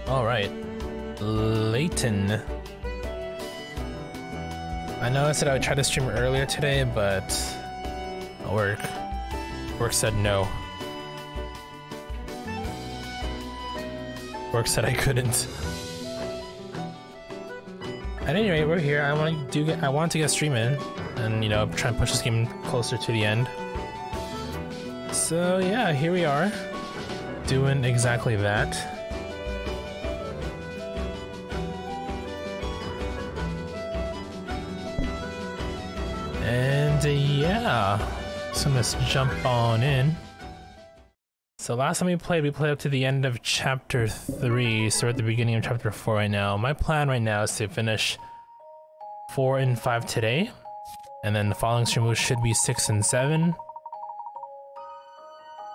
Alright. Layton. I know I said I would try to stream earlier today, but work said no. Work said I couldn't. At any rate, we're here. I want to get streaming and, you know, try and push this game closer to the end. So yeah, here we are, doing exactly that. And yeah, so let's jump on in. So last time we played up to the end of chapter 3, so we're at the beginning of chapter 4 right now. My plan right now is to finish 4 and 5 today, and then the following stream should be 6 and 7. If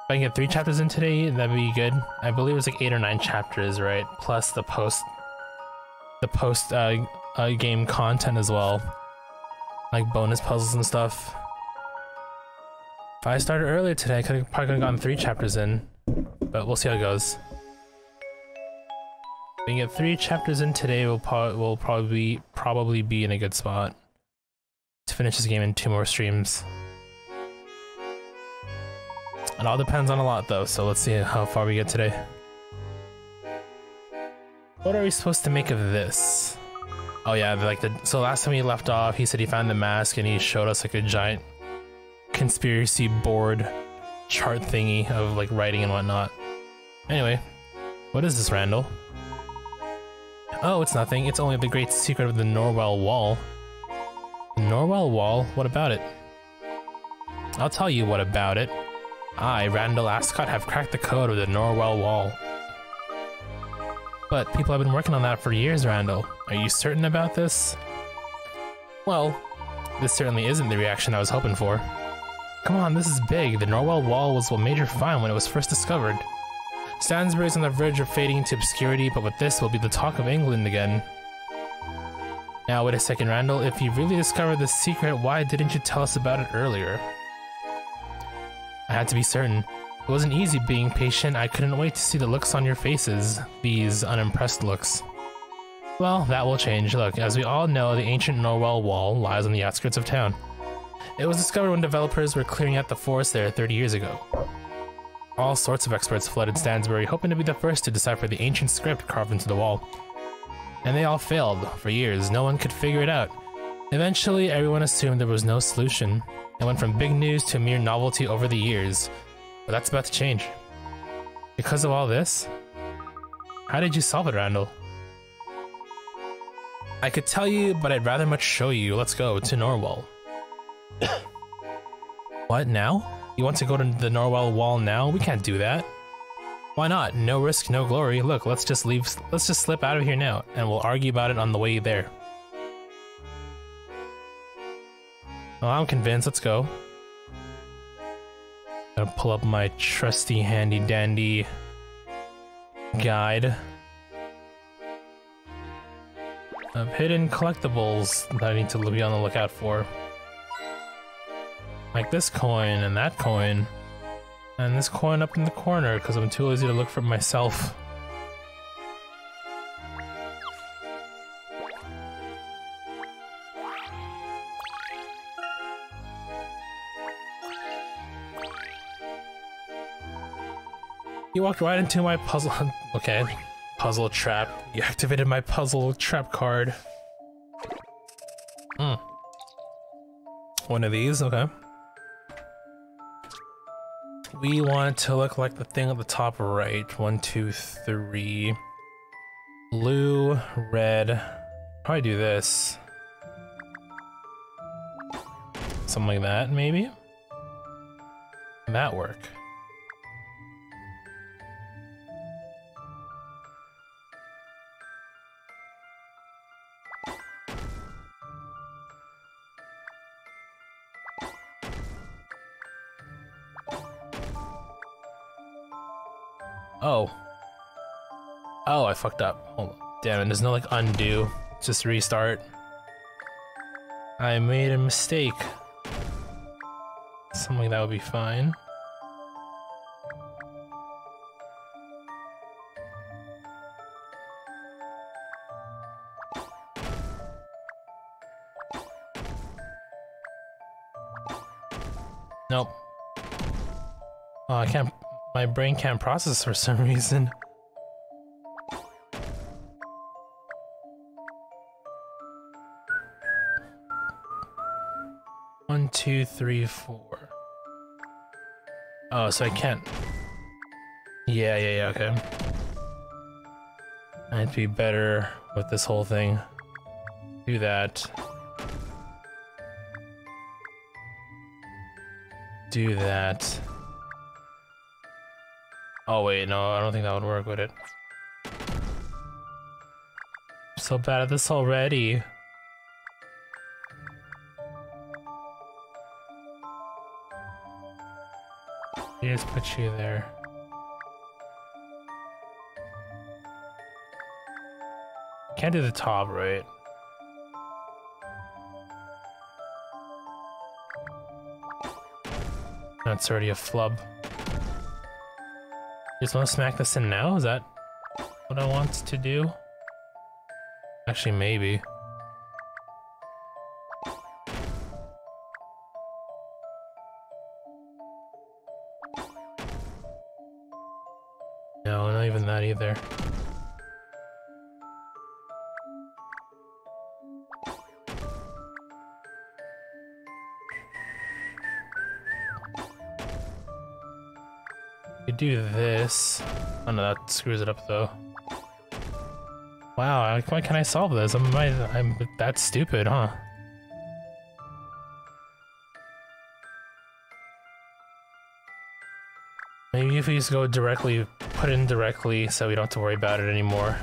I can get 3 chapters in today, that'd be good. I believe it's like 8 or 9 chapters, right? Plus the post game content as well, like bonus puzzles and stuff. If I started earlier today, I probably could have gotten 3 chapters in, but we'll see how it goes. If we can get 3 chapters in today, we'll probably be in a good spot to finish this game in 2 more streams. It all depends on a lot though, so let's see how far we get today. What are we supposed to make of this? Oh yeah, so last time we left off, he said he found the mask and he showed us like a giant conspiracy board chart thingy of like writing and whatnot. Anyway, what is this, Randall? Oh, it's nothing. It's only the great secret of the Norwell Wall. The Norwell Wall? What about it? I'll tell you what about it. I, Randall Ascot, have cracked the code of the Norwell Wall. But people have been working on that for years, Randall. Are you certain about this? Well, this certainly isn't the reaction I was hoping for. Come on, this is big. The Norwell Wall was a major find when it was first discovered. Stansbury's on the verge of fading into obscurity, but with this will be the talk of England again. Now wait a second, Randall. If you really discovered this secret, why didn't you tell us about it earlier? I had to be certain. It wasn't easy being patient. I couldn't wait to see the looks on your faces. These unimpressed looks. Well, that will change. Look, as we all know, the ancient Norwell Wall lies on the outskirts of town. It was discovered when developers were clearing out the forest there 30 years ago. All sorts of experts flooded Stansbury, hoping to be the first to decipher the ancient script carved into the wall. And they all failed. For years, no one could figure it out. Eventually, everyone assumed there was no solution. It went from big news to a mere novelty over the years. But that's about to change. Because of all this? How did you solve it, Randall? I could tell you, but I'd rather much show you. Let's go to Norwell. What, now? You want to go to the Norwell Wall now? We can't do that. Why not? No risk, no glory. Look, let's just slip out of here now, and we'll argue about it on the way there. Well, I'm convinced. Let's go. Gotta pull up my trusty handy dandy guide of hidden collectibles that I need to be on the lookout for. Like this coin and that coin. And this coin up in the corner because I'm too lazy to look for it myself. You walked right into my puzzle. Okay. Puzzle trap. You activated my puzzle trap card. One of these, okay. We want to look like the thing at the top right. 1, 2, 3. Blue, red. Probably do this. Something like that, maybe? Can that work? Oh. Oh, I fucked up. Hold on. Damn it, there's no like undo. Just restart. I made a mistake. Something like that would be fine. Nope. Oh, I can't. My brain can't process for some reason. One, two, three, four. Oh, so I can't. Yeah, okay. I need to be better with this whole thing. Do that. Do that. Oh wait, no, I don't think that would work, would it? I'm so bad at this already. I just put you there. Can't do the top, right? That's already a flub. You just want to smack this in now? Is that what I want to do? Actually, maybe. No, not even that either. Could do this. Oh no, that screws it up though. Wow, why can't I solve this? I'm that stupid, huh? Maybe if we just go directly, put it in directly so we don't have to worry about it anymore.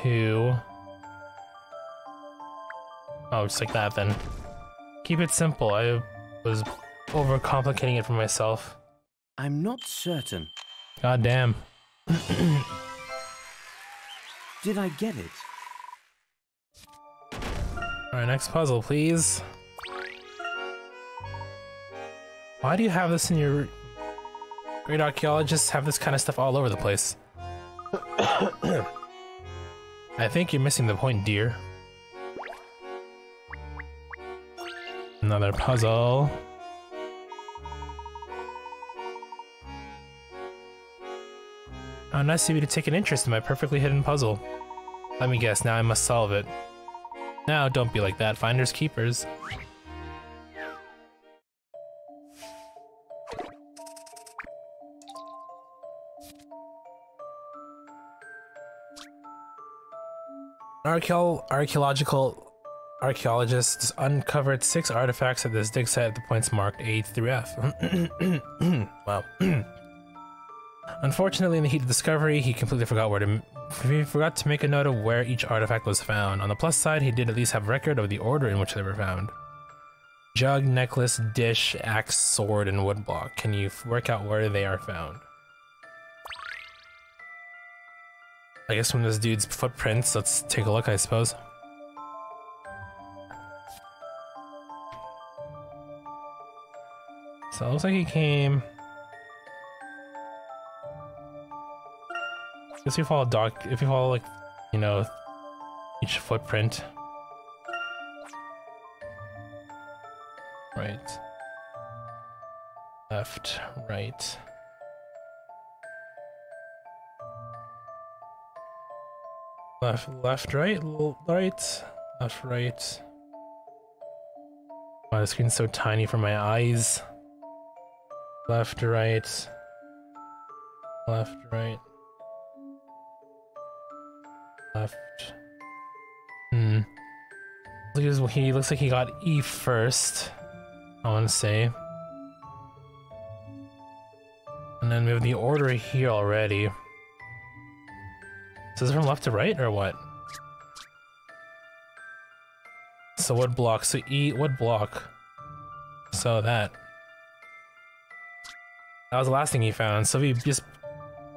Two. Oh, just like that then. Keep it simple. I was overcomplicating it for myself. I'm not certain. God damn. Did I get it? Alright, next puzzle, please. Why do you have this in your... Great archaeologists have this kind of stuff all over the place. I think you're missing the point, dear. Another puzzle. How nice of you to take an interest in my perfectly hidden puzzle. Let me guess, now I must solve it. Now, don't be like that, finders keepers. Archaeologists uncovered 6 artifacts at this dig site at the points marked A through F. Wow. Unfortunately, in the heat of discovery, he completely forgot to make a note of where each artifact was found. On the plus side, he did at least have record of the order in which they were found. Jug, necklace, dish, axe, sword, and woodblock. Can you work out where they are found? I guess from this dude's footprints, let's take a look, I suppose. So it looks like he came... I guess if you follow like, you know, each footprint. Right. Left, right. Left, right, right, left, right. Wow, the screen's so tiny for my eyes. Left, right. Left, right. Left. He looks like he got E first, I want to say. And then we have the order here already. So is it from left to right, or what? So what block? So E, what block? So that. That was the last thing he found. So if we just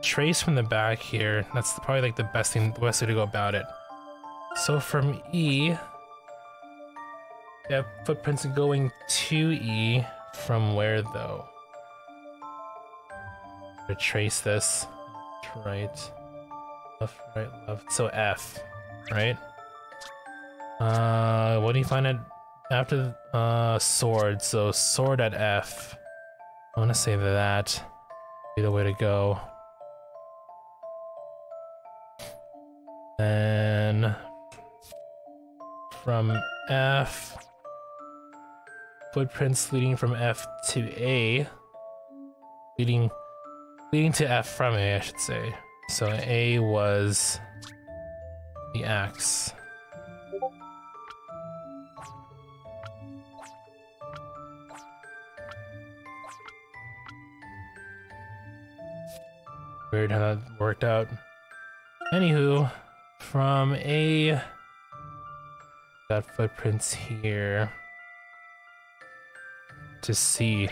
trace from the back here, that's probably like the best way to go about it. So from E, we have footprints going to E. From where though? To trace this. Right. Left, right, left. So F, right? What do you find at After sword, so sword at F. I want to say that be the way to go. Then from F, footprints leading from F to A, leading to F from A, I should say. So A was the axe. Weird how that worked out. Anywho, from A, got footprints here to C.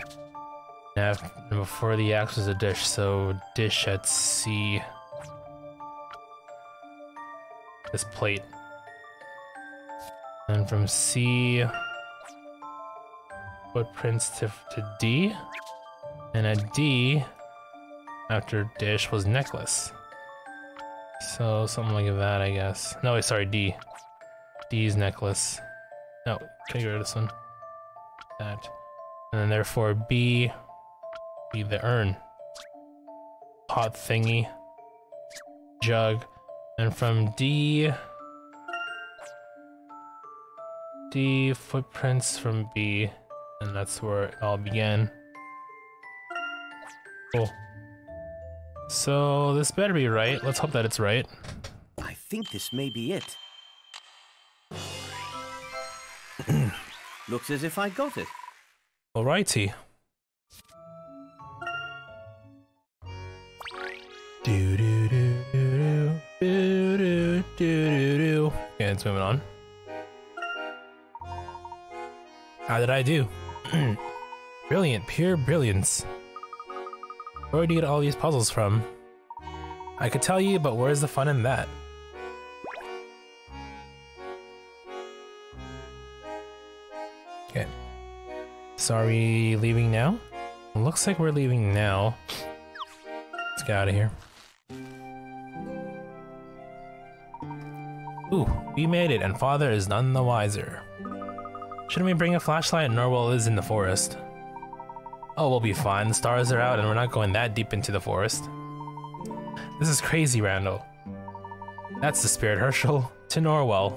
Now, before the axe was a dish, so dish at C. This plate. And from C, footprints to D. And at D, after dish was necklace. So something like that, I guess. No, wait, sorry, D. D's necklace. No, can you go to this one? That. And then therefore B, be the urn. Pot thingy. Jug. And from D, footprints from B. And that's where it all began. Cool. So this better be right. Let's hope that it's right. I think this may be it. Looks as if I got it. Alrighty. Do do do do do do do do. Okay, let's move on. How did I do? Brilliant, pure brilliance. Where do you get all these puzzles from? I could tell you, but where's the fun in that? Okay. Sorry, leaving now? Looks like we're leaving now. Let's get out of here. Ooh, we made it, and Father is none the wiser. Shouldn't we bring a flashlight? Norwell is in the forest. Oh, we'll be fine. The stars are out and we're not going that deep into the forest. This is crazy, Randall. That's the spirit, Herschel. To Norwell.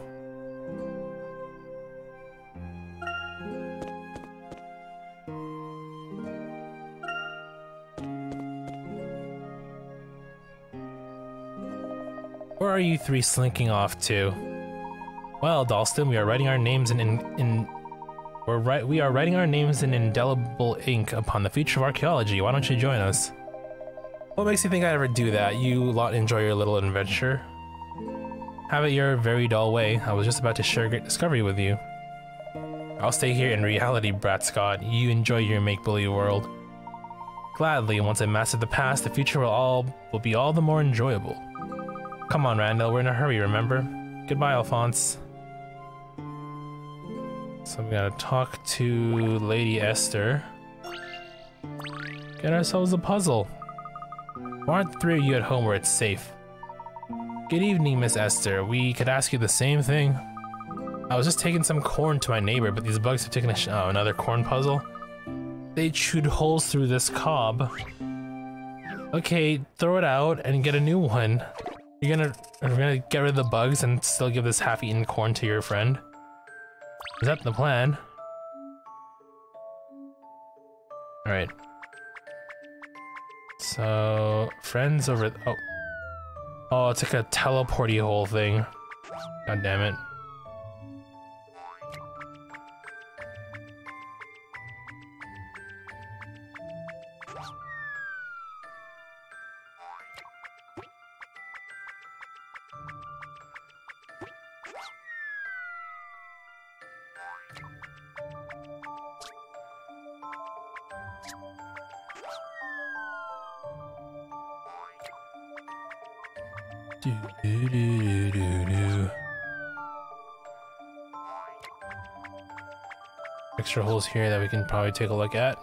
Where are you three slinking off to? Well, Dalston, we are writing our names we are writing our names in indelible ink upon the future of archaeology. Why don't you join us? What makes you think I'd ever do that? You lot enjoy your little adventure. Have it your very dull way. I was just about to share a great discovery with you. I'll stay here in reality, Brat Scott. You enjoy your make-believe world. Gladly, once I master the past, the future will be all the more enjoyable. Come on, Randall, we're in a hurry, remember? Goodbye, Alphonse. So we gotta talk to Lady Esther. Get ourselves a puzzle. Why aren't the three of you at home where it's safe? Good evening, Miss Esther. We could ask you the same thing. I was just taking some corn to my neighbor, but these bugs have taken another corn puzzle. They chewed holes through this cob. Okay, throw it out and get a new one. We're gonna get rid of the bugs and still give this half-eaten corn to your friend. Is that the plan? Alright. So, friends over... Oh, it's like a teleporty hole thing. God damn it. Do, do, do, do, do. Extra holes here that we can probably take a look at.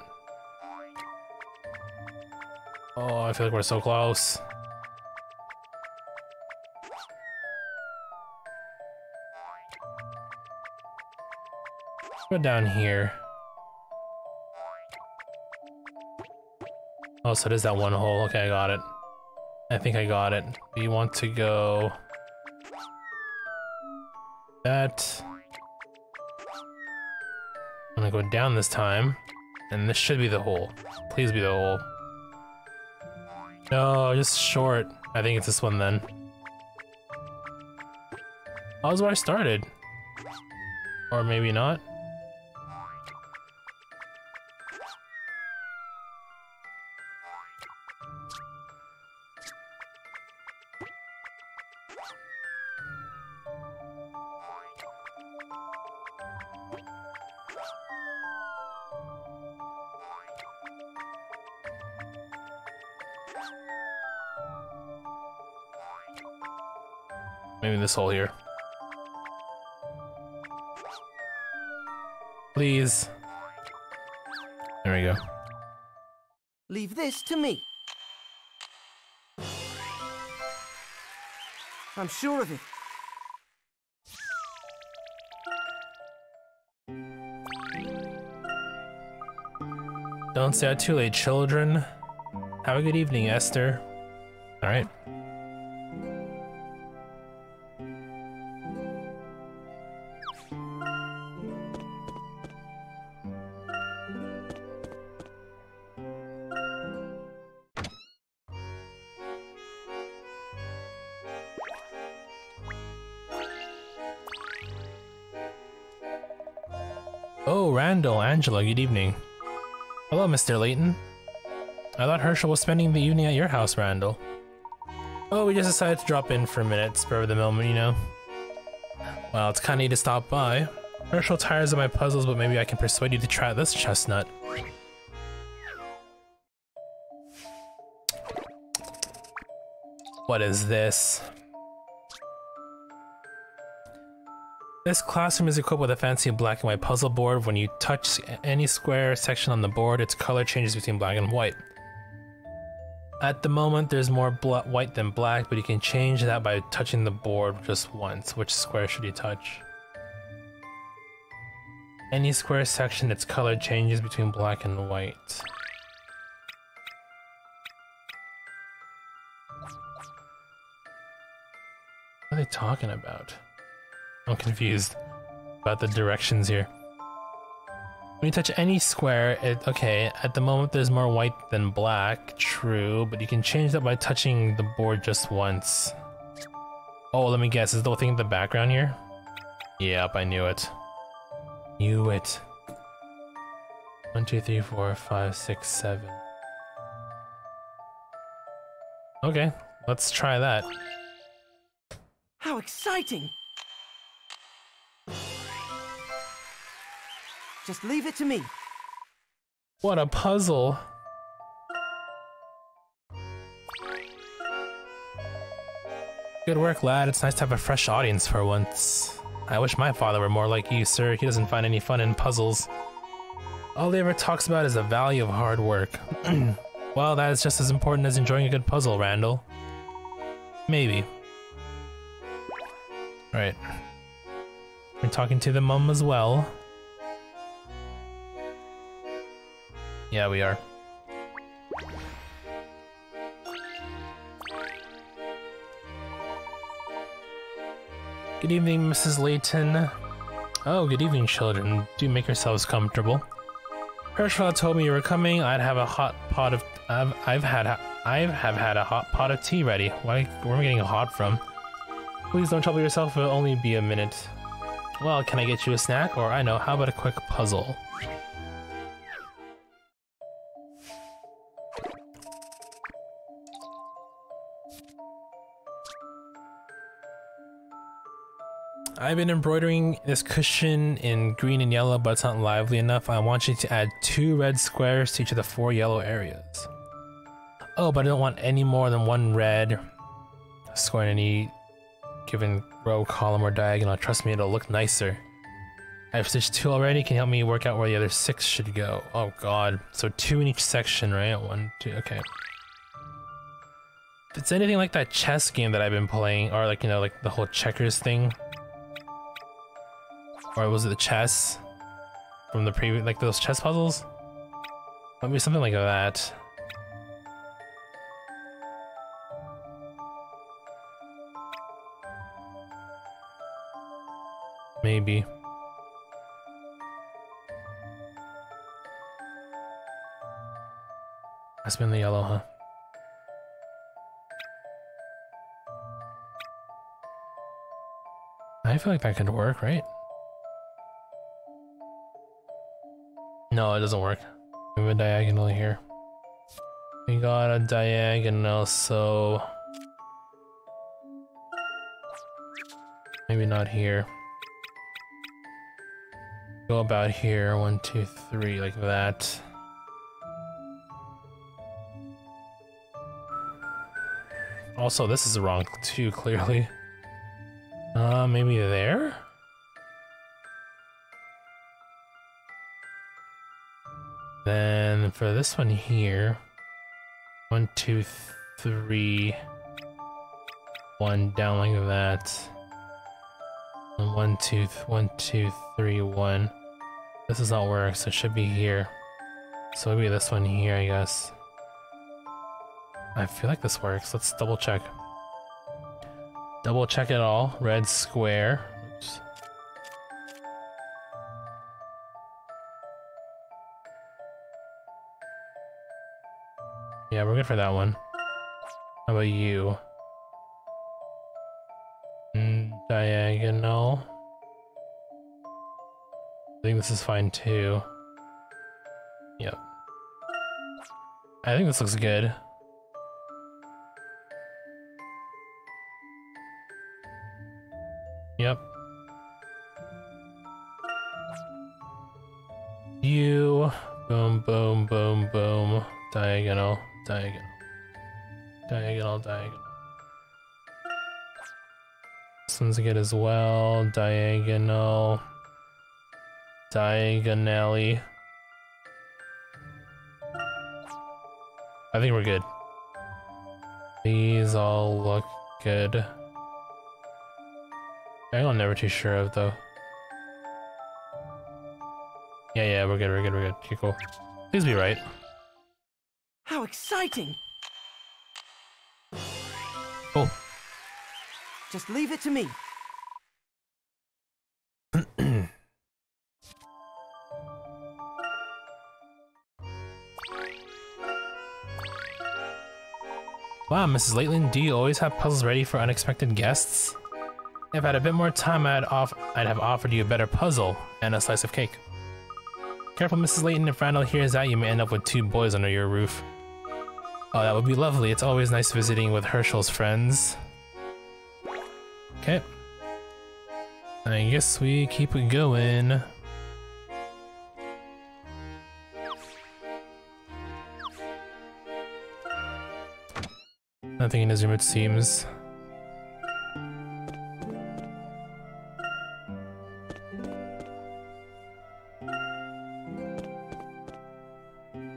Oh, I feel like we're so close. Go down here. Oh, so there's that one hole. Okay, I got it. I think I got it. You want to go... that. I'm gonna go down this time. And this should be the hole. Please be the hole. No, just short. I think it's this one then. That was where I started. Or maybe not. Maybe this hole here. Please. There we go. Leave this to me. I'm sure of it. Don't stay out too late, children. Have a good evening, Esther. All right. Oh, Randall, Angela, good evening. Hello, Mr. Layton. I thought Herschel was spending the evening at your house, Randall. Oh, we just decided to drop in for a minute, spur of the moment, you know. Well, it's kinda neat to stop by. Herschel tires of my puzzles, but maybe I can persuade you to try this chestnut. What is this? This classroom is equipped with a fancy black and white puzzle board. When you touch any square section on the board, its color changes between black and white. At the moment, there's more white than black, but you can change that by touching the board just once. Which square should you touch? Any square section, its color changes between black and white. What are they talking about? I'm confused about the directions here. When you touch any square, okay, at the moment there's more white than black, true, but you can change that by touching the board just once. Oh, let me guess, is the whole thing in the background here? Yep, I knew it. Knew it. 1, 2, 3, 4, 5, 6, 7. Okay, let's try that. How exciting! Just leave it to me. What a puzzle. Good work, lad. It's nice to have a fresh audience for once. I wish my father were more like you, sir. He doesn't find any fun in puzzles. All he ever talks about is the value of hard work. Well, that is just as important as enjoying a good puzzle, Randall. Maybe. Right. We're talking to the mum as well. Yeah, we are. Good evening, Mrs. Layton. Oh, good evening, children. Do make yourselves comfortable. Herschel told me you were coming. I'd have a hot pot of. I have had a hot pot of tea ready. Where am I getting hot from? Please don't trouble yourself. It'll only be a minute. Well, can I get you a snack? Or I know. How about a quick puzzle? I've been embroidering this cushion in green and yellow, but it's not lively enough. I want you to add 2 red squares to each of the 4 yellow areas. Oh, but I don't want any more than 1 red square in any given row, column, or diagonal. Trust me, it'll look nicer. I've stitched 2 already. Can you help me work out where the other 6 should go? Oh god. So 2 in each section, right? 1, 2, okay. If it's anything like that chess game that I've been playing, or like, you know, like the whole checkers thing. Or was it the chess? from the previous, like those chess puzzles? Maybe something like that. Maybe. Has been the yellow, huh? I feel like that could work, right? No, it doesn't work. We have a diagonal here. We got a diagonal, so maybe not here. Go about here, 1, 2, 3, like that. Also, this is wrong too, clearly. Maybe there? Then for this one here, 1, 2, 3, 1 down like that. And 1, 2, 1, 2, 3, 1. This does not work, so it should be here. So maybe this one here, I guess. I feel like this works. Let's double check. Double check it all. Red square. Oops. Yeah, we're good for that one. How about you? Diagonal. I think this is fine too. Yep. I think this looks good. Yep. You. Boom, boom, boom, boom. Diagonal, diagonal. Diagonal, diagonal. This one's good as well. Diagonal. Diagonally. I think we're good. These all look good. I'm never too sure of though. Yeah, we're good, we're good, we're good. Okay, cool. Please be right. How exciting! Oh. Just leave it to me. Wow, Mrs. Layton, do you always have puzzles ready for unexpected guests? If I had a bit more time, I'd have offered you a better puzzle and a slice of cake. Careful, Mrs. Layton, if Randall hears that, you may end up with 2 boys under your roof. Oh, that would be lovely. It's always nice visiting with Herschel's friends. Okay. I guess we keep it going. Nothing in his room, it seems.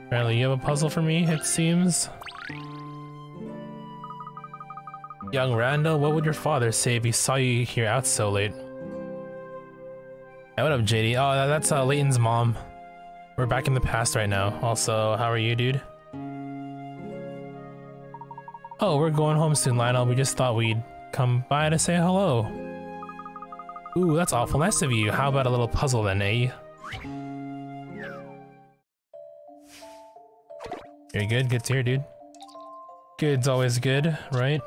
Apparently you have a puzzle for me, it seems. Young Randall, what would your father say if he saw you here out so late? Hey, what up, JD? Oh, that's Layton's mom. We're back in the past right now. Also, how are you, dude? Oh, we're going home soon, Lionel. We just thought we'd come by to say hello. Ooh, that's awful nice of you. How about a little puzzle then, eh? You're good? Good to hear, dude. Good's always good, right?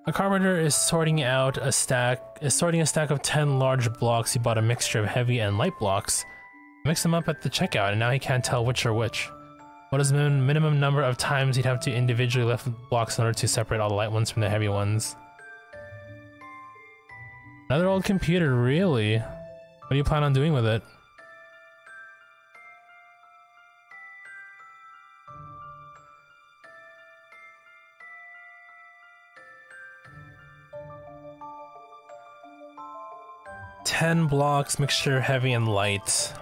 A carpenter is sorting a stack of 10 large blocks. He bought a mixture of heavy and light blocks. Mixed them up at the checkout, and now he can't tell which are which. What is the minimum number of times he'd have to individually lift blocks in order to separate all the light ones from the heavy ones? Another old computer, really? What do you plan on doing with it? Ten blocks, mixture, heavy and light.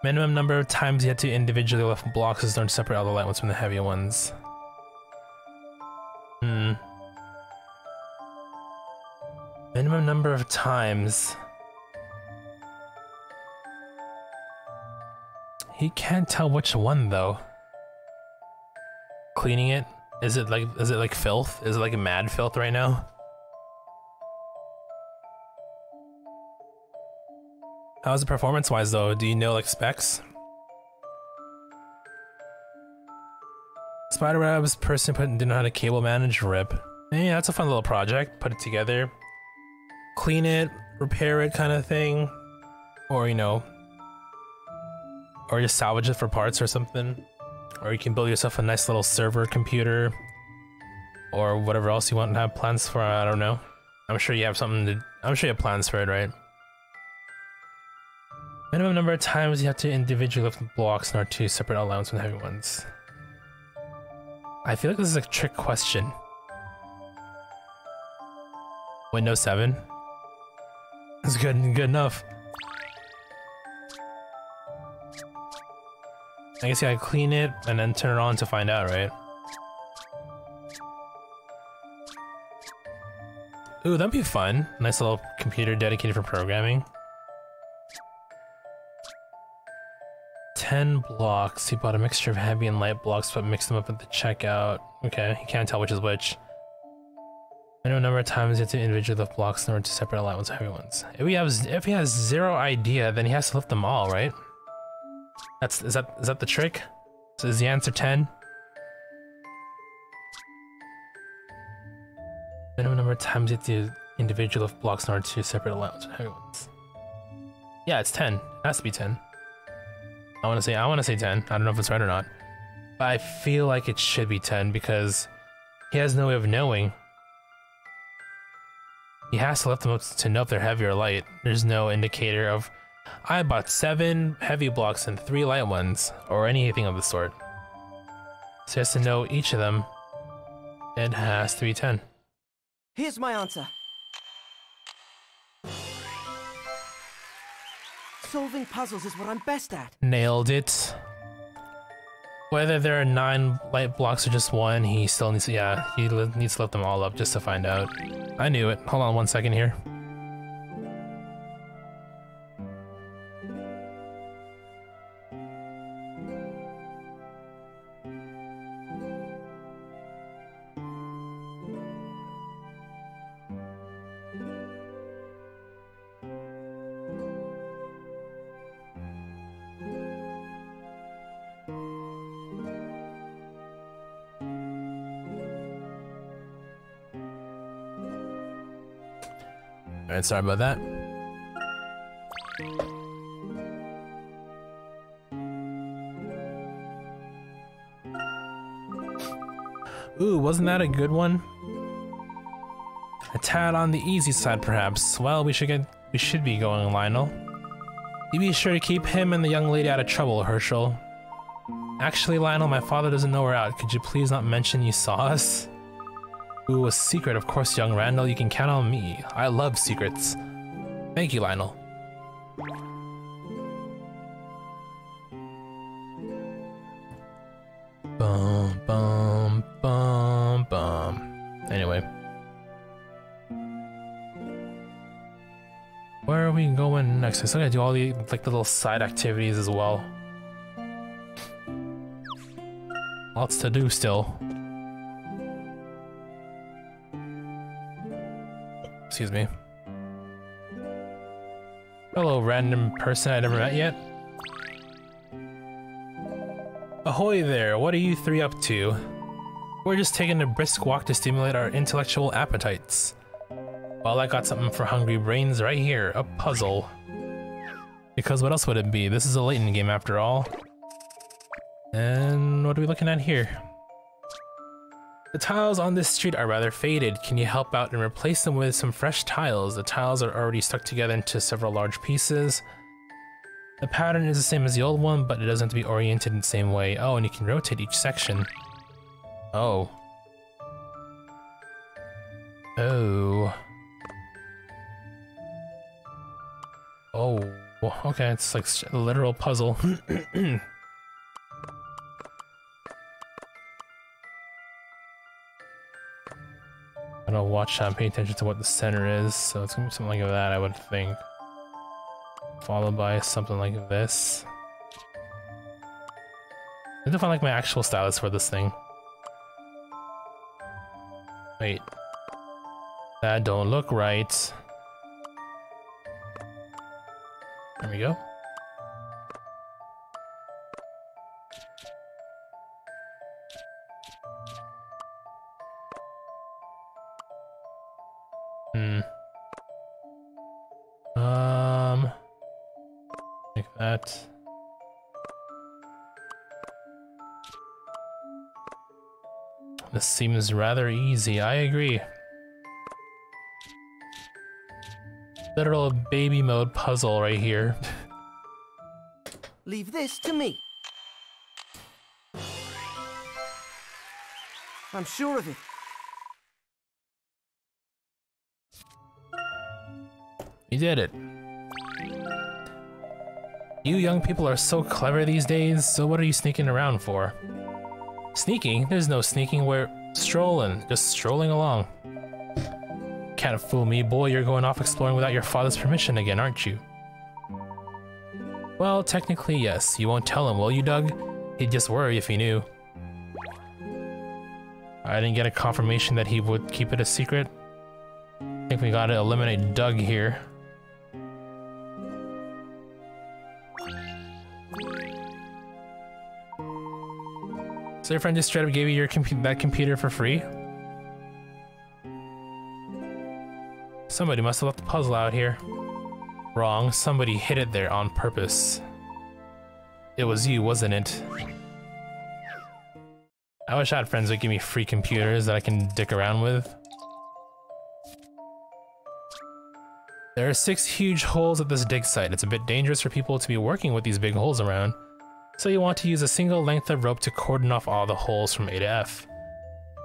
Minimum number of times you had to individually lift blocks is to separate all the light ones from the heavy ones. Minimum number of times. He can't tell which one though. Cleaning it? Is it like filth? Is it like mad filth right now? How's it performance-wise though? Do you know like specs? Spiderwebs, person didn't know how to cable manage, rip. Yeah, that's a fun little project. Put it together, clean it, repair it kind of thing. Or, you know, or just salvage it for parts or something. Or you can build yourself a nice little server computer. Or whatever else you want to have plans for, I don't know. I'm sure you have I'm sure you have plans for it, right? Minimum number of times you have to individually lift blocks in order to separate allowance from heavy ones. I feel like this is a trick question. Windows 7? That's good enough. I guess you gotta clean it and then turn it on to find out, right? Ooh, that'd be fun. Nice little computer dedicated for programming. 10 blocks. He bought a mixture of heavy and light blocks, but mixed them up at the checkout. Okay, he can't tell which is which. I know a number of times you have to individually lift blocks in order to separate light ones and heavy ones. If he has zero idea, then he has to lift them all, right? Is that the trick? So is the answer 10? Minimum number of times you have to individually lift blocks in order to separate light ones and heavy ones. Yeah, it's 10. It has to be 10. I want to say 10. I don't know if it's right or not. But I feel like it should be 10 because he has no way of knowing. He has to lift them up to know if they're heavy or light. There's no indicator of, I bought 7 heavy blocks and 3 light ones, or anything of the sort. So he has to know each of them. It has to be 10. Here's my answer. Solving puzzles is what I'm best at. Nailed it. Whether there are 9 light blocks or just 1, he still needs to, yeah, he needs to lift them all up just to find out. I knew it. Hold on 1 second here. Alright, sorry about that. Ooh, wasn't that a good one? A tad on the easy side, perhaps. Well, we should be going, Lionel. You be sure to keep him and the young lady out of trouble, Herschel. Actually, Lionel, my father doesn't know we're out. Could you please not mention you saw us? Ooh, a secret, of course, young Randall. You can count on me. I love secrets. Thank you, Lionel. Bum, bum, bum, bum. Anyway. Where are we going next? I still gotta do all the, like, little side activities as well. Lots to do still. Excuse me. Hello, random person I never met yet. Ahoy there, what are you 3 up to? We're just taking a brisk walk to stimulate our intellectual appetites. Well, I got something for hungry brains right here, a puzzle. Because what else would it be? This is a Layton game after all. And what are we looking at here? The tiles on this street are rather faded. Can you help out and replace them with some fresh tiles? The tiles are already stuck together into several large pieces. The pattern is the same as the old one, but it doesn't have to be oriented in the same way. Oh, and you can rotate each section. Oh. Oh. Oh. Okay, it's like a literal puzzle. I don't watch and pay attention to what the center is, so it's gonna be something like that, I would think. Followed by something like this. to find like my actual stylus for this thing. Wait. That don't look right. There we go. Like that. This seems rather easy, I agree. Literal baby mode puzzle right here. Leave this to me. I'm sure of it. You did it. You young people are so clever these days, so what are you sneaking around for? Sneaking? There's no sneaking, we're strolling, just strolling along. Can't fool me, boy, you're going off exploring without your father's permission again, aren't you? Well, technically yes. You won't tell him, will you, Doug? He'd just worry if he knew. I didn't get a confirmation that he would keep it a secret. I think we gotta eliminate Doug here. So your friend just straight up gave you that computer for free? Somebody must have left the puzzle out here. Wrong, somebody hid it there on purpose. It was you, wasn't it? I wish I had friends that give me free computers that I can dick around with. There are 6 huge holes at this dig site. It's a bit dangerous for people to be working with these big holes around. So you want to use a single length of rope to cordon off all the holes from A to F.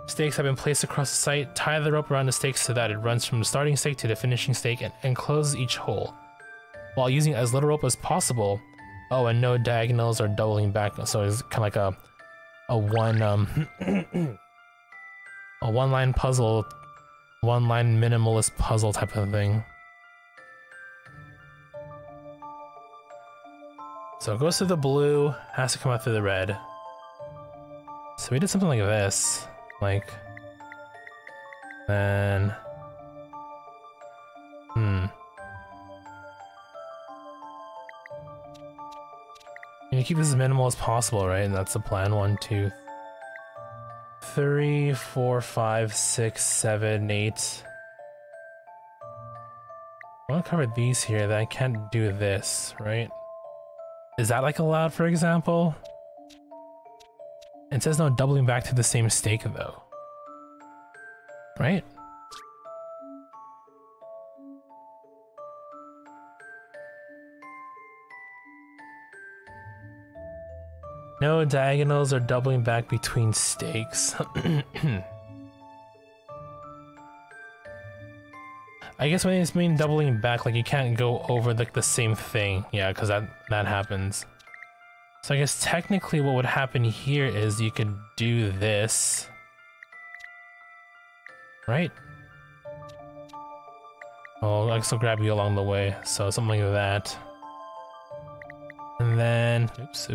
Stakes have been placed across the site. Tie the rope around the stakes so that it runs from the starting stake to the finishing stake and encloses each hole, while using as little rope as possible. Oh, and no diagonals or doubling back, so it's kind of like a one-line puzzle, one-line minimalist puzzle type of thing. So it goes through the blue, has to come out through the red. So we did something like this, like, then, You keep this as minimal as possible, right? And that's the plan. 1, 2, 3, 4, 5, 6, 7, 8. I want to cover these here, then I can't do this, right? Is that like allowed, for example? It says no doubling back to the same stake though. Right? No diagonals or doubling back between stakes. I guess when it's mean doubling back, like you can't go over like the same thing. Yeah, because that happens. So I guess technically what would happen here is you could do this. Right? Oh, I still grab you along the way. So something like that. And then, oops.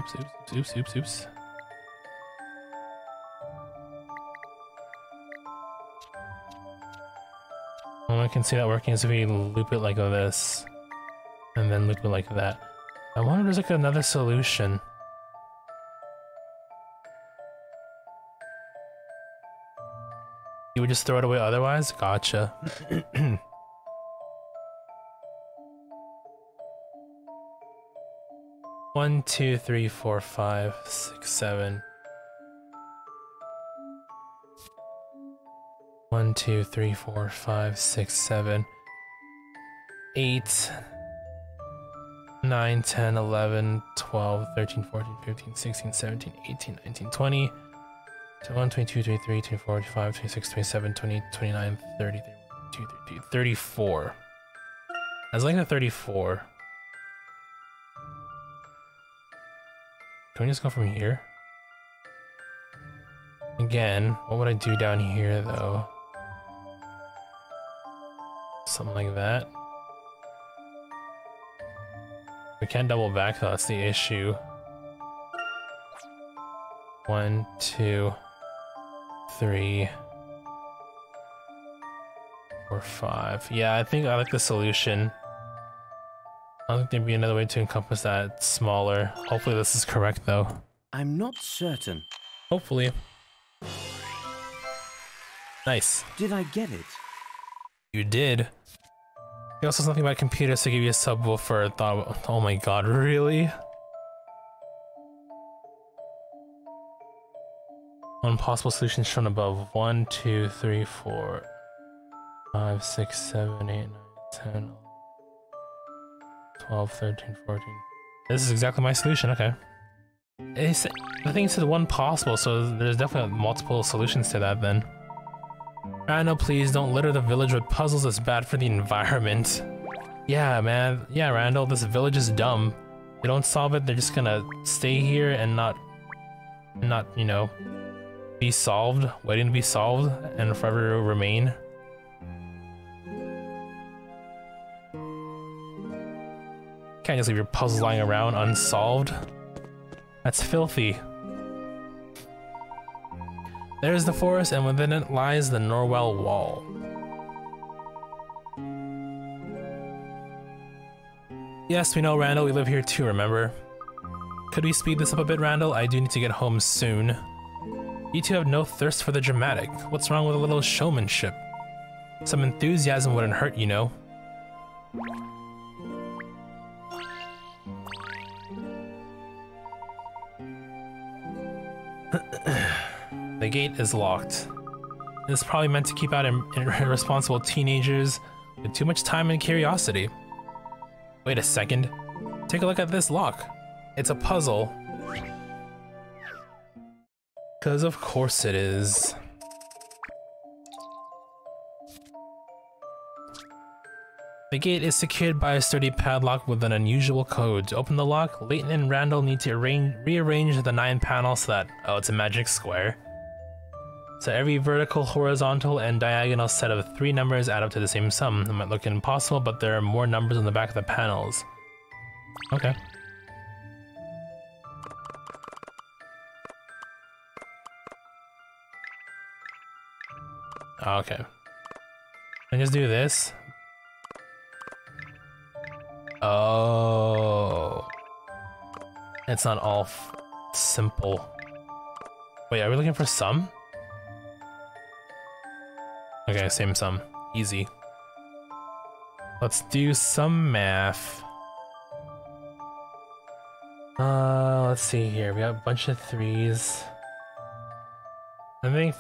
Well, I can see that working is if we loop it like this, and then loop it like that. I wonder if there's like another solution. You would just throw it away otherwise? Gotcha. 1, 2, 3, 4, 5, 6, 7. 1, 2, 3, 4, 5, 6, 7, 8, 9, 10, 11, 12, 13, 14, 15, 16, 17, 18, 19, 20, 21, 22, 23, 24, 25, 26, 27, 28, 29, 30, 31, 32, 33, 34. I was like the 34. Can we just go from here? Again, what would I do down here though? Something like that. We can't double back though, that's the issue. 1, 2, 3, 4, 5. Yeah, I think I like the solution. I don't think there'd be another way to encompass that smaller. Hopefully this is correct though. I'm not certain. Hopefully. Nice. Did I get it? You did. You also something about computers to give you a subwoofer. Thought, oh my god, really? One possible solution shown above. 1, 2, 3, 4, 5, 6, 7, 8, 9, 10, 12, 13, 14. This is exactly my solution, okay. The thing said one possible, so there's definitely multiple solutions to that then. Randall, please don't litter the village with puzzles. It's bad for the environment. Yeah, man. Yeah, Randall, this village is dumb. They don't solve it, they're just gonna stay here and not, you know, be solved, waiting to be solved, and forever remain. Can't just leave your puzzles lying around unsolved. That's filthy. There's the forest, and within it lies the Norwell Wall. Yes, we know, Randall. We live here too, remember? Could we speed this up a bit, Randall? I do need to get home soon. You two have no thirst for the dramatic. What's wrong with a little showmanship? Some enthusiasm wouldn't hurt, you know. The gate is locked. It's probably meant to keep out irresponsible teenagers with too much time and curiosity. Wait a second. Take a look at this lock. It's a puzzle. 'Cause of course it is. The gate is secured by a sturdy padlock with an unusual code. To open the lock, Layton and Randall need to rearrange the 9 panels so that, oh, it's a magic square. So every vertical, horizontal, and diagonal set of 3 numbers add up to the same sum. It might look impossible, but there are more numbers on the back of the panels. Okay. Okay. I just do this. Oh. It's not all simple. Wait, are we looking for sum? Okay, same sum. Easy. Let's do some math. Let's see here. We got a bunch of 3s. I think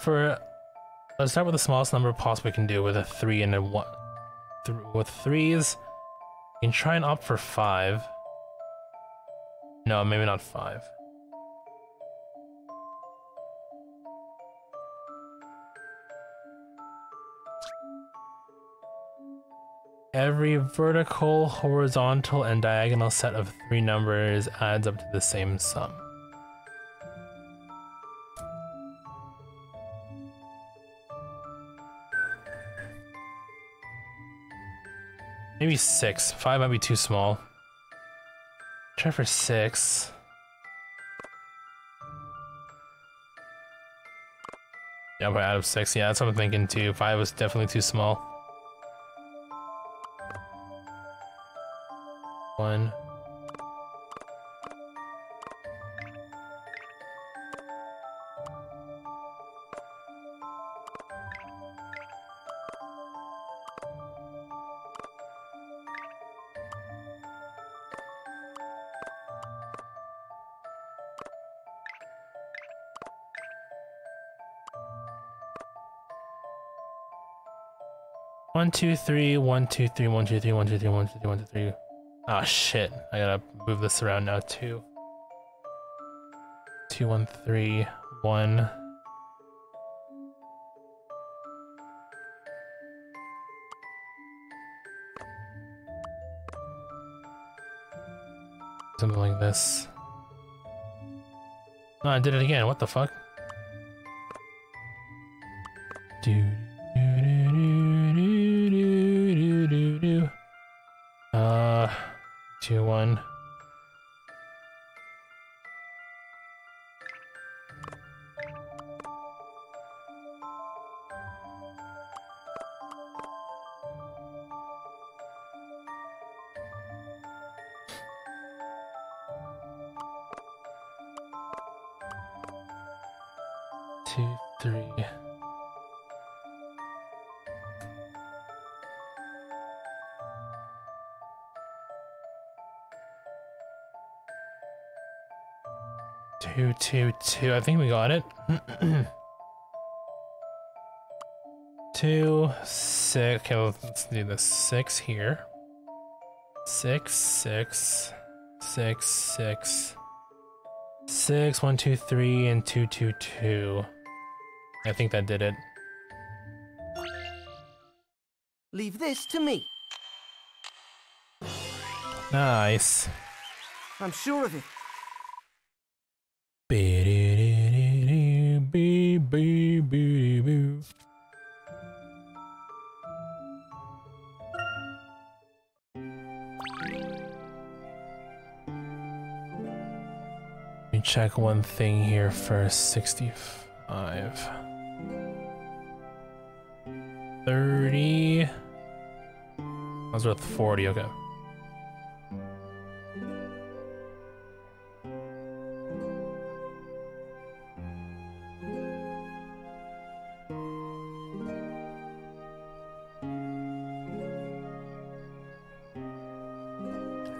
let's start with the smallest number possible we can do with a 3 and a 1. With 3s, you can try and opt for 5. No, maybe not 5. Every vertical, horizontal, and diagonal set of 3 numbers adds up to the same sum. Maybe 6. 5 might be too small. Try for 6. Yeah, but out of 6. Yeah, that's what I'm thinking too. 5 was definitely too small. 1. One, 2, 3, 1, 2, 3, 1, 2, 3, 1, 2, 3, 1, 2, 3, 1, 2, 3. Ah, shit. I gotta move this around now, too. 2, 1, 3, 1. Something like this. No, I did it again. What the fuck? Do. 2, 1. 2, 3. Two, two, two. I think we got it. 2, 6. Okay, let's do the 6 here. 6, 6, 6, 6, 6, 1, 2, 3, and 2, 2, 2. I think that did it. Leave this to me. Nice. I'm sure of it. Let me check one thing here first. 65. 30. I was worth 40, okay.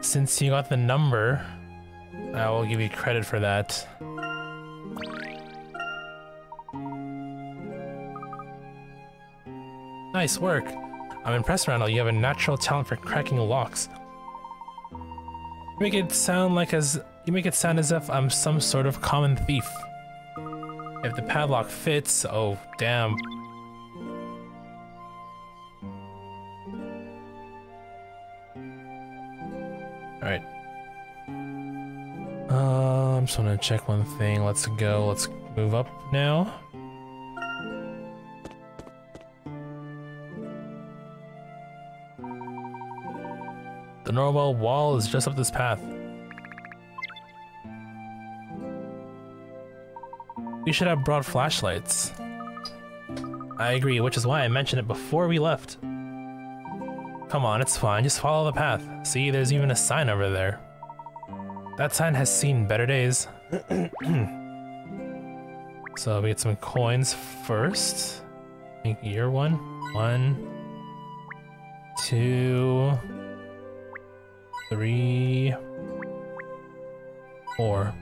Since you got the number, I will give you credit for that. Nice work. I'm impressed, Randall. You have a natural talent for cracking locks. You make it sound as if I'm some sort of common thief. If the padlock fits, oh damn. Alright. I'm just gonna check one thing. Let's go. Let's move up now. The Norwell wall is just up this path. We should have brought flashlights. I agree, which is why I mentioned it before we left. Come on, it's fine. Just follow the path. See, there's even a sign over there. That sign has seen better days. So we get some coins first. I think year 1. 1, 2, 3, 4.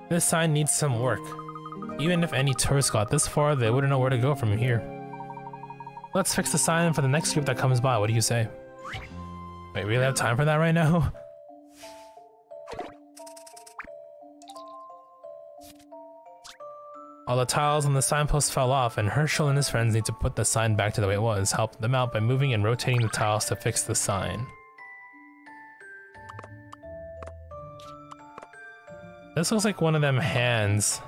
This sign needs some work. Even if any tourists got this far, they wouldn't know where to go from here. Let's fix the sign for the next group that comes by. What do you say? Wait, we really have time for that right now? All the tiles on the signpost fell off, and Herschel and his friends need to put the sign back to the way it was. Help them out by moving and rotating the tiles to fix the sign. This looks like one of them hands.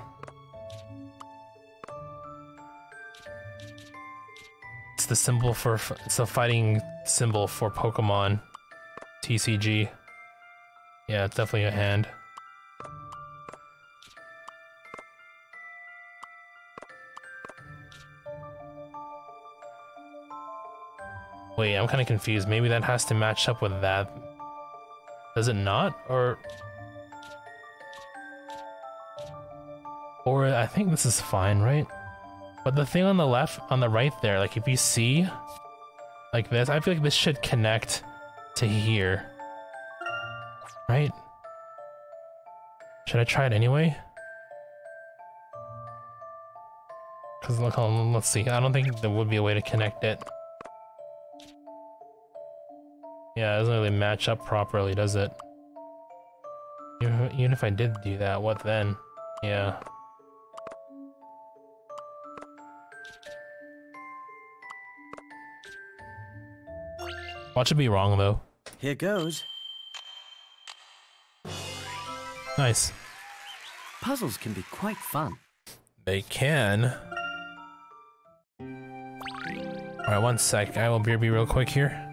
It's the symbol for, it's the fighting symbol for Pokemon. TCG. Yeah, it's definitely a hand. Wait, I'm kind of confused. Maybe that has to match up with that. Does it not? Or I think this is fine, right? But the thing on the left, on the right there, like if you see like this, I feel like this should connect to here. Right? Should I try it anyway? Because look, let's see. I don't think there would be a way to connect it. Yeah, it doesn't really match up properly, does it? Even if I did do that, what then? Yeah. Watch it be wrong, though. Here goes. Nice. Puzzles can be quite fun. They can. Alright, one sec. I will be real quick here.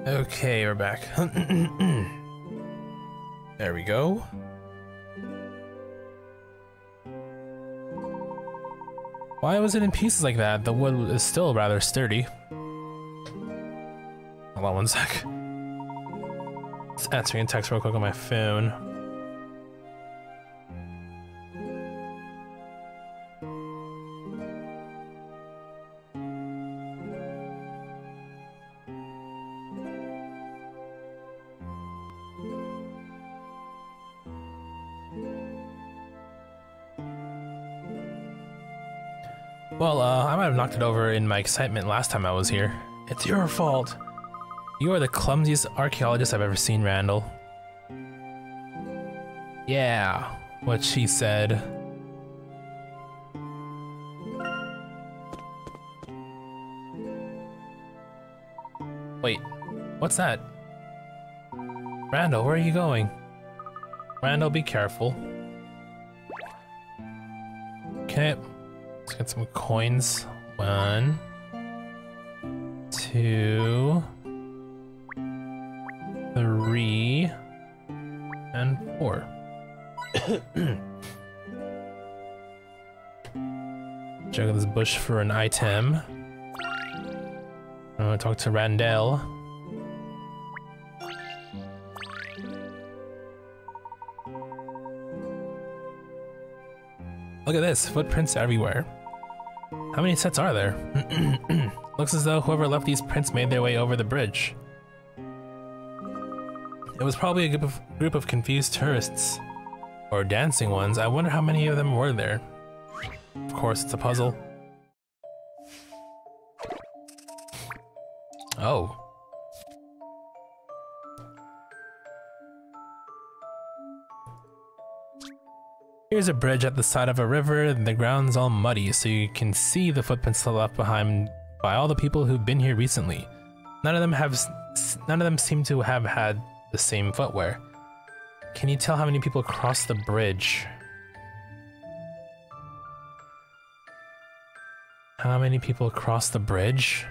Okay, we're back. There we go. Why was it in pieces like that? The wood is still rather sturdy. Hold on one sec. Just answering a text real quick on my phone. Well, I might have knocked it over in my excitement last time I was here. It's your fault. You are the clumsiest archaeologist I've ever seen, Randall. Yeah, what she said. Wait, what's that? Randall, where are you going? Randall, be careful. Okay. Let's get some coins. 1, 2, 3, and 4. Check out this bush for an item. I'm gonna talk to Randall. Look at this, footprints everywhere. How many sets are there? Looks as though whoever left these prints made their way over the bridge. It was probably a group of confused tourists. Or dancing ones. I wonder how many of them were there. Of course, it's a puzzle. Oh. Here's a bridge at the side of a river, and the ground's all muddy, so you can see the footprints left behind by all the people who've been here recently. None of them seem to have had the same footwear. Can you tell how many people crossed the bridge? How many people crossed the bridge?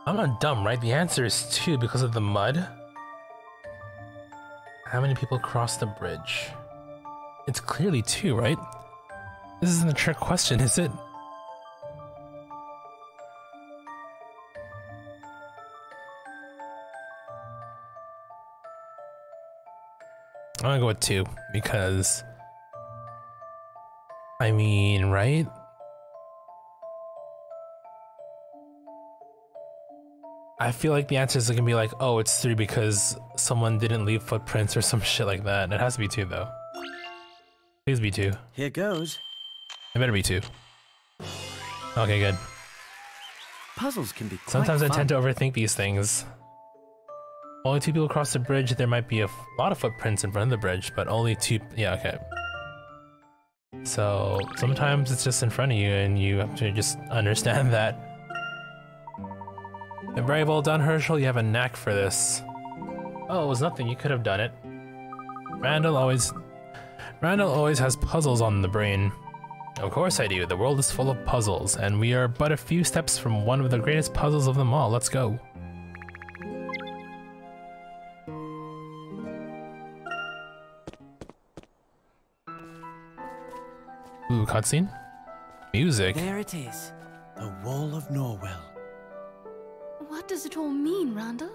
I'm not dumb, right? The answer is 2 because of the mud. How many people crossed the bridge? It's clearly 2, right? This isn't a trick question, is it? I'm gonna go with 2 because... I mean, right? I feel like the answers are gonna be like, oh, it's 3 because someone didn't leave footprints or some shit like that. It has to be 2 though. Please be 2. Here goes. It better be 2. Okay, good. Puzzles can be quite Sometimes fun. I tend to overthink these things. Only 2 people cross the bridge, there might be a lot of footprints in front of the bridge, but only 2, yeah, okay. So, sometimes it's just in front of you and you have to just understand that. Very well done, Herschel, you have a knack for this. Oh, it was nothing, you could have done it. Randall always has puzzles on the brain. Of course I do, the world is full of puzzles, and we are but a few steps from one of the greatest puzzles of them all. Let's go. Ooh, cutscene? Music. There it is. The Wall of Norwell. What does it all mean, Randall?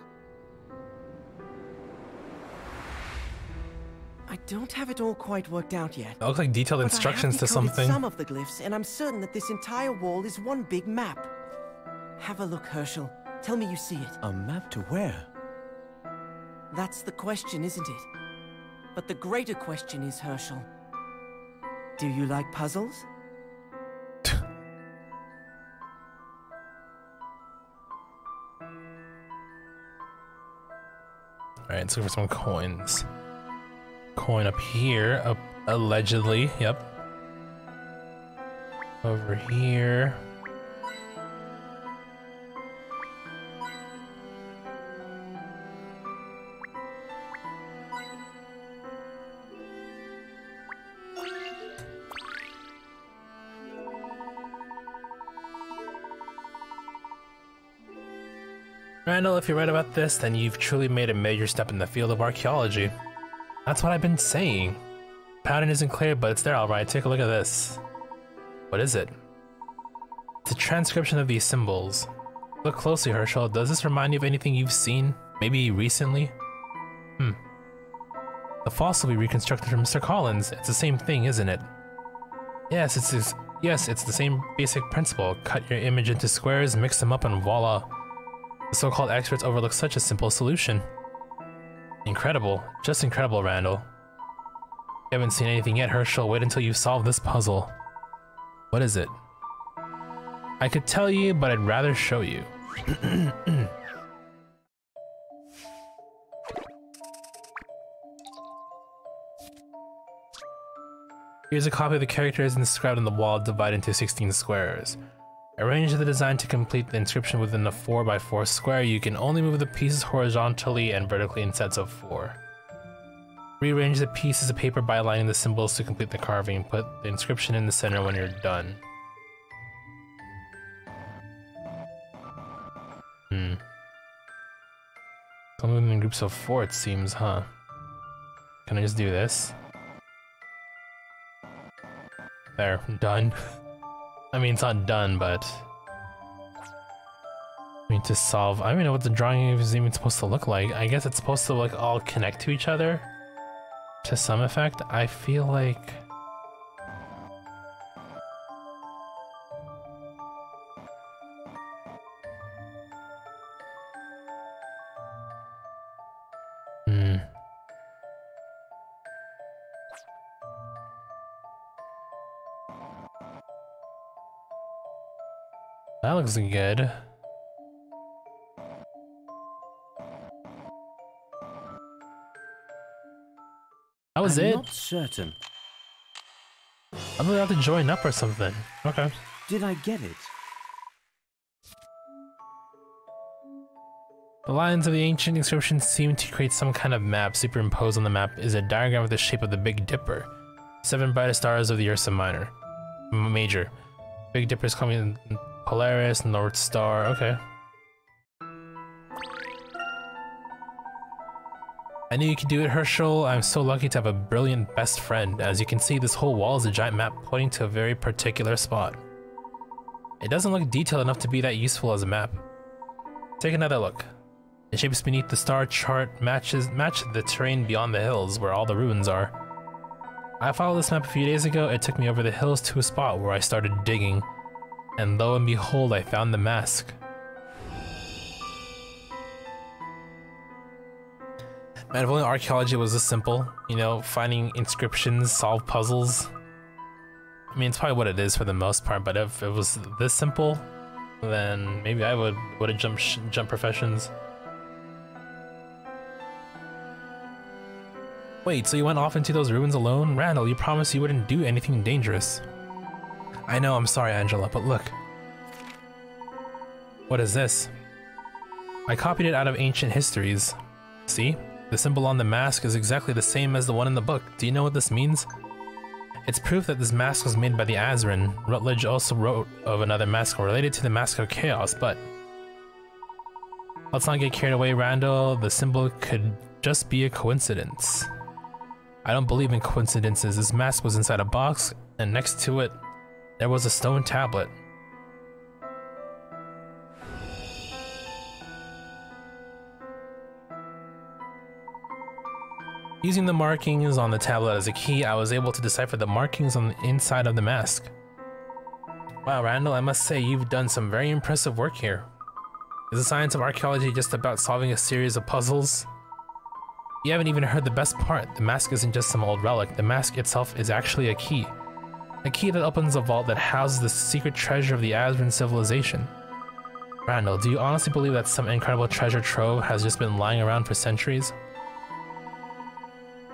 I don't have it all quite worked out yet. That looks like detailed but instructions I have to decoded something. some of the glyphs, and I'm certain that this entire wall is one big map. Have a look, Herschel. Tell me you see it. A map to where? That's the question, isn't it? But the greater question is, Herschel, do you like puzzles? Alright, let's look for some coins. Coin up here, up allegedly, yep. Over here. Randall, if you're right about this, then you've truly made a major step in the field of archaeology. That's what I've been saying. Pattern isn't clear, but it's there alright. Take a look at this. What is it? It's a transcription of these symbols. Look closely, Herschel. Does this remind you of anything you've seen? Maybe recently? The fossil we reconstructed from Mr. Collins. It's the same thing, isn't it? Yes, it's the same basic principle. Cut your image into squares, mix them up, and voila. The so-called experts overlook such a simple solution. Incredible. Just incredible, Randall. You haven't seen anything yet, Herschel. Wait until you solve this puzzle. What is it? I could tell you, but I'd rather show you. Here's a copy of the characters inscribed on the wall, divided into 16 squares. Arrange the design to complete the inscription within a 4x4 square. You can only move the pieces horizontally and vertically in sets of 4. Rearrange the pieces of paper by aligning the symbols to complete the carving. Put the inscription in the center when you're done. So moving in groups of 4, it seems, huh? Can I just do this? There, done. I mean, it's not done, but... I mean, to solve... I don't even know what the drawing is even supposed to look like. I guess it's supposed to, like, all connect to each other? To some effect? I feel like... That looks good. That was it? I'm not certain. I'm gonna have to join up or something. Okay. Did I get it? The lines of the ancient inscription seem to create some kind of map. Superimposed on the map is a diagram of the shape of the Big Dipper. 7 brightest stars of the Ursa Minor. Major. Big Dipper is coming in Polaris, North Star, okay. I knew you could do it, Herschel. I'm so lucky to have a brilliant best friend. As you can see, this whole wall is a giant map pointing to a very particular spot. It doesn't look detailed enough to be that useful as a map. Take another look. The shapes beneath the star chart match the terrain beyond the hills where all the ruins are. I followed this map a few days ago. It took me over the hills to a spot where I started digging. And lo and behold, I found the mask. Man, if only archaeology was this simple, you know, finding inscriptions, solve puzzles. I mean, it's probably what it is for the most part, but if it was this simple, then maybe I would have jumped professions. Wait, so you went off into those ruins alone? Randall, you promised you wouldn't do anything dangerous. I know, I'm sorry, Angela, but look. What is this? I copied it out of ancient histories. See? The symbol on the mask is exactly the same as the one in the book. Do you know what this means? It's proof that this mask was made by the Azrin. Rutledge also wrote of another mask related to the Mask of Chaos, but... Let's not get carried away, Randall. The symbol could just be a coincidence. I don't believe in coincidences. This mask was inside a box, and next to it, there was a stone tablet. Using the markings on the tablet as a key, I was able to decipher the markings on the inside of the mask. Wow, Randall, I must say you've done some very impressive work here. Is the science of archaeology just about solving a series of puzzles? You haven't even heard the best part. The mask isn't just some old relic. The mask itself is actually a key. A key that opens a vault that houses the secret treasure of the Azrin civilization. Randall, do you honestly believe that some incredible treasure trove has just been lying around for centuries?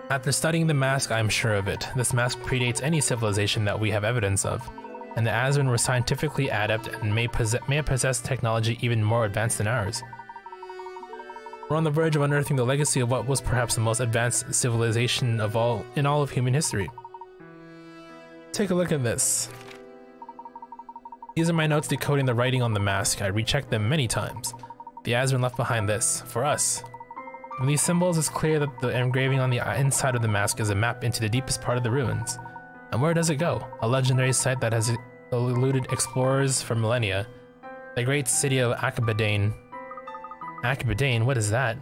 After studying the mask, I am sure of it. This mask predates any civilization that we have evidence of, and the Azrin were scientifically adept and may have possessed technology even more advanced than ours. We're on the verge of unearthing the legacy of what was perhaps the most advanced civilization in all of human history. Take a look at this. These are my notes decoding the writing on the mask. I rechecked them many times. The has been left behind this, for us. From these symbols, it's clear that the engraving on the inside of the mask is a map into the deepest part of the ruins. And where does it go? A legendary site that has eluded explorers for millennia. The great city of Akabadane. Akabadane, what is that?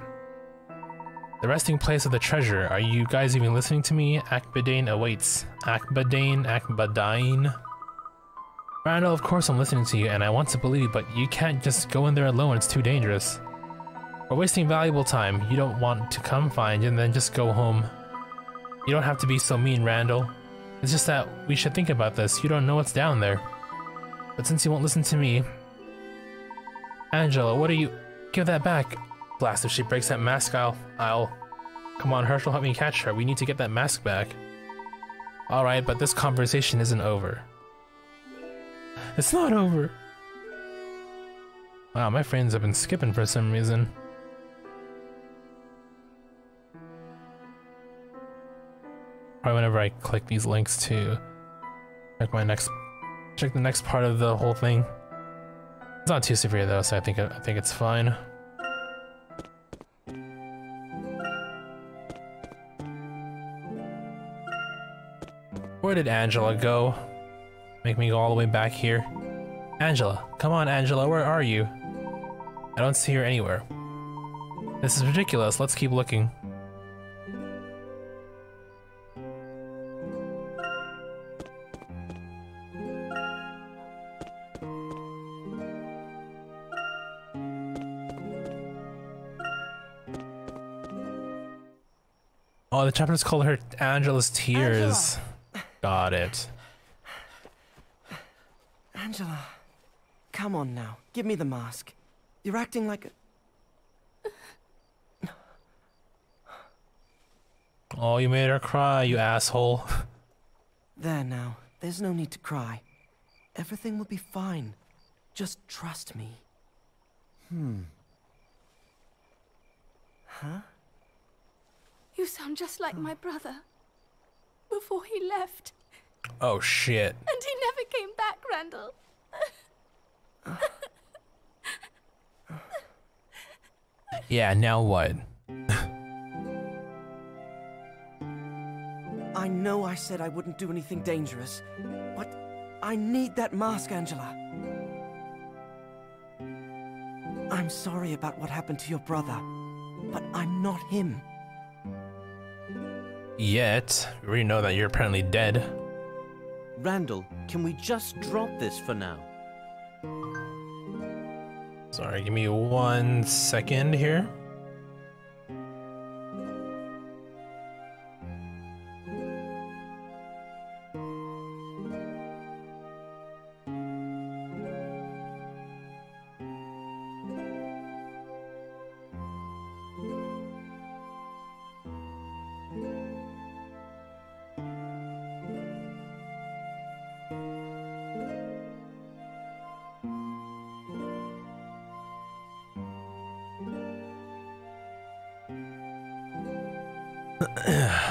The resting place of the treasure. Are you guys even listening to me? Akabadane awaits. Akabadane. Randall, of course I'm listening to you and I want to believe you, but you can't just go in there alone, it's too dangerous. We're wasting valuable time. You don't want to come find and then just go home. You don't have to be so mean, Randall. It's just that we should think about this. You don't know what's down there. But since you won't listen to me... Angela, what are you... Give that back. Blast, if she breaks that mask, I'll... Come on, Herschel, help me catch her. We need to get that mask back. Alright, but this conversation isn't over. It's not over. Wow, my friends have been skipping for some reason. Probably whenever I click these links to check the next part of the whole thing. It's not too severe though, so I think it's fine. Where did Angela go? Make me go all the way back here. Angela, come on Angela, where are you? I don't see her anywhere. This is ridiculous, let's keep looking. Oh, the chapter's called her Angela's Tears. Angela. Got it. Angela, come on now. Give me the mask. You're acting like a... Oh, you made her cry, you asshole. There now. There's no need to cry. Everything will be fine. Just trust me. Huh? You sound just like my brother. Before he left. Oh shit. And he never came back, Randall. Yeah, now what? I know I said I wouldn't do anything dangerous, but I need that mask, Angela. I'm sorry about what happened to your brother, but I'm not him. Yet, we already know that you're apparently dead. Randall, can we just drop this for now? Sorry, give me 1 second here.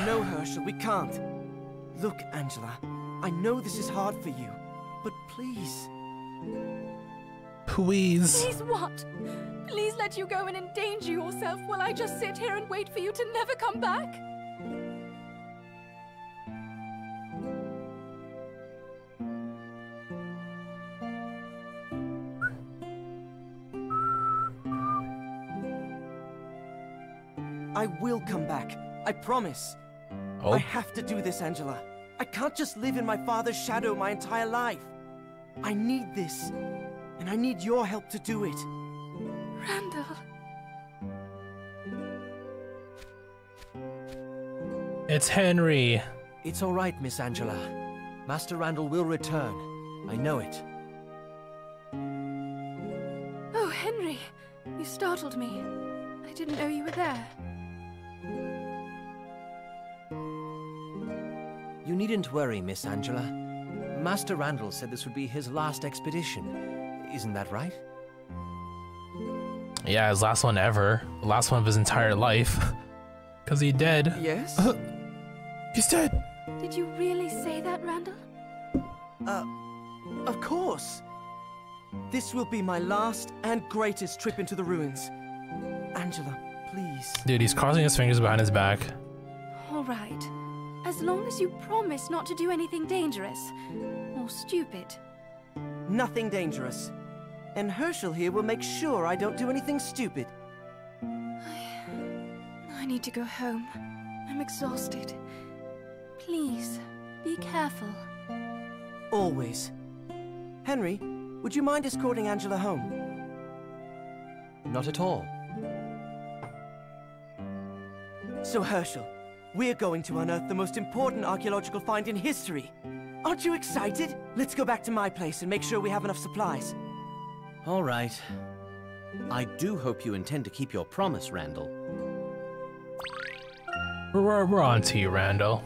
No, Herschel, we can't. Look, Angela, I know this is hard for you, but please. Please. Please what? Please let you go and endanger yourself while I just sit here and wait for you to never come back? I will come back. I promise. Oh. I have to do this, Angela. I can't just live in my father's shadow my entire life. I need this, and I need your help to do it. Randall. It's Henry. It's all right, Miss Angela. Master Randall will return. I know it. Oh, Henry. You startled me. I didn't know you were there. You needn't worry, Miss Angela. Master Randall said this would be his last expedition. Isn't that right? Yeah, his last one ever. The last one of his entire life. Cause he dead. Yes? He's dead. Did you really say that, Randall? Of course. This will be my last and greatest trip into the ruins. Angela, please. Dude, he's crossing his fingers behind his back. All right. As long as you promise not to do anything dangerous or stupid. Nothing dangerous. And Herschel here will make sure I don't do anything stupid. I need to go home. I'm exhausted. Please, be careful. Always. Henry, would you mind escorting Angela home? Not at all. So Herschel, we're going to unearth the most important archaeological find in history. Aren't you excited? Let's go back to my place and make sure we have enough supplies. All right. I do hope you intend to keep your promise, Randall. We're on to you, Randall.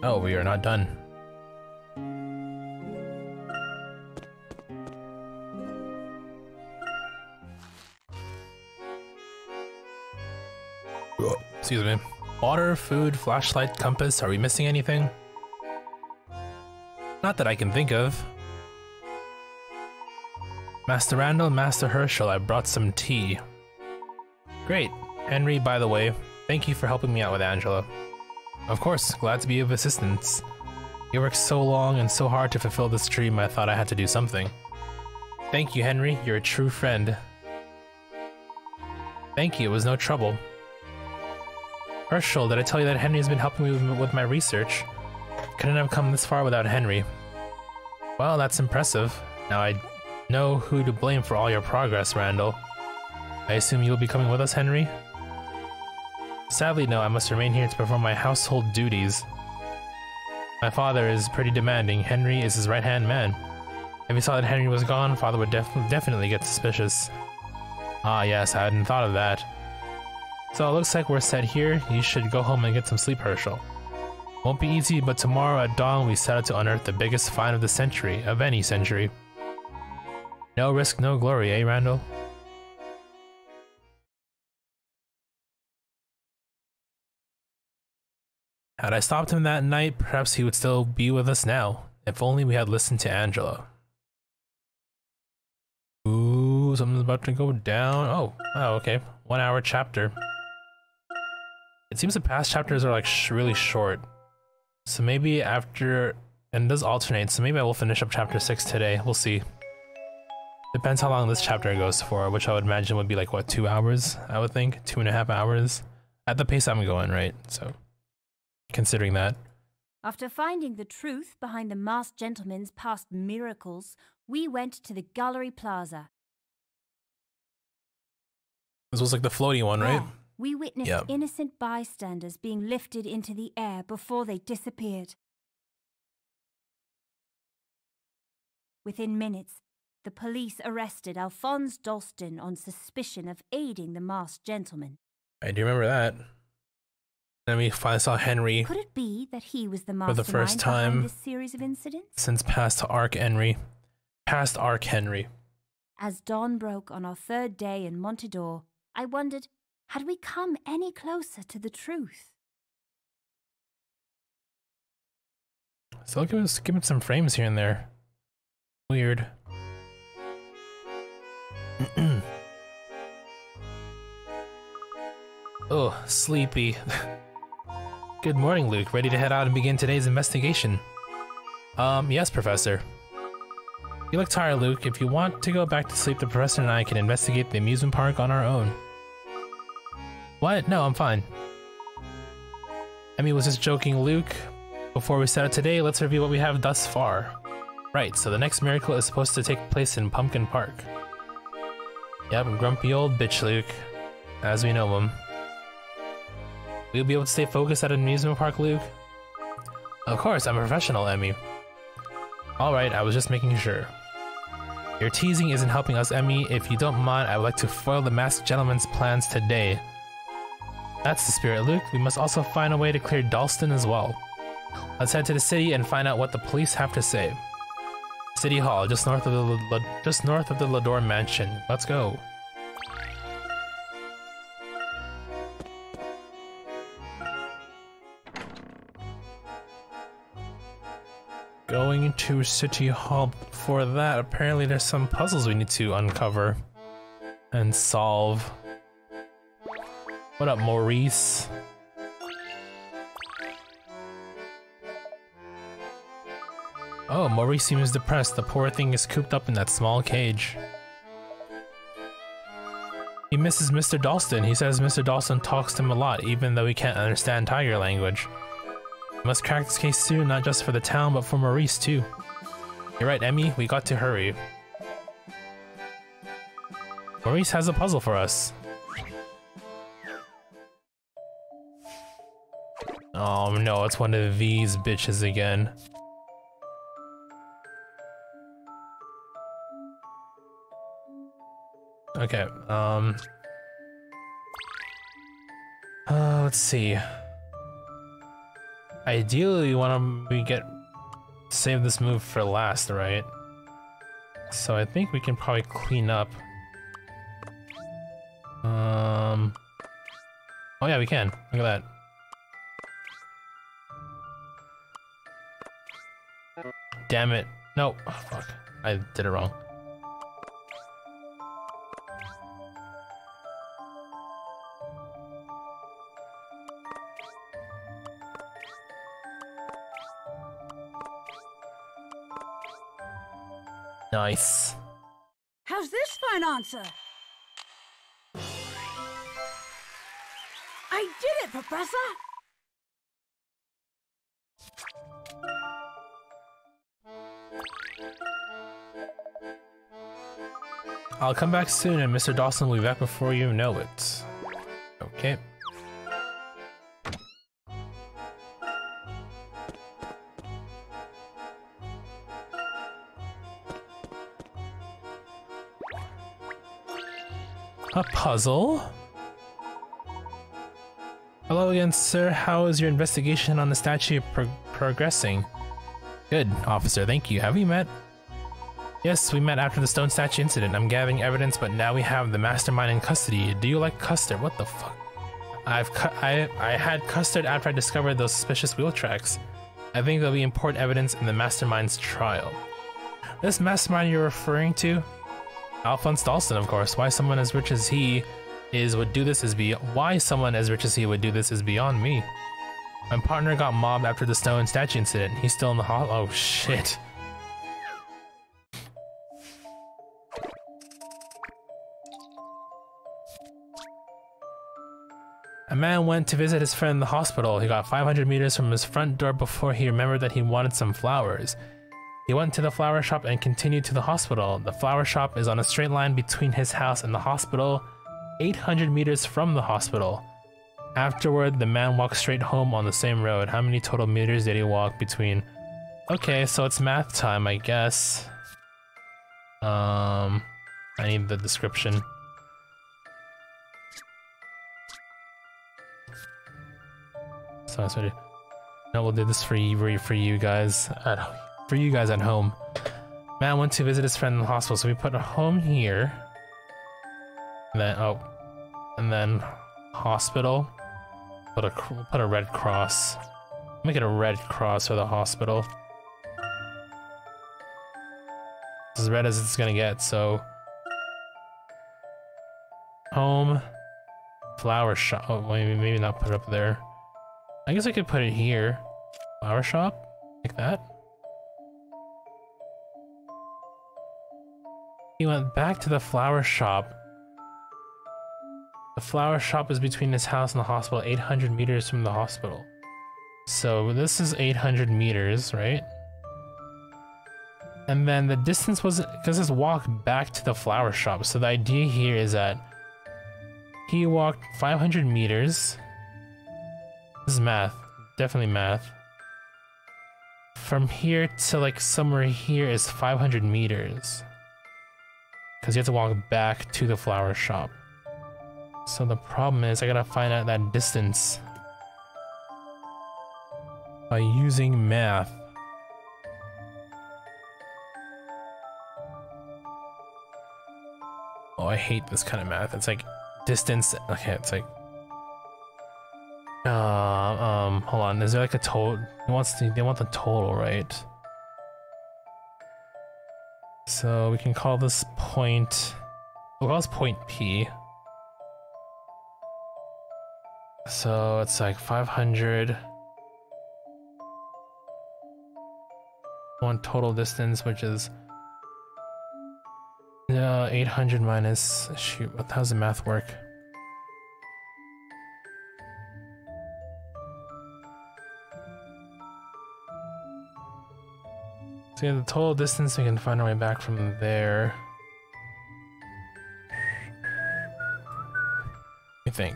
Oh, we are not done. Excuse me. Water, food, flashlight, compass. Are we missing anything? Not that I can think of. Master Randall, Master Herschel, I brought some tea. Great. Henry, by the way, thank you for helping me out with Angela. Of course, glad to be of assistance. You worked so long and so hard to fulfill this dream, I thought I had to do something. Thank you, Henry. You're a true friend. Thank you, it was no trouble. Herschel, did I tell you that Henry has been helping me with my research? Couldn't have come this far without Henry. Well, that's impressive. Now I know who to blame for all your progress, Randall. I assume you'll be coming with us, Henry? Sadly, no, I must remain here to perform my household duties. My father is pretty demanding. Henry is his right-hand man. If he saw that Henry was gone, father would definitely get suspicious. Ah, yes, I hadn't thought of that. So it looks like we're set here. You should go home and get some sleep, Herschel. Won't be easy, but tomorrow at dawn we set out to unearth the biggest find of the century, of any century. No risk, no glory, eh, Randall? Had I stopped him that night, perhaps he would still be with us now. If only we had listened to Angela. Ooh, something's about to go down. Oh, okay. 1 hour chapter. It seems the past chapters are like really short. So maybe after, and it does alternate, so maybe I will finish up chapter 6 today. We'll see. Depends how long this chapter goes for, which I would imagine would be like, what, 2 hours? I would think, 2.5 hours. At the pace I'm going, right? So, considering that. After finding the truth behind the masked gentleman's past miracles, we went to the Gallery Plaza. This was like the floaty one, right? There, we witnessed innocent bystanders being lifted into the air before they disappeared. Within minutes, the police arrested Alphonse Dalston on suspicion of aiding the masked gentleman. I do remember that. Then we finally saw Henry. Could it be that he was the for the first time behind this series of incidents? Since past Arc Henry. As dawn broke on our third day in Montedor, I wondered, had we come any closer to the truth? So give it some frames here and there. Weird. Oh, sleepy. Good morning, Luke. Ready to head out and begin today's investigation? Yes, Professor. You look tired, Luke. If you want to go back to sleep, the Professor and I can investigate the amusement park on our own. What? No, I'm fine. Emmy was just joking, Luke. Before we set out today, let's review what we have thus far. Right, so the next miracle is supposed to take place in Pumpkin Park. Yep, grumpy old bitch, Luke. As we know him. Will you be able to stay focused at an amusement park, Luke? Of course, I'm a professional, Emmy. Alright, I was just making sure. Your teasing isn't helping us, Emmy. If you don't mind, I would like to foil the masked gentleman's plans today. That's the spirit, Luke. We must also find a way to clear Dalston as well. Let's head to the city and find out what the police have to say. City Hall, just north of the Lador Mansion. Let's go. Going to City Hall for that. Apparently there's some puzzles we need to uncover and solve. What up, Maurice? Oh, Maurice seems depressed. The poor thing is cooped up in that small cage. He misses Mr. Dalston. He says Mr. Dalston talks to him a lot, even though he can't understand tiger language. We must crack this case soon, not just for the town, but for Maurice too. You're right, Emmy. We got to hurry. Maurice has a puzzle for us. Oh no, it's one of these bitches again. Okay, let's see. Ideally, we save this move for last, right? So I think we can probably clean up. Oh yeah, we can. Look at that. Damn it. No. Oh, fuck. I did it wrong. Nice. How's this for an answer? I did it, Professor! I'll come back soon and Mr. Dawson will be back before you know it. Okay. A puzzle? Hello again, sir. How is your investigation on the statue progressing? Good, officer. Thank you. Have we met? Yes, we met after the stone statue incident. I'm gathering evidence, but now we have the mastermind in custody. Do you like custard? What the fuck? I had custard after I discovered those suspicious wheel tracks. I think there'll be important evidence in the mastermind's trial. This mastermind you're referring to? Alphonse Dalston, of course. Why someone as rich as he would do this is beyond me. My partner got mobbed after the stone statue incident. He's still in the hospital. Oh shit. A man went to visit his friend in the hospital. He got 500 meters from his front door before he remembered that he wanted some flowers. He went to the flower shop and continued to the hospital. The flower shop is on a straight line between his house and the hospital, 800 meters from the hospital. Afterward, the man walked straight home on the same road. How many total meters did he walk between? Okay, so it's math time, I guess. I need the description. So no, we'll do this for you guys at home. Man went to visit his friend in the hospital, so we put a home here. And then and then hospital. Put a red cross. Make it a red cross for the hospital. As red as it's gonna get, so home, flower shop. Oh, maybe not put it up there. I guess I could put it here. Flower shop, like that. He went back to the flower shop. The flower shop is between his house and the hospital, 800 meters from the hospital. So this is 800 meters, right? And then the distance was, because it's walk back to the flower shop. So the idea here is that he walked 500 meters. This is math, definitely math. From here to like somewhere here is 500 meters. Because you have to walk back to the flower shop. So the problem is I gotta find out that distance by using math. Oh, I hate this kind of math. It's like distance. Okay, it's like hold on. Is there like a total? They want the total, right? So we can call this point, we'll call this point P. So it's like 500. One total distance, which is 800 minus, shoot, how does the math work? So yeah, the total distance, we can find our way back from there. I think.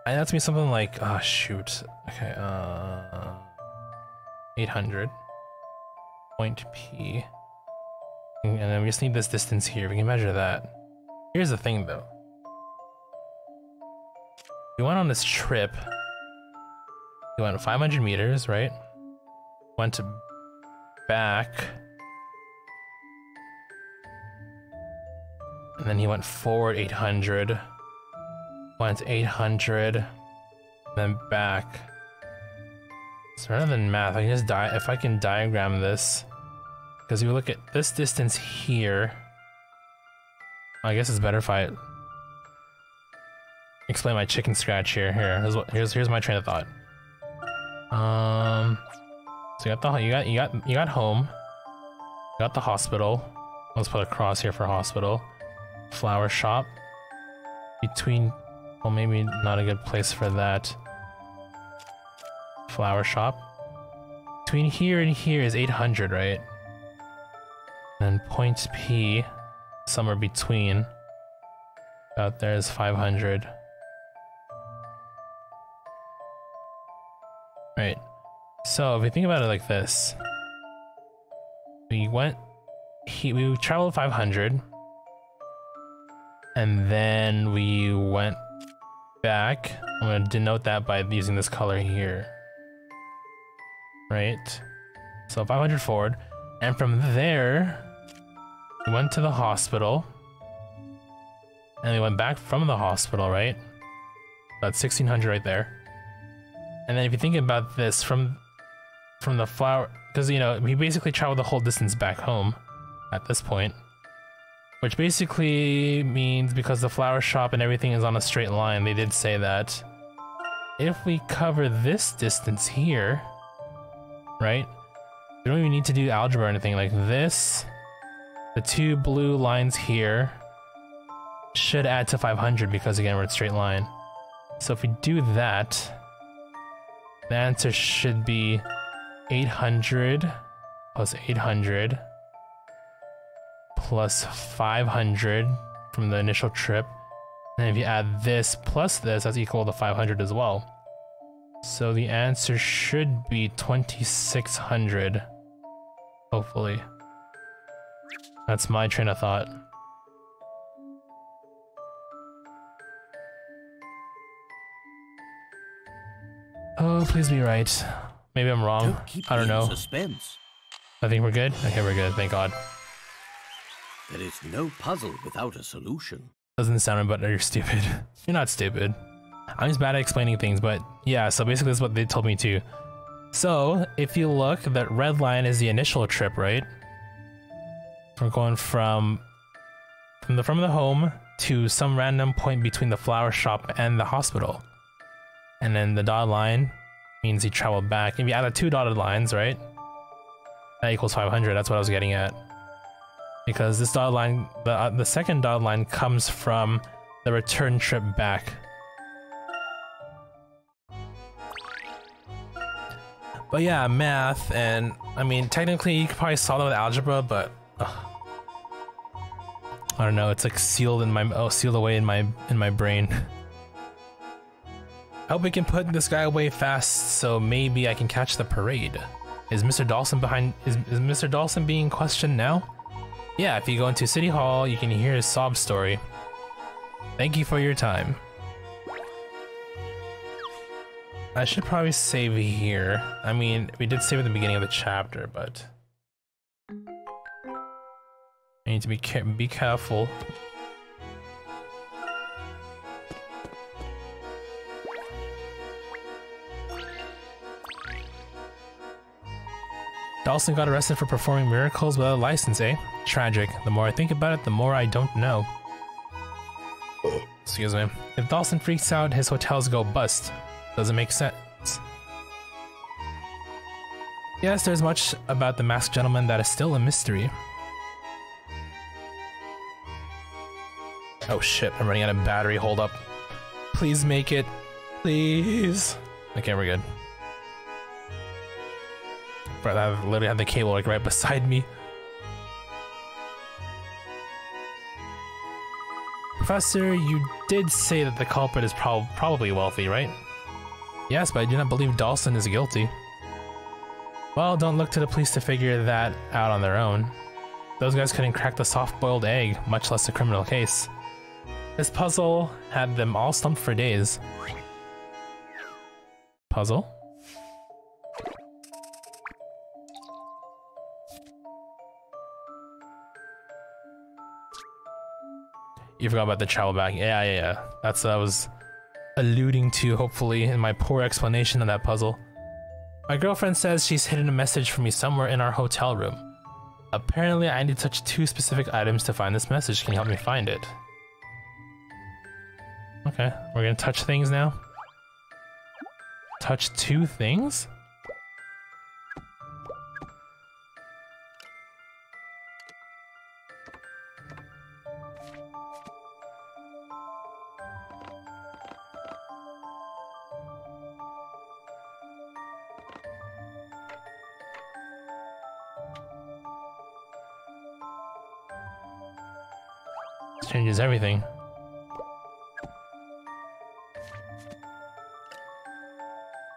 I have to be something like, oh shoot, okay, 800, point P, and then we just need this distance here, we can measure that. Here's the thing though. We went on this trip, we went 500 meters, right? Went back, and then he went forward 800, went 800, then back. So rather than math, I can just if I can diagram this, because if you look at this distance here, I guess it's better if I explain my chicken scratch here. Here's my train of thought. So you got home, you got the hospital. Let's put a cross here for hospital. Flower shop. Between, well, maybe not a good place for that. Flower shop. Between here and here is 800, right? And point P, somewhere between. Out there is 500. Right. So if we think about it like this, we traveled 500. And then we went back. I'm going to denote that by using this color here. Right? So 500 forward. And from there, we went to the hospital. And we went back from the hospital, right? That's 1600 right there. And then if you think about this, from the flower, because, you know, we basically traveled the whole distance back home at this point. Which basically means, because the flower shop and everything is on a straight line, they did say that if we cover this distance here, right? We don't even need to do algebra or anything. Like this, the two blue lines here should add to 500 because, again, we're in a straight line. So if we do that, the answer should be 800 plus 800 plus 500 from the initial trip. And if you add this plus this, that's equal to 500 as well. So the answer should be 2600. Hopefully. That's my train of thought. Oh, please be right. Maybe I'm wrong. I don't know. Suspense. I think we're good? Okay, we're good. Thank God. There is no puzzle without a solution. Doesn't sound right, but you're stupid. You're not stupid. I'm just bad at explaining things, but yeah, so basically that's what they told me too. So, if you look, that red line is the initial trip, right? We're going from the home to some random point between the flower shop and the hospital. And then the dotted line means he traveled back. If you add the two dotted lines, right? That equals 500, that's what I was getting at. Because this dotted line, the second dotted line comes from the return trip back. But yeah, math, and I mean, technically you could probably solve it with algebra, but I don't know. It's like sealed away in my brain. I hope we can put this guy away fast, so maybe I can catch the parade. Is Mr. Dawson is Mr. Dawson being questioned now? Yeah, if you go into City Hall, you can hear his sob story. Thank you for your time. I should probably save here. I mean, we did save at the beginning of the chapter, but I need to be careful. Dawson got arrested for performing miracles without a license, eh? Tragic. The more I think about it, the more I don't know. Excuse me. If Dawson freaks out, his hotels go bust. Doesn't make sense. Yes, there's much about the masked gentleman that is still a mystery. Oh shit, I'm running out of battery, hold up. Please make it. Please. Okay, we're good. Bro, I literally have the cable like right beside me. Professor, you did say that the culprit is probably wealthy, right? Yes, but I do not believe Dawson is guilty. Well, don't look to the police to figure that out on their own. Those guys couldn't crack the soft-boiled egg, much less a criminal case. This puzzle had them all stumped for days. Puzzle? You forgot about the travel back. Yeah. That's what I was alluding to, hopefully, in my poor explanation of that puzzle. My girlfriend says she's hidden a message for me somewhere in our hotel room. Apparently, I need to touch 2 specific items to find this message. Can you help me find it? Okay, we're gonna touch things now. Touch 2 things? Changes everything.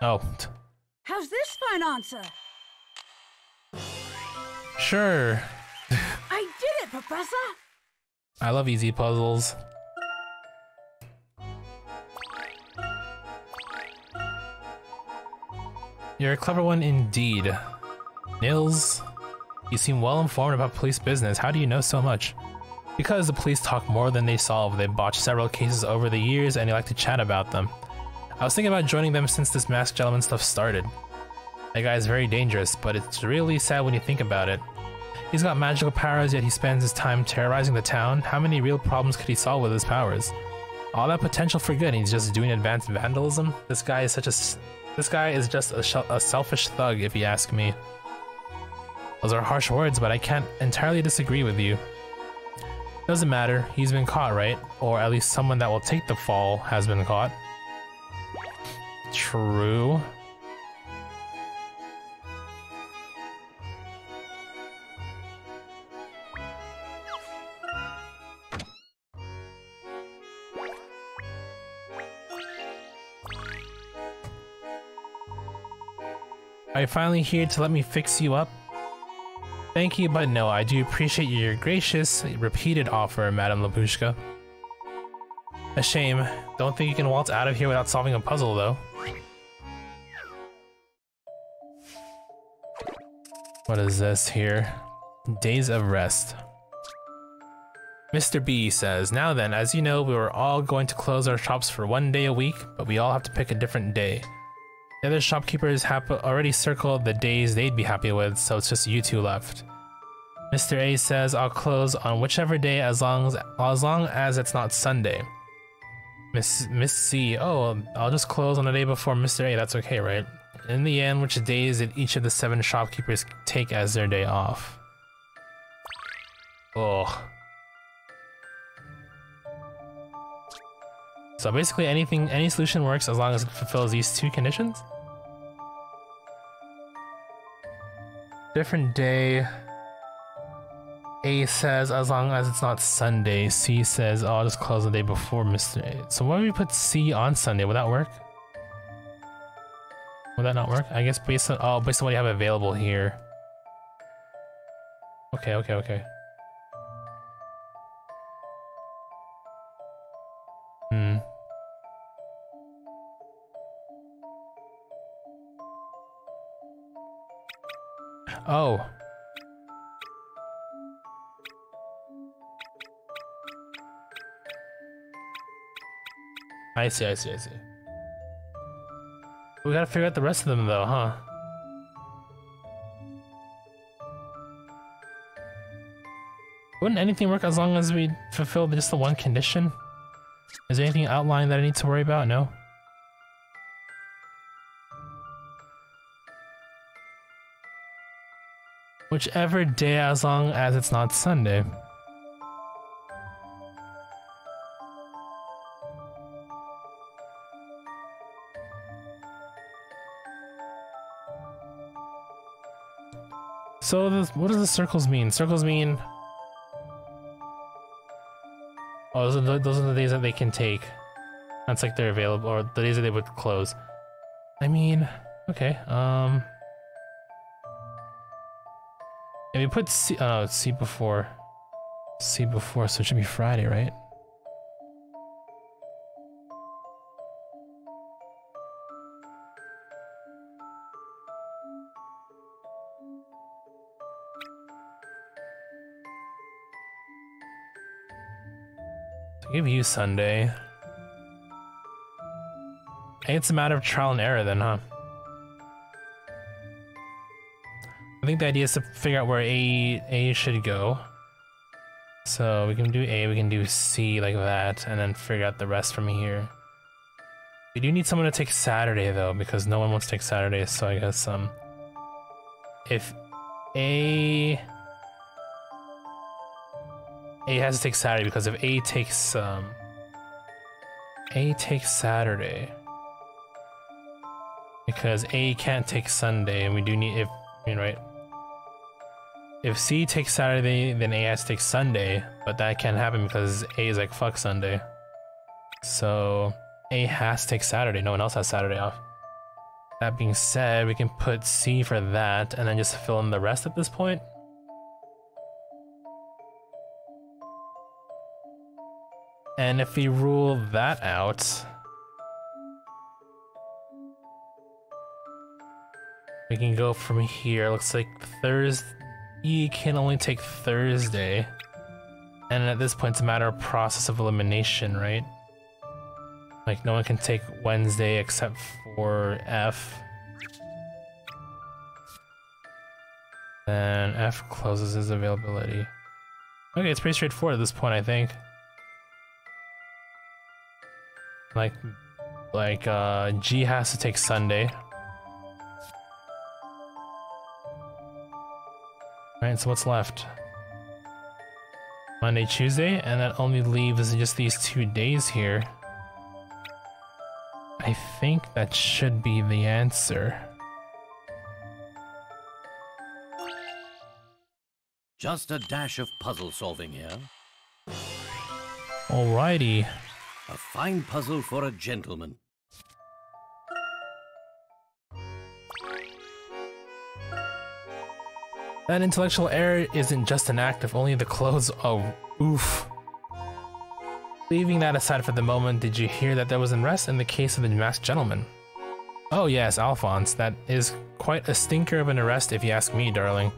Oh. How's this for an answer? Sure. I did it, Professor! I love easy puzzles. You're a clever one indeed. Nils, you seem well informed about police business. How do you know so much? Because the police talk more than they solve. They botched several cases over the years and you like to chat about them. I was thinking about joining them since this masked gentleman stuff started. That guy is very dangerous, but it's really sad when you think about it. He's got magical powers, yet he spends his time terrorizing the town. How many real problems could he solve with his powers? All that potential for good, and he's just doing advanced vandalism? This guy is just a selfish thug, if you ask me. Those are harsh words, but I can't entirely disagree with you. Doesn't matter, he's been caught, right? Or at least someone that will take the fall has been caught. True. Are you finally here to let me fix you up? Thank you, but no, I do appreciate your gracious, repeated offer, Madame Labushka. A shame. Don't think you can waltz out of here without solving a puzzle, though. What is this here? Days of rest. Mr. B says, now then, as you know, we were all going to close our shops for 1 day a week, but we all have to pick a different day. The other shopkeepers have already circled the days they'd be happy with, so it's just you 2 left. Mr. A says I'll close on whichever day as long as it's not Sunday. Miss C, oh, I'll just close on the day before Mr. A, that's okay, right? In the end, which days did each of the 7 shopkeepers take as their day off? Oh. So basically any solution works as long as it fulfills these 2 conditions? Different day. A says as long as it's not Sunday. C says, oh, I'll just close the day before Mr. A. So why don't we put C on Sunday? Would that work? Will that not work? I guess based on based on what you have available here. Okay. Oh. I see. We gotta figure out the rest of them though, huh? Wouldn't anything work as long as we fulfill just the one condition? Is there anything outlined that I need to worry about? No? Whichever day, as long as it's not Sunday. So what does the circles mean? Circles mean... Oh, those are the days that they can take. That's like they're available, or the days that they would close. I mean, okay, if we put C before, so it should be Friday, right? Give you Sunday. Hey, it's a matter of trial and error then, huh? I think the idea is to figure out where A should go. So we can do A, we can do C like that, and then figure out the rest from here. We do need someone to take Saturday though, because no one wants to take Saturday, so I guess if A has to take Saturday, because if A takes Saturday, because A can't take Sunday, and we do need right. If C takes Saturday, then A has to take Sunday, but that can't happen because A is like fuck Sunday. So A has to take Saturday. No one else has Saturday off. That being said, we can put C for that, and then just fill in the rest at this point. And if we rule that out, we can go from here. Looks like Thursday can only take Thursday. And at this point, it's a matter of process of elimination, right? Like, no one can take Wednesday except for F. Then F closes his availability. Okay, it's pretty straightforward at this point, I think. Like G has to take Sunday. Alright, so what's left? Monday, Tuesday, and that only leaves just these 2 days here. I think that should be the answer. Just a dash of puzzle solving here. Alrighty. A fine puzzle for a gentleman. That intellectual error isn't just an act of only the clothes. Oh, oof. Leaving that aside for the moment, did you hear that there was unrest in the case of the masked gentleman? Oh yes, Alphonse. That is quite a stinker of an arrest if you ask me, darling.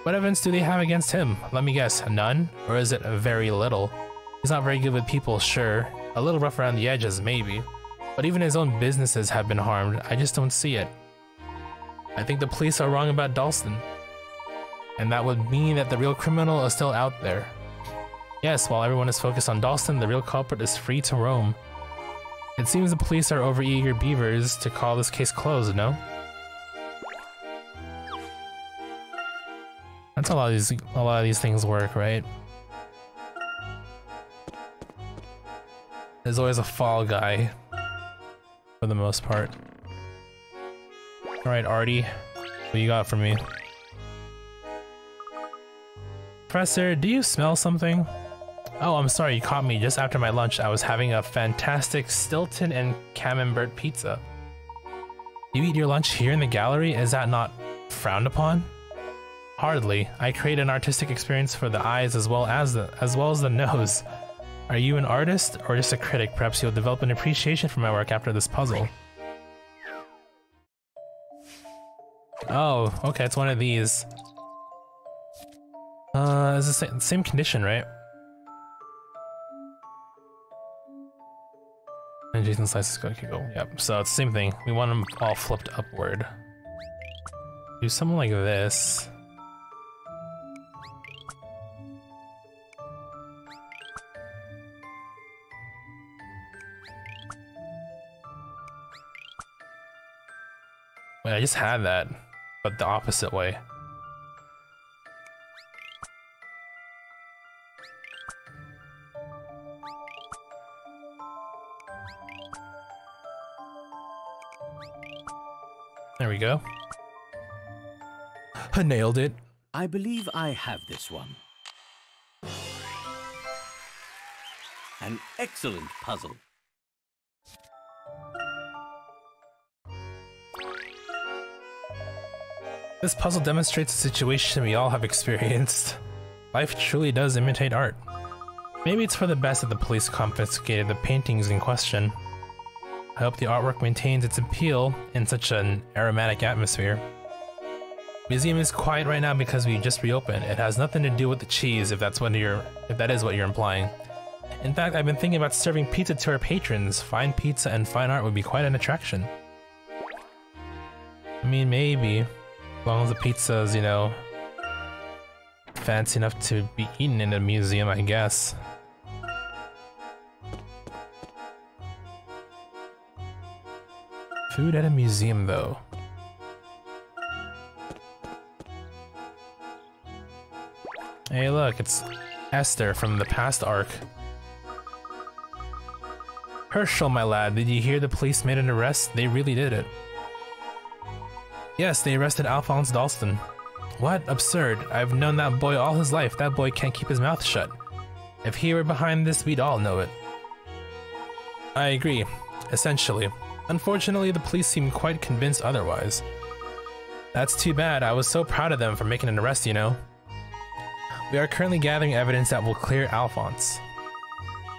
What evidence do they have against him? Let me guess, none? Or is it very little? He's not very good with people, sure. A little rough around the edges, maybe. But even his own businesses have been harmed. I just don't see it. I think the police are wrong about Dalston. And that would mean that the real criminal is still out there. Yes, while everyone is focused on Dalston, the real culprit is free to roam. It seems the police are overeager beavers to call this case closed, no? That's a lot of these things work, right? There's always a fall guy, for the most part. Alright, Artie, what you got for me? Professor, do you smell something? Oh, I'm sorry, you caught me just after my lunch. I was having a fantastic Stilton and Camembert pizza. You eat your lunch here in the gallery? Is that not frowned upon? Hardly. I create an artistic experience for the eyes as well as the nose. Are you an artist or just a critic? Perhaps you'll develop an appreciation for my work after this puzzle. Oh, okay, it's one of these. It's the same condition, right? And Jason slices go. Yep, so it's the same thing. We want them all flipped upward. Do something like this. Wait, I just had that, but the opposite way. There we go. I nailed it. I believe I have this one. An excellent puzzle. This puzzle demonstrates a situation we all have experienced. Life truly does imitate art. Maybe it's for the best that the police confiscated the paintings in question. I hope the artwork maintains its appeal in such an aromatic atmosphere. Museum is quiet right now because we just reopened. It has nothing to do with the cheese, if that is what you're implying. In fact, I've been thinking about serving pizza to our patrons. Fine pizza and fine art would be quite an attraction. I mean, maybe. As long as the pizza's, you know, fancy enough to be eaten in a museum, I guess. Food at a museum, though. Hey, look, it's Esther from the past arc. Herschel, my lad, did you hear the police made an arrest? They really did it. Yes, they arrested Alphonse Dalston. What? Absurd. I've known that boy all his life. That boy can't keep his mouth shut. If he were behind this, we'd all know it. I agree. Essentially. Unfortunately, the police seem quite convinced otherwise. That's too bad. I was so proud of them for making an arrest, you know. We are currently gathering evidence that will clear Alphonse.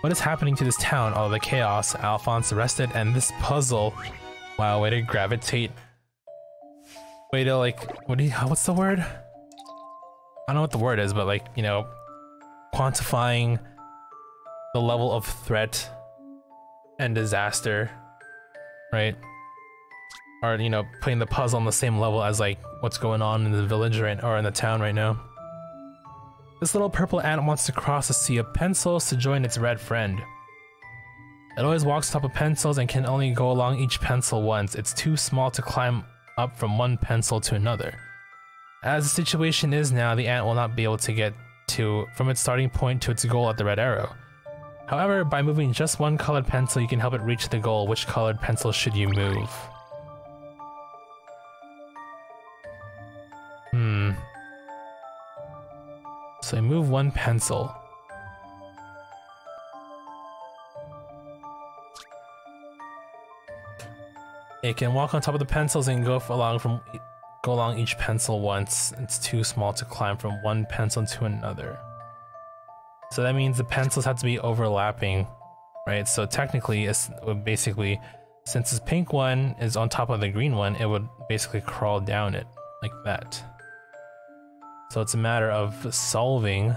What is happening to this town? All the chaos, Alphonse arrested, and this puzzle. Wow, way to gravitate. Way to, like, what's the word? I don't know what the word is, but, like, you know, quantifying the level of threat and disaster, right? Or, you know, putting the puzzle on the same level as, like, what's going on in the village or in the town right now. This little purple ant wants to cross a sea of pencils to join its red friend. It always walks atop of pencils and can only go along each pencil once. It's too small to climb up from one pencil to another. As the situation is now, the ant will not be able to get from its starting point to its goal at the red arrow. However, by moving just one colored pencil, you can help it reach the goal. Which colored pencil should you move? So I move one pencil. It can walk on top of the pencils and go along each pencil once. It's too small to climb from one pencil to another. So that means the pencils have to be overlapping, right? So technically, it would basically, since this pink one is on top of the green one, it would basically crawl down it like that. So it's a matter of solving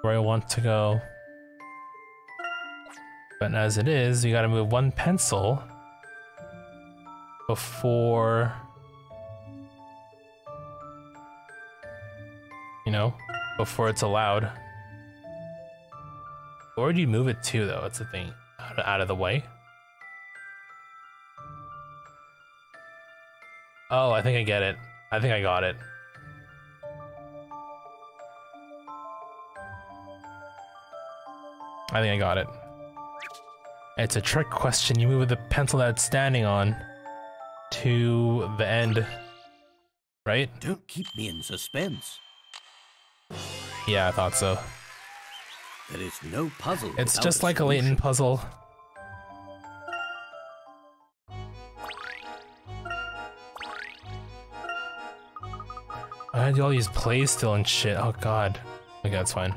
where I want to go. But as it is, you gotta move one pencil before, you know, before it's allowed. Where do you move it to, though? It's the thing. Out of the way? Oh, I think I get it. I think I got it. I think I got it. It's a trick question. You move the pencil that it's standing on to the end, right? Don't keep me in suspense. Yeah, I thought so. There is no puzzle. It's just like a Layton puzzle. I had all these plays still and shit. Oh god. Okay, that's fine.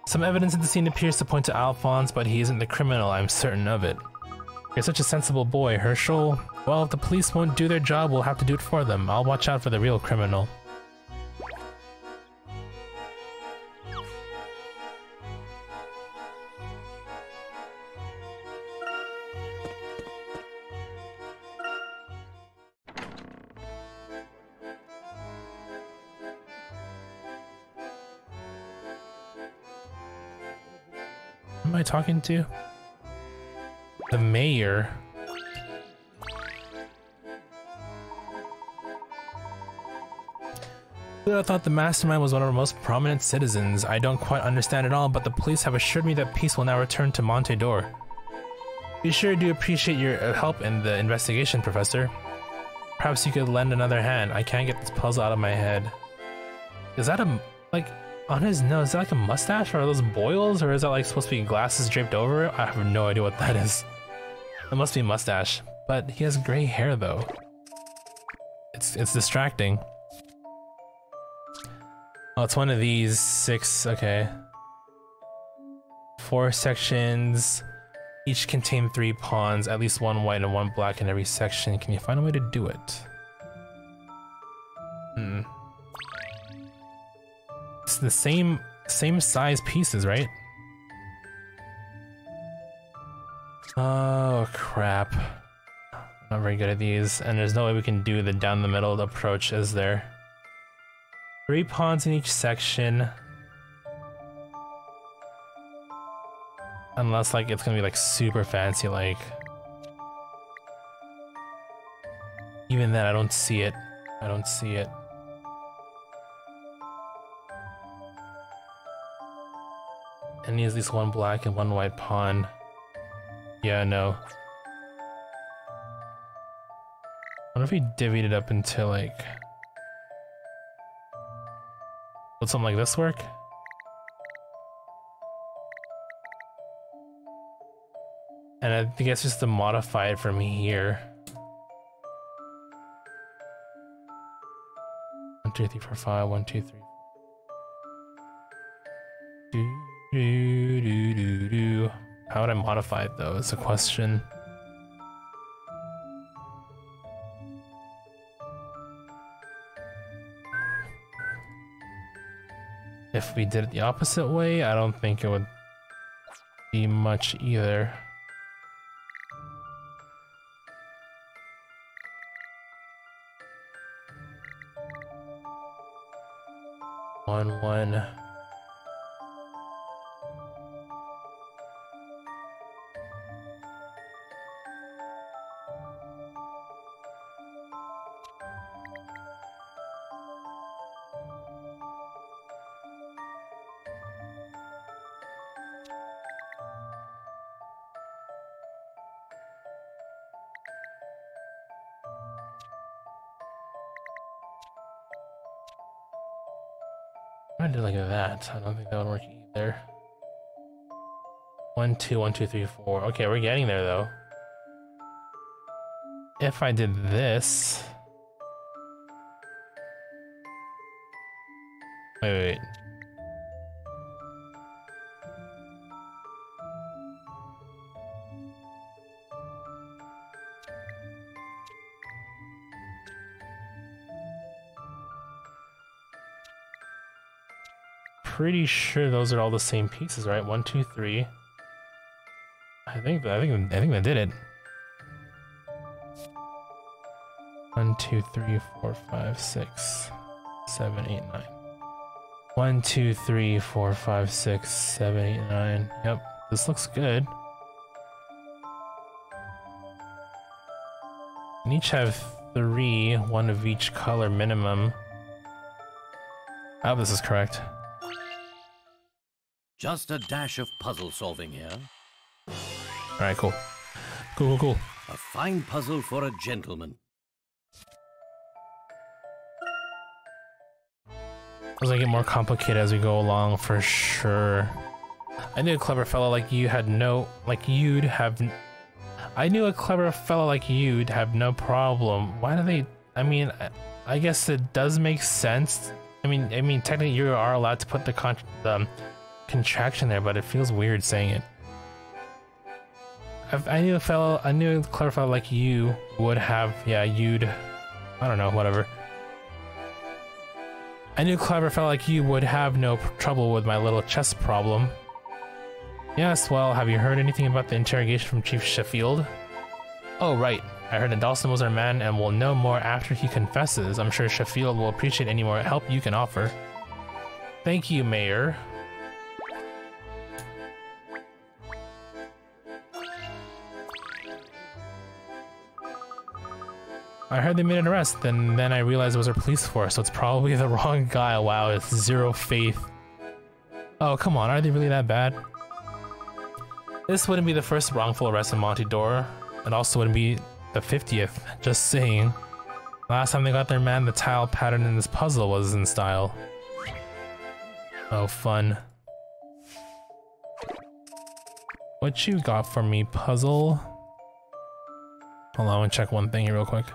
Some evidence at the scene appears to point to Alphonse, but he isn't the criminal, I'm certain of it. You're such a sensible boy, Herschel. Well, if the police won't do their job, we'll have to do it for them. I'll watch out for the real criminal. Who am I talking to? The mayor. I thought the mastermind was one of our most prominent citizens. I don't quite understand it all, but the police have assured me that peace will now return to Monte d'Or. We sure do appreciate your help in the investigation, Professor. Perhaps you could lend another hand. I can't get this puzzle out of my head. Is that a, like, on his nose, is that like a mustache, or are those boils, or is that like supposed to be glasses draped over it? I have no idea what that is. It must be a mustache, but he has gray hair though. It's distracting. Oh, it's one of these 6, okay. 4 sections, each contain 3 pawns, at least 1 white and 1 black in every section. Can you find a way to do it? It's the same size pieces, right? Oh crap. Not very good at these, and there's no way we can do the down the middle approach, is there? 3 pawns in each section. Unless like it's gonna be like super fancy, like. Even then I don't see it. I don't see it. And he has at least 1 black and 1 white pawn. Yeah, no. What if we divvied it up into like... Would something like this work? And I think it's just to modify it from here. 1, 2, 3, 4, 5, 1, 2, 3. How would I modify it though, is a question. If we did it the opposite way, I don't think it would be much either. One. I did like that. I don't think that would work either. 1, 2, 1, 2, 3, 4. Okay, we're getting there though. If I did this. Wait. Pretty sure those are all the same pieces, right? 1, 2, 3. I think they did it. 1, 2, 3, 4, 5, 6, 7, 8, 9. 1, 2, 3, 4, 5, 6, 7, 8, 9. Yep, this looks good. And each have 3, 1 of each color minimum. I hope this is correct. Just a dash of puzzle solving here. Alright, cool. Cool. A fine puzzle for a gentleman. It's gonna get more complicated as we go along, for sure. I knew a clever fellow like you had no... I knew a clever fellow like you'd have no problem. Why do they I mean, I guess it does make sense. I mean, technically you are allowed to put the contraction there, but it feels weird saying it. I knew a clever fellow like you would have, yeah, I don't know, whatever. I knew a clever fellow like you would have no trouble with my little chess problem. Yes, well, have you heard anything about the interrogation from Chief Sheffield? Oh, right. I heard that Dalston was our man and will know more after he confesses. I'm sure Sheffield will appreciate any more help you can offer. Thank you, Mayor. I heard they made an arrest, and then I realized it was our police force, so it's probably the wrong guy. Wow, it's zero faith. Oh, come on, are they really that bad? This wouldn't be the first wrongful arrest in Monty Dore. It also wouldn't be the 50th, just saying. Last time they got their man, the tile pattern in this puzzle was in style. Oh, fun. What you got for me, puzzle? Hold on, I want to check one thing here real quick.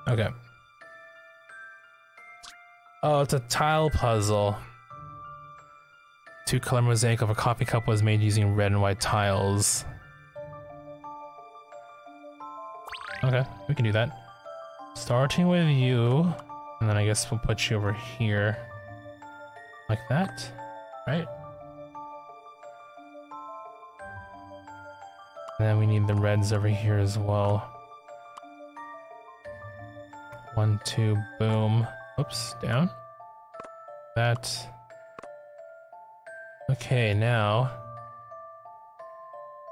Okay. Oh, it's a tile puzzle. Two-color mosaic of a coffee cup was made using red and white tiles. Okay, we can do that. Starting with you, and then I guess we'll put you over here. Like that, right? And then we need the reds over here as well. 1, 2, boom. Oops, down. That. Okay, now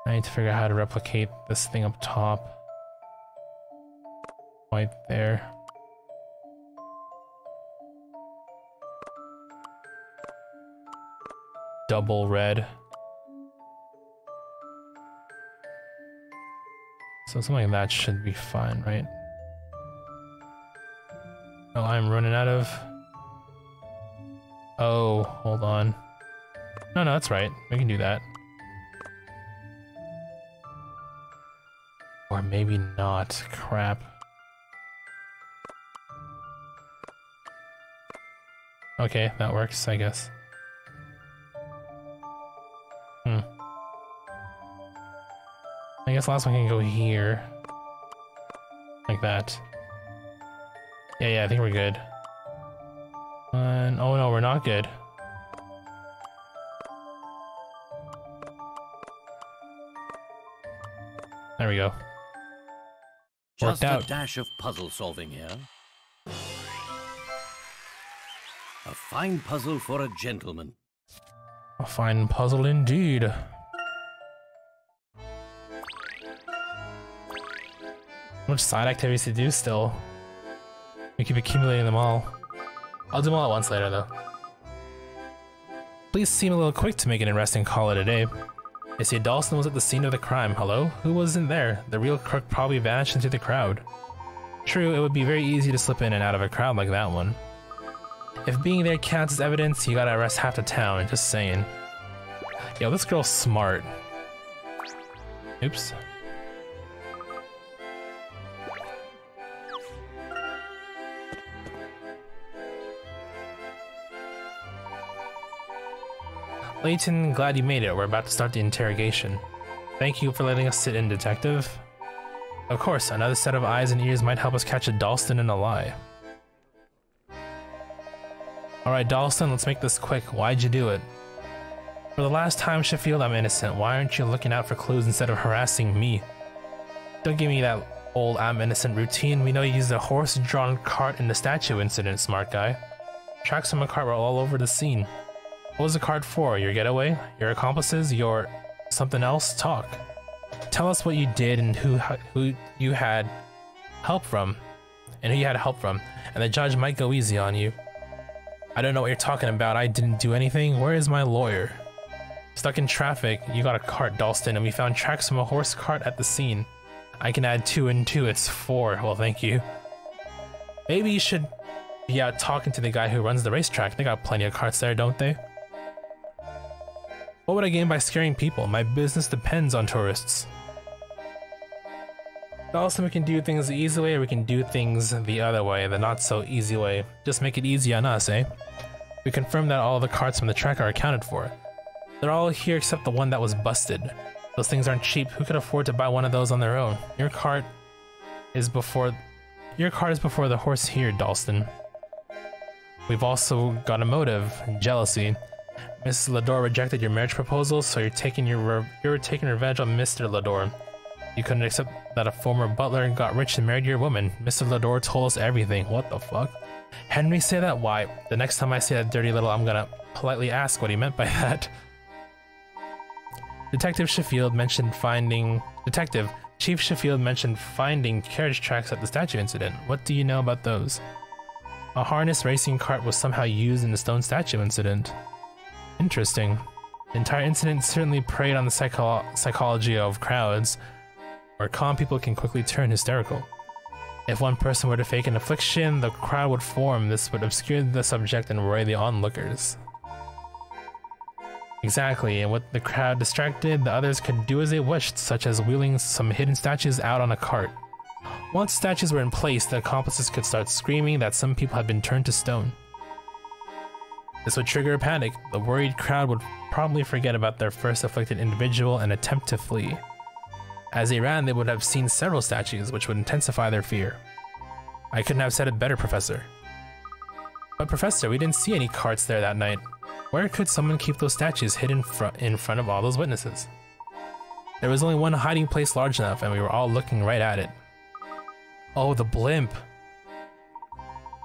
I need to figure out how to replicate this thing up top. Right there. Double red. So something like that should be fine, right? Oh, I'm running out of... Oh, hold on. No, that's right. We can do that. Or maybe not. Crap. Okay, that works, I guess. I guess last one can go here. Like that. Yeah, I think we're good. And oh no, we're not good. There we go. Just Worked out. a dash of puzzle solving here. A fine puzzle for a gentleman. A fine puzzle indeed. Much side activities to do still. We keep accumulating them all. I'll do them all at once later, though. Police seem a little quick to make an arrest and call it a day. They say Dalston was at the scene of the crime. Hello? Who wasn't there? The real crook probably vanished into the crowd. True, it would be very easy to slip in and out of a crowd like that one. If being there counts as evidence, you gotta arrest half the town, just saying. Yo, this girl's smart. Oops. Layton, glad you made it. We're about to start the interrogation. Thank you for letting us sit in, Detective. Of course, another set of eyes and ears might help us catch a Dalston in a lie. Alright, Dalston, let's make this quick. Why'd you do it? For the last time, Sheffield, I'm innocent. Why aren't you looking out for clues instead of harassing me? Don't give me that old I'm innocent routine. We know you used a horse-drawn cart in the statue incident, smart guy. Tracks from a cart were all over the scene. What was the cart for? Your getaway? Your accomplices? Your something else? Talk. Tell us what you did and who you had help from. And the judge might go easy on you. I don't know what you're talking about. I didn't do anything. Where is my lawyer? Stuck in traffic, you got a cart, Dalston, and we found tracks from a horse cart at the scene. I can add 2 and 2, it's 4. Well, thank you. Maybe you should be out talking to the guy who runs the racetrack. They got plenty of carts there, don't they? What would I gain by scaring people? My business depends on tourists. Also, we can do things the easy way, or we can do things the other way, the not so easy way. Just make it easy on us, eh? We confirmed that all the carts from the track are accounted for. They're all here except the one that was busted. Those things aren't cheap. Who could afford to buy one of those on their own? Your cart is before the horse here, Dalston. We've also got a motive, jealousy. Mrs. Lador rejected your marriage proposal, so you're taking revenge on Mr. Lador. You couldn't accept that a former butler got rich and married your woman. Mr. Lador told us everything. What the fuck? Henry say that? Why? The next time I see that dirty little, I'm gonna politely ask what he meant by that. Chief Sheffield mentioned finding carriage tracks at the statue incident. What do you know about those? A harness racing cart was somehow used in the stone statue incident. Interesting. The entire incident certainly preyed on the psychology of crowds, where calm people can quickly turn hysterical. If one person were to fake an affliction, the crowd would form. This would obscure the subject and worry the onlookers. Exactly, and with the crowd distracted, the others could do as they wished, such as wheeling some hidden statues out on a cart. Once statues were in place, the accomplices could start screaming that some people had been turned to stone. This would trigger a panic. The worried crowd would probably forget about their first afflicted individual and attempt to flee. As they ran, they would have seen several statues, which would intensify their fear. I couldn't have said it better, Professor. But Professor, we didn't see any carts there that night. Where could someone keep those statues hidden in front of all those witnesses? There was only one hiding place large enough, and we were all looking right at it. Oh, the blimp!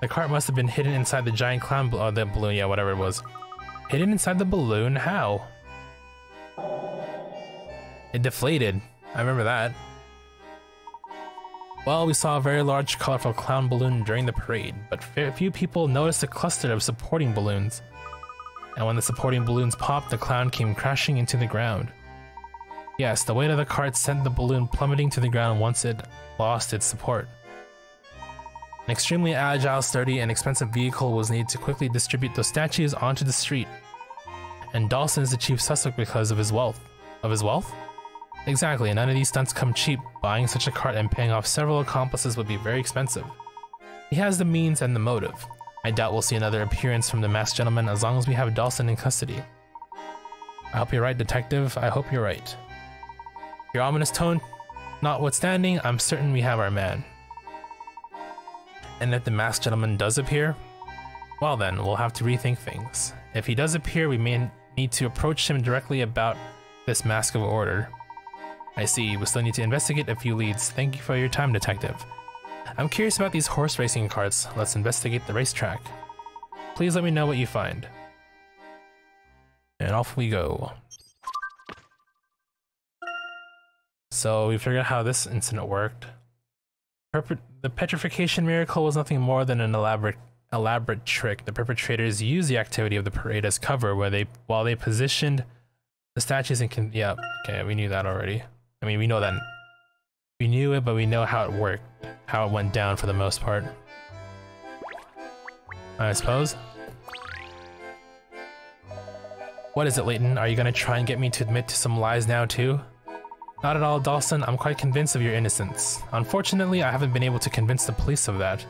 The cart must have been hidden inside the giant clown the balloon, yeah, whatever it was. Hidden inside the balloon? How? It deflated. I remember that. Well, we saw a very large, colorful clown balloon during the parade, but few people noticed a cluster of supporting balloons. And when the supporting balloons popped, the clown came crashing into the ground. Yes, the weight of the cart sent the balloon plummeting to the ground once it lost its support. An extremely agile, sturdy, and expensive vehicle was needed to quickly distribute those statues onto the street. And Dalston is the chief suspect because of his wealth. Of his wealth? Exactly, and none of these stunts come cheap. Buying such a cart and paying off several accomplices would be very expensive. He has the means and the motive. I doubt we'll see another appearance from the masked gentleman as long as we have Dalston in custody. I hope you're right, Detective. I hope you're right. Your ominous tone notwithstanding, I'm certain we have our man. And if the masked gentleman does appear, well then, we'll have to rethink things. If he does appear, we may need to approach him directly about this mask of order. I see, we still need to investigate a few leads. Thank you for your time, Detective. I'm curious about these horse racing carts. Let's investigate the racetrack. Please let me know what you find. And off we go. So we figured out how this incident worked. The petrification miracle was nothing more than an elaborate trick. The perpetrators used the activity of the parade as cover while they positioned the statues and yeah, okay, we knew that already. I mean, we know that. We knew it, but we know how it worked. How it went down for the most part. I suppose. What is it, Layton? Are you gonna try and get me to admit to some lies now too? Not at all, Dalston. I'm quite convinced of your innocence. Unfortunately, I haven't been able to convince the police of that.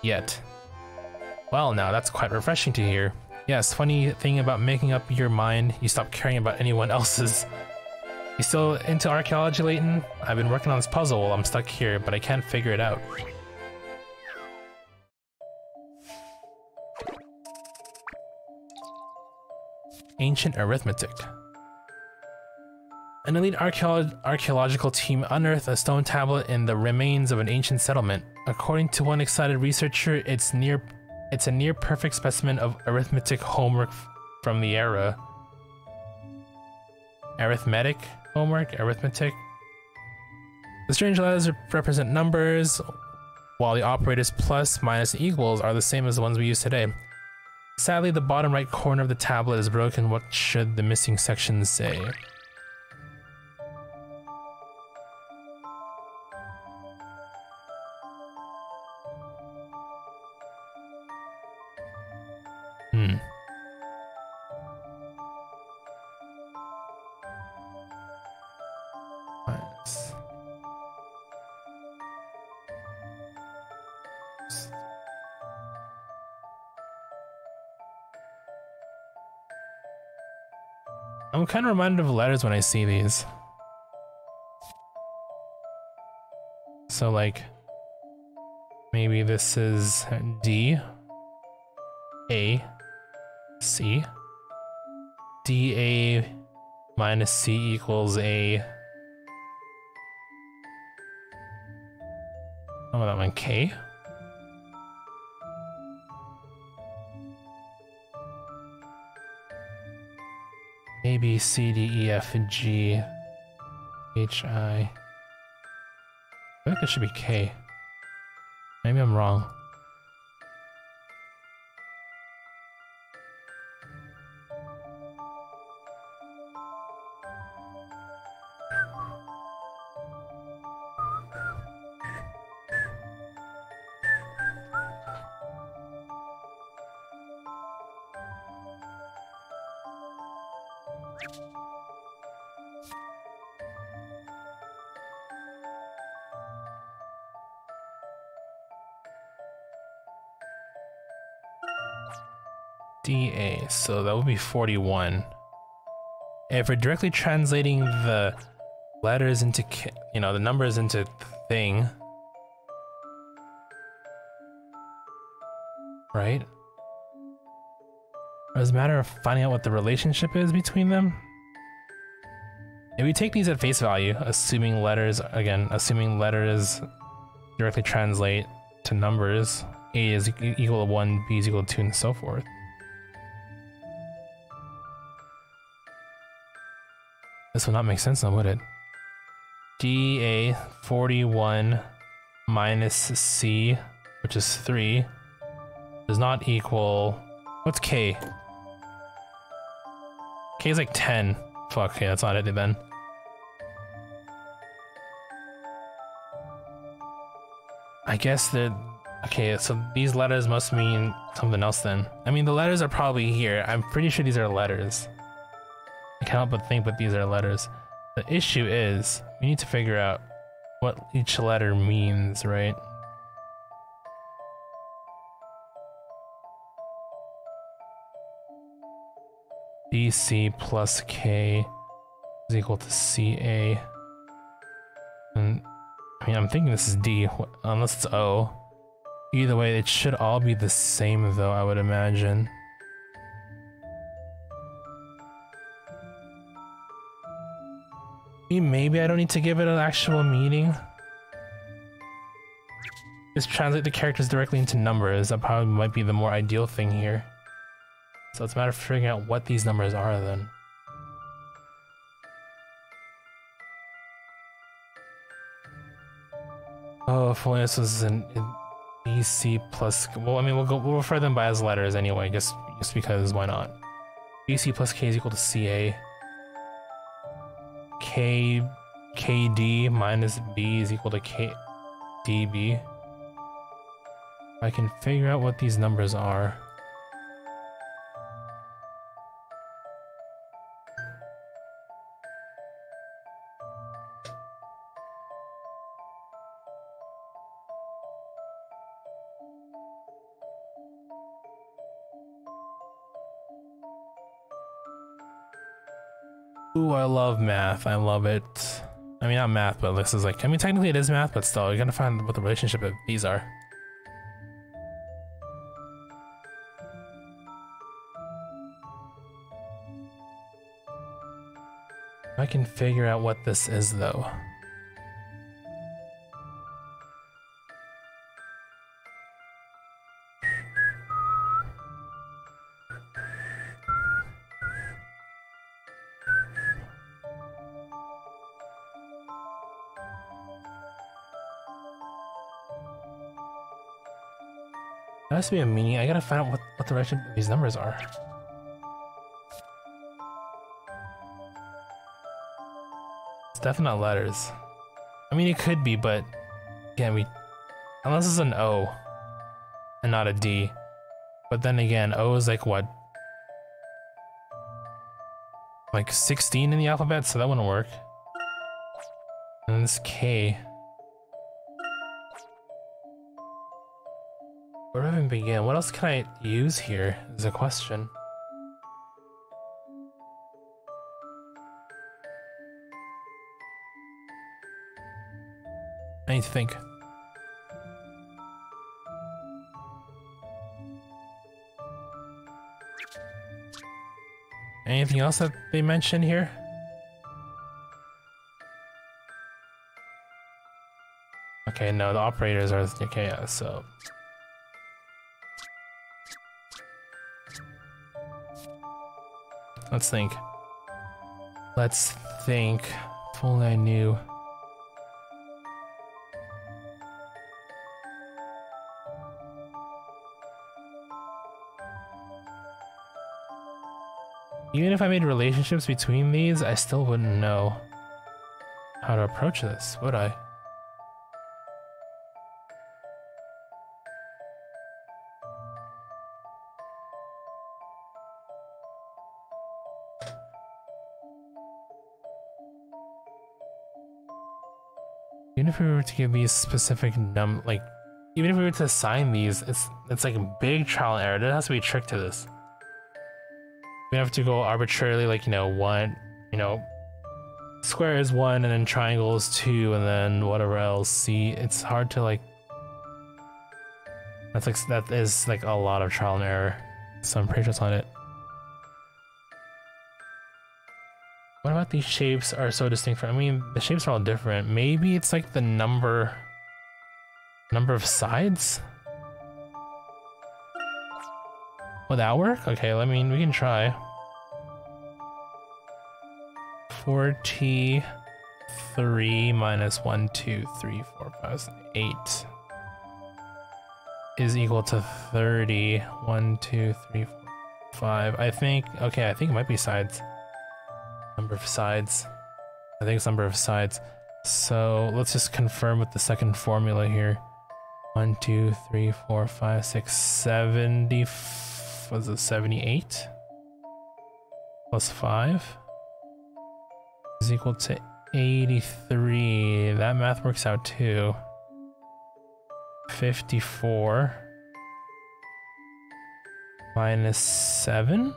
Yet. Well, now, that's quite refreshing to hear. Yes, funny thing about making up your mind, you stop caring about anyone else's. You still into archaeology, Layton? I've been working on this puzzle while I'm stuck here, but I can't figure it out. Ancient arithmetic. An elite archaeological team unearthed a stone tablet in the remains of an ancient settlement. According to one excited researcher, it's a near perfect specimen of arithmetic homework from the era. Arithmetic homework? Arithmetic? The strange letters represent numbers, while the operators plus, minus, and equals are the same as the ones we use today. Sadly, the bottom right corner of the tablet is broken. What should the missing section say? Nice. I'm kind of reminded of letters when I see these. So like, maybe this is D, A, C. D, A minus C equals A. Oh, that one K. A, B, C, D, E, F, G, H, I. I feel like this should be K. Maybe I'm wrong. DA, so that would be 41. If we're directly translating the letters into, the numbers into thing, right? Or is it a matter of finding out what the relationship is between them? If we take these at face value, assuming letters directly translate to numbers, A is equal to 1, B is equal to 2, and so forth. This would not make sense now, would it? DA 41 minus C, which is 3, does not equal... What's K? K is like 10. Fuck, yeah, that's not it then. I guess that... Okay, so these letters must mean something else then. I mean, the letters are probably here. I'm pretty sure these are letters. I can't help but think that these are letters. The issue is, we need to figure out what each letter means, right? BC plus K is equal to CA. And, I mean, I'm thinking this is D, unless it's O. Either way, it should all be the same though, I would imagine. Maybe I don't need to give it an actual meaning. Just translate the characters directly into numbers. That probably might be the more ideal thing here. So it's a matter of figuring out what these numbers are then. Oh, if only this was an BC plus... Well, I mean, we'll refer them by as letters anyway, just because, why not? BC plus K is equal to CA. KD minus B is equal to KDB. I can figure out what these numbers are. Ooh, I love math. I love it. I mean, not math, but this is like, I mean, technically it is math, but still, you gotta find what the relationship of these are. I can figure out what this is, though. There has to be a meaning. I gotta find out what the direction of these numbers are. It's definitely not letters. I mean, it could be, but again, unless it's an O and not a D. But then again, O is like what? Like 16 in the alphabet, so that wouldn't work. And this K. Where do I even begin? What else can I use here is a question. I need to think. Anything else that they mentioned here? Okay, no, the operators are okay, yeah, so. Let's think. Let's think. If only I knew. Even if I made relationships between these, I still wouldn't know how to approach this, would I? Even if we were to give these specific even if we were to assign these, it's like a big trial and error. There has to be a trick to this. We have to go arbitrarily, like, one, square is 1, and then triangle is 2, and then whatever else. See, it's hard to, like, that is, like, a lot of trial and error. So I'm pretty sure it's on it. What about these shapes are so distinct from, I mean, the shapes are all different. Maybe it's, like, the number of sides? Would that work? Okay, I mean, we can try. 43 minus 1, 2, 3, 4, 5, 8 is equal to 30. 1, 2, 3, 4, 5. I think it might be sides. Number of sides. I think it's number of sides. So let's just confirm with the second formula here. 1, 2, 3, 4, 5, 6, 70. Was it 78? Plus 5 is equal to 83. That math works out too. 54 minus 7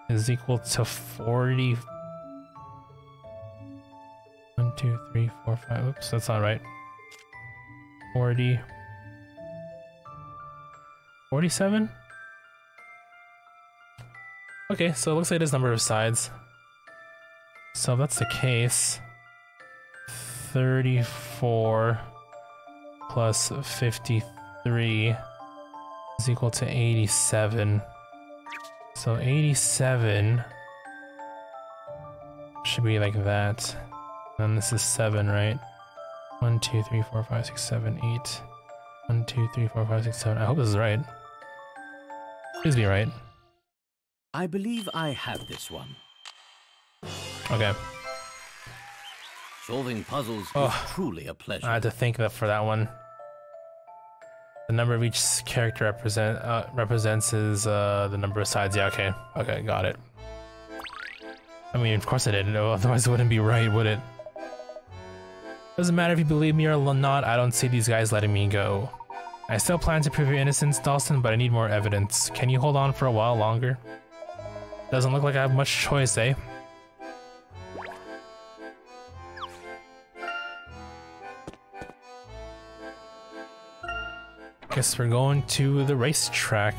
is equal to 40. 1, 2, 3, 4, 5. Oops, that's not right. 40. 47? Okay, so it looks like it is number of sides. So if that's the case, 34 plus 53 is equal to 87. So 87 should be like that. And this is 7, right? 1, 2, 3, 4, 5, 6, 7, 8. 1, 2, 3, 4, 5, 6, 7. I hope this is right. Please be right. I believe I have this one. Okay. Solving puzzles is truly a pleasure. I had to think that for that one. The number of each character represents is the number of sides. Yeah, okay. Okay, got it. I mean, of course I didn't know, otherwise it wouldn't be right, would it? Doesn't matter if you believe me or not, I don't see these guys letting me go. I still plan to prove your innocence, Dawson, but I need more evidence. Can you hold on for a while longer? Doesn't look like I have much choice, eh? Guess we're going to the racetrack.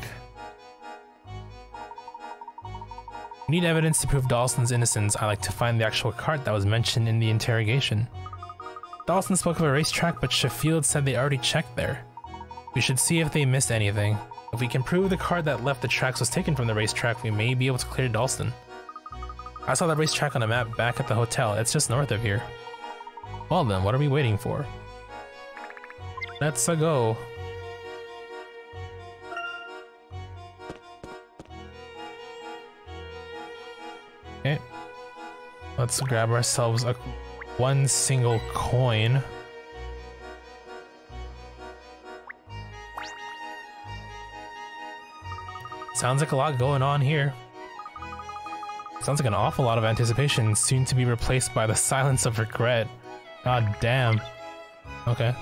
We need evidence to prove Dawson's innocence. I like to find the actual cart that was mentioned in the interrogation. Dawson spoke of a racetrack, but Sheffield said they already checked there. We should see if they missed anything. If we can prove the cart that left the tracks was taken from the racetrack, we may be able to clear Dawson. I saw the racetrack on a map back at the hotel. It's just north of here. Well then, what are we waiting for? Let's go. Let's grab ourselves one single coin. Sounds like a lot going on here. Sounds like an awful lot of anticipation, soon to be replaced by the silence of regret. God damn. Okay.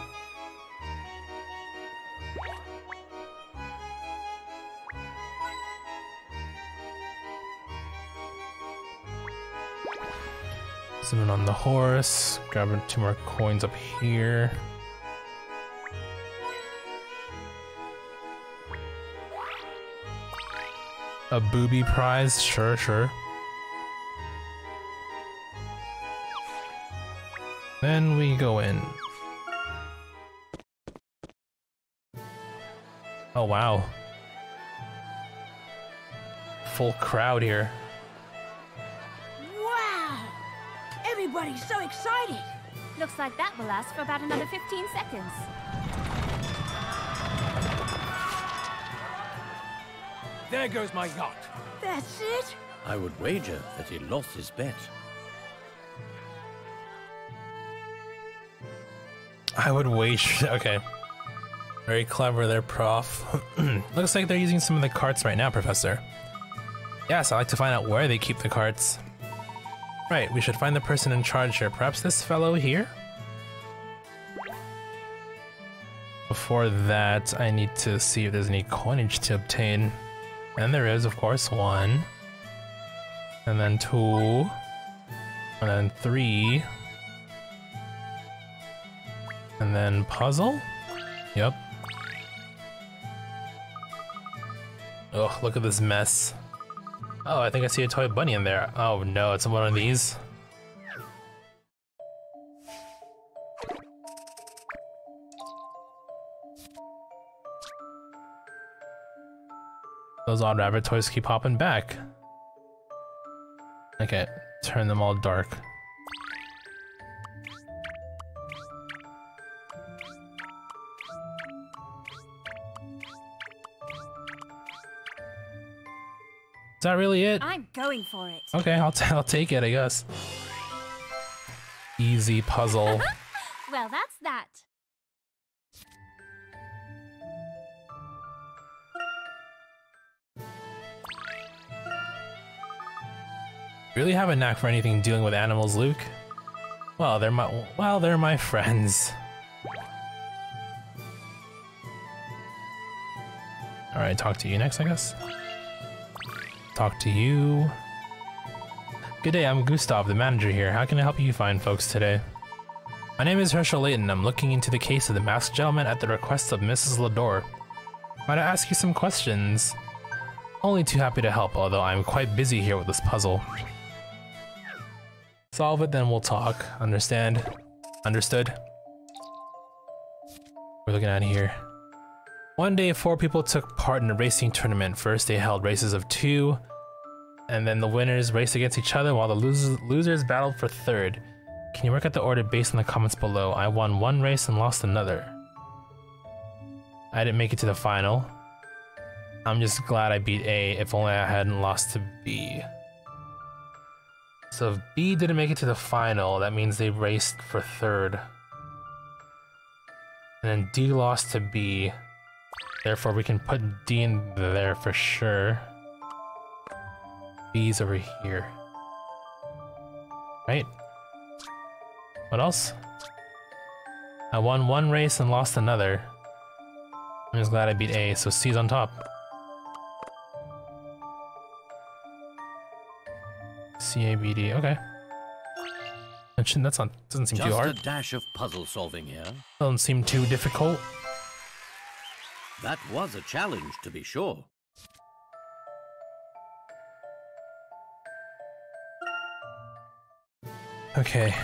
Zoom in on the horse, grabbing 2 more coins up here. A booby prize, sure, sure. Then we go in. Oh wow. Full crowd here. Wow! Everybody's so excited! Looks like that will last for about another 15 seconds. There goes my yacht. That's it? I would wager that he lost his bet. I would wager. Okay. Very clever there, Prof. Looks like they're using some of the carts right now, Professor. Yes, I'd like to find out where they keep the carts. Right, we should find the person in charge here. Perhaps this fellow here? Before that, I need to see if there's any coinage to obtain. And there is, of course, 1. And then 2. And then 3. And then puzzle? Yep. Oh, look at this mess. Oh, I think I see a toy bunny in there. Oh no, it's one of these. Those odd rabbit toys keep popping back. Okay, turn them all dark. Is that really it? I'm going for it. Okay, I'll take it, I guess. Easy puzzle. Well, that's that. Really have a knack for anything dealing with animals, Luke? Well, they're my friends. All right, talk to you next, I guess. Talk to you. Good day, I'm Gustav, the manager here. How can I help you find folks today? My name is Layton. I'm looking into the case of the masked gentleman at the request of Mrs. Lador. Might I ask you some questions? Only too happy to help, although I'm quite busy here with this puzzle. Solve it, then we'll talk. Understand? Understood? We're looking at here. One day, 4 people took part in a racing tournament. First, they held races of 2, and then the winners raced against each other while the losers battled for third. Can you work out the order based on the comments below? I won 1 race and lost another. I didn't make it to the final. I'm just glad I beat A, if only I hadn't lost to B. So if B didn't make it to the final, that means they raced for third. And then D lost to B. Therefore, we can put D in there for sure. B's over here. Right? What else? I won 1 race and lost another. I'm just glad I beat A, so C's on top. C-A-B-D, okay. Doesn't seem too hard. Just a dash of puzzle solving here. Doesn't seem too difficult. That was a challenge, to be sure. Okay.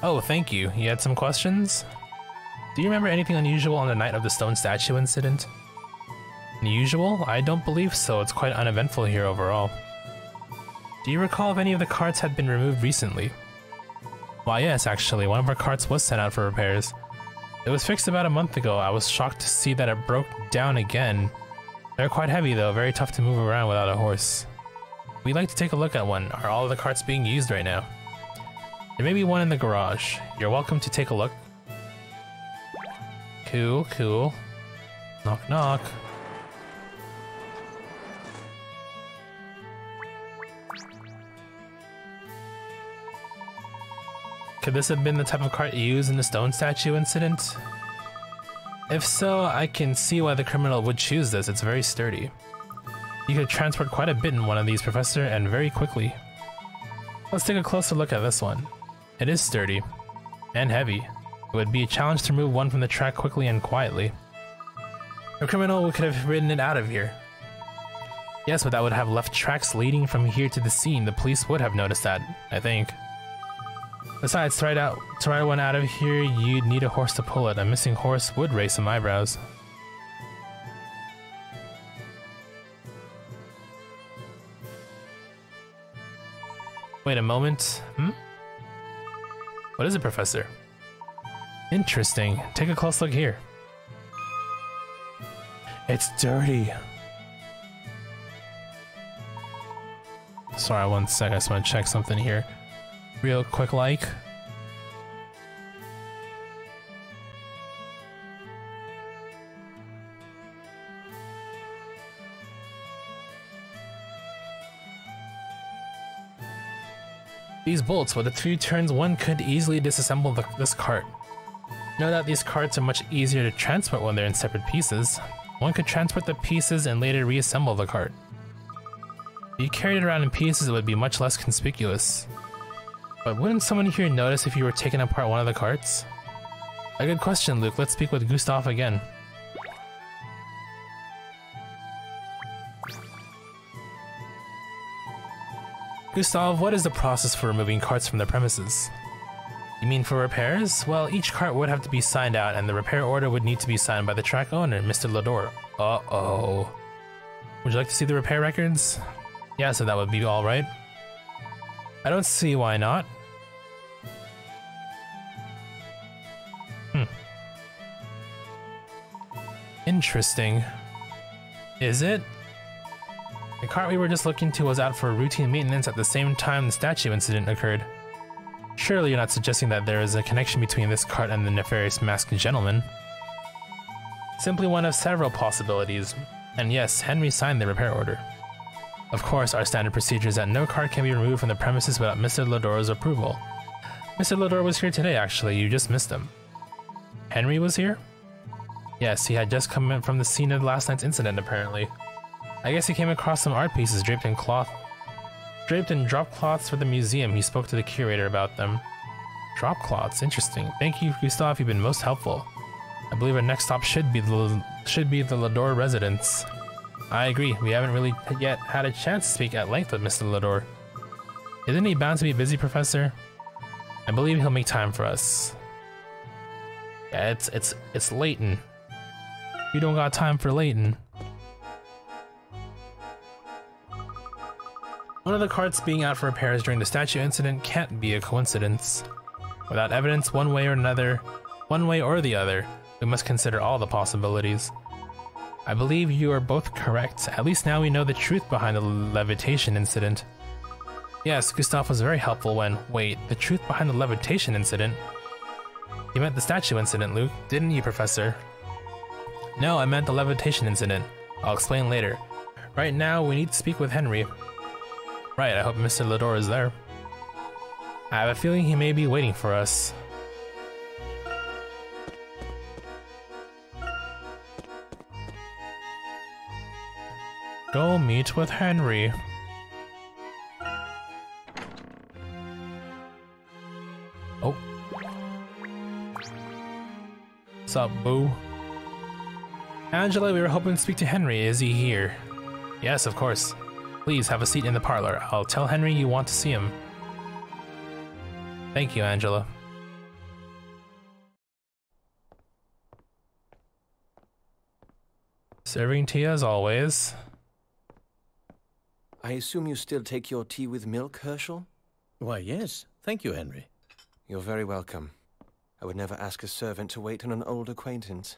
Oh, thank you. You had some questions? Do you remember anything unusual on the night of the stone statue incident? Unusual? I don't believe so. It's quite uneventful here overall. Do you recall if any of the carts had been removed recently? Why, yes, actually. One of our carts was sent out for repairs. It was fixed about a month ago. I was shocked to see that it broke down again. They're quite heavy though, very tough to move around without a horse. We'd like to take a look at one. Are all of the carts being used right now? There may be one in the garage. You're welcome to take a look. Cool, cool. Knock, knock. Could this have been the type of cart used in the stone statue incident? If so, I can see why the criminal would choose this. It's very sturdy. You could transport quite a bit in one of these, Professor, and very quickly. Let's take a closer look at this one. It is sturdy and heavy. It would be a challenge to remove one from the track quickly and quietly. A criminal could have ridden it out of here. Yes, but that would have left tracks leading from here to the scene. The police would have noticed that, I think. Besides, to ride one out of here, you'd need a horse to pull it. A missing horse would raise some eyebrows. Wait a moment. What is it, Professor? Interesting. Take a close look here. It's dirty. Sorry, one sec. I just want to check something here. Real quick like. These bolts, with a few turns, one could easily disassemble this cart. Know that these carts are much easier to transport when they're in separate pieces. One could transport the pieces and later reassemble the cart. If you carried it around in pieces, it would be much less conspicuous. But wouldn't someone here notice if you were taking apart one of the carts? A good question, Luke. Let's speak with Gustav again. Gustav, what is the process for removing carts from the premises? You mean for repairs? Well, each cart would have to be signed out, and the repair order would need to be signed by the track owner, Mr. Lador. Uh-oh. Would you like to see the repair records? Yeah, so that would be alright. I don't see why not. Interesting. Is it? The cart we were just looking to was out for routine maintenance at the same time the statue incident occurred. Surely you're not suggesting that there is a connection between this cart and the nefarious masked gentleman? Simply one of several possibilities. And yes, Henry signed the repair order. Of course, our standard procedure is that no cart can be removed from the premises without Mr. Lador's approval. Mr. Lador was here today, actually. You just missed him. Henry was here? Yes, he had just come in from the scene of last night's incident, apparently. I guess he came across some art pieces draped in drop cloths for the museum. He spoke to the curator about them. Drop cloths, interesting. Thank you, Gustav. You've been most helpful. I believe our next stop should be the Lador residence. I agree. We haven't really yet had a chance to speak at length with Mr. Lador. Isn't he bound to be busy, Professor? I believe he'll make time for us. Yeah, it's Layton. You don't got time for Layton. One of the carts being out for repairs during the statue incident can't be a coincidence. Without evidence one way or the other, we must consider all the possibilities. I believe you are both correct. At least now we know the truth behind the levitation incident. Yes, Gustav was very helpful when— wait, the truth behind the levitation incident? You meant the statue incident, Luke, didn't you, Professor? No, I meant the levitation incident. I'll explain later. Right now, we need to speak with Henry. Right, I hope Mr. Lador is there. I have a feeling he may be waiting for us. Go meet with Henry. Oh. What's up, boo? Angela, we were hoping to speak to Henry. Is he here? Yes, of course. Please have a seat in the parlor. I'll tell Henry you want to see him. Thank you, Angela. Serving tea as always. I assume you still take your tea with milk, Herschel? Why, yes. Thank you, Henry. You're very welcome. I would never ask a servant to wait on an old acquaintance.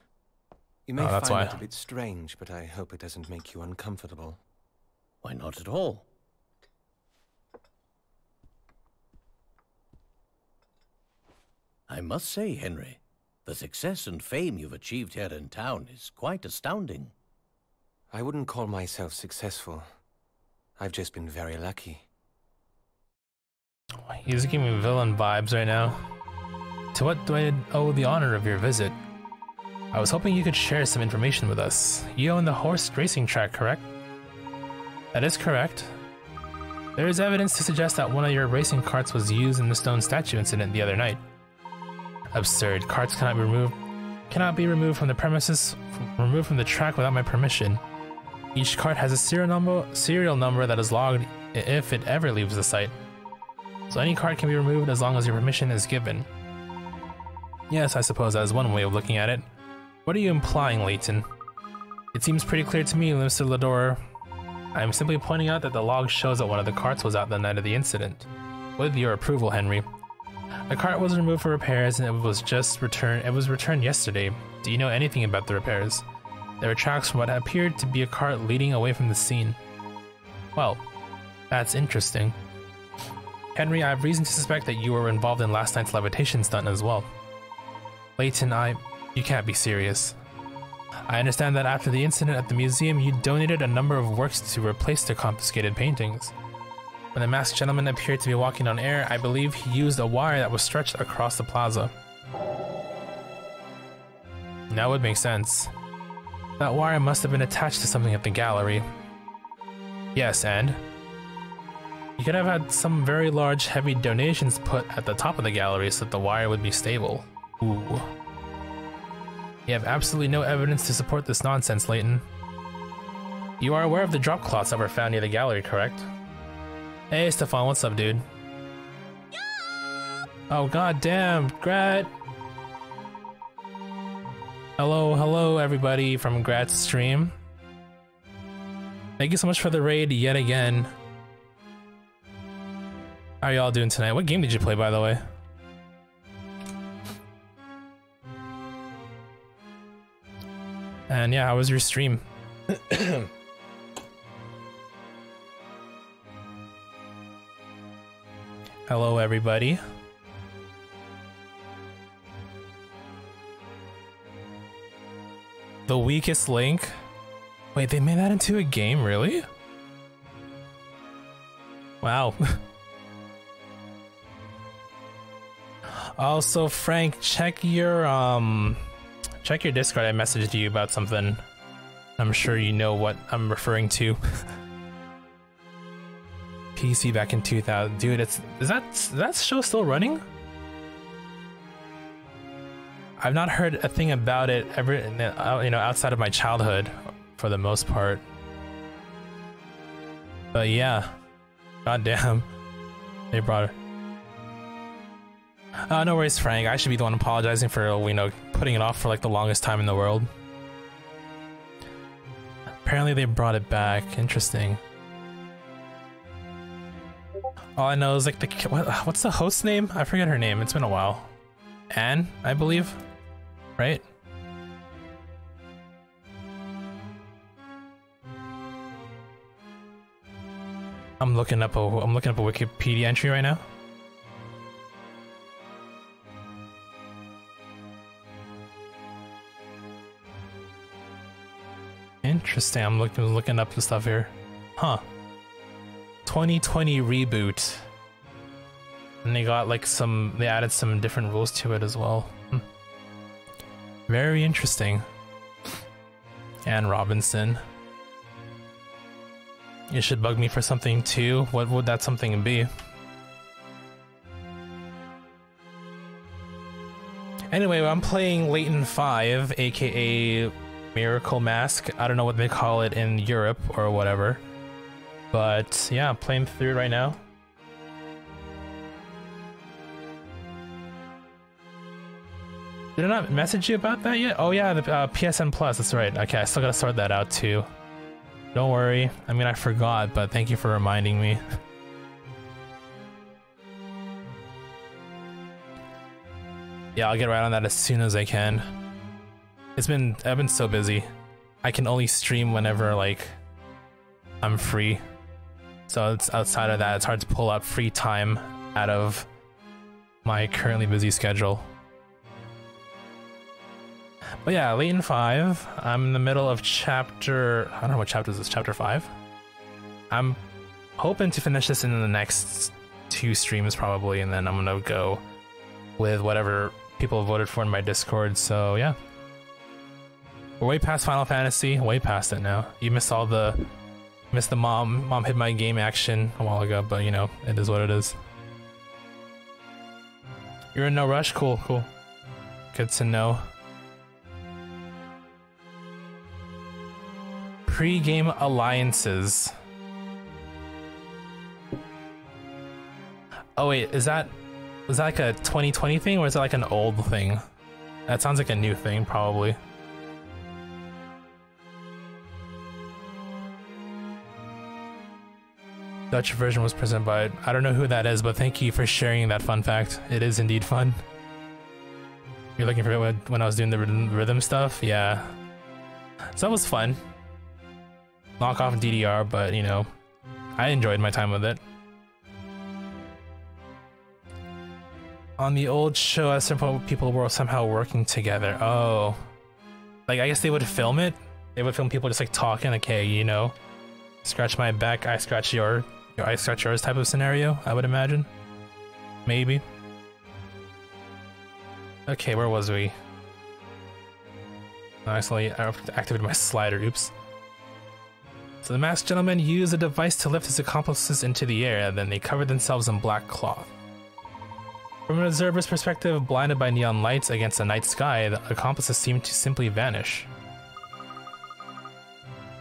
You may that's find why. it a bit strange, but I hope it doesn't make you uncomfortable. Why not at all? I must say, Henry, the success and fame you've achieved here in town is quite astounding. I wouldn't call myself successful. I've just been very lucky. He's giving me villain vibes right now. To what do I owe the honor of your visit? I was hoping you could share some information with us. You own the horse racing track, correct? That is correct. There is evidence to suggest that one of your racing carts was used in the stone statue incident the other night. Absurd. Carts cannot be removed from the premises, removed from the track without my permission. Each cart has a serial number that is logged if it ever leaves the site. So any cart can be removed as long as your permission is given. Yes, I suppose that is one way of looking at it. What are you implying, Layton? It seems pretty clear to me, Mr. Lador. I am simply pointing out that the log shows that one of the carts was out the night of the incident. With your approval, Henry. The cart was removed for repairs and it was returned yesterday. Do you know anything about the repairs? There were tracks from what appeared to be a cart leading away from the scene. Well, that's interesting. Henry, I have reason to suspect that you were involved in last night's levitation stunt as well. Layton, you can't be serious. I understand that after the incident at the museum, you donated a number of works to replace the confiscated paintings. When the masked gentleman appeared to be walking on air, I believe he used a wire that was stretched across the plaza. That would make sense. That wire must have been attached to something at the gallery. Yes, and? You could have had some very large, heavy donations put at the top of the gallery so that the wire would be stable. Ooh. You have absolutely no evidence to support this nonsense, Layton. You are aware of the drop cloths that were found near the gallery, correct? Hey, Stefan, what's up, dude? Oh, god damn, Grat! Hello, everybody from Grat's stream. Thank you so much for the raid yet again. How are y'all doing tonight? What game did you play, by the way? And yeah, how was your stream? Hello, everybody. The weakest link? Wait, they made that into a game, really? Wow. Also, Frank, check your Discord. I messaged you about something. I'm sure you know what I'm referring to. PC back in 2000. Dude, is that show still running? I've not heard a thing about it ever, outside of my childhood, for the most part. But yeah, goddamn, they brought it. No worries, Frank. I should be the one apologizing for, putting it off for like the longest time in the world. Apparently they brought it back. Interesting. All I know is like what's the host name? I forget her name. It's been a while. Anne, I believe. Right? I'm looking up a Wikipedia entry right now. Interesting. I'm looking up the stuff here. Huh. 2020 reboot. And they got like they added some different rules to it as well. Very interesting. Anne Robinson. You should bug me for something too. What would that something be? Anyway, I'm playing Layton 5, aka Miracle Mask. I don't know what they call it in Europe or whatever. But yeah, I'm playing through it right now. Did I not message you about that yet? Oh yeah, the PSN Plus, that's right. Okay, I still gotta sort that out too. Don't worry. I mean, I forgot, but thank you for reminding me. Yeah, I'll get right on that as soon as I can. I've been so busy. I can only stream whenever like I'm free. So it's outside of that, it's hard to pull out free time out of my currently busy schedule. But yeah, Layton 5. I'm in the middle of chapter... I don't know what chapter is this, chapter 5? I'm hoping to finish this in the next 2 streams probably, and then I'm gonna go with whatever people voted for in my Discord, so yeah. We're way past Final Fantasy, way past it now. You missed all the... Missed the mom hit my game action a while ago, but you know, it is what it is. You're in no rush? Cool, cool. Good to know. Pre-game alliances. Oh wait, was that like a 2020 thing or is that like an old thing? That sounds like a new thing, probably. Dutch version was presented by... I don't know who that is, but thank you for sharing that fun fact. It is indeed fun. You're looking for it when I was doing the rhythm stuff? Yeah. So that was fun. Knock off DDR, but you know, I enjoyed my time with it. On the old show, at some point, people were somehow working together. Oh. Like, I guess they would film it? They would film people just like talking, like, hey, you know, scratch my back, I scratch I scratch yours type of scenario, I would imagine. Maybe. Okay, where was we? I accidentally activated my slider, oops. So the masked gentleman used a device to lift his accomplices into the air, then they covered themselves in black cloth. From an observer's perspective, blinded by neon lights against a night sky, the accomplices seemed to simply vanish.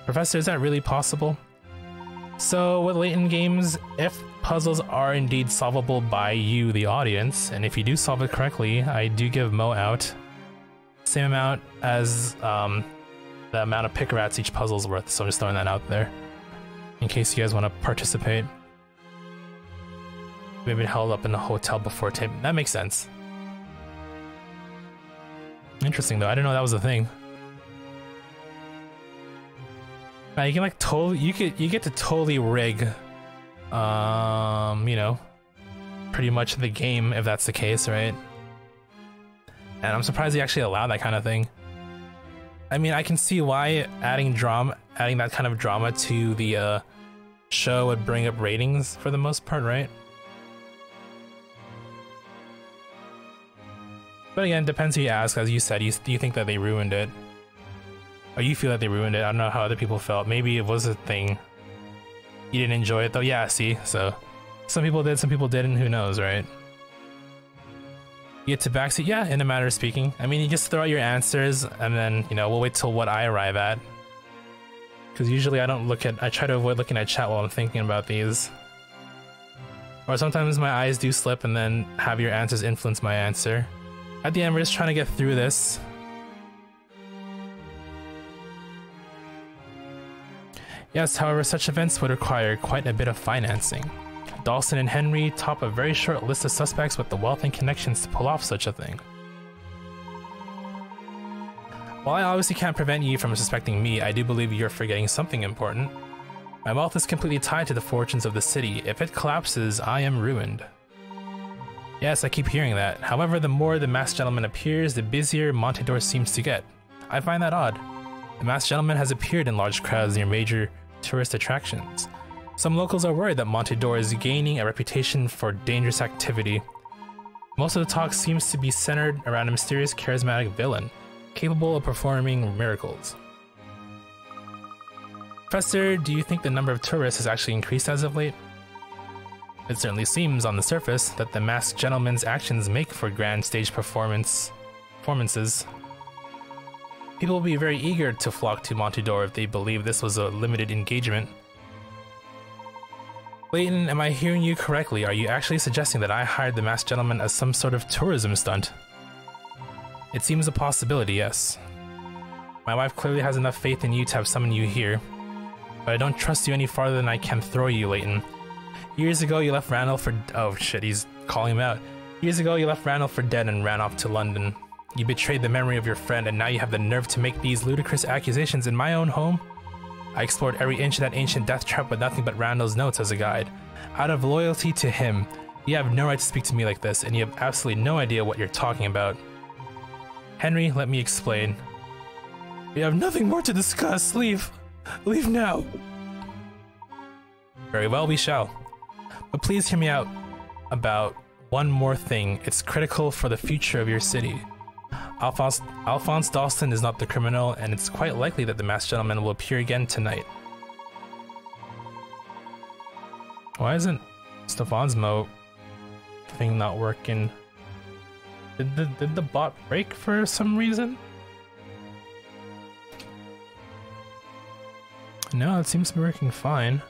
Professor, is that really possible? So with Layton games, if puzzles are indeed solvable by you, the audience, and if you do solve it correctly, I do give Mo out. Same amount as the amount of pick rats each puzzle's worth, so I'm just throwing that out there. In case you guys want to participate. Maybe held up in a hotel before tape. That makes sense. Interesting though, I didn't know that was a thing. You can like you get to totally rig, you know, pretty much the game if that's the case, right? And I'm surprised they actually allow that kind of thing. I mean, I can see why adding that kind of drama to the show would bring up ratings for the most part, right? But again, depends who you ask. As you said, you think that they ruined it. Or you feel that they ruined it. I don't know how other people felt. Maybe it was a thing. You didn't enjoy it though. Yeah, see? So some people did, some people didn't. Who knows, right? You get to backseat? Yeah, in a matter of speaking. I mean, you just throw out your answers and then, you know, we'll wait till what I arrive at. Because usually I try to avoid looking at chat while I'm thinking about these. Or sometimes my eyes do slip and then have your answers influence my answer. At the end, we're just trying to get through this. Yes, however, such events would require quite a bit of financing. Dalston and Henry top a very short list of suspects with the wealth and connections to pull off such a thing. While I obviously can't prevent you from suspecting me, I do believe you're forgetting something important. My wealth is completely tied to the fortunes of the city. If it collapses, I am ruined. Yes, I keep hearing that. However, the more the masked gentleman appears, the busier Montedor seems to get. I find that odd. The masked gentleman has appeared in large crowds near major tourist attractions. Some locals are worried that Montedor is gaining a reputation for dangerous activity. Most of the talk seems to be centered around a mysterious, charismatic villain, capable of performing miracles. Professor, do you think the number of tourists has actually increased as of late? It certainly seems on the surface that the masked gentleman's actions make for grand stage performances. People will be very eager to flock to Montedor if they believe this was a limited engagement. Layton, am I hearing you correctly? Are you actually suggesting that I hired the masked gentleman as some sort of tourism stunt? It seems a possibility, yes. My wife clearly has enough faith in you to have summoned you here, but I don't trust you any farther than I can throw you, Layton. Years ago, you left Randall for— oh shit, he's calling him out. Years ago, you left Randall for dead and ran off to London. You betrayed the memory of your friend, and now you have the nerve to make these ludicrous accusations in my own home? I explored every inch of that ancient death trap with nothing but Randall's notes as a guide. Out of loyalty to him, you have no right to speak to me like this, and you have absolutely no idea what you're talking about. Henry, let me explain. We have nothing more to discuss. Leave. Leave now. Very well, we shall. But please hear me out about one more thing. It's critical for the future of your city. Alphonse Dalston is not the criminal, and it's quite likely that the masked gentleman will appear again tonight. Why isn't Stefan's Mo thing not working? Did the bot break for some reason? No, it seems to be working fine.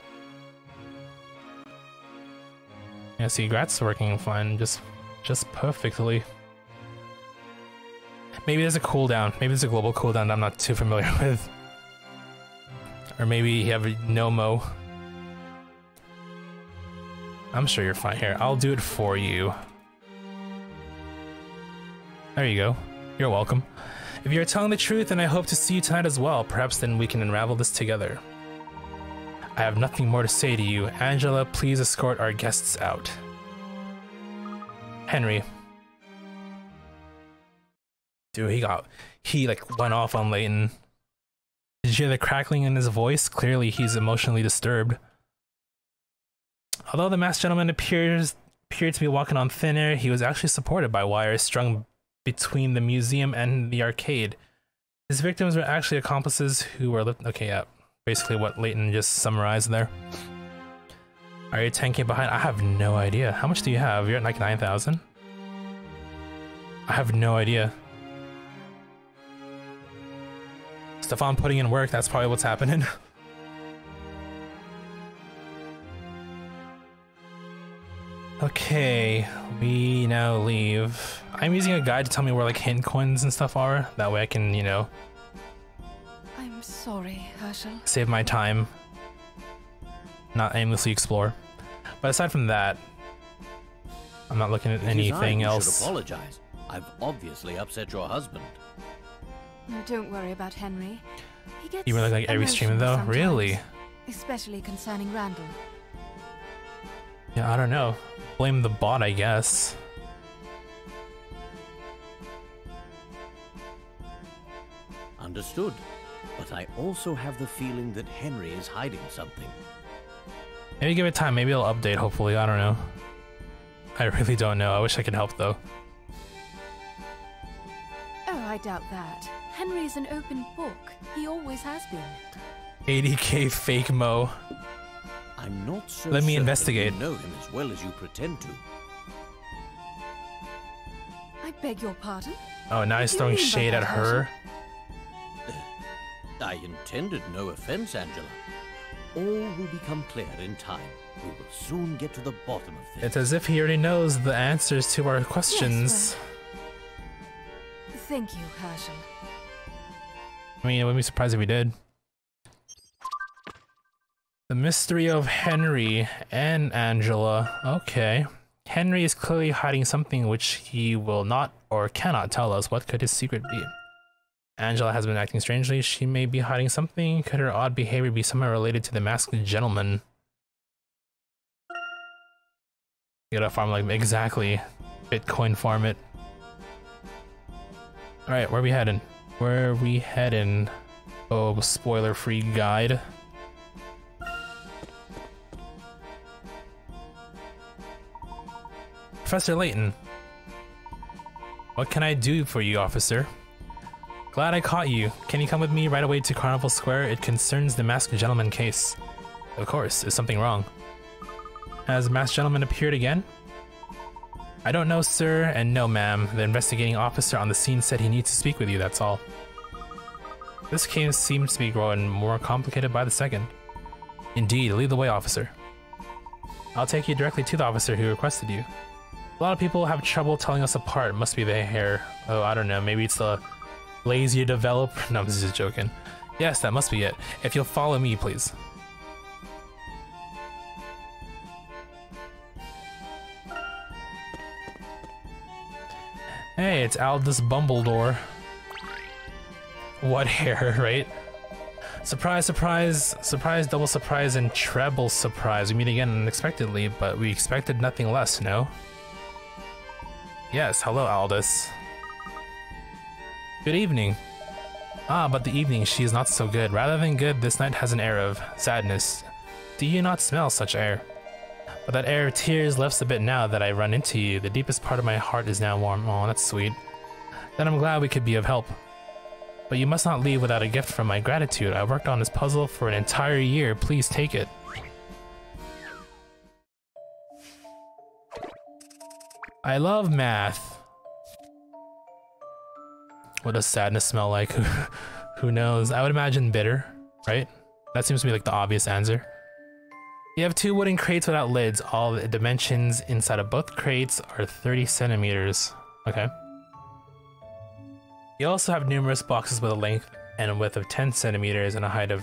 Yeah, see, Grat's working fine, just perfectly. Maybe there's a cooldown. Maybe there's a global cooldown that I'm not too familiar with. Or maybe you have no Mo. I'm sure you're fine here. I'll do it for you. There you go. You're welcome. If you're telling the truth, then I hope to see you tonight as well. Perhaps then we can unravel this together. I have nothing more to say to you. Angela, please escort our guests out. Henry. Dude, he like went off on Layton. Did you hear the crackling in his voice? Clearly he's emotionally disturbed. Although the masked gentleman appeared to be walking on thin air, he was actually supported by wires strung between the museum and the arcade. His victims were actually accomplices who were okay, yeah. Basically what Layton just summarized there. Are you 10k behind? I have no idea. How much do you have? You're at like 9,000? I have no idea. Stefan putting in work, that's probably what's happening. Okay, we now leave. I'm using a guide to tell me where like hint coins and stuff are. That way I can, you know, I'm sorry, Herschel. save my time, not aimlessly explore. But aside from that, I'm not looking at anything else. Should apologize. I've obviously upset your husband. No, don't worry about Henry. He gets You really like every stream though? emotional Really? sometimes, especially concerning Randall. Yeah, I don't know. Blame the bot, I guess. Understood. But I also have the feeling that Henry is hiding something. Maybe give it time. Maybe it'll update, hopefully. I don't know. I really don't know. I wish I could help, though. Oh, I doubt that. Henry's an open book. He always has been. 80k fake Mo. I'm not so Let me certain investigate. You know him as well as you pretend to. I beg your pardon? Oh, now he's What do you throwing mean by shade that, at her. I intended no offense, Angela. All will become clear in time. We will soon get to the bottom of this. It's as if he already knows the answers to our questions. Thank you, Herschel. I mean, I wouldn't be surprised if we did. The mystery of Henry and Angela. Okay. Henry is clearly hiding something which he will not or cannot tell us. What could his secret be? Angela has been acting strangely. She may be hiding something. Could her odd behavior be somehow related to the masked gentleman? You gotta farm like exactly. Bitcoin farm it. Alright, where are we heading? Where are we heading? Oh, spoiler-free guide. Professor Layton. What can I do for you, officer? Glad I caught you. Can you come with me right away to Carnival Square? It concerns the masked gentleman case. Of course, is something wrong? Has the masked gentleman appeared again? I don't know, sir, and no, ma'am. The investigating officer on the scene said he needs to speak with you, that's all. This case seems to be growing more complicated by the second. Indeed, lead the way, officer. I'll take you directly to the officer who requested you. A lot of people have trouble telling us apart. Must be the hair. Oh, I don't know. Maybe it's the lazy developer. No, I'm just joking. Yes, that must be it. If you'll follow me, please. Hey, it's Aldous Bumbledore. What hair, right? Surprise, surprise, surprise, double surprise, and treble surprise. We meet again unexpectedly, but we expected nothing less, no? Yes, hello, Aldous. Good evening. Ah, but the evening, she is not so good. Rather than good, this night has an air of sadness. Do you not smell such air? But that air of tears lifts a bit now that I run into you. The deepest part of my heart is now warm. Oh, that's sweet. Then I'm glad we could be of help. But you must not leave without a gift from my gratitude. I worked on this puzzle for an entire year. Please take it. I love math. What does sadness smell like? Who knows? I would imagine bitter, right? That seems to be like the obvious answer. You have 2 wooden crates without lids. All the dimensions inside of both crates are 30 centimeters. Okay. You also have numerous boxes with a length and a width of 10 centimeters and a height of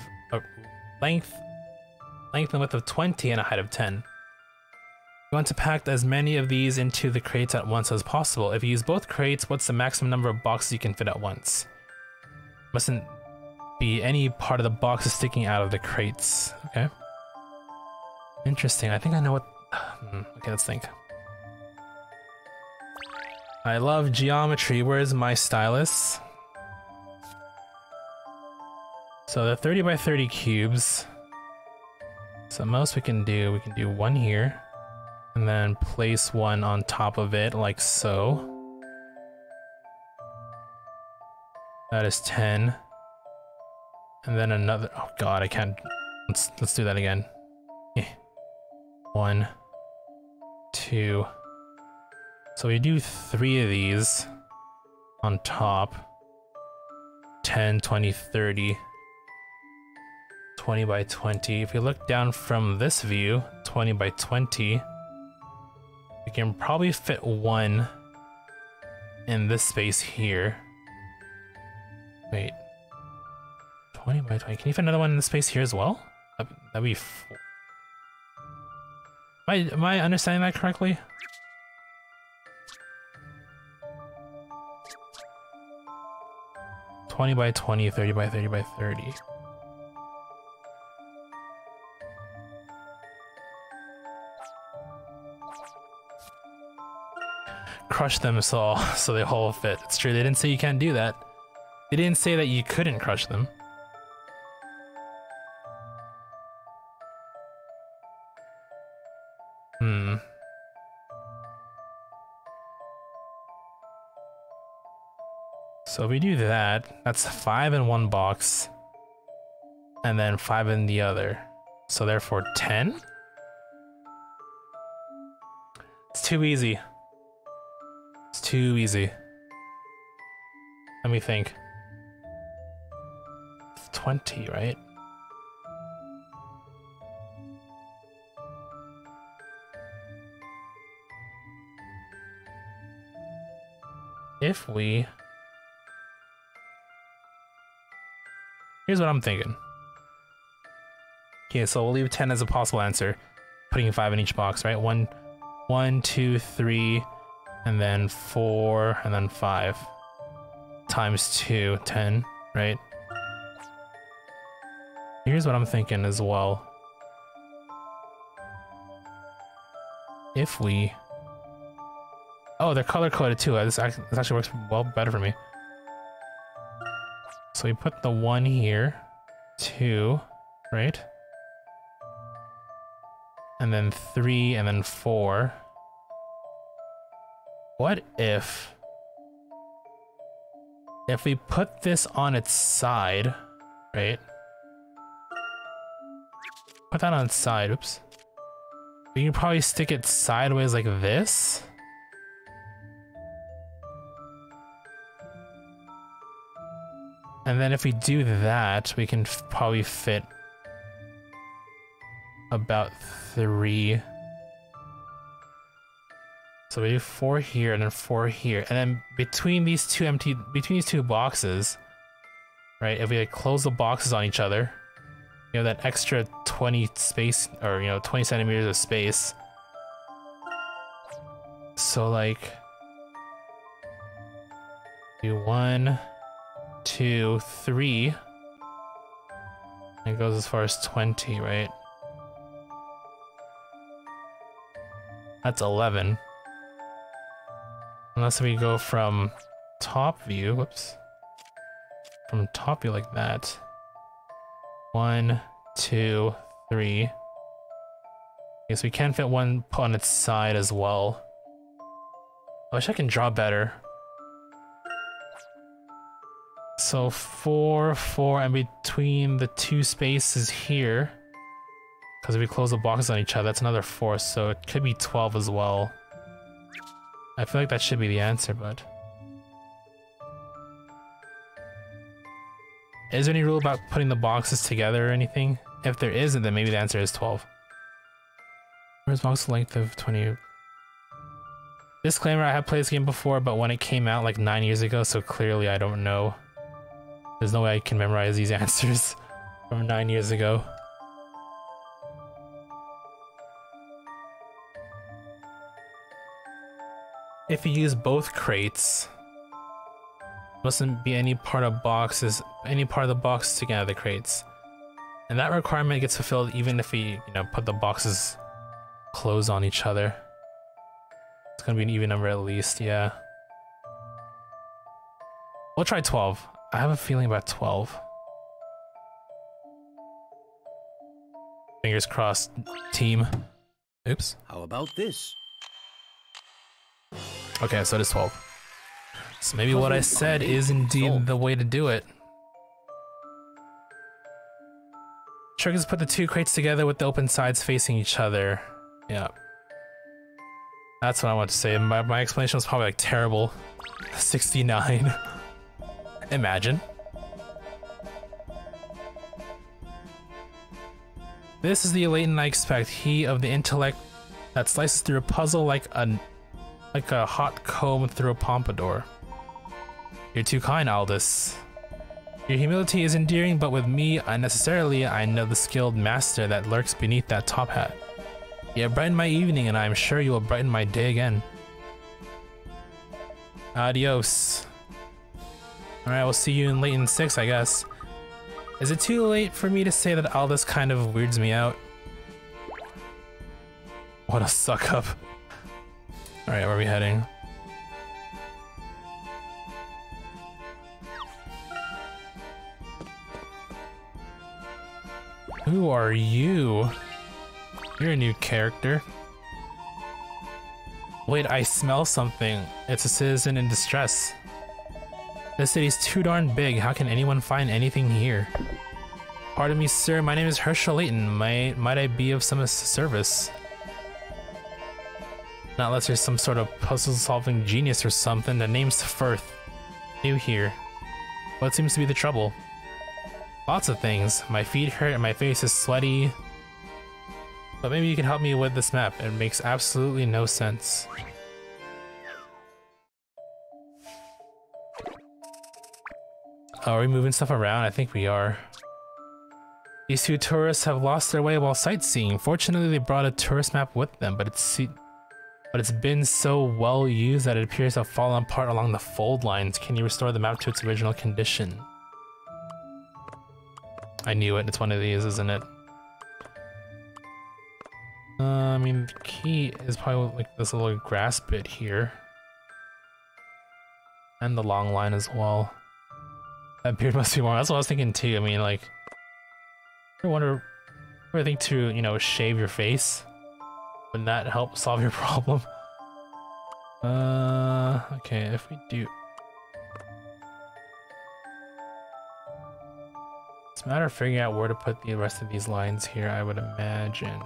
length and width of 20 and a height of 10. You want to pack as many of these into the crates at once as possible. If you use both crates, what's the maximum number of boxes you can fit at once? Mustn't be any part of the boxes sticking out of the crates. Okay. Interesting. I think I know what... Okay, let's think. I love geometry. Where's my stylus? So the 30 by 30 cubes. So most we can do 1 here. And then place 1 on top of it, like so. That is 10. And then another... Oh god, I can't... Let's do that again. 1, 2. So we do 3 of these on top. 10, 20, 30. 20 by 20. If we look down from this view, 20 by 20, we can probably fit 1 in this space here. Wait. 20 by 20. Can you fit another one in the space here as well? That'd be 4. Am I understanding that correctly? $20 by 20, 30 by 30 by 30. Crush them so they all fit. It's true, they didn't say you can't do that. They didn't say that you couldn't crush them. So if we do that, that's 5 in one box, and then 5 in the other. So therefore 10? It's too easy. It's too easy. Let me think. It's 20, right? If we... Here's what I'm thinking. Okay, so we'll leave 10 as a possible answer, putting 5 in each box, right? 1, 2, 3, and then 4, and then 5. Times 2, 10, right? Here's what I'm thinking as well. If we... Oh, they're color-coded too. This actually works well better for me. So we put the 1 here, 2, right? And then 3, and then 4. What if we put this on its side, right? Put that on its side, oops. We can probably stick it sideways like this. And then if we do that, we can probably fit about 3. So we do 4 here and then 4 here. And then between these two boxes, right, if we like close the boxes on each other, you know, that extra 20 space, or, you know, 20 centimeters of space. So like, Do 1, 2, 3. It goes as far as 20, right? That's 11. Unless we go from top view, whoops. From top view like that. 1, 2, 3. Guess we can fit one on its side as well. I wish I can draw better. So 4, 4, and between the two spaces here, because if we close the boxes on each other, that's another 4, so it could be 12 as well. I feel like that should be the answer, but... Is there any rule about putting the boxes together or anything? If there isn't, then maybe the answer is 12. Where's box length of 20? Disclaimer, I have played this game before, but when it came out like 9 years ago, so clearly I don't know. There's no way I can memorize these answers from 9 years ago. If you use both crates, mustn't be any part of the box together the crates. And that requirement gets fulfilled even if we, put the boxes close on each other. It's gonna be an even number at least, yeah. We'll try 12. I have a feeling about 12. Fingers crossed, team. Oops. How about this? Okay, so it is 12. So maybe what I said is indeed the way to do it. Trick is put the two crates together with the open sides facing each other. Yeah. That's what I want to say. My explanation was probably like terrible. 69. Imagine. This is the Layton I expect. He of the intellect that slices through a puzzle like a hot comb through a pompadour. You're too kind, Aldous. Your humility is endearing, but with me, unnecessarily, I know the skilled master that lurks beneath that top hat. You have brightened my evening, and I am sure you will brighten my day again. Adios. Alright, we'll see you in Layton 6, I guess. Is it too late for me to say that Aldous kind of weirds me out? What a suck up. Alright, where are we heading? Who are you? You're a new character. Wait, I smell something. It's a citizen in distress. This city's too darn big. How can anyone find anything here? Pardon me, sir. My name is Herschel Layton. Might I be of some service? Not unless you're some sort of puzzle-solving genius or something. The name's Firth. New here. What seems to be the trouble? Lots of things. My feet hurt and my face is sweaty. But maybe you can help me with this map. It makes absolutely no sense. Oh, are we moving stuff around? I think we are. These two tourists have lost their way while sightseeing. Fortunately, they brought a tourist map with them, but it's been so well used that it appears to have fallen apart along the fold lines. Can you restore the map to its original condition? I knew it. It's one of these, isn't it? I mean, the key is probably like this little grass bit here. And the long line as well. That beard must be more. That's what I was thinking too. I mean, like, I wonder, I think to, shave your face. Wouldn't that help solve your problem? Okay, if we do... It's a matter of figuring out where to put the rest of these lines here, I would imagine.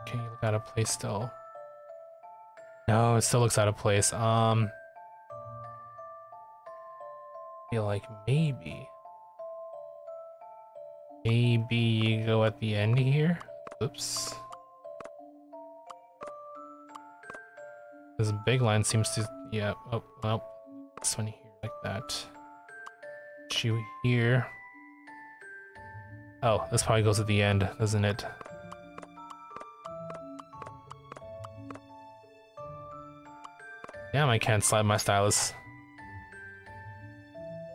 Okay, you look out of place still. No, it still looks out of place. Feel like maybe you go at the end here. Oops. This big line seems to, yeah. Oh, well, this one here like that. You here. Oh, this probably goes at the end, doesn't it? Damn, I can't slide my stylus.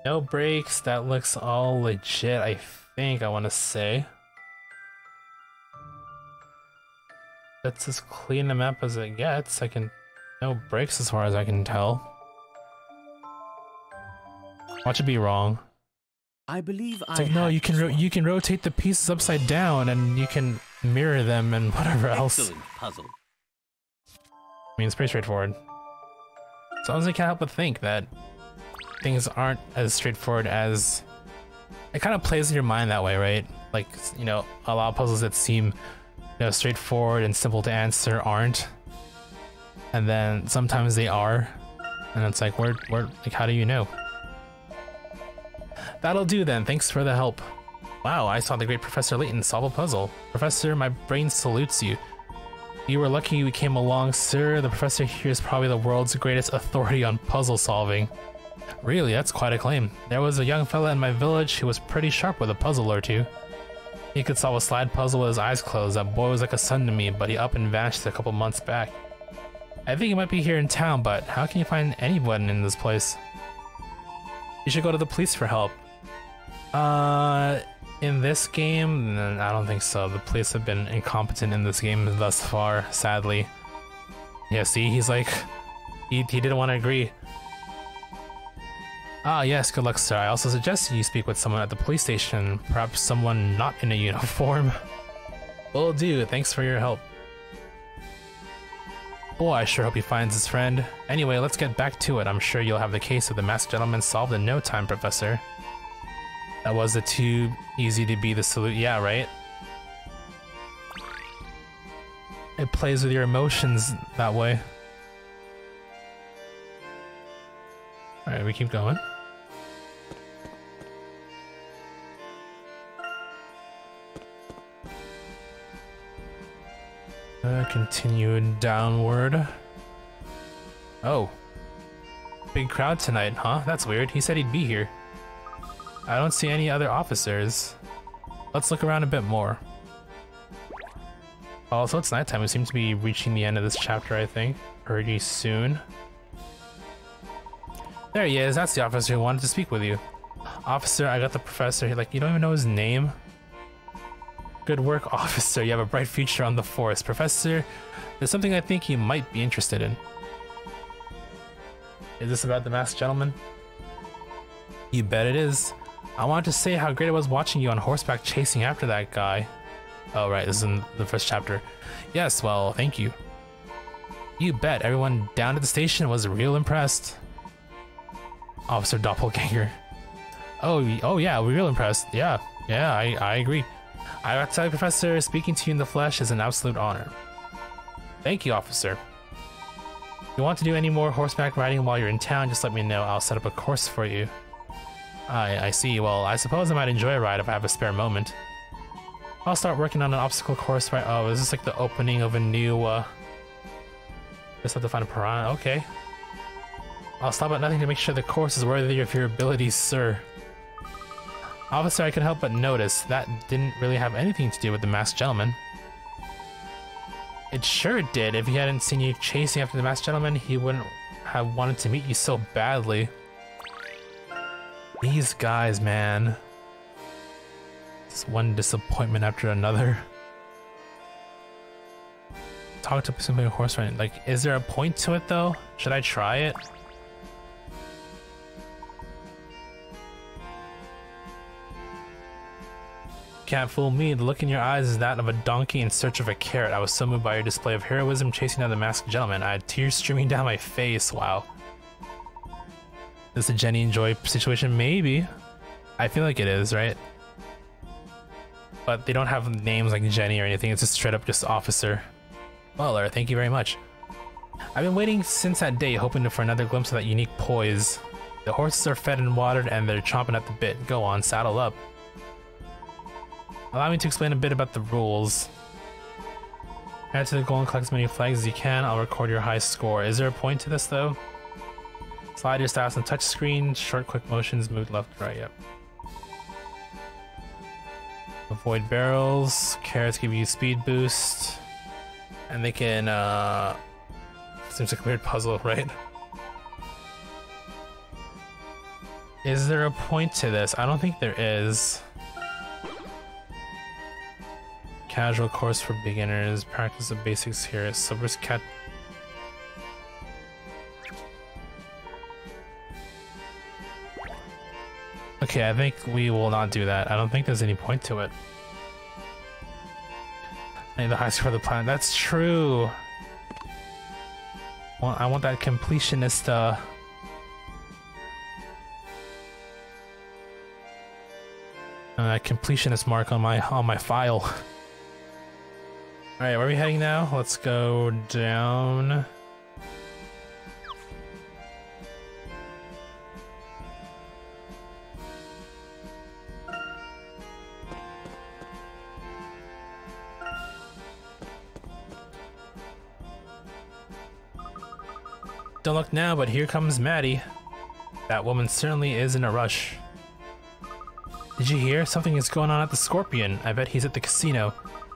No brakes, that looks all legit, I think I want to say. That's as clean a map as it gets. No brakes as far as I can tell. Watch it be wrong. I believe It's like, no, you can rotate the pieces upside down and you can mirror them and whatever else. Excellent puzzle. I mean, it's pretty straightforward. So I can't help but think that things aren't as straightforward as... It kind of plays in your mind that way, right? Like, you know, a lot of puzzles that seem, you know, straightforward and simple to answer aren't. And then sometimes they are. And it's like, like, how do you know? That'll do then, thanks for the help. Wow, I saw the great Professor Layton solve a puzzle. Professor, my brain salutes you. You were lucky we came along, sir. The professor here is probably the world's greatest authority on puzzle solving. Really, that's quite a claim. There was a young fella in my village who was pretty sharp with a puzzle or two. He could solve a slide puzzle with his eyes closed. That boy was like a son to me, but he up and vanished a couple months back. I think he might be here in town, but how can you find anyone in this place? You should go to the police for help. In this game, I don't think so. The police have been incompetent in this game thus far, sadly. Yeah, see, he's like, he didn't want to agree. Ah, yes, good luck, sir. I also suggest you speak with someone at the police station, perhaps someone not in a uniform. Will do, thanks for your help. Boy, I sure hope he finds his friend. Anyway, let's get back to it. I'm sure you'll have the case of the masked gentleman solved in no time, Professor. That was the too easy to be the salute. Yeah, right? It plays with your emotions that way. Alright, we keep going. Continue downward. Oh. Big crowd tonight, huh? That's weird. He said he'd be here. I don't see any other officers. Let's look around a bit more. Also, it's nighttime. We seem to be reaching the end of this chapter, I think. Pretty soon. There he is. That's the officer who wanted to speak with you. Officer, I got the professor. Like, you don't even know his name? Good work, officer. You have a bright future on the force. Professor, there's something I think you might be interested in. Is this about the masked gentleman? You bet it is. I wanted to say how great it was watching you on horseback chasing after that guy. Oh, right, this is in the first chapter. Yes, well, thank you. You bet. Everyone down at the station was real impressed. Officer Doppelganger. Oh yeah, we're real impressed. Yeah, I agree. I got to tell you, Professor, speaking to you in the flesh is an absolute honor. Thank you, officer. If you want to do any more horseback riding while you're in town, just let me know. I'll set up a course for you. I see. Well, I suppose I might enjoy a ride if I have a spare moment. I'll start working on an obstacle course right— oh, is this like the opening of a new, just have to find a piranha. Okay. I'll stop at nothing to make sure the course is worthy of your abilities, sir. Officer, I couldn't help but notice that didn't really have anything to do with the masked gentleman. It sure did. If he hadn't seen you chasing after the masked gentleman, he wouldn't have wanted to meet you so badly. These guys, man. It's one disappointment after another. Talk to somebody horse riding. Like, is there a point to it though? Should I try it? Can't fool me. The look in your eyes is that of a donkey in search of a carrot. I was so moved by your display of heroism chasing down the masked gentleman. I had tears streaming down my face. Wow. Is this a Jenny and Joy situation? Maybe. I feel like it is, right? But they don't have names like Jenny or anything. It's just straight up just officer. Well, thank you very much. I've been waiting since that day, hoping for another glimpse of that unique poise. The horses are fed and watered and they're chomping at the bit. Go on, saddle up. Allow me to explain a bit about the rules. Head to the goal and collect as many flags as you can. I'll record your high score. Is there a point to this though? Slide your stats on touch screen. Short quick motions, move left, right, yep. Avoid barrels. Carrots give you speed boost. And they can, seems like a weird puzzle, right? Is there a point to this? I don't think there is. Casual course for beginners. Practice the basics here. Silver's cat. Okay, I think we will not do that. I don't think there's any point to it. I need the high score for the planet. That's true. Well, I want that completionist, that completionist mark on my file. Alright, where are we heading now? Let's go down. Don't look now, but here comes Maddie. That woman certainly is in a rush. Did you hear? Something is going on at the Scorpion. I bet he's at the casino.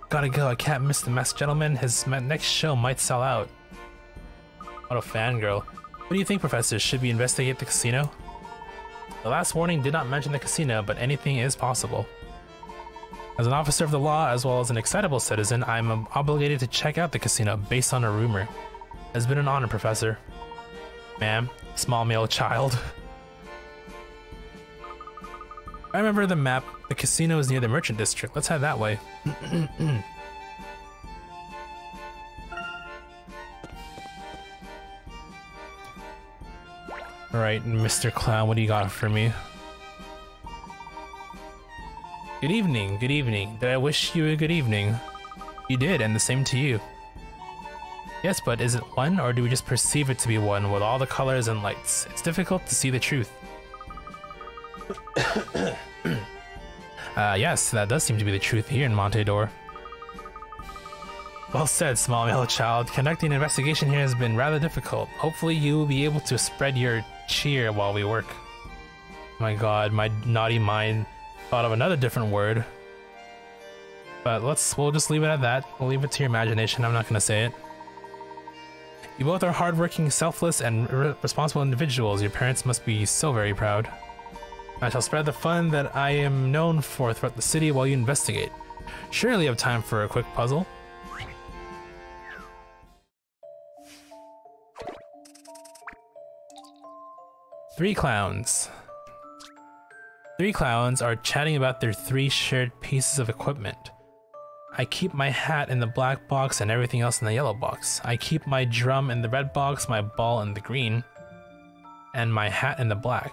Gotta go, I can't miss the masked gentleman. His next show might sell out. What a fangirl. What do you think, Professor? Should we investigate the casino? The last warning did not mention the casino, but anything is possible. As an officer of the law, as well as an excitable citizen, I am obligated to check out the casino based on a rumor. It has been an honor, Professor. Ma'am, small male child. I remember the map. The casino is near the merchant district. Let's head that way. Alright, Mr. Clown, what do you got for me? Good evening, good evening. Did I wish you a good evening? You did, and the same to you. Yes, but is it one, or do we just perceive it to be one with all the colors and lights? It's difficult to see the truth. Yes, that does seem to be the truth here in Montedor. Well said, small male child. Conducting an investigation here has been rather difficult. Hopefully you will be able to spread your cheer while we work. My god, my naughty mind thought of another different word. But we'll just leave it at that. We'll leave it to your imagination. I'm not gonna say it. You both are hardworking, selfless, and responsible individuals. Your parents must be so very proud. I shall spread the fun that I am known for throughout the city while you investigate. Surely you have time for a quick puzzle. Three clowns. Three clowns are chatting about their three shared pieces of equipment. I keep my hat in the black box and everything else in the yellow box. I keep my drum in the red box, my ball in the green, and my hat in the black.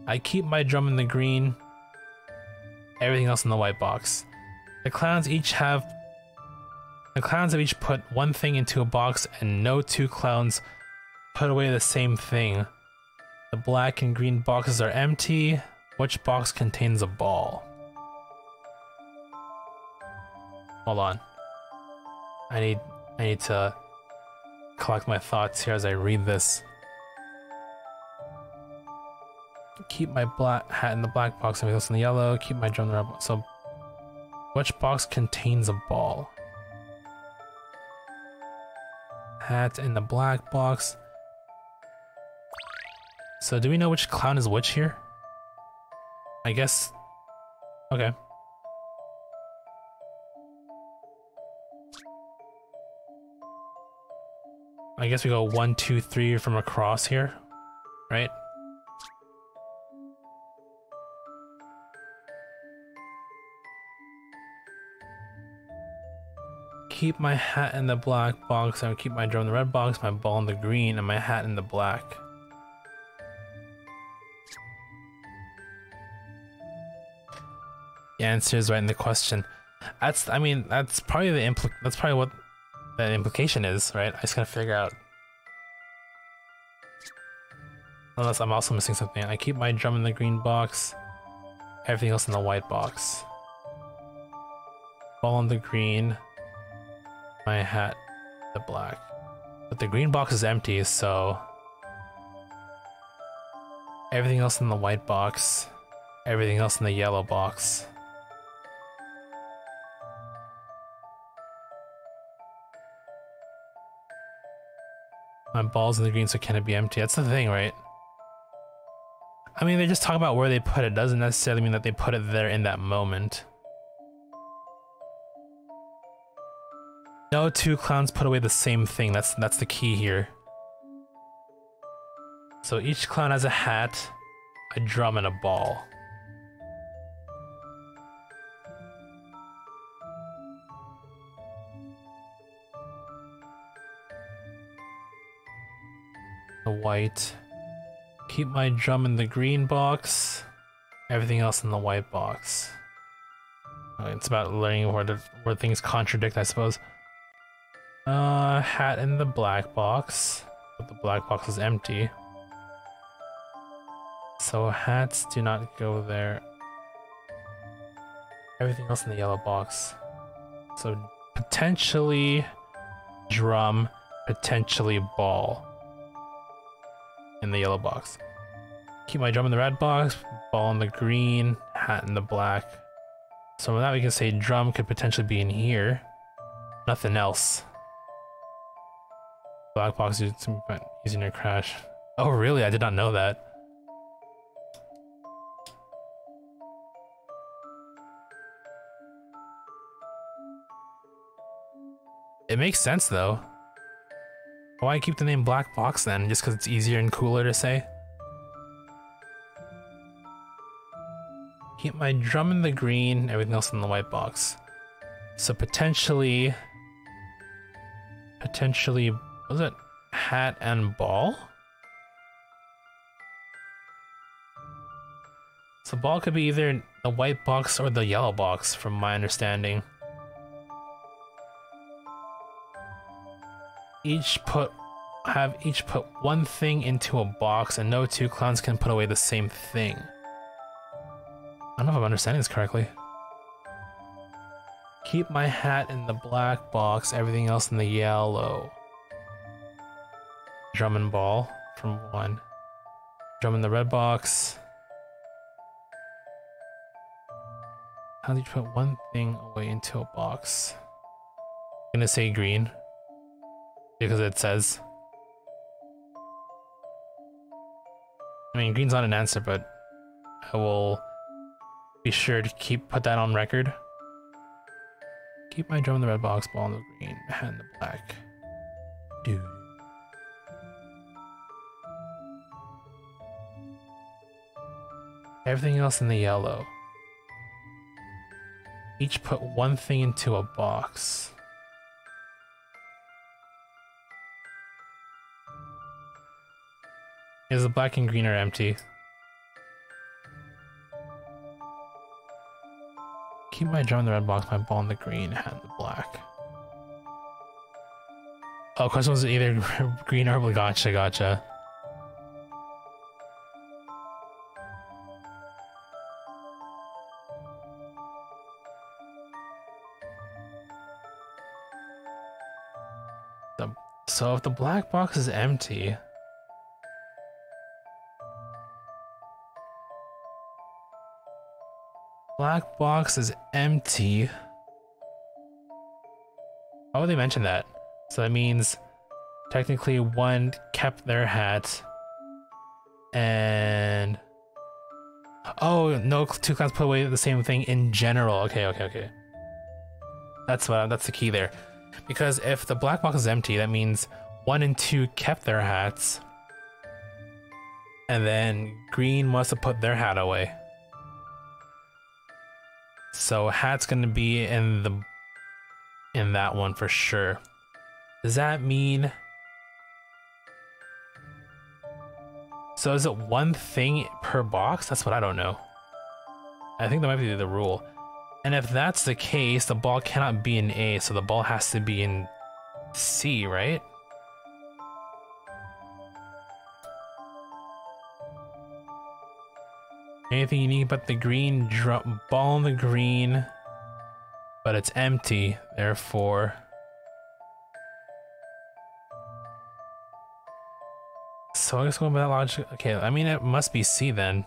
I keep my drum in the green, everything else in the white box. The clowns have each put one thing into a box, and no two clowns put away the same thing. The black and green boxes are empty. Which box contains a ball? Hold on. I need to collect my thoughts here as I read this. Keep my black hat in the black box, everything else in the yellow. Keep my drum in the red box. So, which box contains a ball? Hat in the black box. So, do we know which clown is which here? I guess. Okay. I guess we go 1, 2, 3 from across here, right? Keep my hat in the black box, I keep my drum in the red box, my ball in the green, and my hat in the black. The answer is right in the question. That's probably that's probably what the implication is, right? I just gotta figure out. Unless I'm also missing something. I keep my drum in the green box, everything else in the white box. Ball in the green, my hat the black. But the green box is empty, so everything else in the white box, everything else in the yellow box. My ball's in the green, so can it be empty? That's the thing, right? I mean, they just talk about where they put it. Doesn't necessarily mean that they put it there in that moment. No two clowns put away the same thing. That's the key here. So each clown has a hat, a drum, and a ball. The white. Keep my drum in the green box. Everything else in the white box. It's about learning where things contradict, I suppose. Hat in the black box, but the black box is empty. So hats do not go there. Everything else in the yellow box. So potentially drum, potentially ball in the yellow box. Keep my drum in the red box, ball in the green, hat in the black. So with that we can say drum could potentially be in here. Nothing else. Black box using your crash. Oh really? I did not know that. It makes sense though. Why keep the name Black Box then? Just because it's easier and cooler to say? Keep my drum in the green, everything else in the white box. So potentially, was it hat and ball? So ball could be either the white box or the yellow box from my understanding. Each put one thing into a box and no two clowns can put away the same thing. I don't know if I'm understanding this correctly. Keep my hat in the black box, everything else in the yellow. Drum and ball from one. Drum in the red box. How do you put one thing away into a box? I'm gonna say green. Because it says. I mean, green's not an answer, but I will be sure to put that on record. Keep my drum in the red box, ball in the green, hat in the black. Dude. Everything else in the yellow. Each put one thing into a box. Is the black and green are empty. Keep my drum in the red box, my ball in the green, hat in the black. Oh, question was either green or blue. Gotcha. So if the black box is empty, black box is empty. Why would they mention that? So that means technically one kept their hat and oh no, two clowns put away the same thing in general. Okay. That's the key there. Because if the black box is empty, that means 1 and 2 kept their hats, and then green must have put their hat away. So hat's gonna be in that one for sure. Does that mean? So is it one thing per box? That's what I don't know. I think that might be the rule. And if that's the case, the ball cannot be in A, so the ball has to be in C, right? Anything you need but the green ball in the green, but it's empty, therefore. So I guess going by that logic, okay, I mean it must be C then.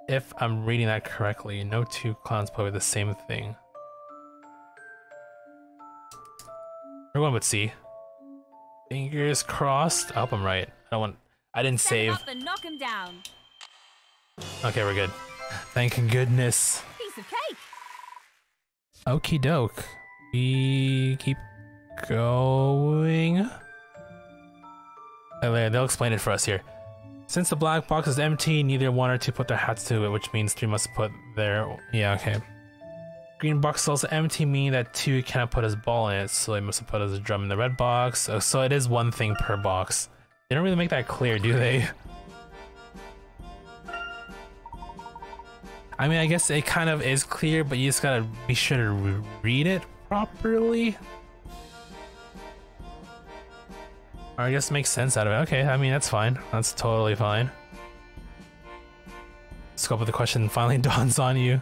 If I'm reading that correctly, no two clowns play with the same thing. We're going with C. Fingers crossed. I hope I'm right. I didn't Set him save. up and knock him down. Okay, we're good. Thank goodness. Piece of cake. Okie doke. We keep going. They'll explain it for us here. Since the black box is empty, neither one or two put their hats to it, which means three must put their... Yeah, okay. Green box is also empty, meaning that two cannot put his ball in it, so they must have put his drum in the red box. So it is one thing per box. They don't really make that clear, do they? I mean, I guess it kind of is clear, but you just gotta be sure to read it properly. Or I guess make sense out of it. Okay, I mean, that's fine. That's totally fine. Scope of the question finally dawns on you.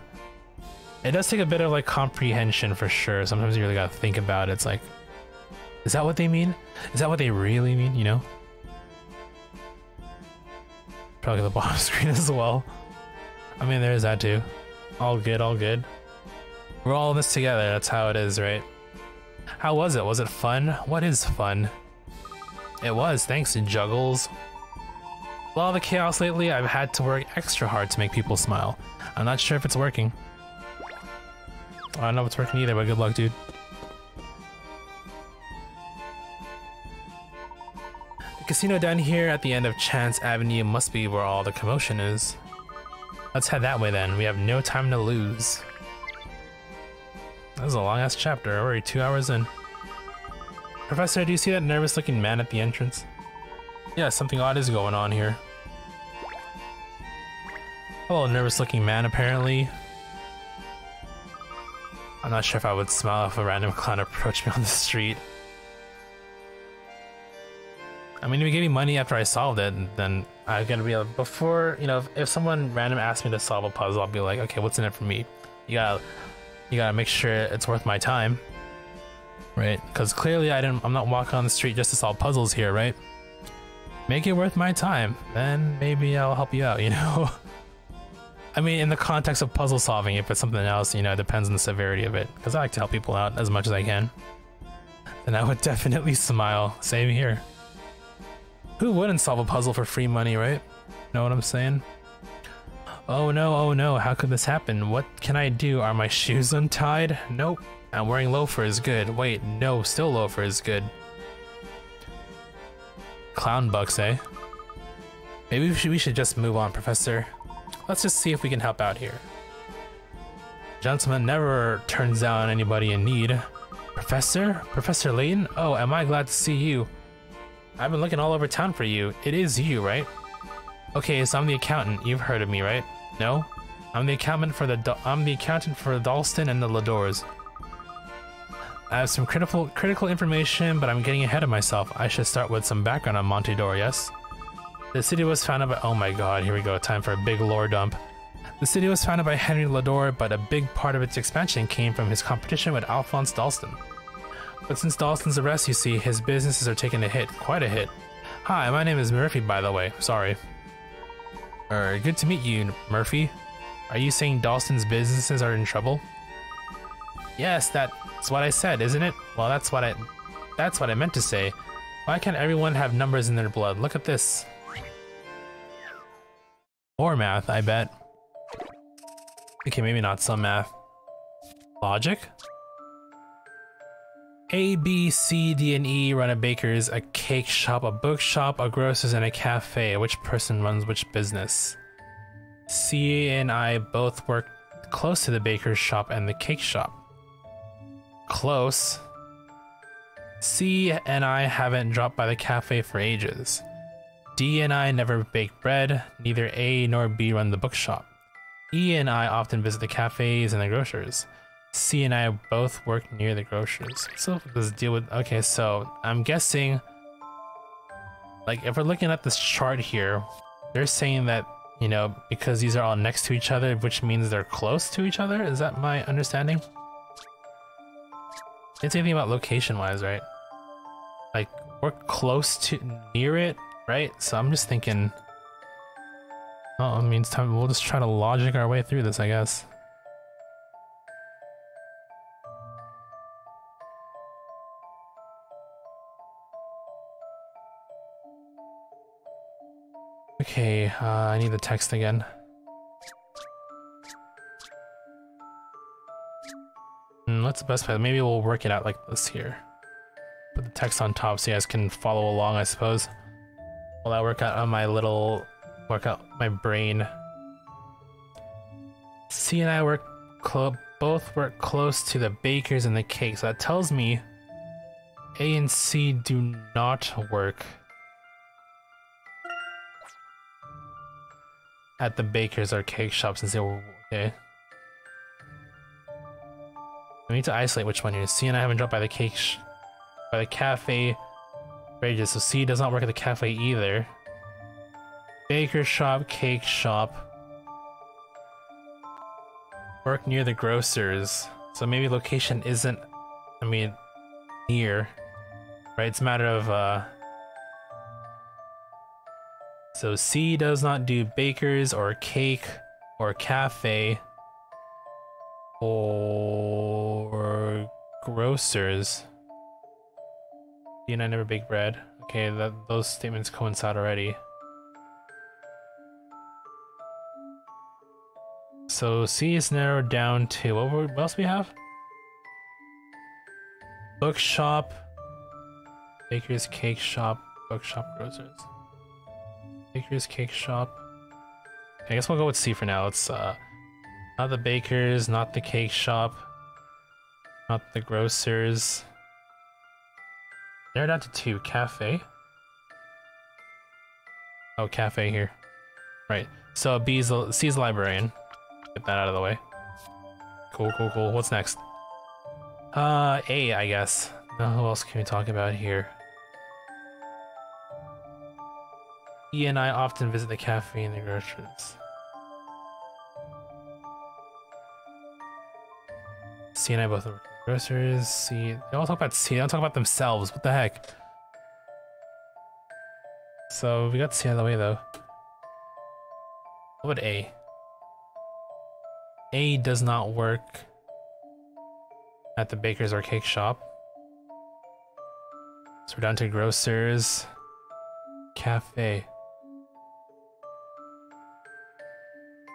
It does take a bit of like comprehension for sure. Sometimes you really gotta think about it. It's like, is that what they mean? Is that what they really mean, you know? Probably the bottom screen as well. I mean, there's that too. All good, all good. We're all in this together. That's how it is, right? How was it? Was it fun? What is fun? It was, thanks to Juggles. With all the chaos lately, I've had to work extra hard to make people smile. I'm not sure if it's working. I don't know if it's working either, but good luck, dude. The casino down here at the end of Chance Avenue must be where all the commotion is. Let's head that way then. We have no time to lose. That was a long-ass chapter. We're already 2 hours in. Professor, do you see that nervous-looking man at the entrance? Yeah, something odd is going on here. Hello, nervous-looking man, apparently. I'm not sure if I would smile if a random clown approached me on the street. I mean, if you gave me money after I solved it, then I'm gonna be like, before, you know, if someone random asks me to solve a puzzle, I'll be like, okay, what's in it for me? You gotta make sure it's worth my time, right? Because clearly I'm not walking on the street just to solve puzzles here, right? Make it worth my time, then maybe I'll help you out, you know? I mean, in the context of puzzle solving, if it's something else, you know, it depends on the severity of it. Because I like to help people out as much as I can. Then I would definitely smile. Same here. Who wouldn't solve a puzzle for free money, right? Know what I'm saying? Oh no, how could this happen? What can I do? Are my shoes untied? Nope. I'm wearing loafers, good. Wait, no, still loafers, good. Clown bucks, eh? Maybe we should just move on, Professor. Let's just see if we can help out here. Gentleman never turns down anybody in need. Professor? Professor Layton? Oh, am I glad to see you. I've been looking all over town for you. It is you, right? Okay, so I'm the accountant. You've heard of me, right? No? I'm the accountant for Dalston and the Ladors. I have some critical information, but I'm getting ahead of myself. I should start with some background on Montedor, yes? The city was founded by— oh my god, here we go, time for a big lore dump. The city was founded by Henry Lador, but a big part of its expansion came from his competition with Alphonse Dalston. But since Dalston's arrest, you see, his businesses are taking a hit, quite a hit. Hi, my name is Murphy, by the way, sorry. Good to meet you, Murphy. Are you saying Dalston's businesses are in trouble? Yes, that's what I said, isn't it? Well, that's what I meant to say. Why can't everyone have numbers in their blood? Look at this. Or math, I bet. Okay, maybe not some math. Logic? A, B, C, D, and E run a baker's, a cake shop, a bookshop, a grocer's, and a cafe. Which person runs which business? C and I both work close to the baker's shop and the cake shop. Close. C and I haven't dropped by the cafe for ages. D and I never bake bread. Neither A nor B run the bookshop. E and I often visit the cafes and the grocers. C and I both work near the grocers. So let's deal with— okay, so I'm guessing, like, if we're looking at this chart here, they're saying that, you know, because these are all next to each other, which means they're close to each other. Is that my understanding? It's anything about location wise, right? Like, we're close to— near it, right? So I'm just thinking, oh, it means time. We'll just try to logic our way through this, I guess. Okay, I need the text again. What's the best way? Maybe we'll work it out like this here. Put the text on top so you guys can follow along, I suppose. While I work out on my little... work out my brain. C and I both work close to the bakers and the cake, so that tells me A and C do not work at the bakers or cake shops since they were okay. We need to isolate which one here. C and I haven't dropped by the by the cafe for ages, so C does not work at the cafe either. Baker shop, cake shop. Work near the grocers. So maybe location isn't, I mean, near. Right? It's a matter of, so C does not do bakers or cake or cafe or grocers. D and I never bake bread. Okay, those statements coincide already. So C is narrowed down to what else we have? Bookshop, baker's cake shop, bookshop, grocers. Baker's cake shop. I guess we'll go with C for now. It's not the bakers, not the cake shop, not the grocers. Narrowed down to 2. Cafe. Oh, cafe here. Right. So C's librarian. Get that out of the way. Cool, cool, cool. What's next? A, I guess. Now, who else can we talk about here? E and I often visit the cafe and the grocers. C and I both work in grocers. C, they all talk about C, they don't talk about themselves. What the heck? So we got C out of the way though. What about A? A does not work at the baker's or cake shop. So we're down to grocers, cafe.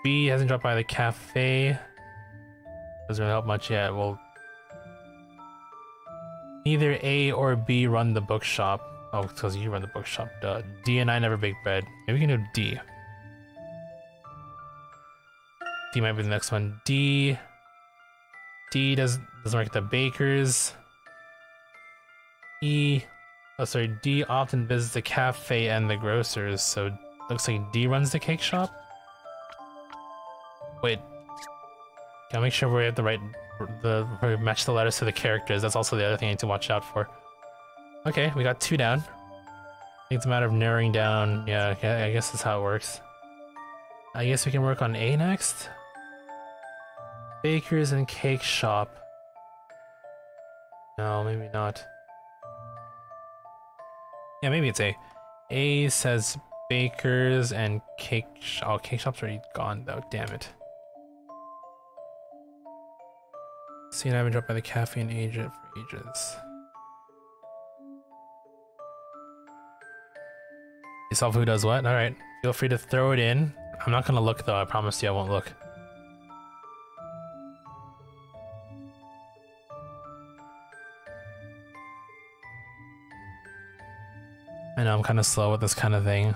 B hasn't dropped by the cafe. Doesn't really help much yet. Well, neither A or B run the bookshop. Oh, because you run the bookshop. Duh. D and I never bake bread. Maybe we can do D. D might be the next one. D doesn't work at the bakers. E, oh sorry, D often visits the cafe and the grocers, so looks like D runs the cake shop. Wait, gotta make sure we have the right, we match the letters to the characters. That's also the other thing I need to watch out for. Okay, we got 2 down. I think it's a matter of narrowing down. Yeah, I guess that's how it works. I guess we can work on A next. Bakers and cake shop. No, maybe not. Yeah, maybe it's A. A says bakers and cake shop. Oh, cake shop's already gone though, damn it. See, I haven't dropped by the cafe and agent for ages. Yourself who does what? Alright, feel free to throw it in. I'm not gonna look though, I promise you I won't look. I know I'm kind of slow with this kind of thing.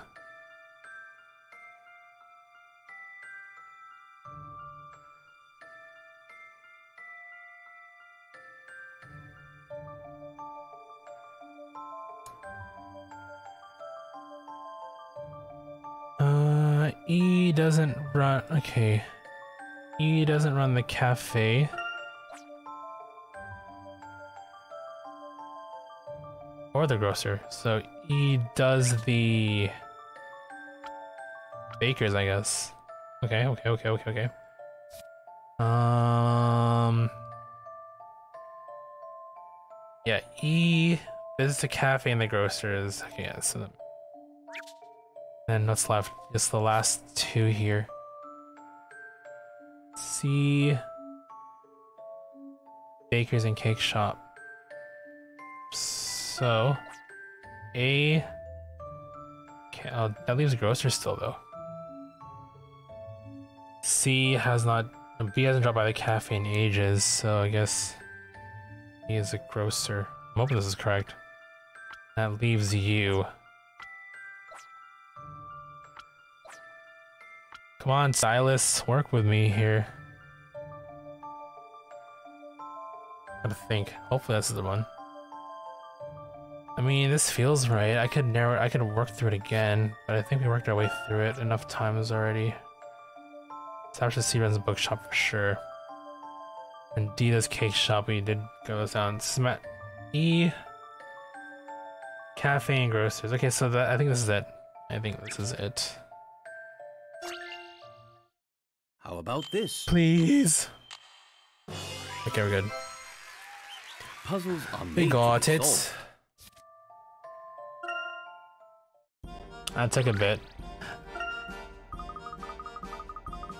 E doesn't run, okay. E doesn't run the cafe. Or the grocer. So E does the bakers, I guess. Okay. Yeah, E visits the cafe and the grocers. Okay, yeah, so then what's left? Just the last 2 here. C, bakers and cake shop. So A, Oh, that leaves grocer still though. C has not, B hasn't dropped by the cafe in ages, so I guess he is a grocer. I'm hoping this is correct. That leaves you. Come on, Silas, work with me here. Gotta think. Hopefully this is the one. I mean, this feels right. I could narrow it. I could work through it again, but I think we worked our way through it enough times already. Sasha C runs a bookshop for sure. And Dita's cake shop, we did go down. E. Cafe and grocers. Okay, so I think this is it. I think this is it. How about this? Please. Okay, we're good. Puzzles are We made got to be it. solved. That took a bit.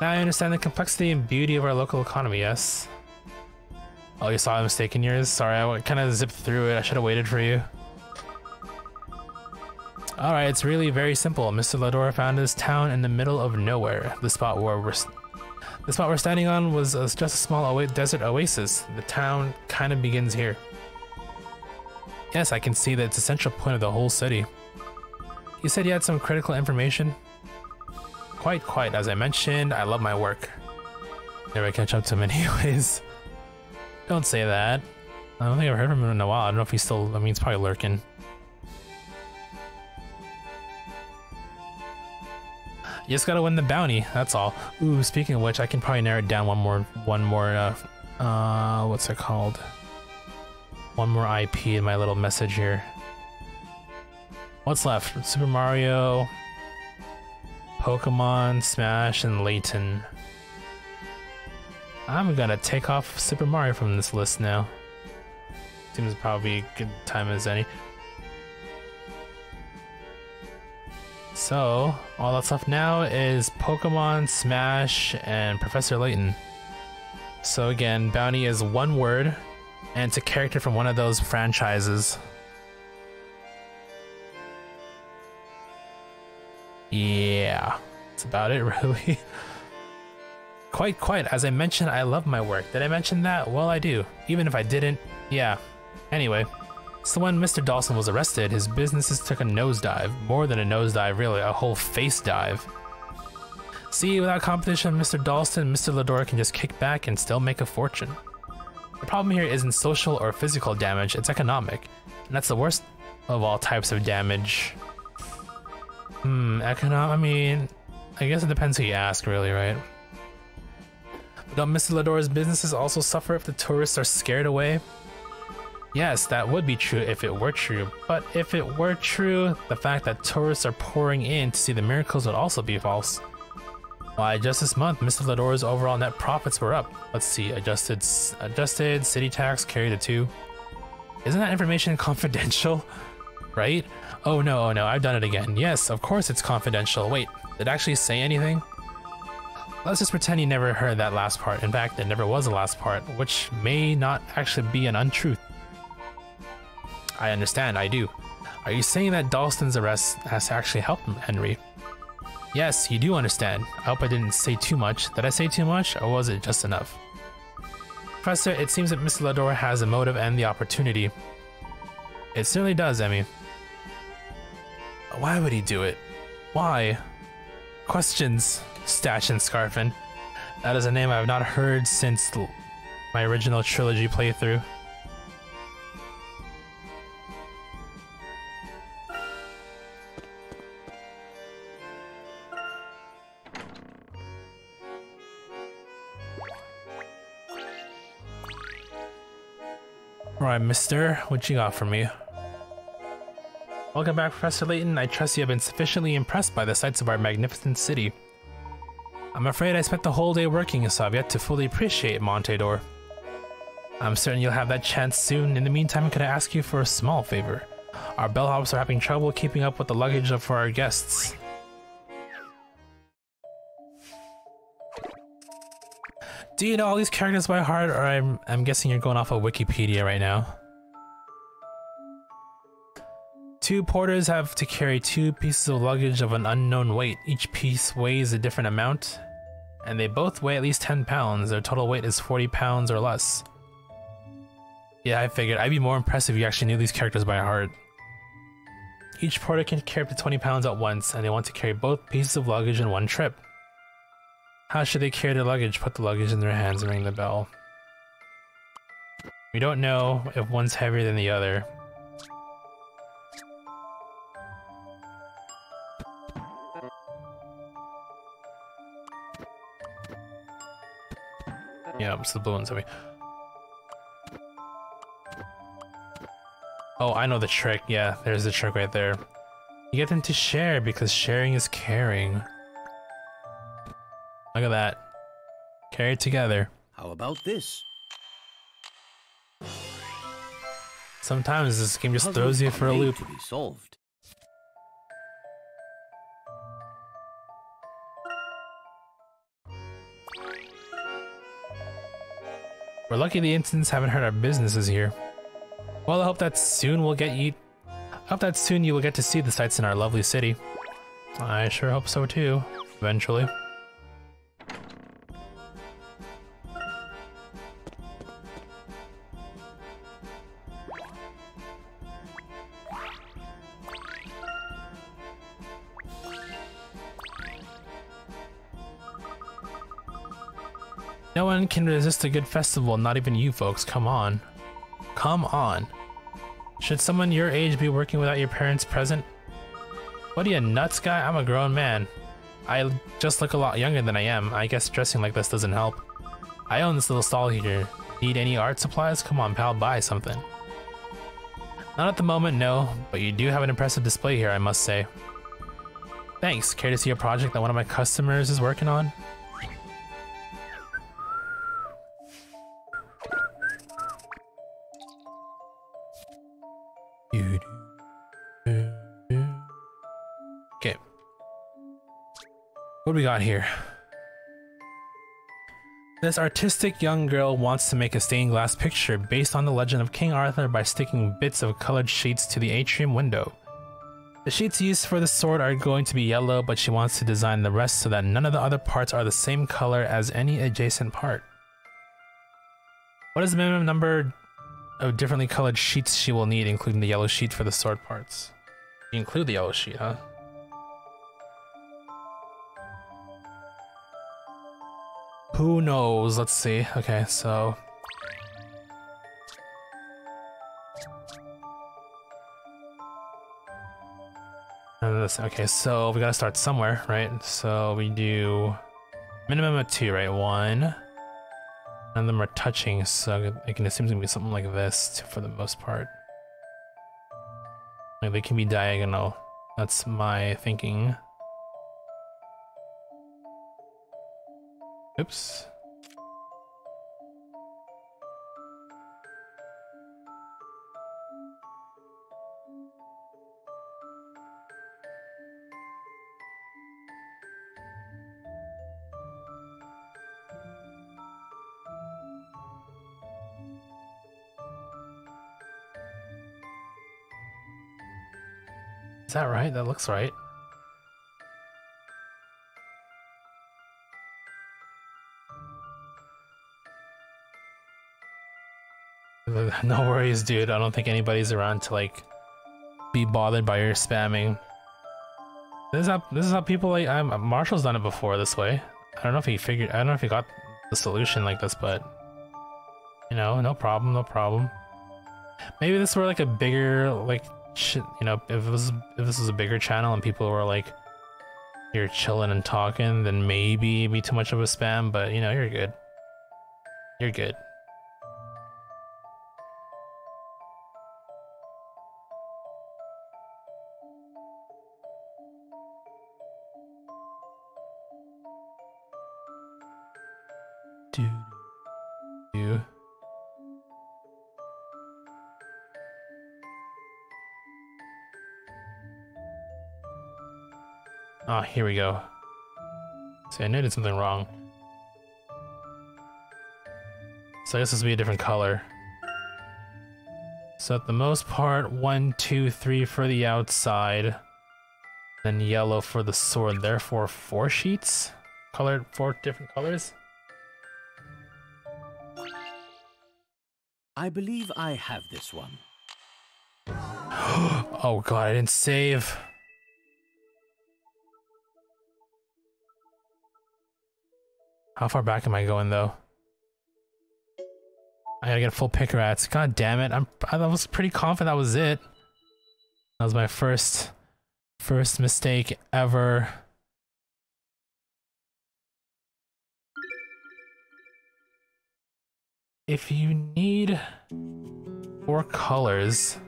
Now I understand the complexity and beauty of our local economy, yes? Oh, you saw a mistake in yours? Sorry, I kind of zipped through it. I should have waited for you. Alright, it's really very simple. Mr. Ladora found this town in the middle of nowhere. The spot we're standing on was just a small desert oasis. The town kind of begins here. Yes, I can see that it's a central point of the whole city. You said you had some critical information? Quite. As I mentioned, I love my work. Never catch up to him anyways. Don't say that. I don't think I've heard from him in a while. I don't know if he's still, I mean, he's probably lurking. You just gotta win the bounty, that's all. Ooh, speaking of which, I can probably narrow it down one more, what's it called? One more IP in my little message here. What's left? Super Mario, Pokemon, Smash, and Layton. I'm gonna take off Super Mario from this list now. Seems probably a good time as any. So, all that's left now is Pokemon, Smash, and Professor Layton. So again, bounty is one word, and it's a character from one of those franchises. Yeah, that's about it, really. Quite. As I mentioned, I love my work. Did I mention that? Well, I do. Even if I didn't, yeah. Anyway, so when Mr. Dawson was arrested, his businesses took a nosedive. More than a nosedive, really, a whole face dive. See, without competition, Mr. Dawson and Mr. Ladora can just kick back and still make a fortune. The problem here isn't social or physical damage, it's economic. And that's the worst of all types of damage. I mean, I guess it depends who you ask, really, right? But don't Mr. Ladora's businesses also suffer if the tourists are scared away? Yes, that would be true if it were true, but if it were true, the fact that tourists are pouring in to see the miracles would also be false. Why, just this month, Mr. Ladora's overall net profits were up. Let's see, adjusted city tax carried a 2. Isn't that information confidential? Right? Oh no, I've done it again. Yes, of course it's confidential. Wait, did it actually say anything? Let's just pretend you never heard that last part. In fact, there never was a last part, which may not actually be an untruth. I understand, I do. Are you saying that Dalston's arrest has actually helped Henry? Yes, you do understand. I hope I didn't say too much. Did I say too much, or was it just enough? Professor, it seems that Mr. Ladora has the motive and the opportunity. It certainly does, Emmy. Why would he do it? Why? Questions, Stash and Scarfin. That is a name I have not heard since my original trilogy playthrough. Alright, mister, what you got for me? Welcome back, Professor Layton. I trust you have been sufficiently impressed by the sights of our magnificent city. I'm afraid I spent the whole day working, so I've yet to fully appreciate Montedor. I'm certain you'll have that chance soon. In the meantime, could I ask you for a small favor? Our bellhops are having trouble keeping up with the luggage for our guests. Do you know all these characters by heart, or I'm guessing you're going off of Wikipedia right now? Two porters have to carry 2 pieces of luggage of an unknown weight. Each piece weighs a different amount, and they both weigh at least 10 pounds. Their total weight is 40 pounds or less. Yeah, I figured. I'd be more impressed if you actually knew these characters by heart. Each porter can carry up to 20 pounds at once, and they want to carry both pieces of luggage in one trip. How should they carry their luggage? Put the luggage in their hands and ring the bell. We don't know if one's heavier than the other. Yeah, it's the blue one's heavy. Oh, I know the trick. Yeah, there's the trick right there. You get them to share because sharing is caring. Look at that. Carry it together. How about this? Sometimes this game just Puzzles throws you for a are made loop. to be solved. We're lucky the Instans haven't heard our businesses here. Well, I hope that soon you will get to see the sights in our lovely city. I sure hope so too, eventually. No one can resist a good festival, not even you folks. Come on. Come on. Should someone your age be working without your parents present? What are you, nuts, guy? I'm a grown man. I just look a lot younger than I am. I guess dressing like this doesn't help. I own this little stall here. Need any art supplies? Come on, pal, buy something. Not at the moment, no, but you do have an impressive display here, I must say. Thanks. Care to see a project that one of my customers is working on? Okay. What do we got here? This artistic young girl wants to make a stained glass picture based on the legend of King Arthur by sticking bits of colored sheets to the atrium window. The sheets used for the sword are going to be yellow, but she wants to design the rest so that none of the other parts are the same color as any adjacent part. What is the minimum number of differently colored sheets she will need, including the yellow sheet for the sword parts? You include the yellow sheet, huh? Who knows? Let's see. Okay, so... Okay, so we gotta start somewhere, right? So we do minimum of 2, right? 1. None of them are touching, so I can assume it's gonna be something like this for the most part. Like they can be diagonal. That's my thinking. Oops. Is that right? That looks right. No worries, dude. I don't think anybody's around to like be bothered by your spamming. This is how people like Marshall's done it before this way. I don't know if he got the solution like this, but you know, no problem, no problem. Maybe this were like a bigger like shit, you know, if this was a bigger channel and people were like you're chilling and talking, then maybe it'd be too much of a spam, but you know, you're good. You're good. Do. Ah, here we go. See, I knew I did something wrong. So I guess this will be a different color. So at the most part, 1, 2, 3 for the outside, then yellow for the sword. Therefore, 4 sheets, colored 4 different colors. I believe I have this one. Oh god, I didn't save. How far back am I going though? I gotta get full pick rats. God damn it! I was pretty confident that was it. That was my first mistake ever. If you need 4 colors.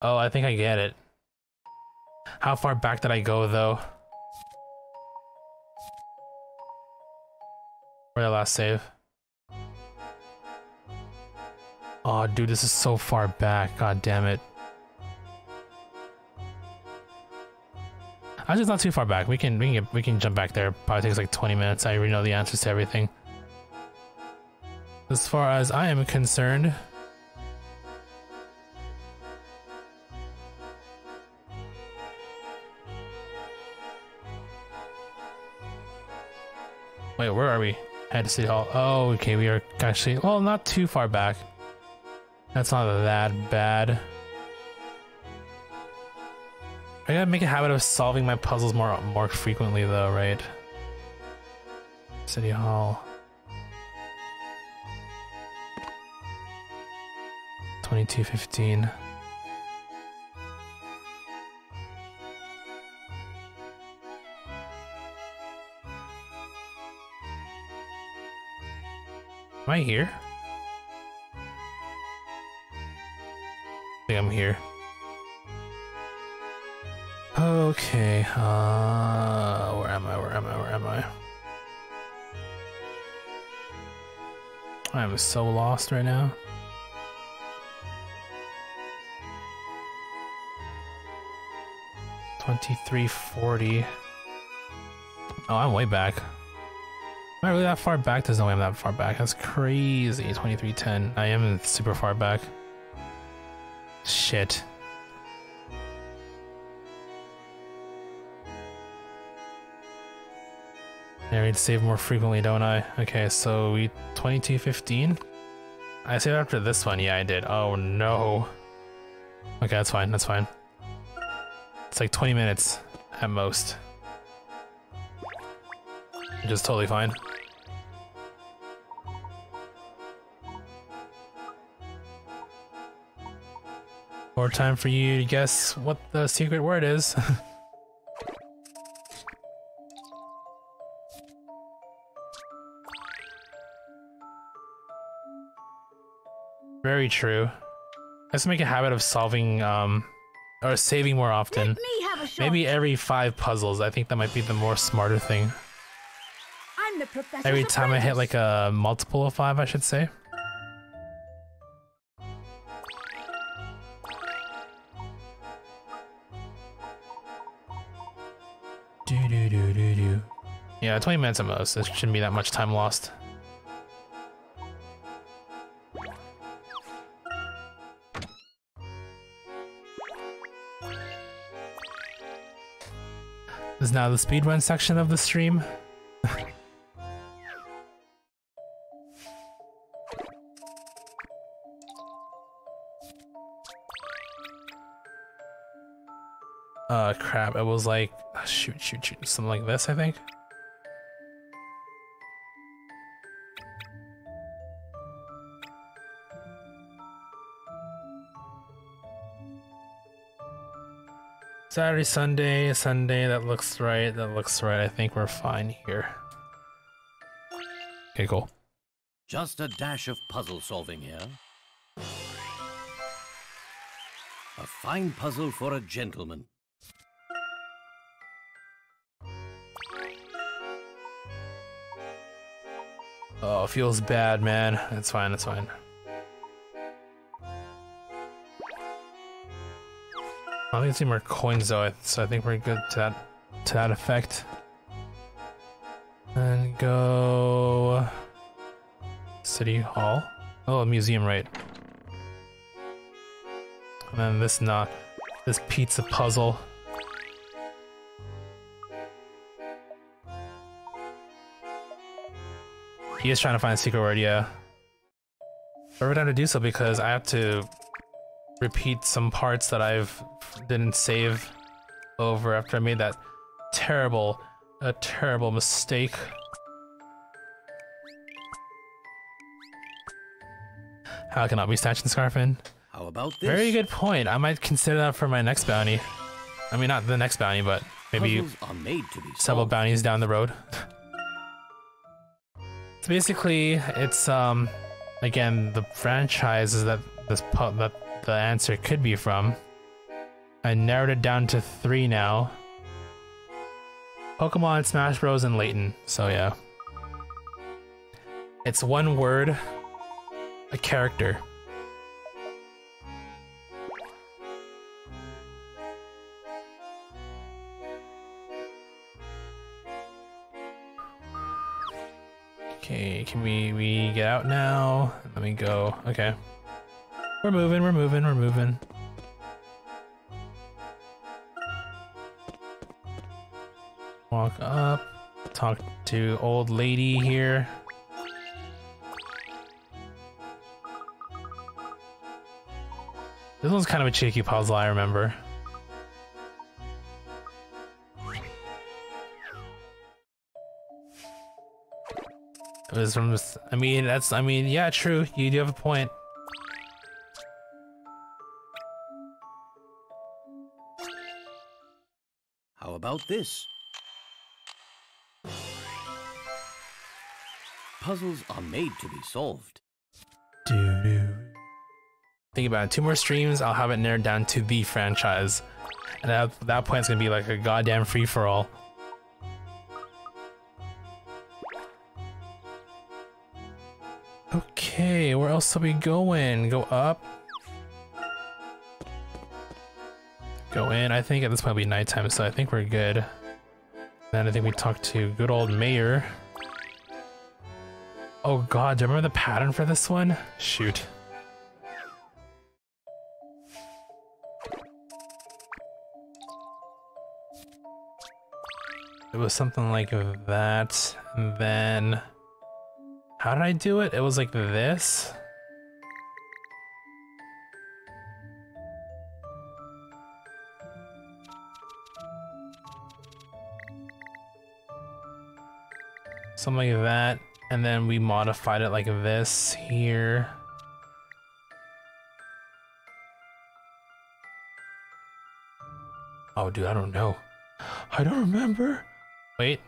Oh, I think I get it. How far back did I go, though? Where did I last save? Oh, dude, this is so far back. God damn it. Actually, it's not too far back. We can jump back there. Probably takes like 20 minutes. I already know the answers to everything. As far as I am concerned. Wait, where are we? Head to City Hall. Oh, okay, we are actually, well, not too far back. That's not that bad. I gotta make a habit of solving my puzzles more frequently, though, right? City Hall. 2215. Am I here? I think I'm here. Okay, where am I? I am so lost right now. $23.40. Oh, I'm way back. Am I really that far back? There's no way I'm that far back. That's crazy. 23.10. I am super far back. Shit. I need to save more frequently, don't I? Okay, so we 22.15. I saved after this one. Yeah, I did. Oh no. Okay, that's fine. That's fine. It's like 20 minutes at most. Which is totally fine. More time for you to guess what the secret word is. Very true. Let's make a habit of solving, or saving more often. Let me have a shot. Maybe every 5 puzzles. I think that might be the more smarter thing. I'm the professor's Every time I hit apprentice. like a multiple of 5, I should say. Do. Yeah, 20 minutes at most. There shouldn't be that much time lost. This is now the speedrun section of the stream. Crap, it was like, shoot, something like this, I think. Saturday, Sunday, that looks right, I think we're fine here. Okay, cool. Just a dash of puzzle solving here. A fine puzzle for a gentleman. Oh, it feels bad, man. It's fine, it's fine. I don't think it's any more coins though, so I think we're good to that to that effect. And go City Hall. Oh, a museum, right? And then this pizza puzzle. He is trying to find a secret word, yeah. But we're going to do so because I have to repeat some parts that didn't save over after I made that terrible mistake. How can I be snatching Scarfin? How about this? Very good point. I might consider that for my next bounty. I mean, not the next bounty, but maybe Puzzles are made to be several solved. bounties down the road. So basically, it's again the franchises that the answer could be from. I narrowed it down to 3 now. Pokemon, Smash Bros, and Layton. So yeah. It's one word, a character. Okay, can we get out now? Let me go. Okay. We're moving. Walk up, talk to old lady here. This one's kind of a cheeky puzzle, I remember. It was from this, I mean, yeah, true, you do have a point. How about this? Puzzles are made to be solved. Think about it, 2 more streams, I'll have it narrowed down to the franchise. And at that point, it's gonna be like a goddamn free-for-all. Okay, where else are we going? Go up. Go in. I think at this point it'll be nighttime, so I think we're good. Then I think we talked to good old Mayor. Oh god, do you remember the pattern for this one? Shoot. It was something like that, and then... How did I do it? It was like this. Something like that, and then we modified it like this here. Oh, dude, I don't know. I don't remember. Wait.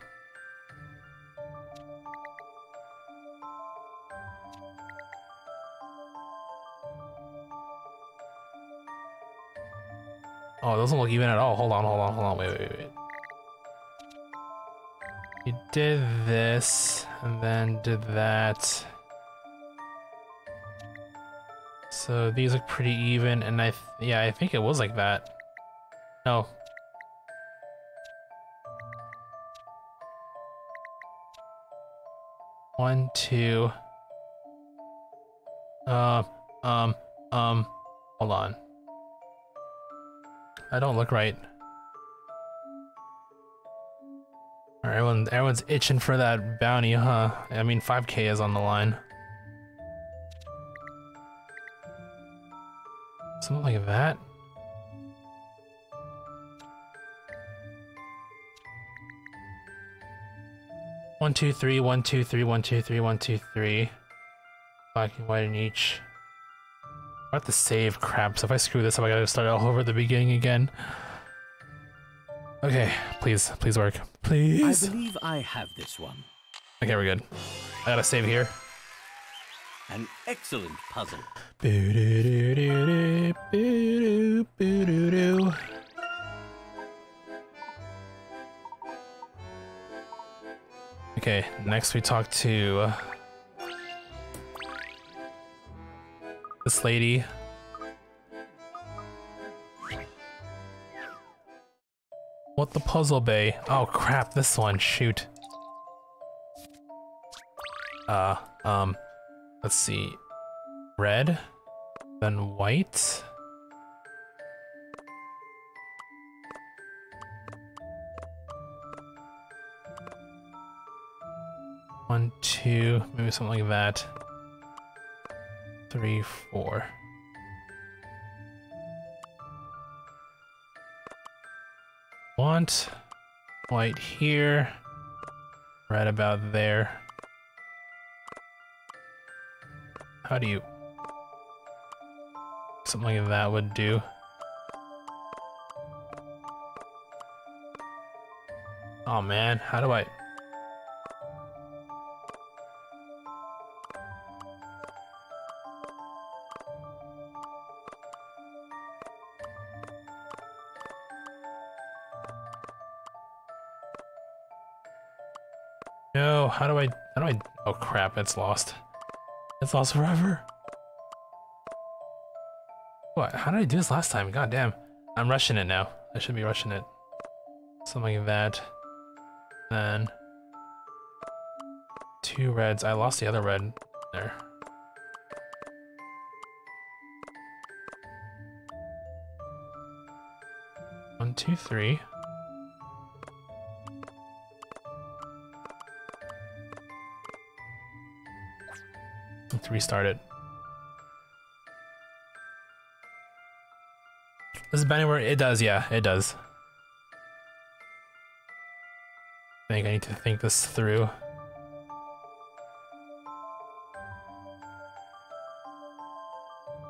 Oh, it doesn't look even at all. Hold on. Wait. You did this, and then did that. So these look pretty even, and I think it was like that. No. One, two. Hold on. I don't look right. Alright, everyone's itching for that bounty, huh? I mean, 5K is on the line. Something like that? One, two, three, 1, 2, 3, 1, 2, 3, 1, 2, 3. Black and white in each. I have to save crap, so if I screw this up, I gotta start all over at the beginning again. Okay, please work. Please. I believe I have this one. Okay, we're good. I gotta save here. An excellent puzzle. Okay, next we talk to this lady. What the puzzle bay? Oh crap, this one, shoot. Let's see. Red, then white. One, two, maybe something like that. 3, 4. Want white here, red about there. How do you... Something like that would do. Oh man, how do I... No, how do I, oh crap, it's lost. It's lost forever. What, how did I do this last time? God damn. I'm rushing it now. I should be rushing it. Something like that. Then 2 reds. I lost the other red there. One, two, 3. Let's restart it. Does it bend anywhere? It does, yeah, it does. I think I need to think this through.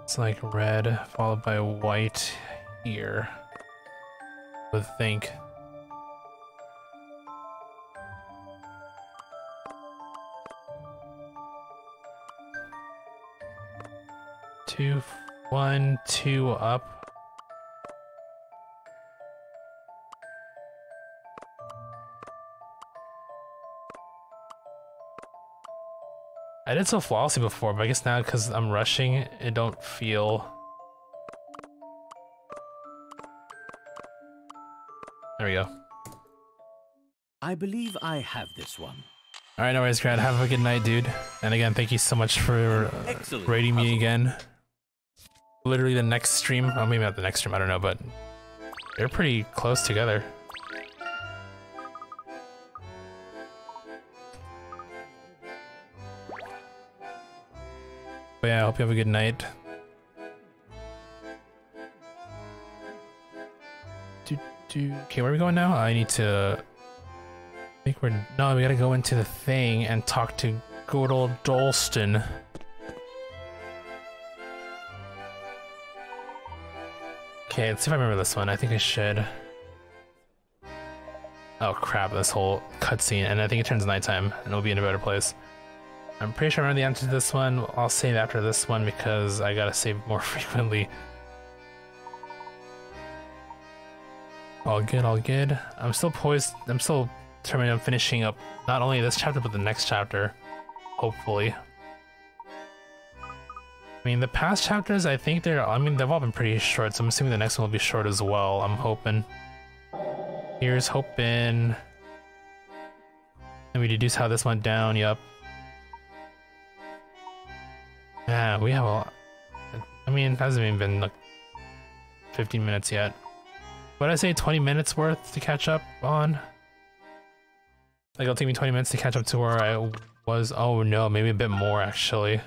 It's like red followed by white here. I would think. Two, 1, 2 up. I did so flawlessly before, but I guess now because I'm rushing, it don't feel... There we go. I believe I have this one. Alright, no worries, Grant. Have a good night, dude. And again, thank you so much for rating me again. Literally the next stream, well, maybe not the next stream, I don't know, but they're pretty close together. But yeah, I hope you have a good night. Okay, where are we going now? I need to... I think we're... No, we gotta go into the thing and talk to good old Dalston. Okay, let's see if I remember this one. I think I should. Oh crap, this whole cutscene, and I think it turns nighttime, and it'll be in a better place. I'm pretty sure I remember the answer to this one. I'll save after this one because I gotta save more frequently. All good, all good. I'm still poised. I'm still determined on finishing up not only this chapter, but the next chapter. Hopefully. I mean, the past chapters, I think they've all been pretty short, so I'm assuming the next one will be short as well. I'm hoping. Here's hoping. And we deduce how this went down, yup. Yeah, we have a lot. I mean, it hasn't even been like 15 minutes yet. What did I say, 20 minutes worth to catch up on? Like, it'll take me 20 minutes to catch up to where I was. Oh no, maybe a bit more actually.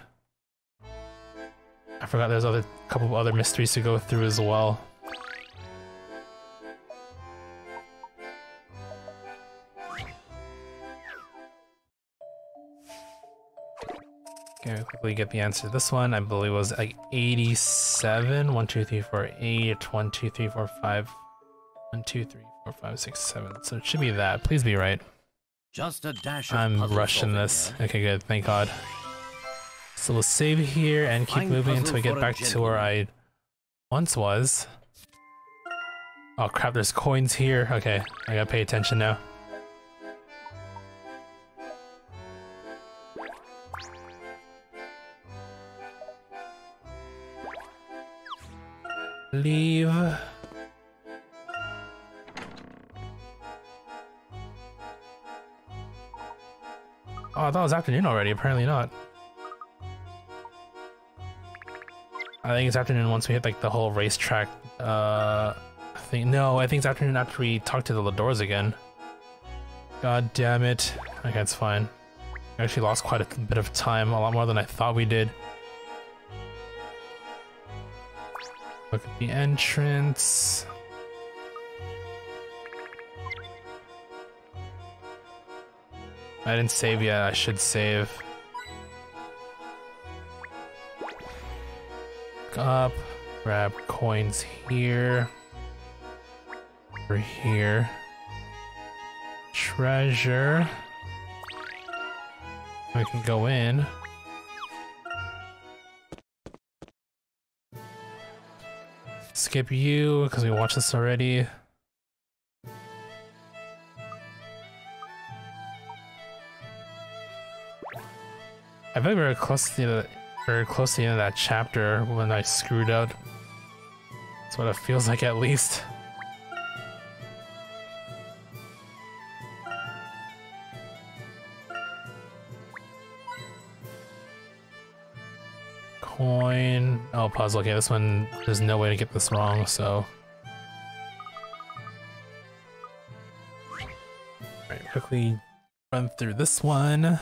I forgot there's a couple of other mysteries to go through as well. Okay, we'll quickly get the answer to this one. I believe it was like 87. 1, 2, 3, 4, 8. 1, 2, 3, 4, 5. 1, 2, 3, 4, 5, 6, 7. So it should be that. Please be right. Just a dash of I'm rushing this. Okay, good. Thank God. So we'll save here and keep moving until we get back to where I once was. Oh crap, there's coins here. Okay, I gotta pay attention now. Leave. Oh, I thought it was afternoon already. Apparently not. I think it's afternoon once we hit like the whole racetrack thing. No, I think it's afternoon after we talk to the Ladors again. God damn it. Okay, it's fine. We actually lost quite a bit of time, a lot more than I thought we did. Look at the entrance. I didn't save yet, I should save. Look up, grab coins here. Over here. Treasure. We can go in. Skip you, because we watched this already. I feel like we were close to the end of that chapter when I screwed up. That's what it feels like, at least. Coin. Oh, puzzle. Okay, this one, there's no way to get this wrong, so. Alright, quickly run through this one.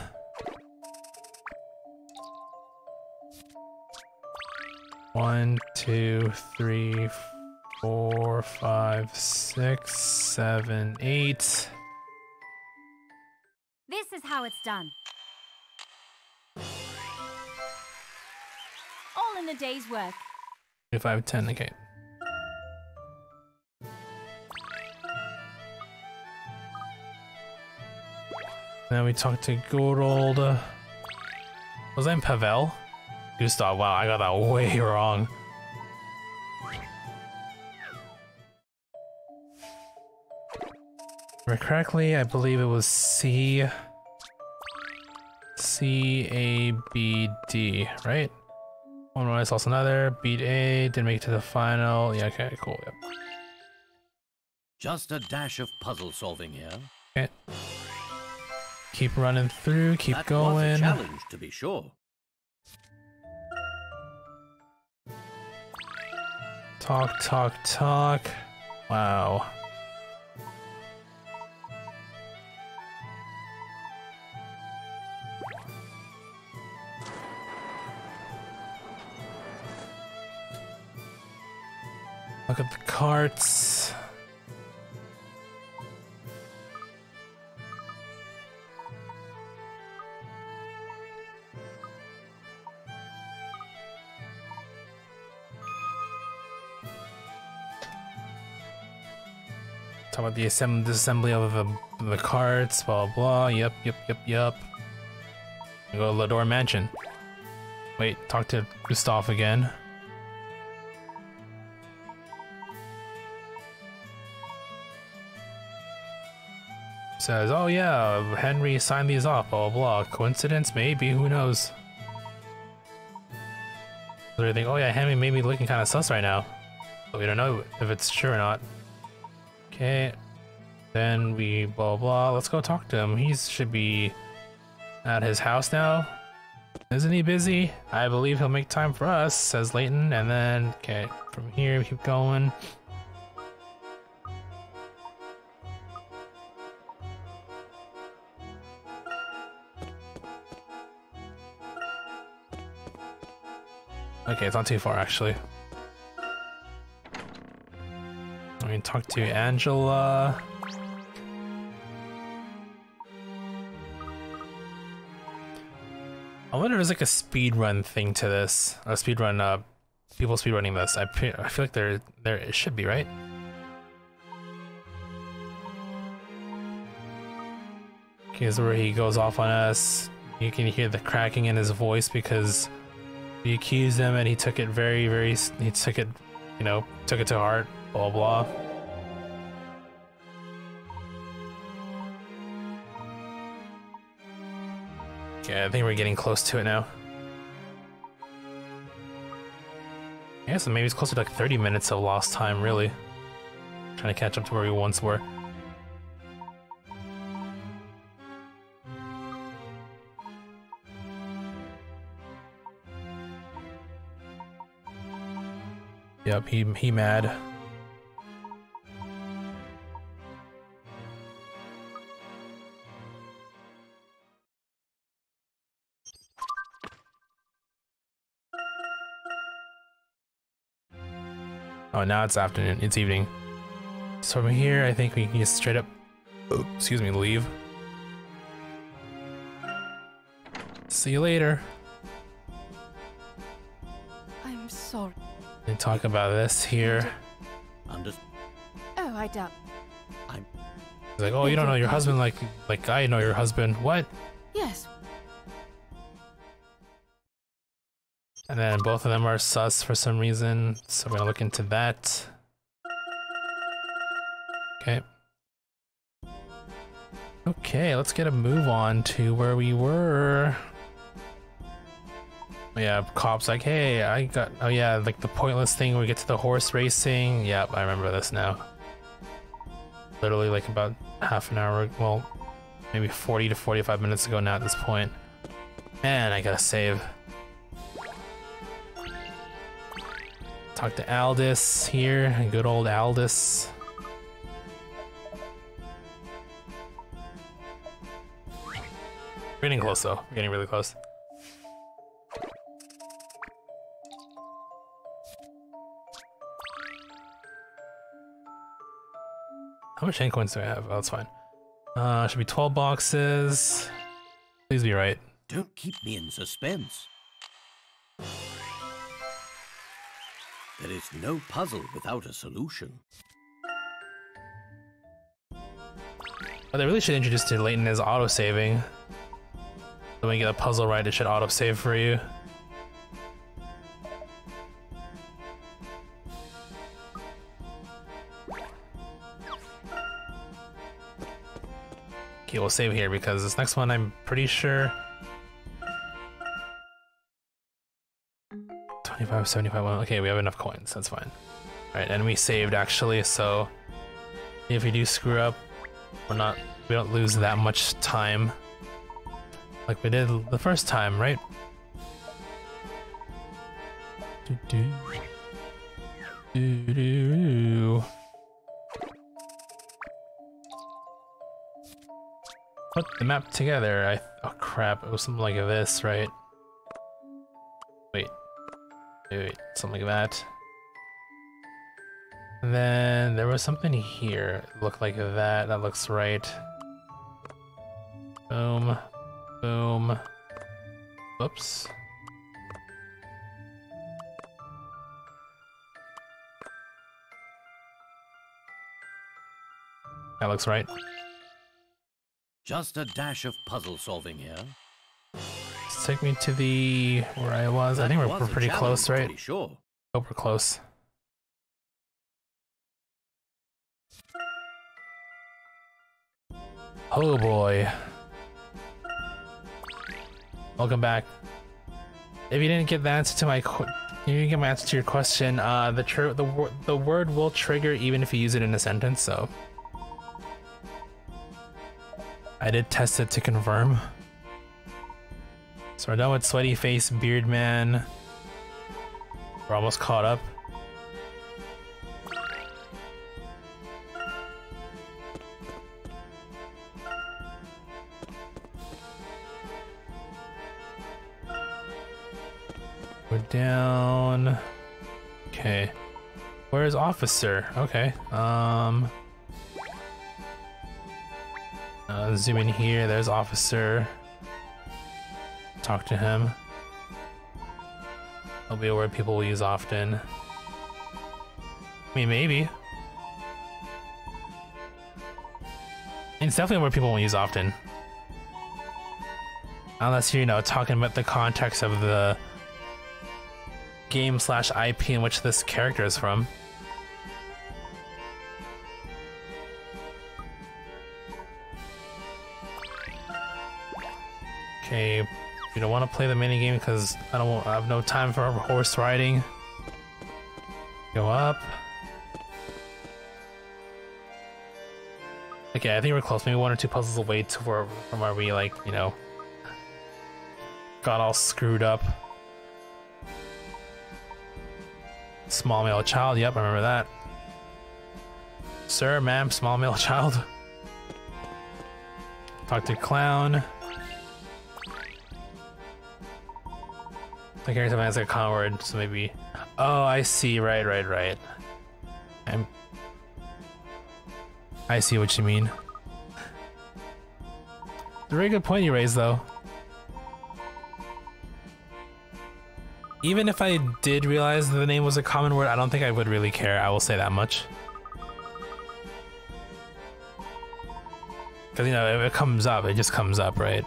One, two, three, 4, 5, 6, 7, 8. This is how it's done. All in a day's work. 5, 10, okay. Then we talked to Gorold. Was that in Pavel? Gustav, wow, I got that way wrong. Remember correctly, I believe it was C. A, B, D, right? One minus also another. Beat A, didn't make it to the final. Yeah, okay, cool. Yep. Just a dash of puzzle solving here. Okay. Keep running through, keep that going. Was a challenge, to be sure. Talk, talk, talk. Wow. Look at the carts. Talk about the disassembly of the carts, blah blah. Yep. Go to Lador Mansion. Wait, talk to Gustav again. Says, oh yeah, Henry signed these off, blah blah blah. Coincidence? Maybe, who knows? So they think, oh yeah, Henry may be looking kind of sus right now. But we don't know if it's true or not. Okay, then we blah blah. Let's go talk to him. He should be at his house now. Isn't he busy? I believe he'll make time for us, says Layton. And then, okay, from here we keep going. Okay, it's not too far actually. I mean, talk to Angela. I wonder if there's like a speedrun thing to this. A speedrun, people speedrunning this. I feel like there it should be, right? Okay, this is where he goes off on us. You can hear the cracking in his voice because we accused him and he took it he took it, you know, took it to heart, blah blah. Okay, I think we're getting close to it now. Yeah, so maybe it's closer to like 30 minutes of lost time, really. Trying to catch up to where we once were. Yep, he mad. Oh, now it's afternoon. It's evening. So from here, I think we can just straight up, oh, excuse me, leave. See you later. I'm sorry. And talk about this here. Oh, I doubt. He's like, oh, you don't know your husband like I know your husband. What? Yes. And then both of them are sus for some reason, so we're gonna look into that. Okay. Okay, let's get a move on to where we were. Yeah, cops like, hey, I got, oh yeah, like the pointless thing where we get to the horse racing. Yep, I remember this now. Literally like about half an hour, well, maybe 40 to 45 minutes ago now at this point. Man, I gotta save. Talk to Aldous here, good old Aldous. We're getting close though, we're getting really close. How much hand coins do I have? Oh, that's fine. Should be 12 boxes. Please be right. Don't keep me in suspense. There is no puzzle without a solution. But they really should introduce to Layton as auto-saving. So when you get a puzzle right, it should auto-save for you. Okay, we'll save here because this next one I'm pretty sure 25, 75, okay, we have enough coins, that's fine. Alright, and we saved actually, so if we do screw up, we don't lose that much time like we did the first time, right? Put the map together. Oh crap, it was something like this, right? Wait, something like that. And then there was something here. It looked like that. That looks right. Boom. Boom. Whoops. That looks right. Just a dash of puzzle solving here. Just take me to the where I was. I think we're pretty close, right? Pretty sure. Hope we're close. Oh boy. Welcome back. If you didn't get the answer to my answer to your question, the word will trigger even if you use it in a sentence, so I did test it to confirm. So we're done with Sweaty Face Beard Man. We're almost caught up. We're down. Okay. Where's Officer? Okay. Zoom in here. There's Officer. Talk to him. I'll be a word people will use often. I mean, maybe. It's definitely a word people won't use often. Unless you're, talking about the context of the game/IP in which this character is from. Okay, we don't want to play the minigame because I have no time for horse riding. Go up. Okay, I think we're close. Maybe one or two puzzles away from where we got all screwed up. Small male child, yep, I remember that. Sir, ma'am, small male child. Talk to clown. The character has like a common word, so maybe. Oh, I see. Right. I see what you mean. It's a very good point you raised, though. Even if I did realize that the name was a common word, I don't think I would really care. I will say that much. Because, you know, if it comes up, it just comes up, right?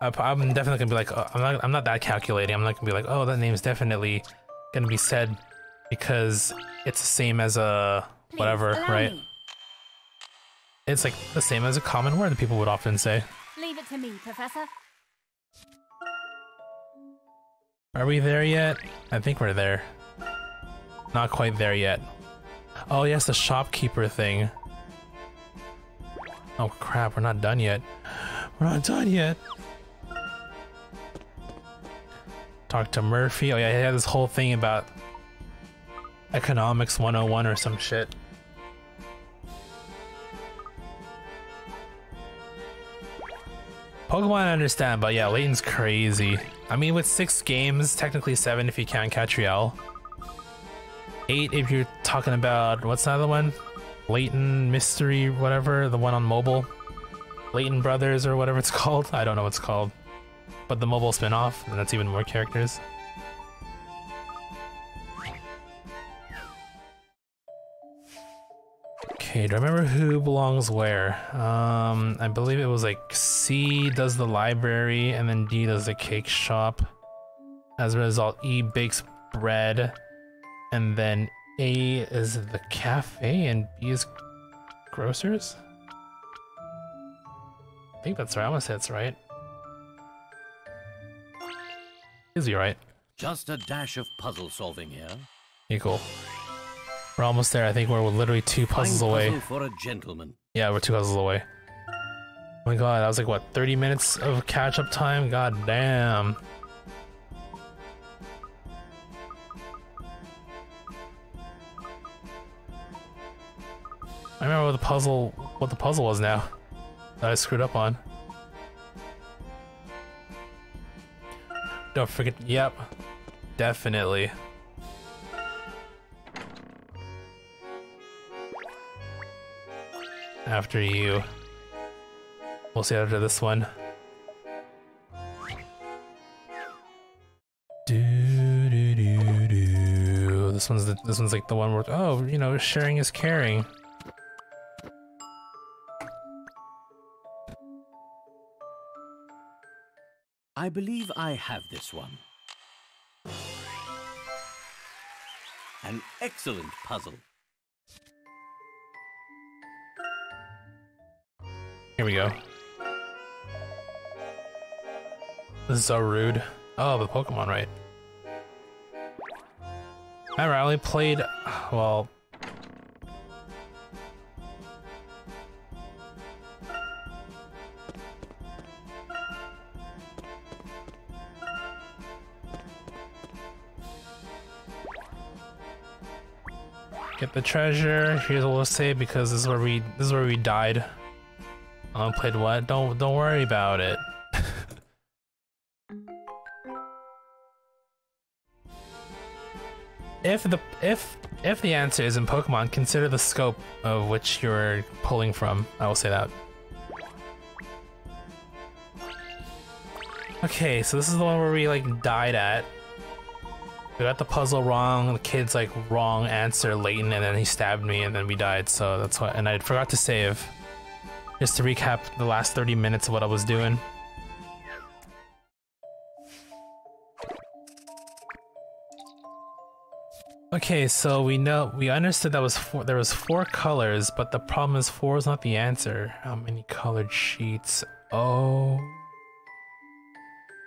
I'm definitely gonna be like, I'm not that calculating. I'm not gonna be like, oh, that name's definitely gonna be said because it's the same as a whatever, right? It's like the same as a common word that people would often say. Leave it to me, Professor. Are we there yet? I think we're there. Not quite there yet. Oh yes, the shopkeeper thing. Oh crap, we're not done yet. We're not done yet. Talk to Murphy. Oh yeah, he had this whole thing about economics 101 or some shit. Pokemon I understand, but yeah, Layton's crazy. I mean, with 6 games, technically 7 if you can't catch Riel. 8 if you're talking about, what's the other one? Layton Mystery, whatever, the one on mobile. Layton Brothers or whatever it's called. I don't know what it's called. But the mobile spin-off, and that's even more characters. Okay, do I remember who belongs where? I believe it was like C does the library, and then D does the cake shop. As a result, E bakes bread, and then A is the cafe, and B is grocers? I think that's right, I want to say that's right. Is he right? Just a dash of puzzle solving here. Okay, cool. We're almost there. I think we're literally 2 puzzles away. Puzzle for a gentleman. Yeah, we're 2 puzzles away. Oh my god, that was like what, 30 minutes of catch-up time? God damn. I remember what the puzzle was now. That I screwed up on. Don't forget, yep. Definitely. After you. We'll see after this one. This one's like the one where, oh, you know, sharing is caring. I believe I have this one. An excellent puzzle. Here we go. This is so rude. Oh, the Pokemon, right. I only played, well... Get the treasure. Here's what we'll say because this is where we died. Played what? Don't worry about it. If the answer is in Pokemon, consider the scope of which you're pulling from. I will say that. Okay, so this is the one where we like died at. We got the puzzle wrong. The kid's like wrong answer, Layton, and then he stabbed me, and then we died. So that's why. And I forgot to save. Just to recap the last 30 minutes of what I was doing. Okay, so we understood that there was 4 colors, but the problem is 4 is not the answer. How many colored sheets? Oh,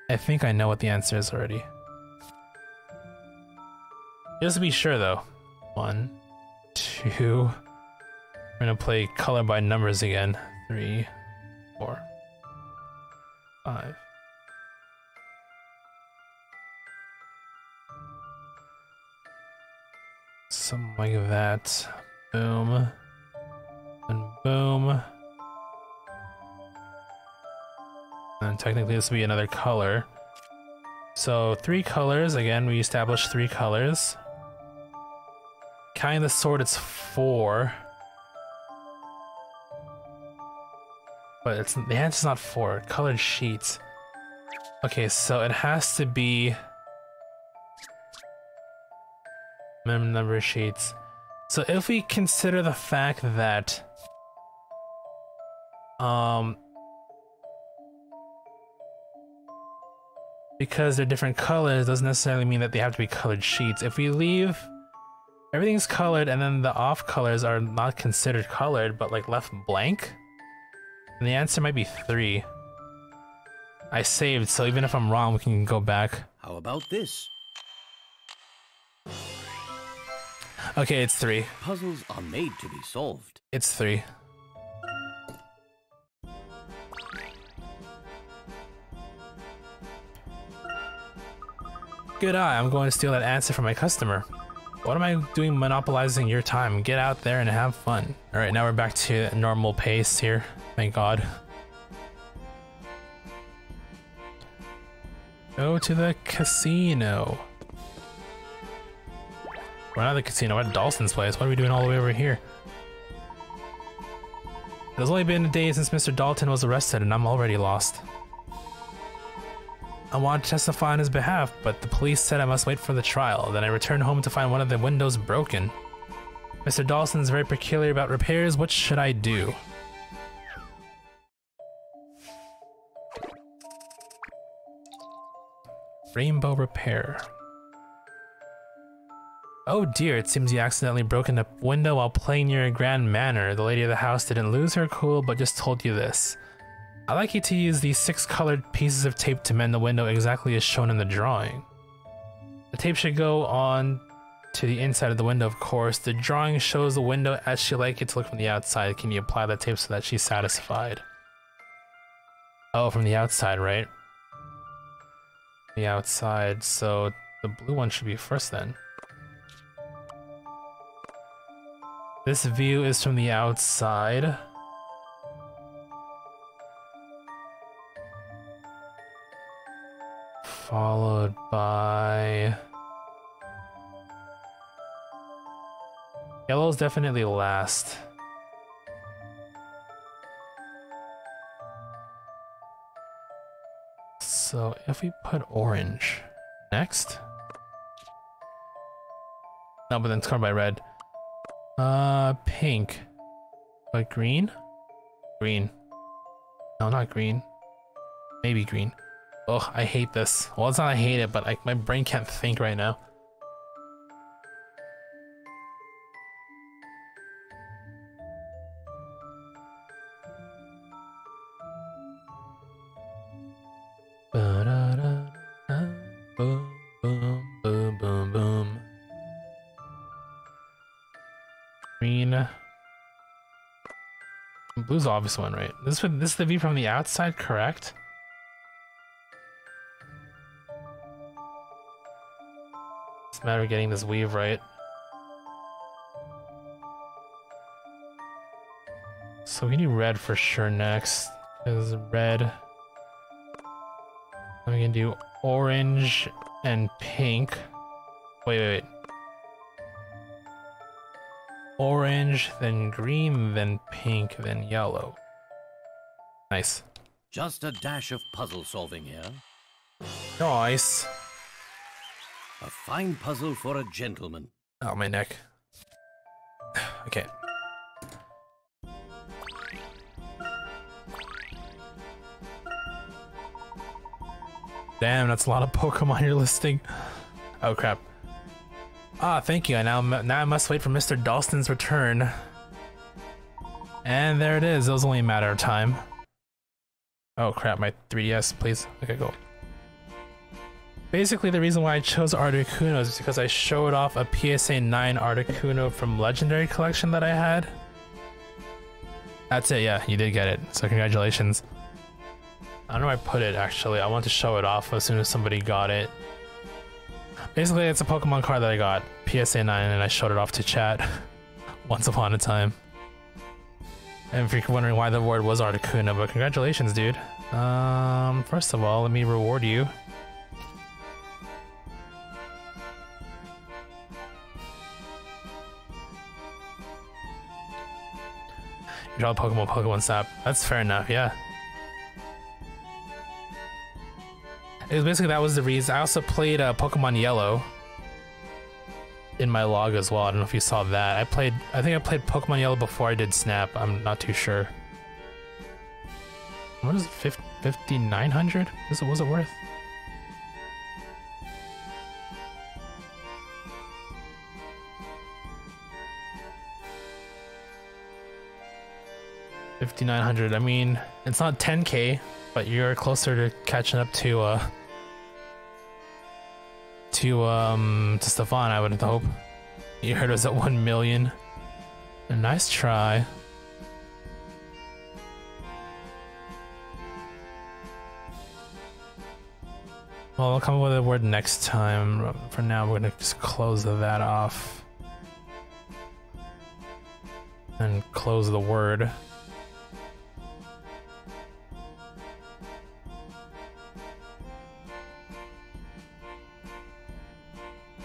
I think I know what the answer is already. Just to be sure though. 1, 2. We're gonna play color by numbers again. 3, 4, 5, something like that. Boom. And boom. And technically this would be another color. So 3 colors, again, we established 3 colors. Counting the sword, it's 4. But it's the answer's not 4. Colored sheets. Okay, so it has to be minimum number of sheets. So if we consider the fact that because they're different colors doesn't necessarily mean that they have to be colored sheets. If we leave everything's colored and then the off colors are not considered colored but like left blank, then the answer might be 3. I saved, so even if I'm wrong we can go back. How about this? Okay, it's 3. Puzzles are made to be solved. It's 3. Good eye, I'm going to steal that answer from my customer. What am I doing monopolizing your time? Get out there and have fun. Alright, now we're back to normal pace here. Thank God. Go to the casino. We're not at the casino, we're at Dalston's place. What are we doing all the way over here? It has only been a day since Mr. Dalton was arrested and I'm already lost. I want to testify on his behalf, but the police said I must wait for the trial. Then I returned home to find one of the windows broken. Mr. Dawson's very peculiar about repairs. What should I do? Rainbow repair. Oh dear, it seems you accidentally broke in a window while playing near a grand manor. The lady of the house didn't lose her cool, but just told you this. I'd like you to use these 6 colored pieces of tape to mend the window exactly as shown in the drawing. The tape should go on to the inside of the window, of course. The drawing shows the window as she'd like it to look from the outside. Can you apply that tape so that she's satisfied? Oh, from the outside, right? The outside, so the blue one should be first then. This view is from the outside. Followed by... Yellow's definitely last. So if we put orange next... No, but then it's covered by red. Pink. But green? Green. No, not green. Maybe green. Oh, I hate this. Well, it's not I hate it, but like my brain can't think right now. Boom, boom, boom, boom, boom. Green. Blue's the obvious one, right? This is the view from the outside, correct? It's a matter of getting this weave right. So we need red for sure next. Because red. Then we can do orange and pink. Wait. Orange, then green, then pink, then yellow. Nice. Just a dash of puzzle solving here. Nice. A fine puzzle for a gentleman. Oh, my neck. Okay. Damn, that's a lot of Pokemon you're listing. Oh crap. Ah, thank you. Now I must wait for Mr. Dalston's return. And there it is. It was only a matter of time. Oh crap, my 3DS, please. Okay, go. Basically, the reason why I chose Articuno is because I showed off a PSA 9 Articuno from Legendary Collection that I had. That's it, yeah, you did get it. So congratulations. I don't know where I put it, actually. I want to show it off as soon as somebody got it. Basically, it's a Pokemon card that I got, PSA 9, and I showed it off to chat once upon a time. And if you're wondering why the word was Articuno, but congratulations, dude. First of all, let me reward you. You draw Pokemon Snap. That's fair enough, yeah. It was basically, that was the reason. I also played Pokemon Yellow in my log as well. I don't know if you saw that. I think I played Pokemon Yellow before I did Snap. I'm not too sure. What is it? 5,900? Was it worth? $5,900. I mean, it's not 10K, but you're closer to catching up to Stefan, I would hope. You heard it was at 1 million. A nice try. Well, I'll come up with a word next time. For now, we're gonna just close that off. And close the word.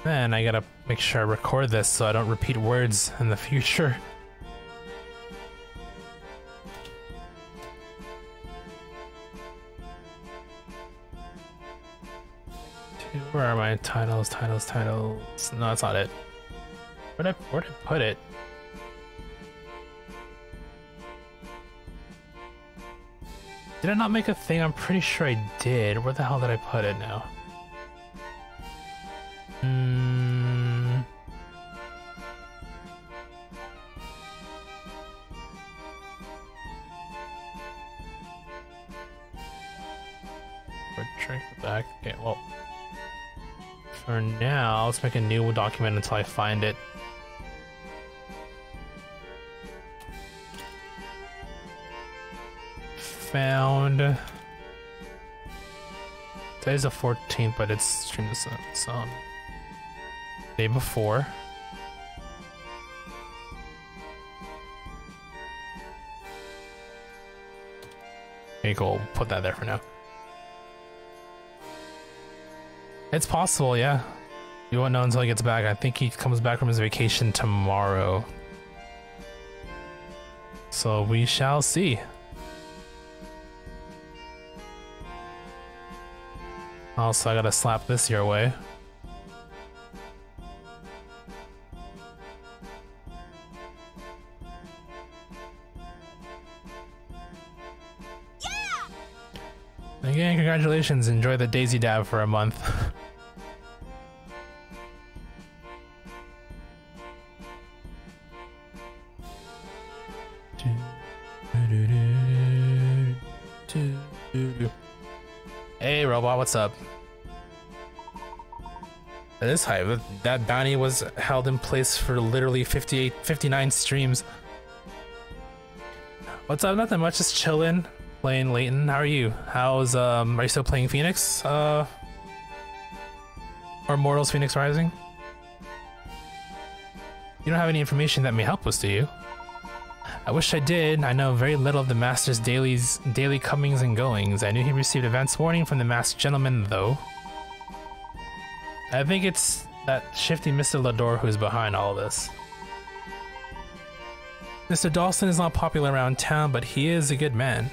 Then I gotta make sure I record this so I don't repeat words in the future. Where are my titles? No, that's not it. Where'd I put it? Did I not make a thing? I'm pretty sure I did. Where the hell did I put it now? Drink back. Okay, well. For now, let's make a new document until I find it. Found. Today's the 14th, but it's streamed this day before. Okay, cool. Put that there for now. It's possible, yeah. You won't know until he gets back. I think he comes back from his vacation tomorrow. So we shall see. Also, I gotta slap this your way. Yeah! Again, congratulations. Enjoy the Daisy Dab for a month. Hey robot, what's up? That is hype. That bounty was held in place for literally 59 streams. What's up? Nothing much, just chilling, playing Layton. How are you? How's are you still playing Phoenix? Or Mortals Phoenix Rising? You don't have any information that may help us, do you? I wish I did. I know very little of the Master's daily comings and goings. I knew he received advance warning from the Masked Gentleman, though. I think it's that shifty Mr. Lador who's behind all of this. Mr. Dawson is not popular around town, but he is a good man.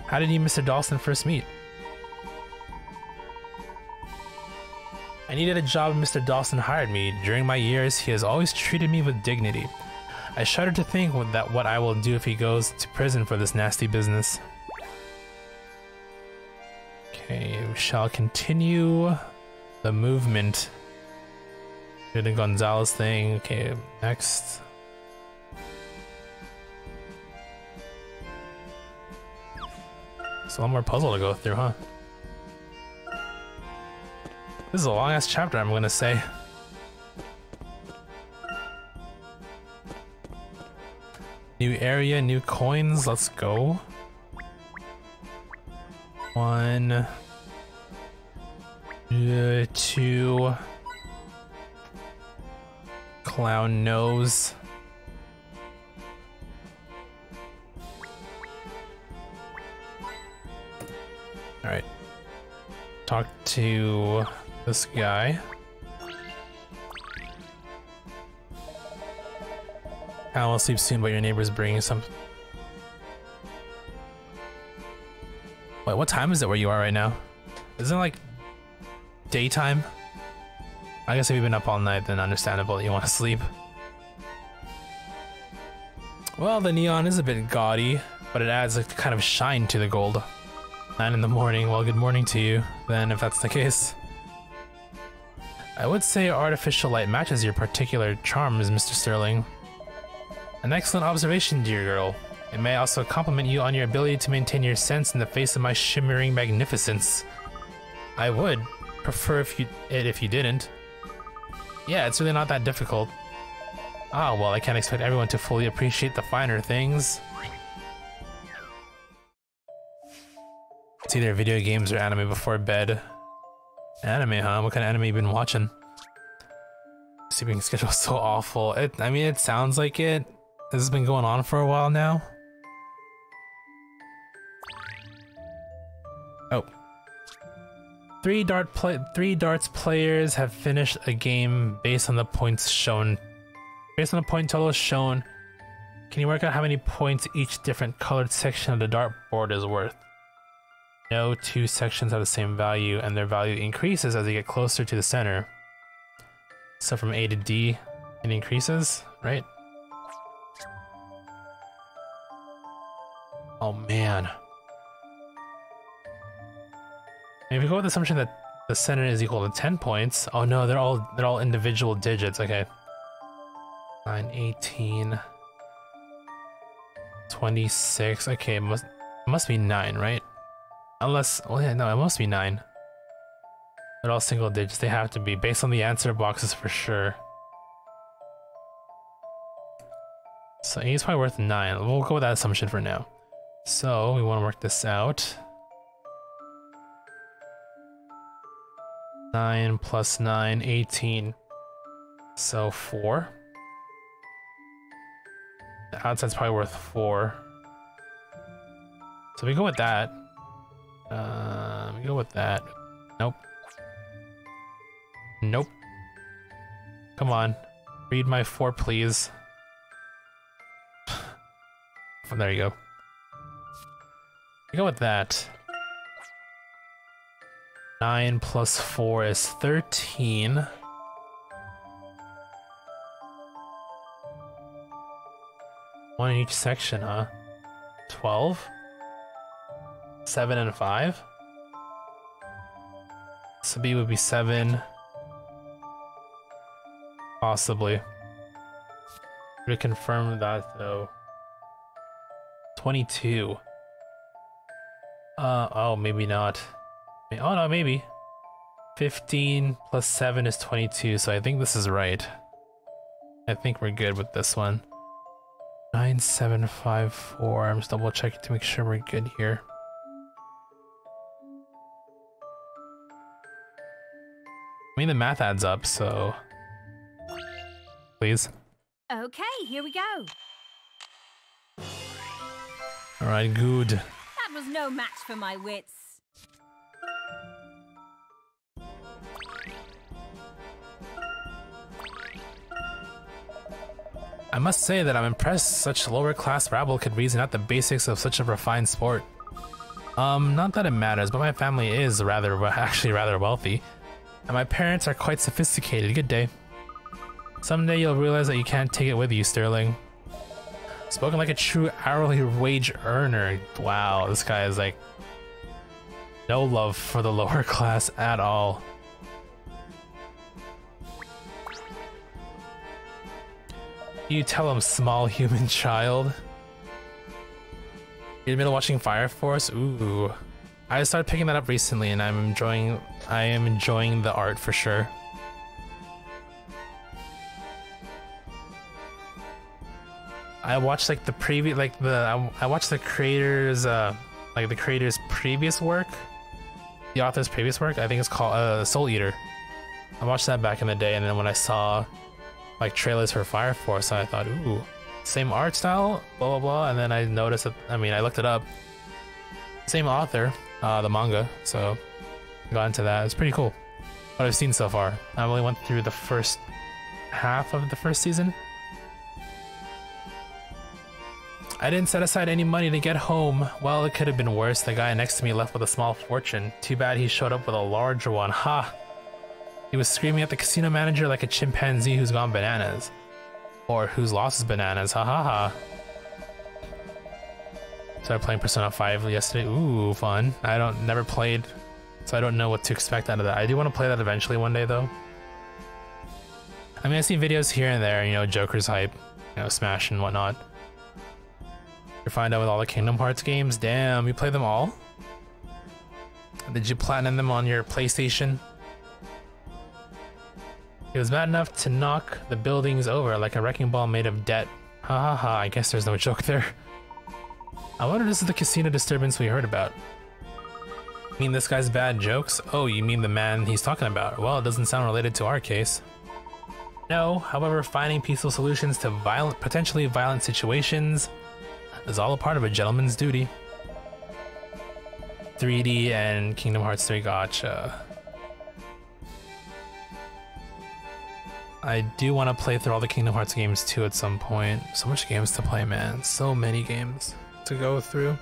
How did you and Mr. Dawson first meet? I needed a job and Mr. Dawson hired me. During my years, he has always treated me with dignity. I shudder to think that what I will do if he goes to prison for this nasty business. Okay, we shall continue the movement. Do the Gonzalez thing. Okay, next. So one more puzzle to go through, huh? This is a long ass chapter, I'm gonna say. New area, new coins, let's go. 1, 2 clown nose. All right. Talk to this guy. I will sleep soon, but your neighbor's bringing some. Wait, what time is it where you are right now? Isn't it like daytime? I guess if you've been up all night, then understandable that you want to sleep. Well, the neon is a bit gaudy, but it adds a kind of shine to the gold. 9 in the morning, well, good morning to you, then, if that's the case. I would say artificial light matches your particular charms, Mr. Sterling. An excellent observation, dear girl. It may also compliment you on your ability to maintain your sense in the face of my shimmering magnificence. I would prefer if you didn't. Yeah, it's really not that difficult. Ah, well, I can't expect everyone to fully appreciate the finer things. It's either video games or anime before bed. Anime, huh? What kind of anime you been watching? Sleeping schedule is so awful. I mean, it sounds like it. This has been going on for a while now. Oh. 3 darts players have finished a game based on the points shown. Based on the point total shown, can you work out how many points each different colored section of the dartboard is worth? No 2 sections have the same value, and their value increases as they get closer to the center. So from A to D, it increases, right? Oh man. And if you go with the assumption that the center is equal to 10 points, oh no, they're all individual digits. Okay. 9, 18, 26. Okay, it must be 9, right? Unless, oh yeah, no, it must be 9. They're all single digits. They have to be based on the answer boxes for sure. So 8 is probably worth 9. We'll go with that assumption for now. So we want to work this out. 9 plus 9, 18. So 4. The outside's probably worth 4. So we go with that. We go with that. Nope. Nope. Come on. Read my 4, please. Oh, there you go. We go with that. 9 plus 4 is 13. One in each section, huh? 12? 7 and 5? So B would be 7. Possibly. To confirm that though. 22. Oh, maybe not. Oh no, maybe. 15 plus 7 is 22, so I think this is right. I think we're good with this one. 9754. I'm just double checking to make sure we're good here. I mean, the math adds up, so please. Okay, here we go. All right, good. That was no match for my wits. I must say that I'm impressed such lower class rabble could reason out the basics of such a refined sport. Not that it matters, but my family is actually rather wealthy, and my parents are quite sophisticated. Good day. Someday you'll realize that you can't take it with you, Sterling. Spoken like a true hourly wage earner. Wow, this guy is like no love for the lower class at all. You tell him, small human child. You're in the middle of watching Fire Force? Ooh. I started picking that up recently and I am enjoying the art for sure. I watched like the I watched the creators previous work. the author's previous work. I think it's called Soul Eater. I watched that back in the day, and then when I saw like trailers for Fire Force, I thought, ooh, same art style, blah blah blah, and then I noticed that, I mean, I looked it up. Same author, the manga, so I got into that. It's pretty cool. What I've seen so far. I only went through the first half of the first season. I didn't set aside any money to get home. Well, it could have been worse. The guy next to me left with a small fortune. Too bad he showed up with a larger one. Ha! He was screaming at the casino manager like a chimpanzee who's gone bananas. Or who's lost his bananas. Ha ha ha. Started playing Persona 5 yesterday. Ooh, fun. Never played, so I don't know what to expect out of that. I do want to play that eventually one day though. I mean, I see videos here and there, you know, Joker's hype, you know, Smash and whatnot. You're fine out with all the Kingdom Hearts games? Damn, you play them all? Did you platinum them on your PlayStation? It was bad enough to knock the buildings over like a wrecking ball made of debt. Ha ha ha, I guess there's no joke there. I wonder if this is the casino disturbance we heard about. You mean this guy's bad jokes? Oh, you mean the man he's talking about? Well, it doesn't sound related to our case. No, however, finding peaceful solutions to potentially violent situations is all a part of a gentleman's duty. 3D and Kingdom Hearts 3, gotcha. I do want to play through all the Kingdom Hearts games too at some point. So much games to play, man. So many games to go through.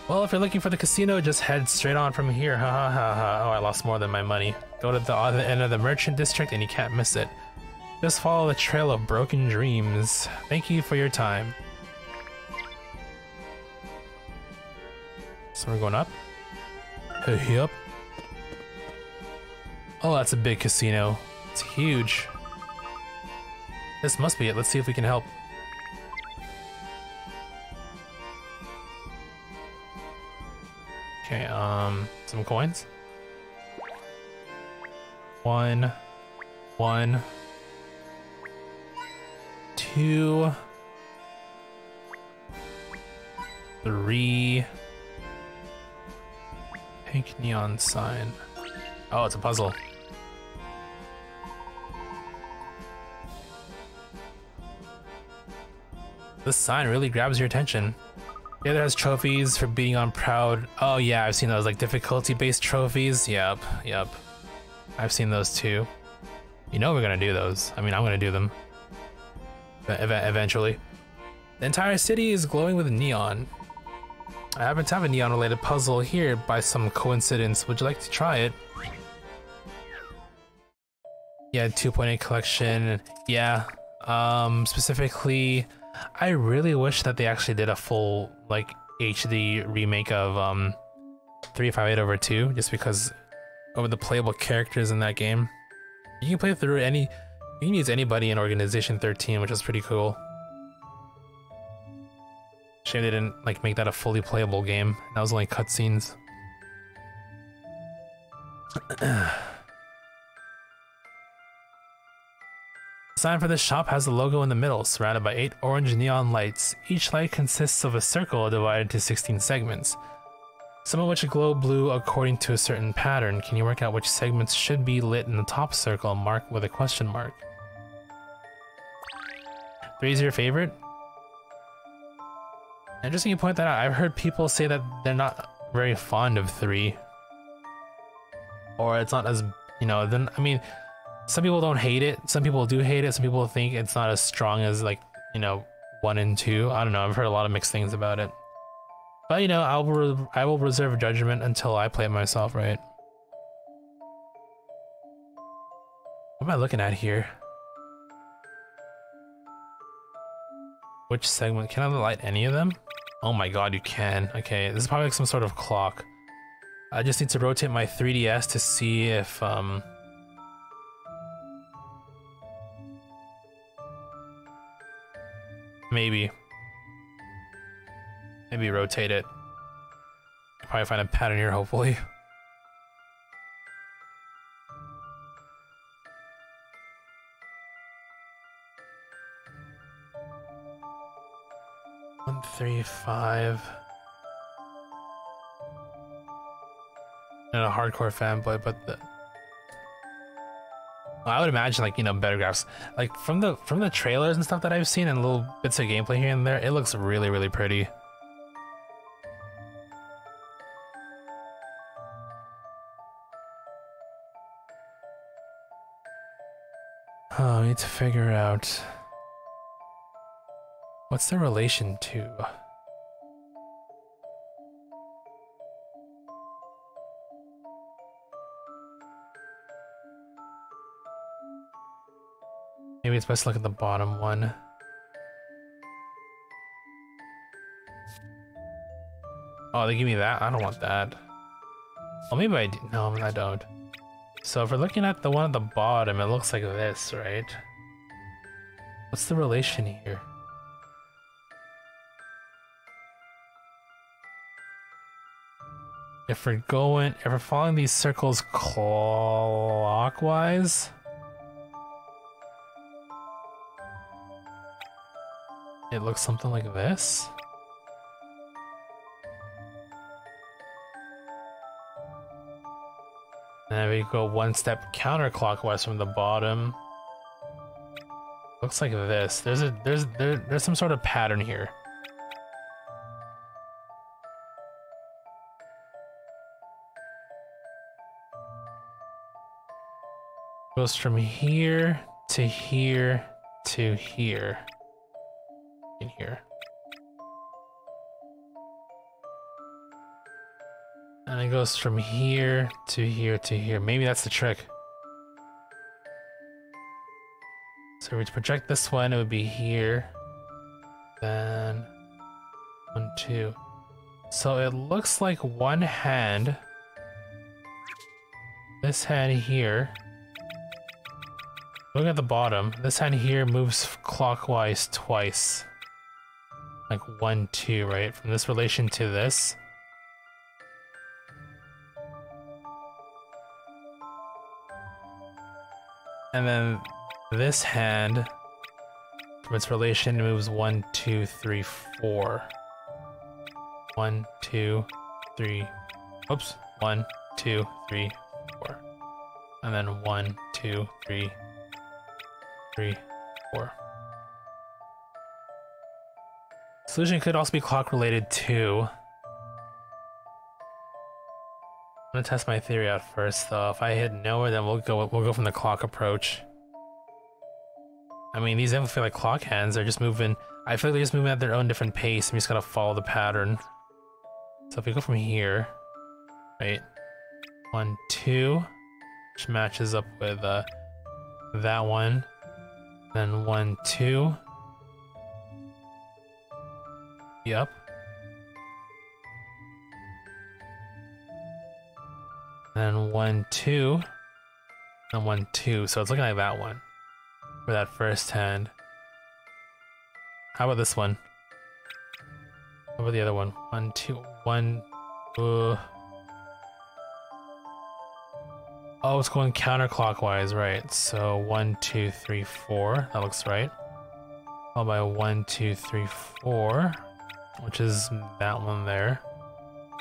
Well, if you're looking for the casino, just head straight on from here. Ha ha ha ha. Oh, I lost more than my money. Go to the other end of the merchant district and you can't miss it. Just follow the trail of broken dreams. Thank you for your time. So we're going up. Yep. Oh, that's a big casino. It's huge. This must be it. Let's see if we can help. Okay, some coins. One, 2, 3. Pink neon sign. Oh, it's a puzzle. This sign really grabs your attention. The other has trophies for being on proud. Oh yeah, I've seen those, like difficulty-based trophies. Yep. I've seen those too. You know we're gonna do those. I mean, I'm gonna do them. Eventually. The entire city is glowing with neon. I happen to have a neon-related puzzle here by some coincidence. Would you like to try it? Yeah, 2.8 collection. Yeah. Specifically, I really wish that they actually did a full, like, HD remake of 358/2, just because of the playable characters in that game. You can play through you can use anybody in Organization 13, which is pretty cool. Shame they didn't like make that a fully playable game. That was only cutscenes. The sign for this shop has the logo in the middle, surrounded by 8 orange neon lights. Each light consists of a circle divided into 16 segments, some of which glow blue according to a certain pattern. Can you work out which segments should be lit in the top circle marked with a question mark? 3 is your favorite? Interesting you point that out. I've heard people say that they're not very fond of 3. Or it's not as, you know, then, I mean, some people don't hate it, some people do hate it, some people think it's not as strong as, like, you know, 1 and 2. I don't know, I've heard a lot of mixed things about it. But, you know, I will reserve judgment until I play it myself, right? What am I looking at here? Which segment? Can I light any of them? Oh my god, you can. Okay, this is probably like some sort of clock. I just need to rotate my 3DS to see if, maybe rotate it. I'll probably find a pattern here, hopefully. One, 3, 5. and a hardcore fanboy, but I would imagine like, you know, better graphics. Like from the trailers and stuff that I've seen and little bits of gameplay here and there, it looks really, really pretty. Oh, I need to figure out what's the relation to. Maybe it's best to look at the bottom one. Oh, they give me that? I don't want that. Well, maybe I do. No, I don't. So if we're looking at the one at the bottom, it looks like this, right? What's the relation here? If we're following these circles clockwise, it looks something like this. And if we go one step counterclockwise from the bottom, looks like this. There's some sort of pattern here. Goes from here to here to here. In here. And it goes from here to here to here. Maybe that's the trick. So if we project this one, it would be here. Then 1, 2. So it looks like one hand. This hand here. Look at the bottom. This hand here moves clockwise twice. Like 1, 2, right? From this relation to this. And then this hand, from its relation, moves 1, 2, 3, 4. 1, 2, 3. Oops. 1, 2, 3, 4. And then 1, 2, 3, 4. Solution could also be clock related too. I'm gonna test my theory out first though. If I hit nowhere, then we'll go from the clock approach. I mean, these don't feel like clock hands, they're just moving. I feel like they're just moving at their own different pace. I'm just gonna follow the pattern. So if we go from here, right? 1, 2, which matches up with that one. Then 1, 2. Yep. Then 1, 2. And 1, 2. So it's looking like that one. For that first hand. How about this one? How about the other one? 1, 2, 1. Oh, it's going counterclockwise, right? So 1, 2, 3, 4. That looks right. Followed by 1, 2, 3, 4, which is that one there.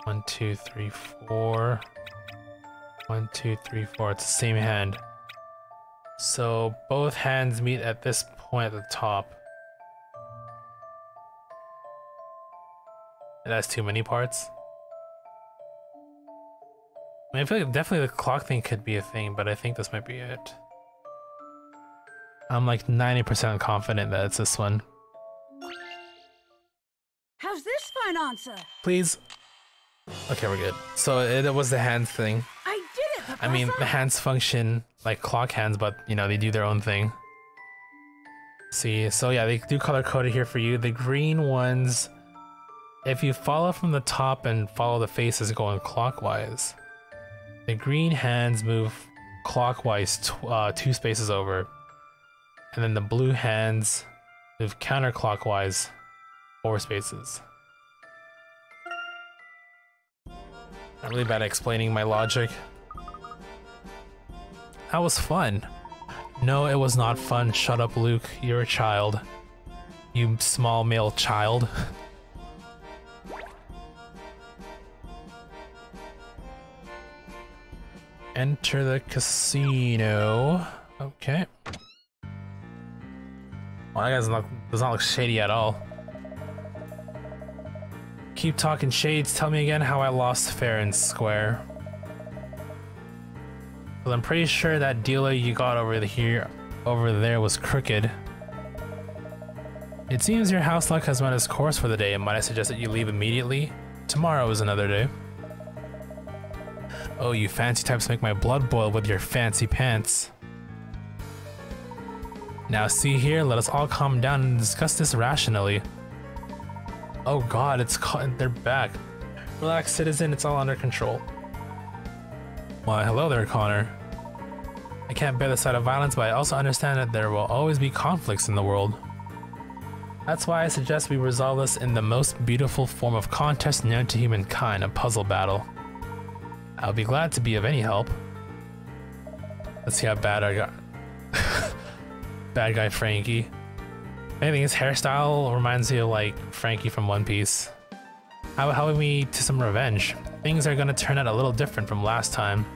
1, 2, 3, 4. 1, 2, 3, 4. It's the same hand. So both hands meet at this point at the top. It has too many parts. I mean, I feel like definitely the clock thing could be a thing, but I think this might be it. I'm like 90% confident that it's this one. How's this for an answer? Please. Okay, we're good. So it was the hands thing. I did it, Professor! I mean, the hands function like clock hands, but you know, they do their own thing. See, so yeah, they do color coded here for you. The green ones, if you follow from the top and follow the faces going clockwise, the green hands move clockwise 2 spaces over. And then the blue hands move counterclockwise 4 spaces. I'm really bad at explaining my logic. That was fun. No, it was not fun. Shut up, Luke. You're a child. You small male child. enter the casino. Okay. Well, that does not look shady at all. Keep talking shades. Tell me again how I lost fair and square. Well, I'm pretty sure that dealer you got over there was crooked. It seems your house luck has run its course for the day. Might I suggest that you leave immediately? Tomorrow is another day. Oh, you fancy types make my blood boil with your fancy pants. Now see here, let us all calm down and discuss this rationally. Oh god, they're back. Relax, citizen, it's all under control. Why, hello there, Connor. I can't bear the sight of violence, but I also understand that there will always be conflicts in the world. That's why I suggest we resolve this in the most beautiful form of contest known to humankind, a puzzle battle. I'll be glad to be of any help. Let's see how bad I got. Bad guy Frankie. I think his hairstyle reminds me of like Frankie from One Piece. How about we to some revenge? Things are gonna turn out a little different from last time.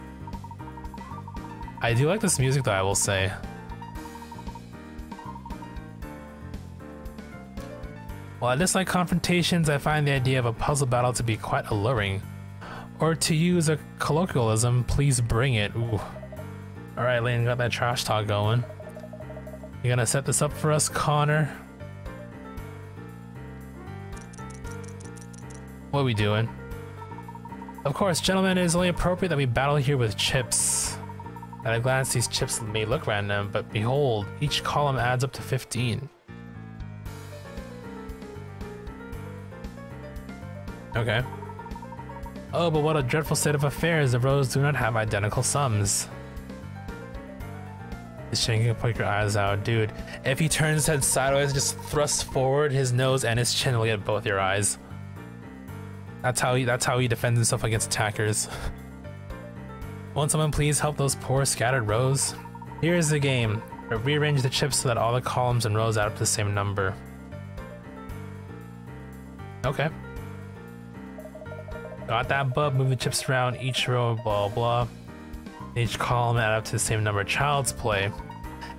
I do like this music though, I will say. While I dislike confrontations, I find the idea of a puzzle battle to be quite alluring. Or to use a colloquialism, please bring it. Ooh. Alright, Layton got that trash talk going. You gonna set this up for us, Connor? What are we doing? Of course, gentlemen, it is only appropriate that we battle here with chips. At a glance, these chips may look random, but behold, each column adds up to 15. Okay. Oh, but what a dreadful state of affairs. The rows do not have identical sums. This shit can poke your eyes out, dude. If he turns his head sideways and just thrusts forward, his nose and his chin will get both your eyes. That's how he defends himself against attackers. Won't someone please help those poor scattered rows? Here's the game. Rearrange the chips so that all the columns and rows add up to the same number. Okay. Got that, bub. Move the chips around each row, blah blah. Each column add up to the same number. Child's play.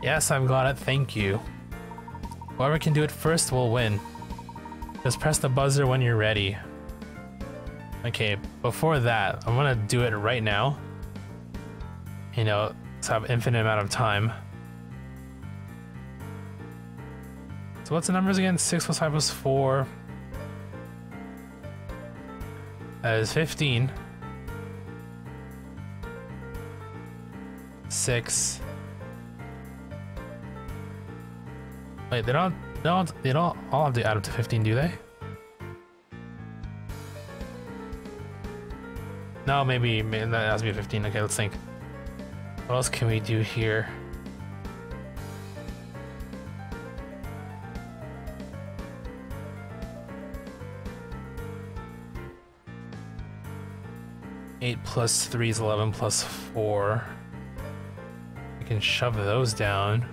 Yes, I've got it, thank you. Whoever can do it first will win. Just press the buzzer when you're ready. Okay, before that, I'm gonna do it right now. You know, so I have infinite amount of time. So what's the numbers again? 6 plus 5 plus 4. That is 15. 6. Wait, they don't all have to add up to 15, do they? No, maybe that has to be 15. Okay, let's think. What else can we do here? Eight plus 3 is 11 plus 4. We can shove those down.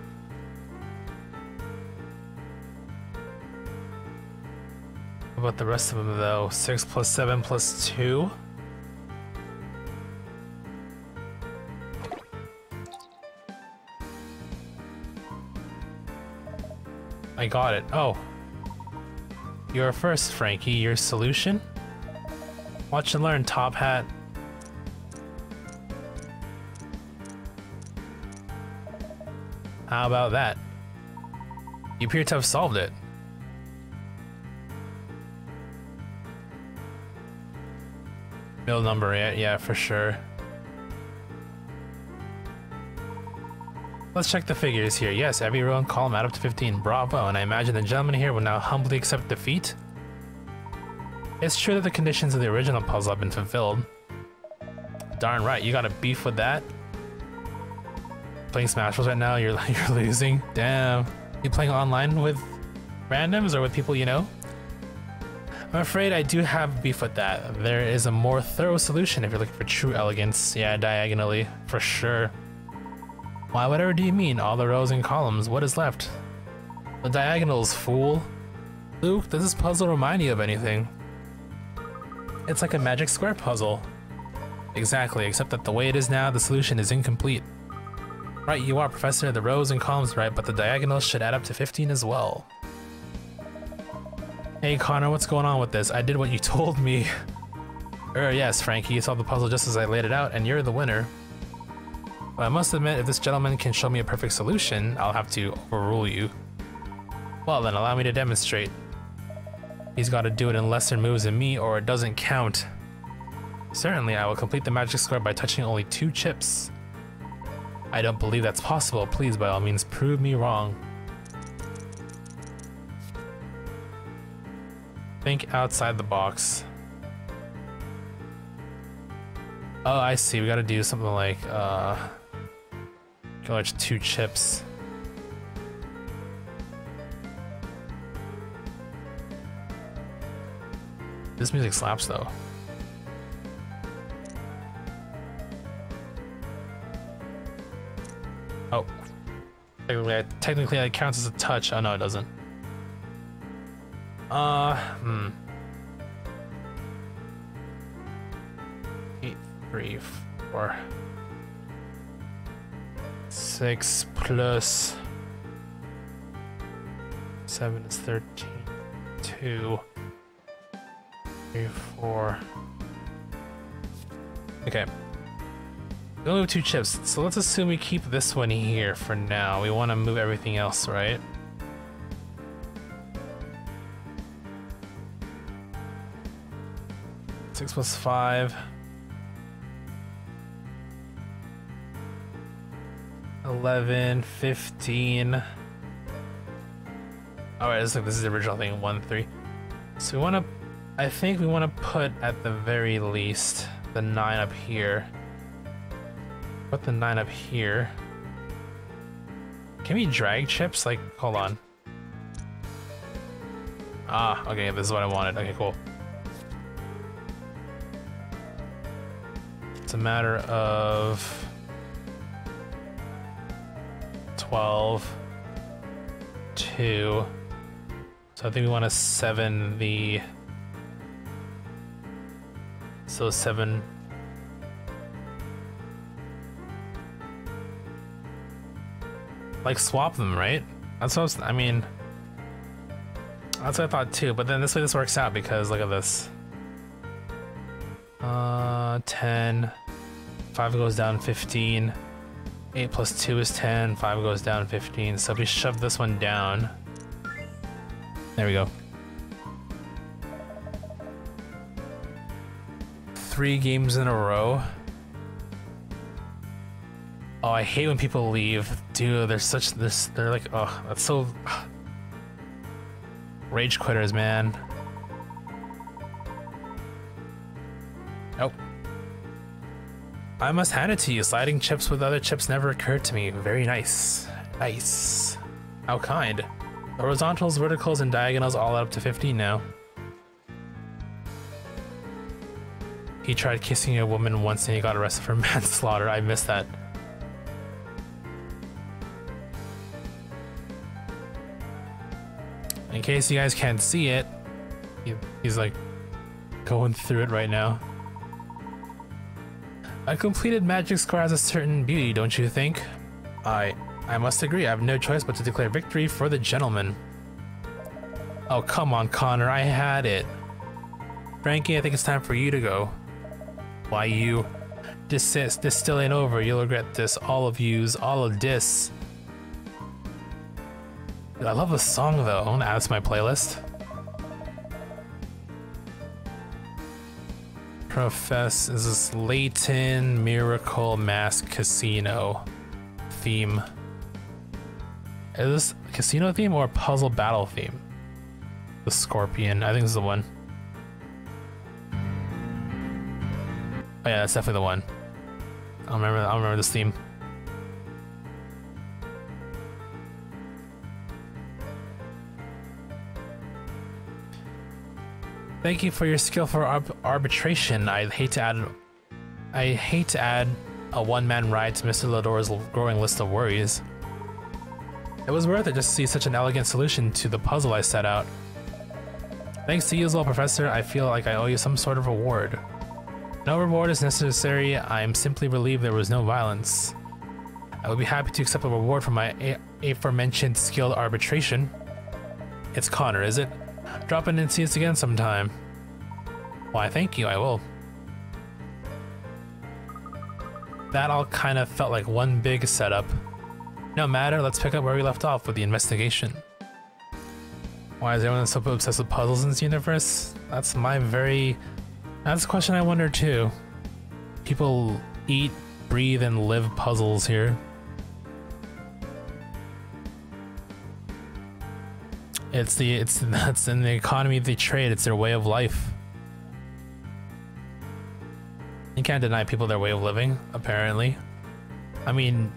What about the rest of them though? 6 plus 7 plus 2. I got it. Oh. You're first, Frankie. Your solution? Watch and learn, Top Hat. How about that? You appear to have solved it. Middle number, yeah, for sure. Let's check the figures here. Yes, every row and column add up to 15. Bravo, and I imagine the gentleman here will now humbly accept defeat. It's true that the conditions of the original puzzle have been fulfilled. Darn right, you got a beef with that? Playing Smash Bros right now, you're losing. Damn. You playing online with randoms or with people you know? I'm afraid I do have beef with that. There is a more thorough solution if you're looking for true elegance. Yeah, diagonally, for sure. Why, whatever do you mean? All the rows and columns, what is left? The diagonals, fool. Luke, does this puzzle remind you of anything? It's like a magic square puzzle. Exactly, except that the way it is now, the solution is incomplete. Right, you are, Professor. The rows and columns right, but the diagonals should add up to 15 as well. Hey, Connor, what's going on with this? I did what you told me. Yes, Frankie, you solved the puzzle just as I laid it out, and you're the winner. But I must admit, if this gentleman can show me a perfect solution, I'll have to overrule you. Well then, allow me to demonstrate. He's got to do it in lesser moves than me, or it doesn't count. Certainly, I will complete the magic square by touching only 2 chips. I don't believe that's possible. Please, by all means, prove me wrong. Think outside the box. Oh, I see. We gotta do something like, large 2 chips. This music slaps, though. Oh. Technically it counts as a touch. Oh, no, it doesn't. 8, 3, 4, 6 plus 7 is 13. 2, 3, 4. Okay. We only have 2 chips, so let's assume we keep this one here for now. We want to move everything else, right? Six plus 5. 11, 15. Alright, this is the original thing, 1, 3. So we want to, I think we want to put at the very least the 9 up here. Put the 9 up here. Can we drag chips? Like, hold on. Ah, okay, this is what I wanted. Okay, cool. It's a matter of 12, 2. So I think we want to 7 the. So 7. Like swap them, right? That's what I mean. That's what I thought too. But then this way this works out because look at this. 10. 5 goes down 15. 8 plus 2 is 10. 5 goes down 15. So if we shove this one down. There we go. 3 games in a row. Oh, I hate when people leave. Dude, they're such this. They're like, oh, that's so. Rage quitters, man. Oh. I must hand it to you. Sliding chips with other chips never occurred to me. Very nice. Nice. How kind. Horizontals, verticals, and diagonals all add up to 15 now. He tried kissing a woman once and he got arrested for manslaughter. I missed that. In case you guys can't see it, he's like going through it right now. A completed magic square has a certain beauty, don't you think? I must agree. I have no choice but to declare victory for the gentleman. Oh, come on, Connor. I had it. Frankie, I think it's time for you to go. Why you? Desist. This still ain't over. You'll regret this. All of yous. All of this. Dude, I love the song, though. I want to add it to my playlist. Profess is this Layton Miracle Mask Casino theme. Is this casino theme or puzzle battle theme? The Scorpion. I think this is the one. Oh yeah, that's definitely the one. I'll remember this theme. Thank you for your skillful arbitration. I hate to add a one-man ride to Mr. Lador's growing list of worries. It was worth it just to see such an elegant solution to the puzzle I set out. Thanks to you as well, Professor. I feel like I owe you some sort of reward. No reward is necessary. I am simply relieved there was no violence. I would be happy to accept a reward for my aforementioned skilled arbitration. It's Connor, is it? Drop in and see us again sometime. Why, thank you, I will. That all kind of felt like one big setup. No matter, let's pick up where we left off with the investigation. Why is everyone so obsessed with puzzles in this universe? That's a question I wonder too. People eat, breathe, and live puzzles here. That's in the economy they trade. It's their way of life. You can't deny people their way of living, apparently. I mean,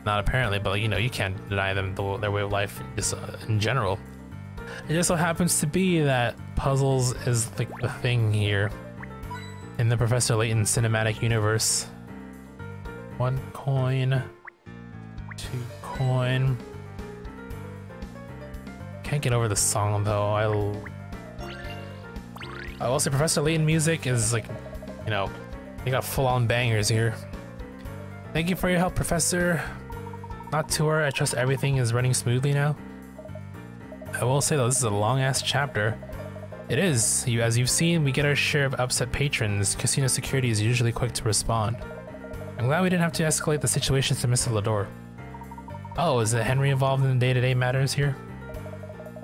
not apparently, but like, you know, you can't deny them their way of life just in general. It just so happens to be that puzzles is like the thing here in the Professor Layton cinematic universe. 1 coin, 2 coin. Can't get over the song though. I will say Professor Layton music is like, you know, they got full-on bangers here. Thank you for your help, Professor. Not to worry, I trust everything is running smoothly now. I will say though, this is a long-ass chapter. It is. As you've seen, we get our share of upset patrons. Casino security is usually quick to respond. I'm glad we didn't have to escalate the situation to Mr. Lador. Oh, is it Henry involved in the day-to-day matters here?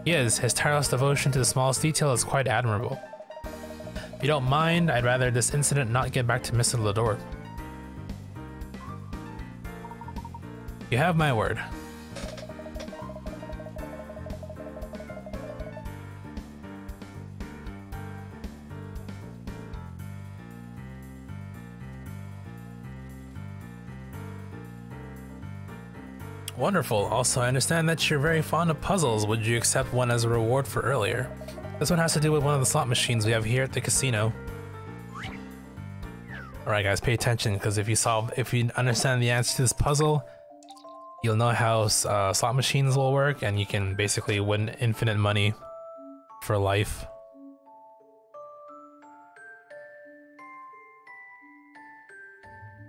He is. His tireless devotion to the smallest detail is quite admirable. If you don't mind, I'd rather this incident not get back to Mr. Lador. You have my word. Wonderful. Also, I understand that you're very fond of puzzles. Would you accept one as a reward for earlier? This one has to do with one of the slot machines we have here at the casino. Alright guys, pay attention, because if you understand the answer to this puzzle, you'll know how slot machines will work, and you can basically win infinite money for life.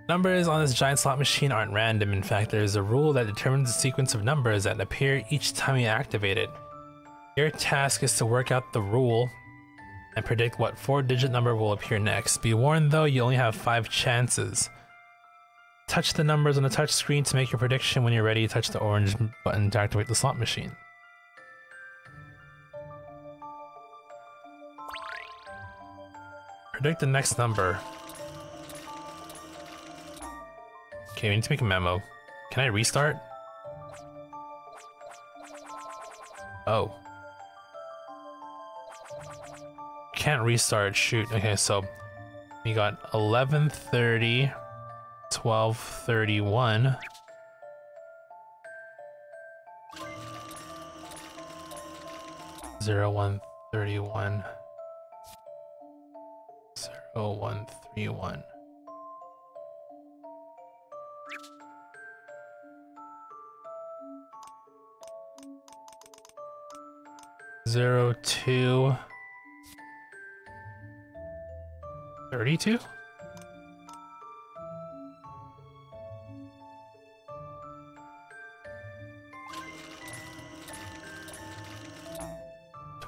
Numbers on this giant slot machine aren't random. In fact, there is a rule that determines the sequence of numbers that appear each time you activate it. Your task is to work out the rule and predict what 4-digit number will appear next. Be warned though, you only have 5 chances. Touch the numbers on the touch screen to make your prediction. When you're ready, touch the orange button to activate the slot machine. Predict the next number. Okay, we need to make a memo. Can I restart? Oh. Can't restart, shoot. Okay, so we got 11:30, 12:31. Zero 131. 0131. Zero 2 32.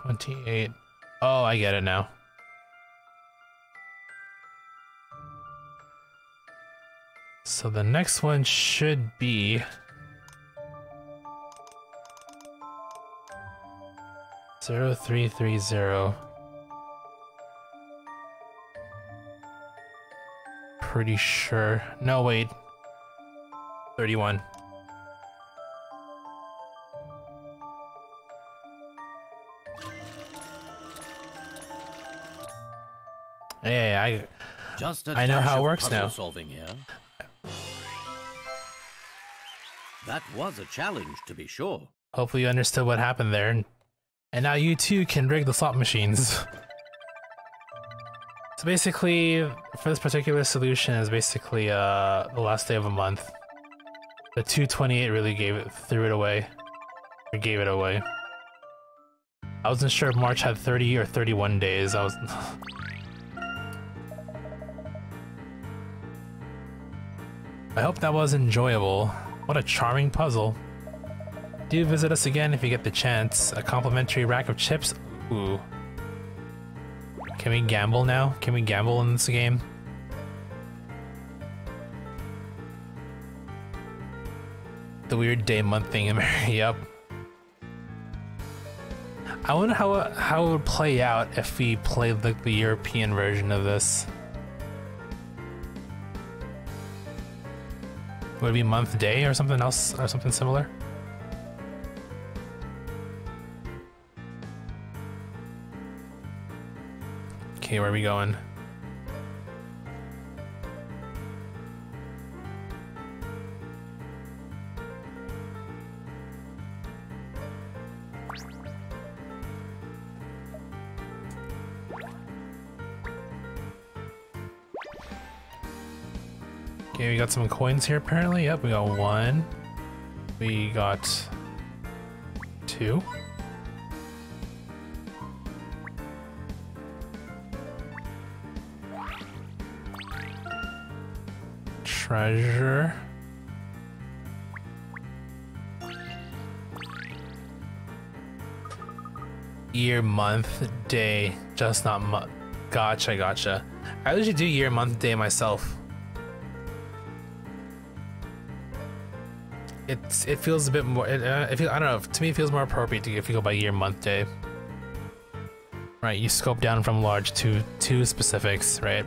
$28. Oh, I get it now. So the next one should be 0330. Pretty sure. No, wait. 31. Yeah, I know how it works now. Solving here. That was a challenge, to be sure. Hopefully you understood what happened there. And now you too can rig the slot machines. So basically, for this particular solution is basically the last day of a month. The 228 really threw it away. Or gave it away. I wasn't sure if March had 30 or 31 days. I hope that was enjoyable. What a charming puzzle. Do visit us again if you get the chance. A complimentary rack of chips. Ooh. Can we gamble now? Can we gamble in this game? The weird day month thing. Yep. I wonder how it would play out if we played like the European version of this. Would it be month day or something else or something similar? Okay, where are we going? Okay, we got some coins here apparently. Yep, we got 1. We got 2. Treasure. Year, month, day, just not month. Gotcha, gotcha. I usually do year, month, day myself. It feels a bit more. I don't know. To me, it feels more appropriate if you go by year, month, day. Right, you scope down from large to specifics, right?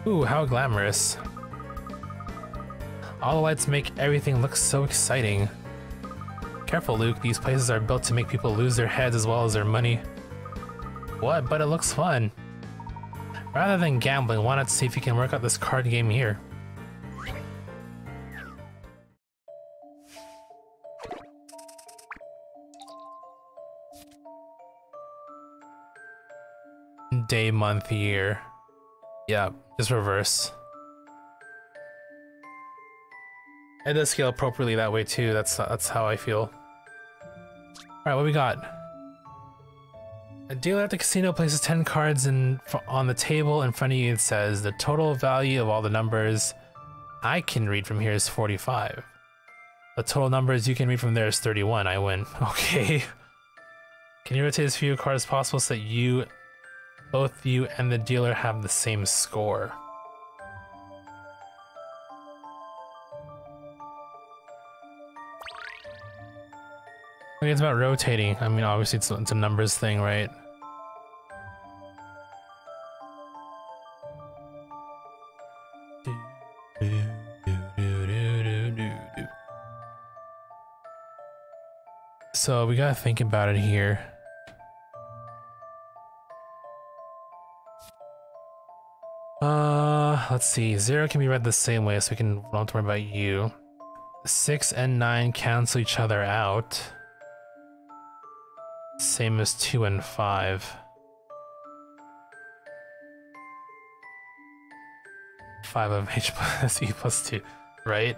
Ooh, how glamorous! All the lights make everything look so exciting. Careful, Luke. These places are built to make people lose their heads as well as their money. What? But it looks fun. Rather than gambling, why not see if you can work out this card game here? Day, month, year. Yeah, just reverse. It does scale appropriately that way too. That's how I feel. All right, what we got? A dealer at the casino places 10 cards on the table in front of you. It says the total value of all the numbers I can read from here is 45. The total numbers you can read from there is 31. I win. Okay. Can you rotate as few cards as possible so that both you and the dealer have the same score? I mean, it's about rotating. I mean, obviously it's a numbers thing, right? So we gotta think about it here. Let's see. 0 can be read the same way, so we don't have to worry about you. 6 and 9 cancel each other out. Same as 2 and 5. 5 of h plus e plus 2, right?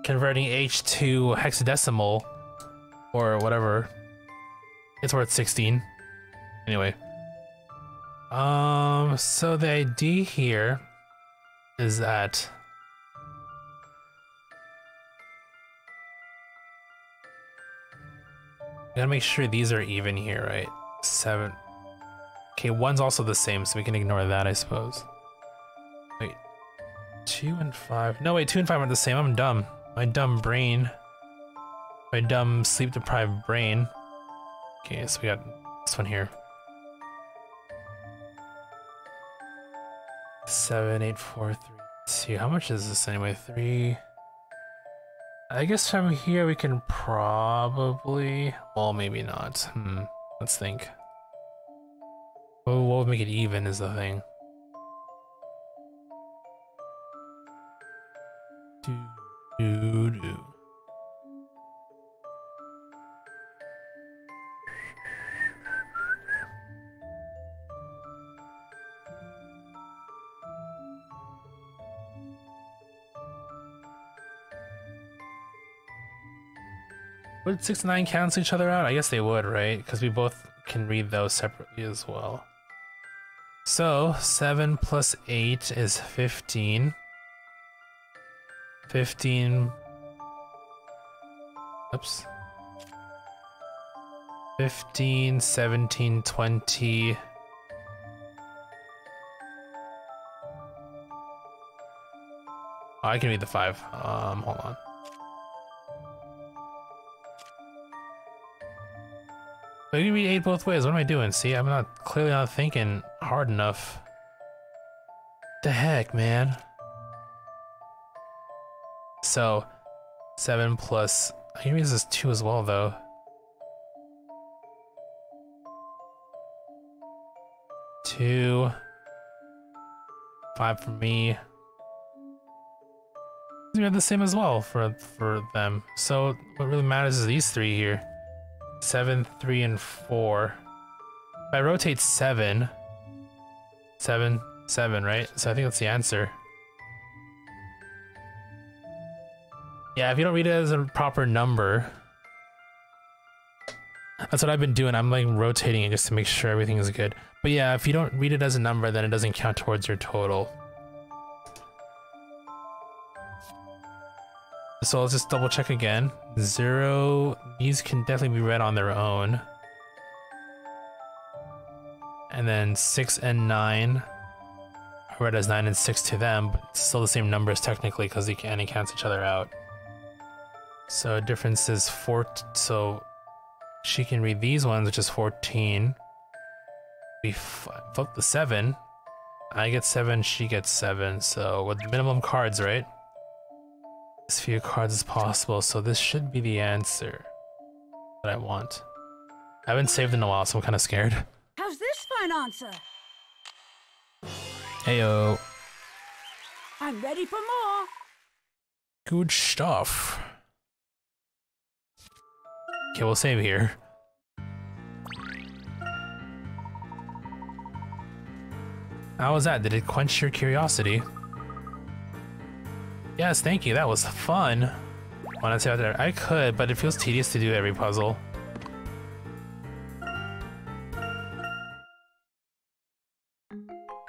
Converting h to hexadecimal, or whatever, it's worth 16. Anyway. So the idea here is that we gotta make sure these are even here, right? 7. Okay, 1's also the same, so we can ignore that, I suppose. Wait, 2 and 5. No, wait, 2 and 5 aren't the same. I'm dumb. My dumb brain. My dumb sleep-deprived brain. Okay, so we got this one here. 7, 8, 4, 3, 2. How much is this anyway? 3. I guess from here we can probably... Well, maybe not. Let's think. What would make it even is the thing. Do. Would 6 and 9 cancel each other out? I guess they would, right? Because we both can read those separately as well. So 7 plus 8 is 15. 15. Oops. 15, 17, 20. Oh, I can read the 5. Hold on. I can read 8 both ways. What am I doing? See, I'm clearly not thinking hard enough. The heck, man. So, 7 plus... I can read this as 2 as well, though. 2. 5 for me. We have the same as well for them. So what really matters is these 3 here. 7, 3, and 4. If I rotate 7, 7, 7, right? So I think that's the answer. Yeah, if you don't read it as a proper number, that's what I've been doing. I'm like rotating it just to make sure everything is good. But yeah, if you don't read it as a number, then it doesn't count towards your total. So let's just double check again. 0, these can definitely be read on their own. And then 6 and 9 are read as 9 and 6 to them, but it's still the same numbers technically because they can cancel each other out. So difference is 4, so she can read these ones, which is 14. We flip the 7. I get 7, she gets 7. So with minimum cards, right? As few cards as possible, so this should be the answer that I want. I haven't saved in a while, so I'm kind of scared. How's this fine answer? Heyo. I'm ready for more. Good stuff. Okay, we'll save here. How was that? Did it quench your curiosity? Yes, thank you. That was fun. Wanna say out there? I could, but it feels tedious to do every puzzle.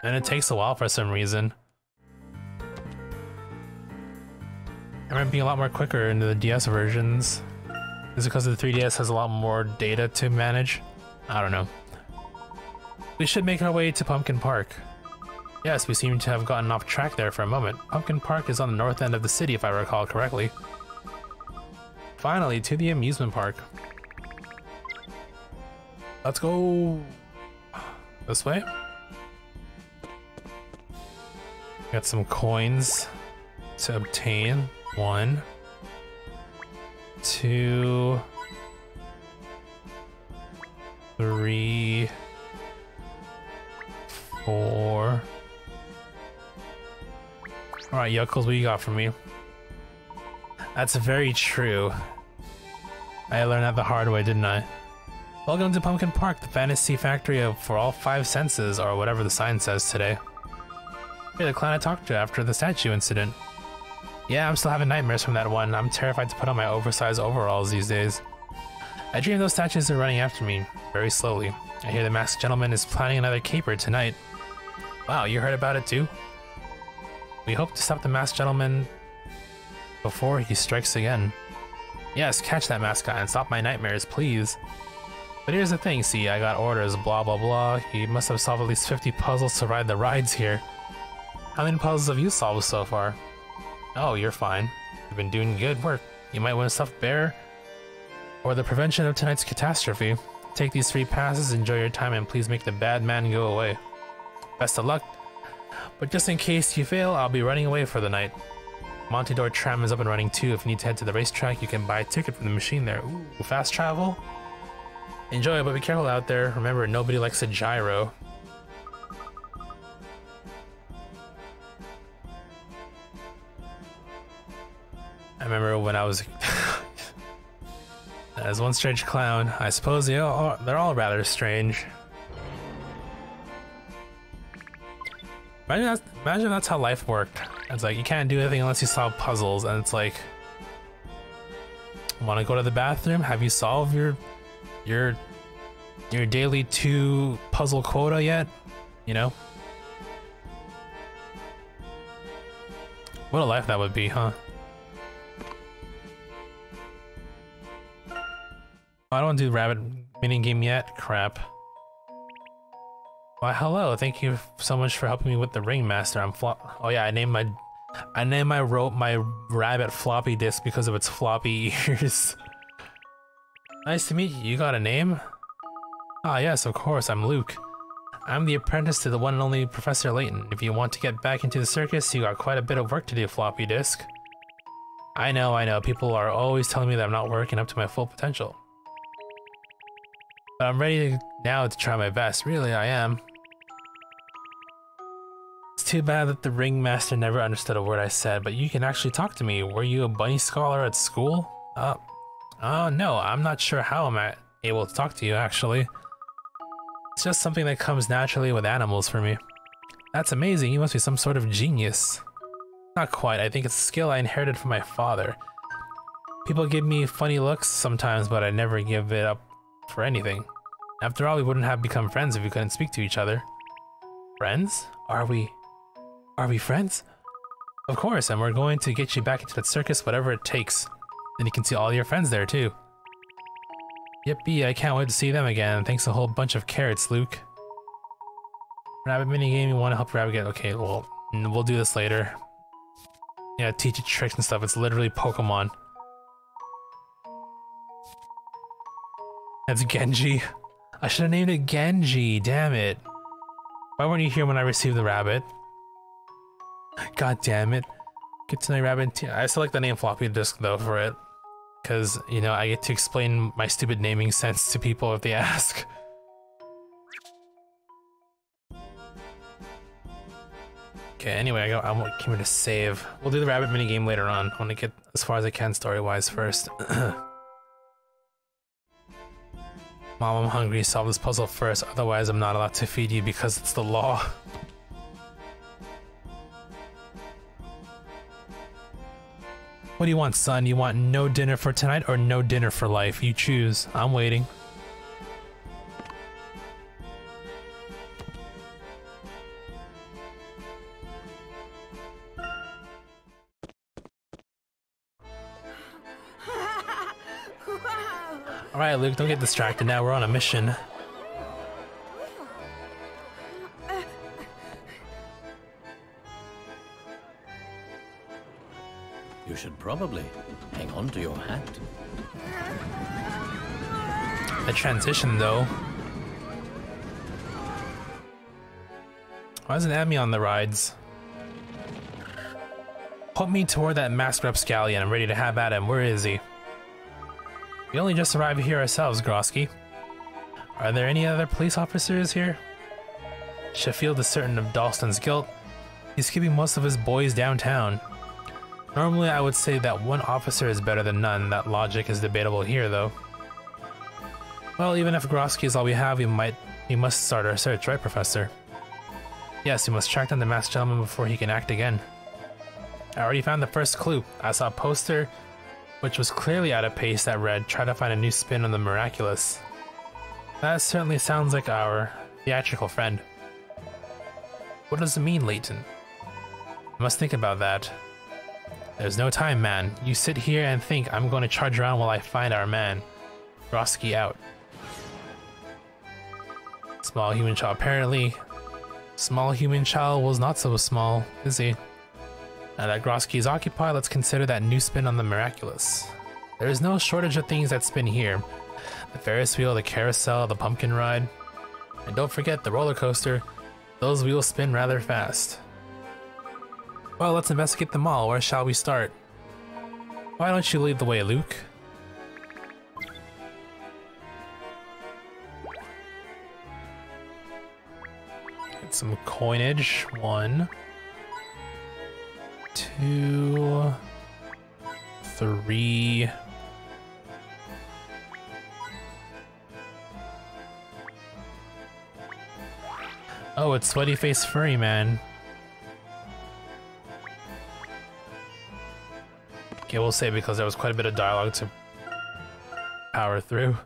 And it takes a while for some reason. I remember being a lot more quicker in the DS versions. Is it because the 3DS has a lot more data to manage? I don't know. We should make our way to Pumpkin Park. Yes, we seem to have gotten off track there for a moment. Pumpkin Park is on the north end of the city, if I recall correctly. Finally, to the amusement park. Let's go this way. Got some coins to obtain. 1, 2, 3, 4. Alright, Yuckles, what you got for me? That's very true. I learned that the hard way, didn't I? Welcome to Pumpkin Park, the fantasy factory for all 5 senses, or whatever the sign says today. You're the clown I talked to after the statue incident. Yeah, I'm still having nightmares from that one. I'm terrified to put on my oversized overalls these days. I dream those statues are running after me, very slowly. I hear the masked gentleman is planning another caper tonight. Wow, you heard about it too? We hope to stop the masked gentleman before he strikes again. Yes, catch that mascot and stop my nightmares, please. But here's the thing, see, I got orders, blah blah blah. He must have solved at least 50 puzzles to ride the rides here. How many puzzles have you solved so far? Oh, you're fine. You've been doing good work. You might win a stuffed bear or the prevention of tonight's catastrophe. Take these 3 passes, enjoy your time, and please make the bad man go away. Best of luck. But just in case you fail, I'll be running away for the night. Montador tram is up and running too. If you need to head to the racetrack, you can buy a ticket from the machine there. Ooh, fast travel? Enjoy, but be careful out there. Remember, nobody likes a gyro. I remember when I was as one strange clown. I suppose they're all rather strange. Imagine that's how life worked. It's like you can't do anything unless you solve puzzles, and it's like, want to go to the bathroom? Have you solved your daily 2 puzzle quota yet? You know? What a life that would be, huh? I don't do rabbit minigame yet. Crap. Why, hello. Thank you so much for helping me with the ringmaster. Oh yeah, I named my rabbit floppy disk because of its floppy ears. Nice to meet you. You got a name? Ah yes, of course. I'm Luke. I'm the apprentice to the one and only Professor Layton. If you want to get back into the circus, you got quite a bit of work to do, floppy disk. I know. People are always telling me that I'm not working up to my full potential. But I'm ready now to try my best. Really, I am. It's too bad that the ringmaster never understood a word I said, but you can actually talk to me. Were you a bunny scholar at school? No, I'm not sure how I'm able to talk to you, actually. It's just something that comes naturally with animals for me. That's amazing, you must be some sort of genius. Not quite, I think it's a skill I inherited from my father. People give me funny looks sometimes, but I never give it up for anything. After all, we wouldn't have become friends if we couldn't speak to each other. Friends? Are we friends? Of course, and we're going to get you back into that circus, whatever it takes. Then you can see all your friends there, too. Yippee, I can't wait to see them again. Thanks a whole bunch of carrots, Luke. Rabbit minigame, you want to help Rabbit get... Okay, well, we'll do this later. Yeah, teach you tricks and stuff. It's literally Pokemon. That's Genji. I should have named it Genji, damn it. Why weren't you here when I received the rabbit? God damn it. Get to know Rabbit. I select the name floppy disk though for it. Because, you know, I get to explain my stupid naming sense to people if they ask. Okay, anyway, I came here to save. We'll do the rabbit minigame later on. I want to get as far as I can story-wise first. Mom, I'm hungry. Solve this puzzle first. Otherwise, I'm not allowed to feed you because it's the law. What do you want, son? You want no dinner for tonight or no dinner for life? You choose. I'm waiting. Alright, Luke, don't get distracted now. We're on a mission. You should probably hang on to your hat. The transition, though. Why doesn't it have me on the rides? Put me toward that masked rapscallion. I'm ready to have at him. Where is he? We only just arrived here ourselves, Grosky. Are there any other police officers here? Sheffield is certain of Dalston's guilt. He's keeping most of his boys downtown. Normally, I would say that one officer is better than none. That logic is debatable here, though. Well, even if Grosky is all we have, we must start our search, right, Professor? Yes, we must track down the masked gentleman before he can act again. I already found the first clue. I saw a poster, which was clearly out of pace, that read, "Try to find a new spin on the miraculous." That certainly sounds like our theatrical friend. What does it mean, Layton? I must think about that. There's no time, man. You sit here and think. I'm going to charge around while I find our man. Grosky out. Small human child. Apparently, small human child was not so small, is he? Now that Grosky is occupied, let's consider that new spin on the miraculous. There is no shortage of things that spin here. The Ferris wheel, the carousel, the pumpkin ride. And don't forget the roller coaster. Those wheels spin rather fast. Well, let's investigate them all. Where shall we start? Why don't you lead the way, Luke? Get some coinage. 1, 2, 3. Oh, it's Sweaty Face Furry Man. Okay, we'll say because there was quite a bit of dialogue to power through.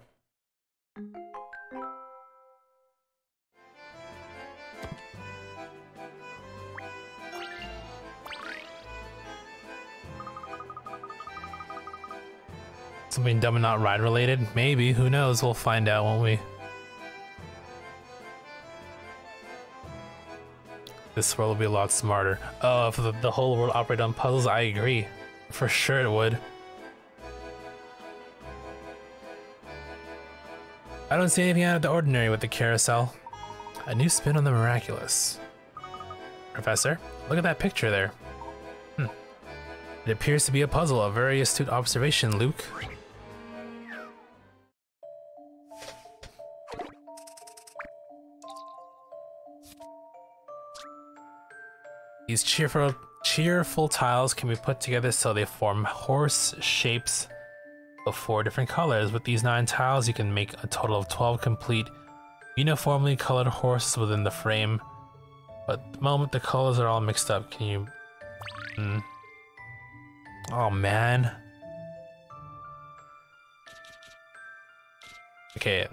Something dumb and not ride related? Maybe, who knows? We'll find out, won't we? This world will be a lot smarter. Oh, if the whole world operated on puzzles, I agree. For sure it would. I don't see anything out of the ordinary with the carousel. A new spin on the miraculous. Professor, look at that picture there. It appears to be a puzzle, a very astute observation, Luke. These cheerful tiles can be put together so they form horse shapes of 4 different colors. With these 9 tiles, you can make a total of 12 complete, uniformly colored horses within the frame. But at the moment, the colors are all mixed up. Can you... Oh, man. Okay.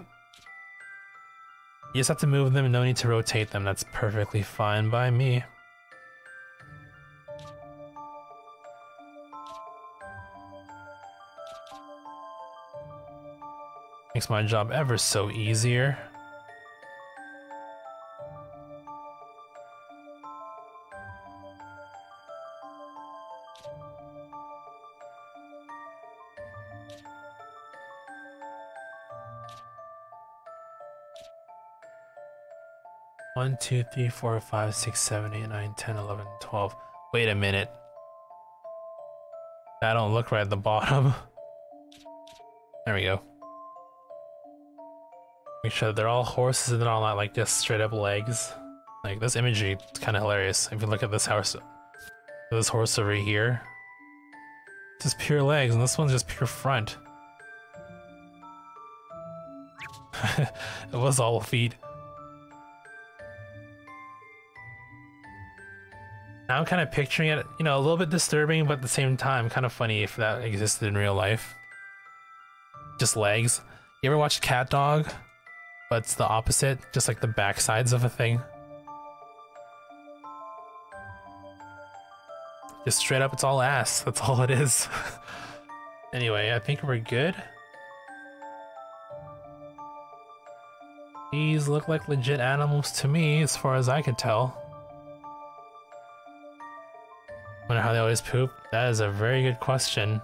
You just have to move them, no need to rotate them. That's perfectly fine by me. Makes my job ever so easier. One, 2, 3, 4, 5, 6, 7, 8, 9, 10, 11, 12. Wait a minute. That don't look right at the bottom. There we go. Make sure that they're all horses and they're all not like just straight up legs. Like this imagery is kind of hilarious. If you look at this horse over here, it's just pure legs, and this one's just pure front. It was all feet. Now I'm kind of picturing it, you know, a little bit disturbing, but at the same time, kind of funny if that existed in real life. Just legs. You ever watch Cat Dog? But it's the opposite, just like the backsides of a thing. Just straight up, it's all ass. That's all it is. Anyway, I think we're good. These look like legit animals to me, as far as I can tell. Wonder how they always poop? That is a very good question.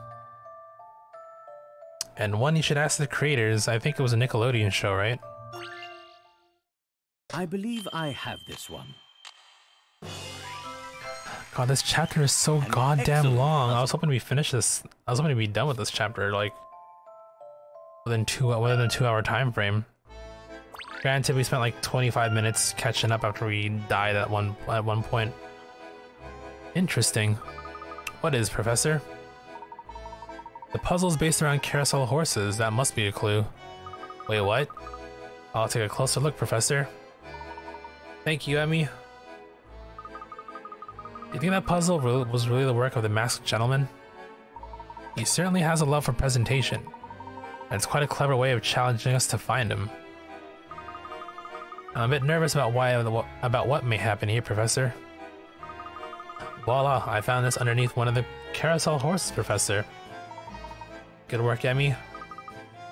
And one you should ask the creators. I think it was a Nickelodeon show, right? I believe I have this one. God, this chapter is so goddamn long. I was hoping we finish this. I was hoping to be done with this chapter, like, within a 2-hour time frame. Granted, we spent like 25 minutes catching up after we died at one point. Interesting. What is, Professor? The puzzle's based around carousel horses. That must be a clue. Wait, what? I'll take a closer look, Professor. Thank you, Emmy. Do you think that puzzle was really the work of the masked gentleman? He certainly has a love for presentation, and it's quite a clever way of challenging us to find him. I'm a bit nervous about what may happen here, Professor. Voila, I found this underneath one of the carousel horses, Professor. Good work, Emmy.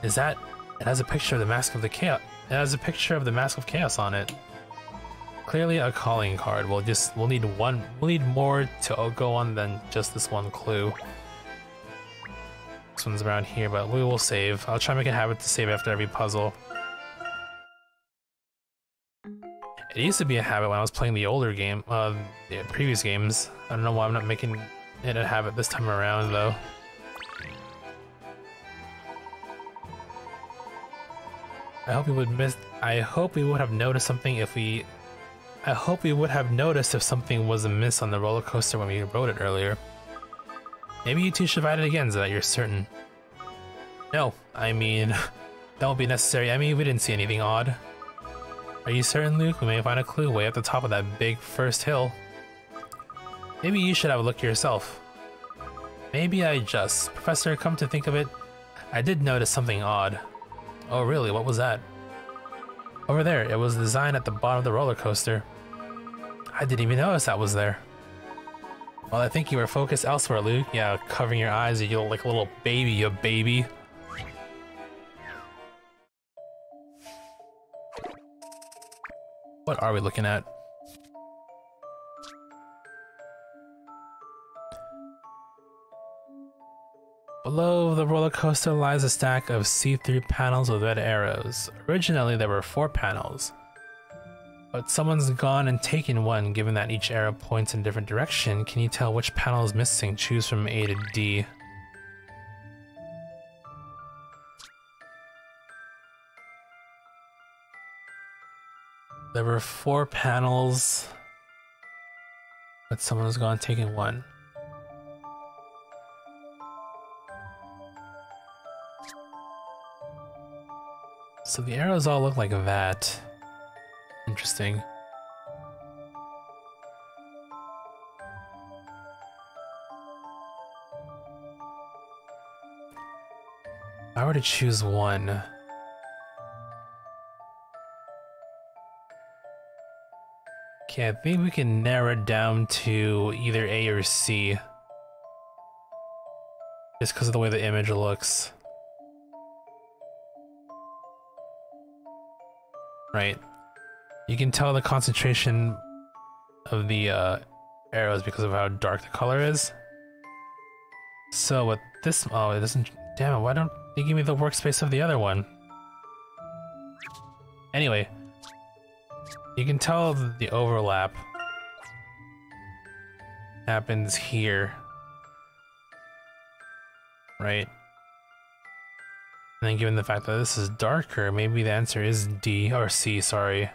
Is that? It has a picture of the mask of the chaos. It has a picture of the mask of chaos on it. Clearly a calling card. We'll need one. We'll need more to go on than just this one clue. This one's around here, but we will save. I'll try to make a habit to save after every puzzle. It used to be a habit when I was playing the older game, the previous games. I don't know why I'm not making it a habit this time around, though. I hope we would have noticed something if we. I hope we would have noticed if something was amiss on the roller coaster when we rode it earlier. Maybe you two should ride it again so that you're certain. No, I mean, that won't be necessary. I mean, we didn't see anything odd. Are you certain, Luke? We may find a clue way up the top of that big first hill. Maybe you should have a look yourself. Maybe I just... Professor, come to think of it, I did notice something odd. Oh really, what was that? Over there, it was the design at the bottom of the roller coaster. I didn't even notice that was there. Well, I think you were focused elsewhere, Luke. Yeah, covering your eyes, you look like a little baby, you baby. What are we looking at? Below the roller coaster lies a stack of see-through panels with red arrows. Originally, there were 4 panels, but someone's gone and taken one. Given that each arrow points in a different direction, can you tell which panel is missing? Choose from A to D. There were 4 panels, but someone has gone and taken one. So the arrows all look like that. Interesting. If I were to choose one. Okay, I think we can narrow it down to either A or C. Just because of the way the image looks. Right. You can tell the concentration of the arrows because of how dark the color is. So with this, oh, it doesn't, damn it, why don't they give me the workspace of the other one? Anyway, you can tell the overlap happens here, right? And then given the fact that this is darker, maybe the answer is D, or C, sorry.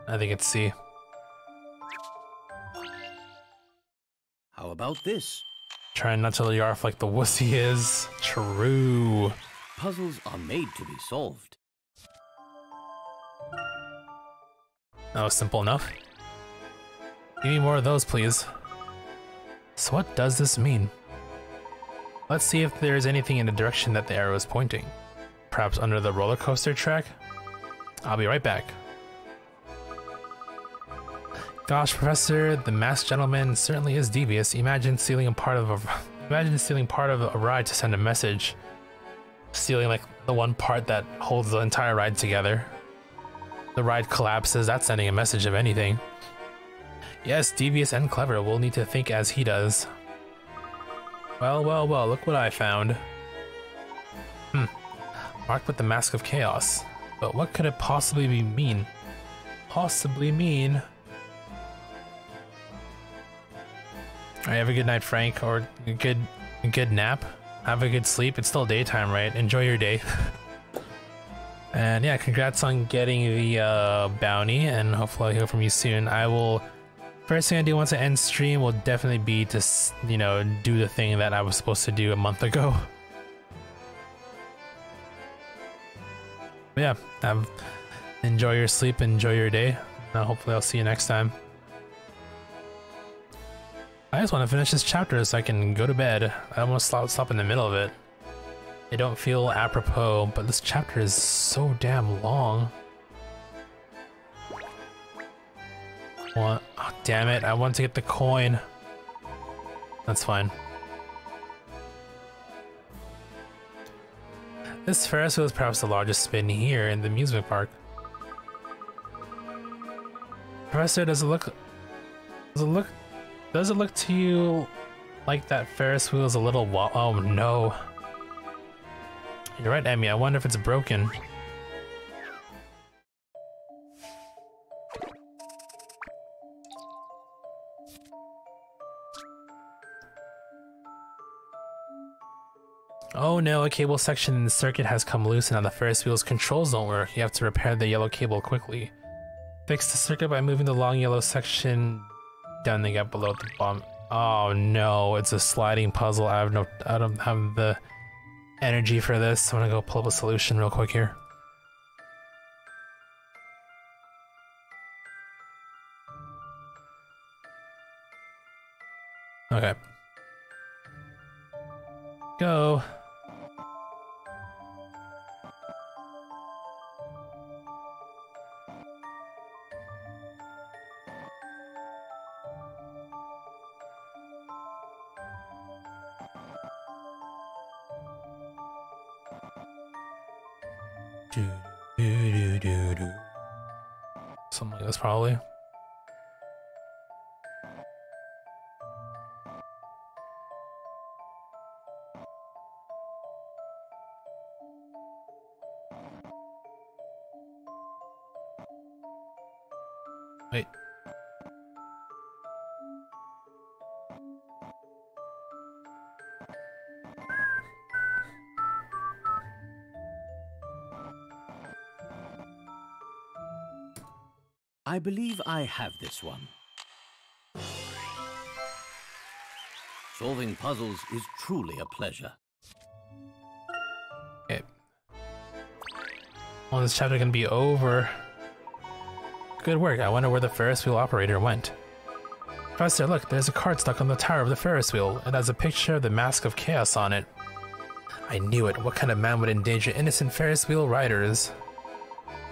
I think it's C. How about this? Trying not to yarf like the wuss he is. True. Puzzles are made to be solved. That was simple enough. Give me more of those, please. So what does this mean? Let's see if there's anything in the direction that the arrow is pointing. Perhaps under the roller coaster track? I'll be right back. Gosh, Professor, the masked gentleman certainly is devious. Imagine stealing part of a ride to send a message. Stealing like the one part that holds the entire ride together. The ride collapses, that's sending a message if anything. Yes, devious and clever. We'll need to think as he does. Well, well, well, look what I found. Marked with the Mask of Chaos. But what could it possibly mean? Possibly mean... Alright, have a good night, Frank, or a good nap. Have a good sleep. It's still daytime, right? Enjoy your day. And yeah, congrats on getting the bounty, and hopefully I'll hear from you soon. First thing I do once I end stream will definitely be to, you know, do the thing that I was supposed to do a month ago. But yeah, enjoy your sleep, enjoy your day. Hopefully I'll see you next time. I just want to finish this chapter so I can go to bed. I almost stop in the middle of it. I don't feel apropos, but this chapter is so damn long. What? Oh, damn it, I want to get the coin. That's fine. This Ferris wheel is perhaps the largest spin here in the amusement park. Professor, does it look to you like that Ferris wheel is a little oh no. You're right, Emmy, I wonder if it's broken. Oh no, a cable section in the circuit has come loose and now the Ferris wheel's controls don't work. You have to repair the yellow cable quickly. Fix the circuit by moving the long yellow section down the gap below the bottom. Oh no, it's a sliding puzzle. I don't have the energy for this. I'm gonna go pull up a solution real quick here. Okay. Go. Something like this, probably. Wait. I believe I have this one. Solving puzzles is truly a pleasure. Okay. Well, this chapter can be over. Good work. I wonder where the Ferris wheel operator went. Professor, look, there's a card stuck on the tower of the Ferris wheel. It has a picture of the Mask of Chaos on it. I knew it. What kind of man would endanger innocent Ferris wheel riders?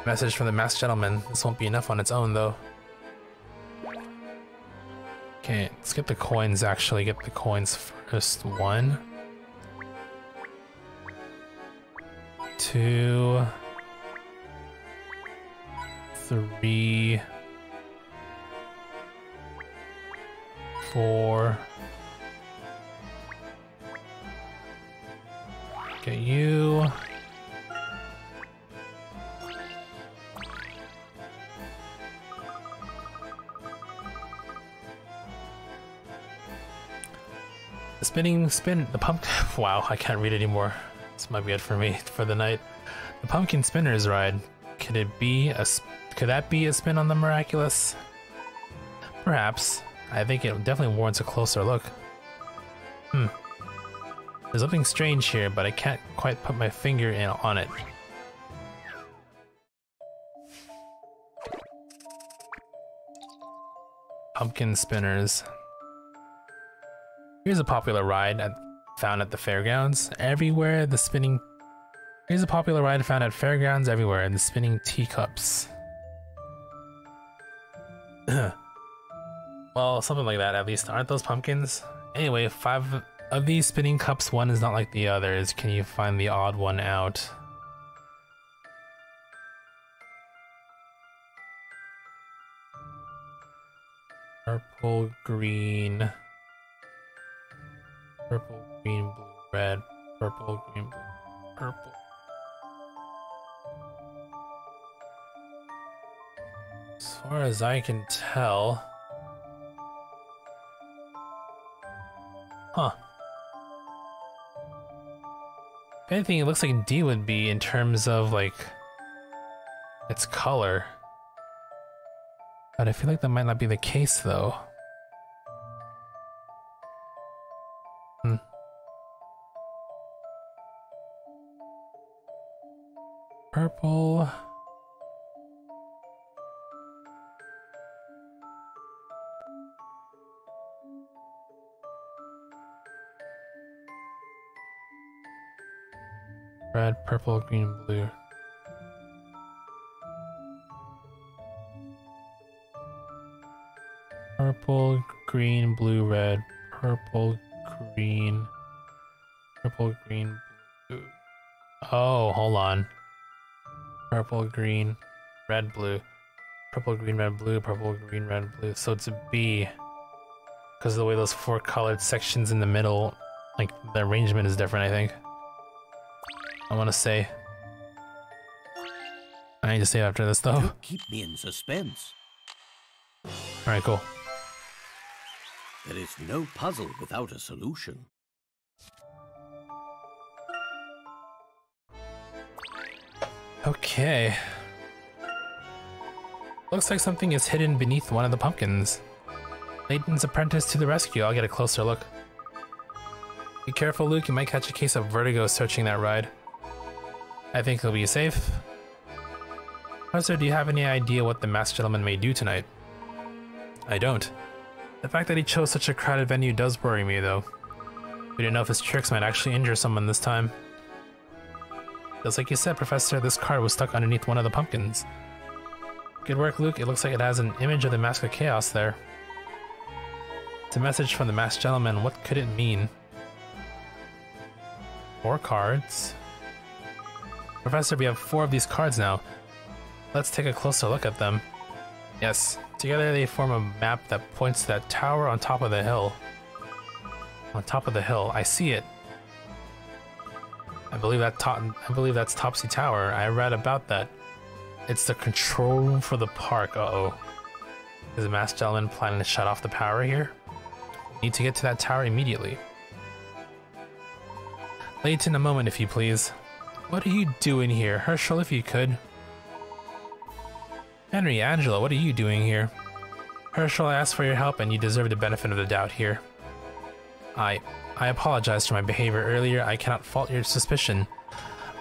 Message from the masked gentleman. This won't be enough on its own, though. Okay, let's get the coins, actually. Get the coins first. 1, 2, 3, 4. Get you. The pump. Wow, I can't read anymore. This might be it for me for the night. The pumpkin spinner's ride. Could that be a spin on the miraculous? Perhaps. I think it definitely warrants a closer look. There's something strange here, but I can't quite put my finger on it. Pumpkin spinners. Here's a popular ride found at the fairgrounds. Here's a popular ride found at fairgrounds everywhere, and the spinning teacups. Well, something like that at least. Aren't those pumpkins? Anyway, 5 of these spinning cups, one is not like the others. Can you find the odd one out? Purple, green. Purple, green, blue, red. Purple, green, blue, purple. As far as I can tell... Huh. If anything, it looks like D would be in terms of, like, its color. But I feel like that might not be the case, though. Purple. Red, purple, green, blue. Purple, green, blue, red. Purple, green. Purple, green, blue. Oh, hold on. Purple, green, red, blue. Purple, green, red, blue. Purple, green, red, blue. So it's a B. Because of the way those 4 colored sections in the middle, like, the arrangement is different, I think. I want to say. I need to save after this, though. Don't keep me in suspense. Alright, cool. There is no puzzle without a solution. Okay. Looks like something is hidden beneath one of the pumpkins. Layton's apprentice to the rescue. I'll get a closer look. Be careful, Luke. You might catch a case of vertigo searching that ride. I think he'll be safe. Professor, do you have any idea what the masked gentleman may do tonight? I don't. The fact that he chose such a crowded venue does worry me, though. We don't know if his tricks might actually injure someone this time. Just like you said, Professor, this card was stuck underneath one of the pumpkins. Good work, Luke. It looks like it has an image of the Mask of Chaos there. It's a message from the masked gentleman. What could it mean? 4 cards. Professor, we have 4 of these cards now. Let's take a closer look at them. Yes, together they form a map that points to that tower on top of the hill. On top of the hill, I see it. I believe that's Topsy Tower. I read about that. It's the control room for the park. Uh-oh. Is the masked gentleman planning to shut off the power here? Need to get to that tower immediately. Layton, a moment if you please. What are you doing here? Herschel, if you could. Henry, Angela, what are you doing here? Herschel, I asked for your help and you deserve the benefit of the doubt here. I apologize for my behavior earlier. I cannot fault your suspicion.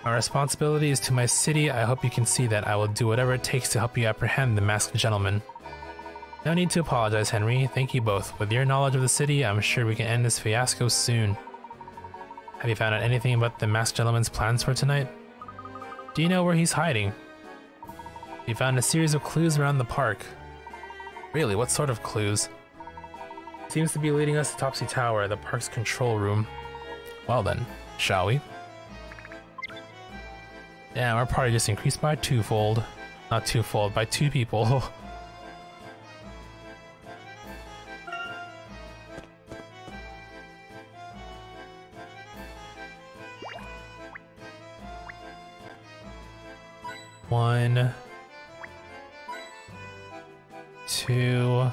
My responsibility is to my city. I hope you can see that I will do whatever it takes to help you apprehend the masked gentleman. No need to apologize, Henry. Thank you both. With your knowledge of the city, I'm sure we can end this fiasco soon. Have you found out anything about the masked gentleman's plans for tonight? Do you know where he's hiding? We found a series of clues around the park. Really, what sort of clues? Seems to be leading us to Topsy Tower, the park's control room. Well then, shall we? Damn, our party just increased by twofold. Not twofold, by 2 people. One, 2,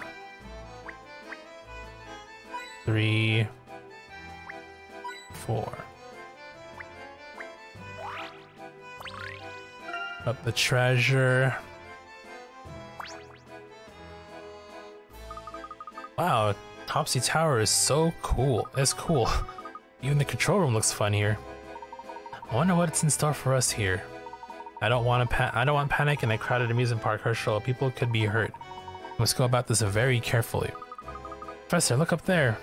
3, 4. Up the treasure. Wow, Topsy Tower is so cool. It's cool. Even the control room looks fun here. I wonder what's in store for us here. I don't want panic in a crowded amusement park, Herschel. People could be hurt. We must go about this very carefully. Professor, look up there.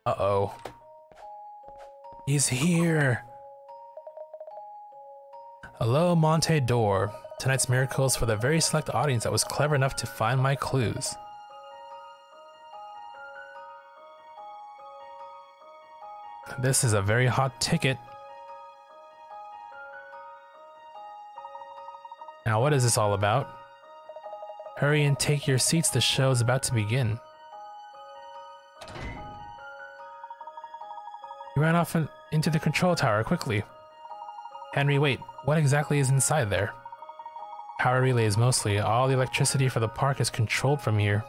Uh-oh. He's here. Hello, Monte d'Or. Tonight's miracle is for the very select audience that was clever enough to find my clues. This is a very hot ticket. Now, what is this all about? Hurry and take your seats, the show is about to begin. You ran off into the control tower quickly. Henry, wait, what exactly is inside there? Power relays mostly. All the electricity for the park is controlled from here.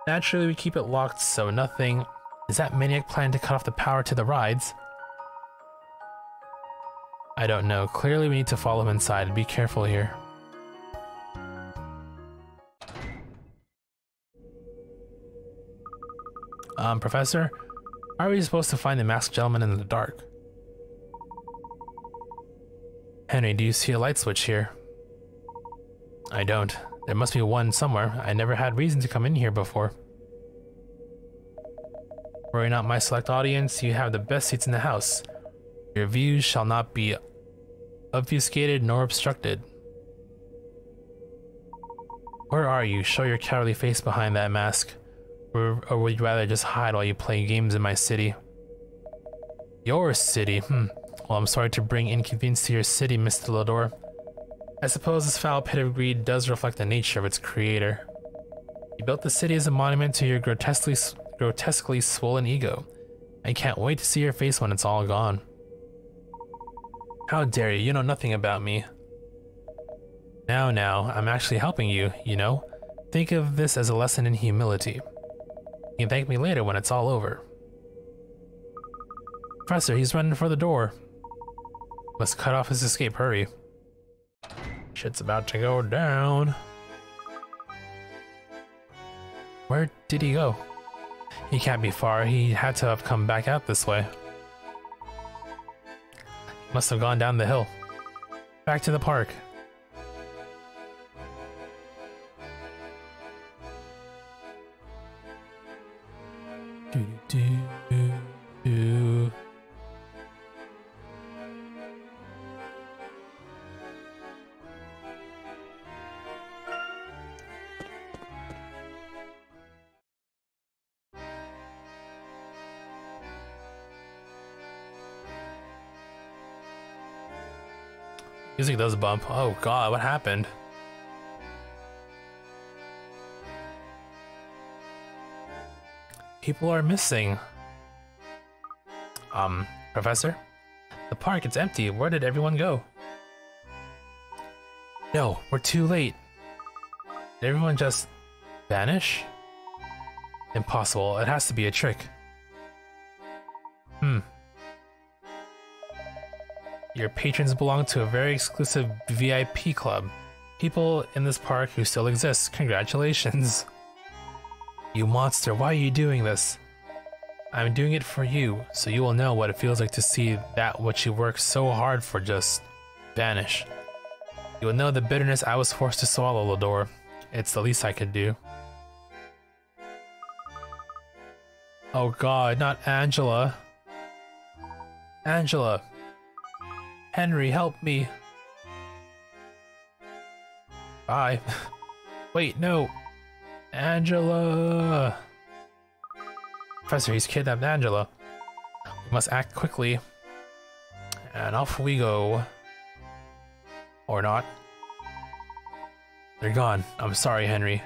Naturally, we keep it locked, so nothing. Is that maniac planning to cut off the power to the rides? I don't know. Clearly we need to follow him inside. Be careful here. Professor? How are we supposed to find the masked gentleman in the dark? Henry, do you see a light switch here? I don't. There must be one somewhere. I never had reason to come in here before. Worry not, my select audience. You have the best seats in the house. Your views shall not be obfuscated nor obstructed. Where are you? Show your cowardly face behind that mask. Or would you rather just hide while you play games in my city? Your city? Well, I'm sorry to bring inconvenience to your city, Mr. Lador. I suppose this foul pit of greed does reflect the nature of its creator. You built the city as a monument to your grotesquely swollen ego. I can't wait to see your face when it's all gone. How dare you? You know nothing about me. Now, I'm actually helping you, you know? Think of this as a lesson in humility. You can thank me later when it's all over. Professor, he's running for the door. Must cut off his escape, hurry. Shit's about to go down. Where did he go? He can't be far. He had to have come back out this way. Must have gone down the hill. Back to the park. Do. Music does bump. Oh god, what happened? People are missing. Professor? The park, it's empty. Where did everyone go? No, we're too late. Did everyone just vanish? Impossible. It has to be a trick. Your patrons belong to a very exclusive VIP club. People in this park who still exist. Congratulations. You monster, why are you doing this? I'm doing it for you, so you will know what it feels like to see that which you worked so hard for just vanish. You will know the bitterness I was forced to swallow, Lador. It's the least I could do. Oh god, not Angela. Angela. Henry, help me. Bye. Wait, no. Angela. Professor, he's kidnapped Angela. We must act quickly. And off we go. Or not. They're gone. I'm sorry, Henry.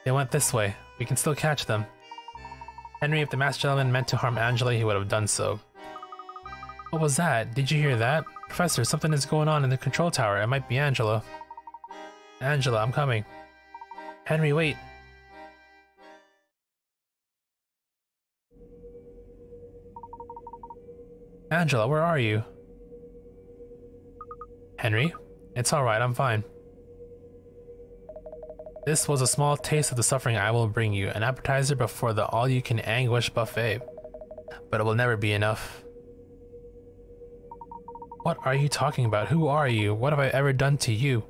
They went this way. We can still catch them. Henry, if the masked gentleman meant to harm Angela, he would have done so. What was that? Did you hear that? Professor, something is going on in the control tower. It might be Angela. Angela, I'm coming. Henry, wait. Angela, where are you? Henry? It's alright, I'm fine. This was a small taste of the suffering I will bring you, an appetizer before the all-you-can-anguish buffet. But it will never be enough. What are you talking about? Who are you? What have I ever done to you?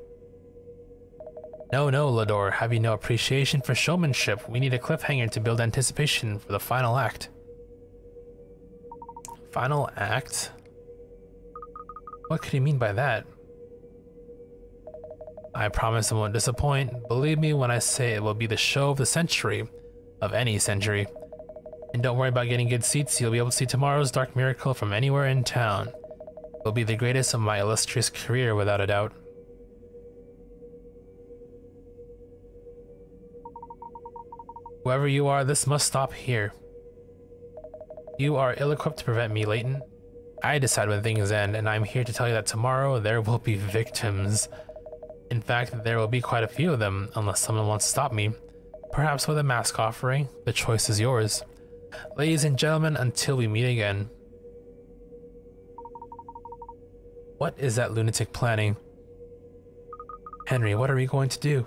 No, Lador, have you no appreciation for showmanship? We need a cliffhanger to build anticipation for the final act. Final act? What could he mean by that? I promise I won't disappoint. Believe me when I say it will be the show of the century. Of any century. And don't worry about getting good seats, you'll be able to see tomorrow's Dark Miracle from anywhere in town. It will be the greatest of my illustrious career, without a doubt. Whoever you are, this must stop here. You are ill-equipped to prevent me, Layton. I decide when things end, and I'm here to tell you that tomorrow there will be victims. In fact, there will be quite a few of them, unless someone wants to stop me. Perhaps with a mask offering. The choice is yours. Ladies and gentlemen, until we meet again. What is that lunatic planning? Henry, what are we going to do?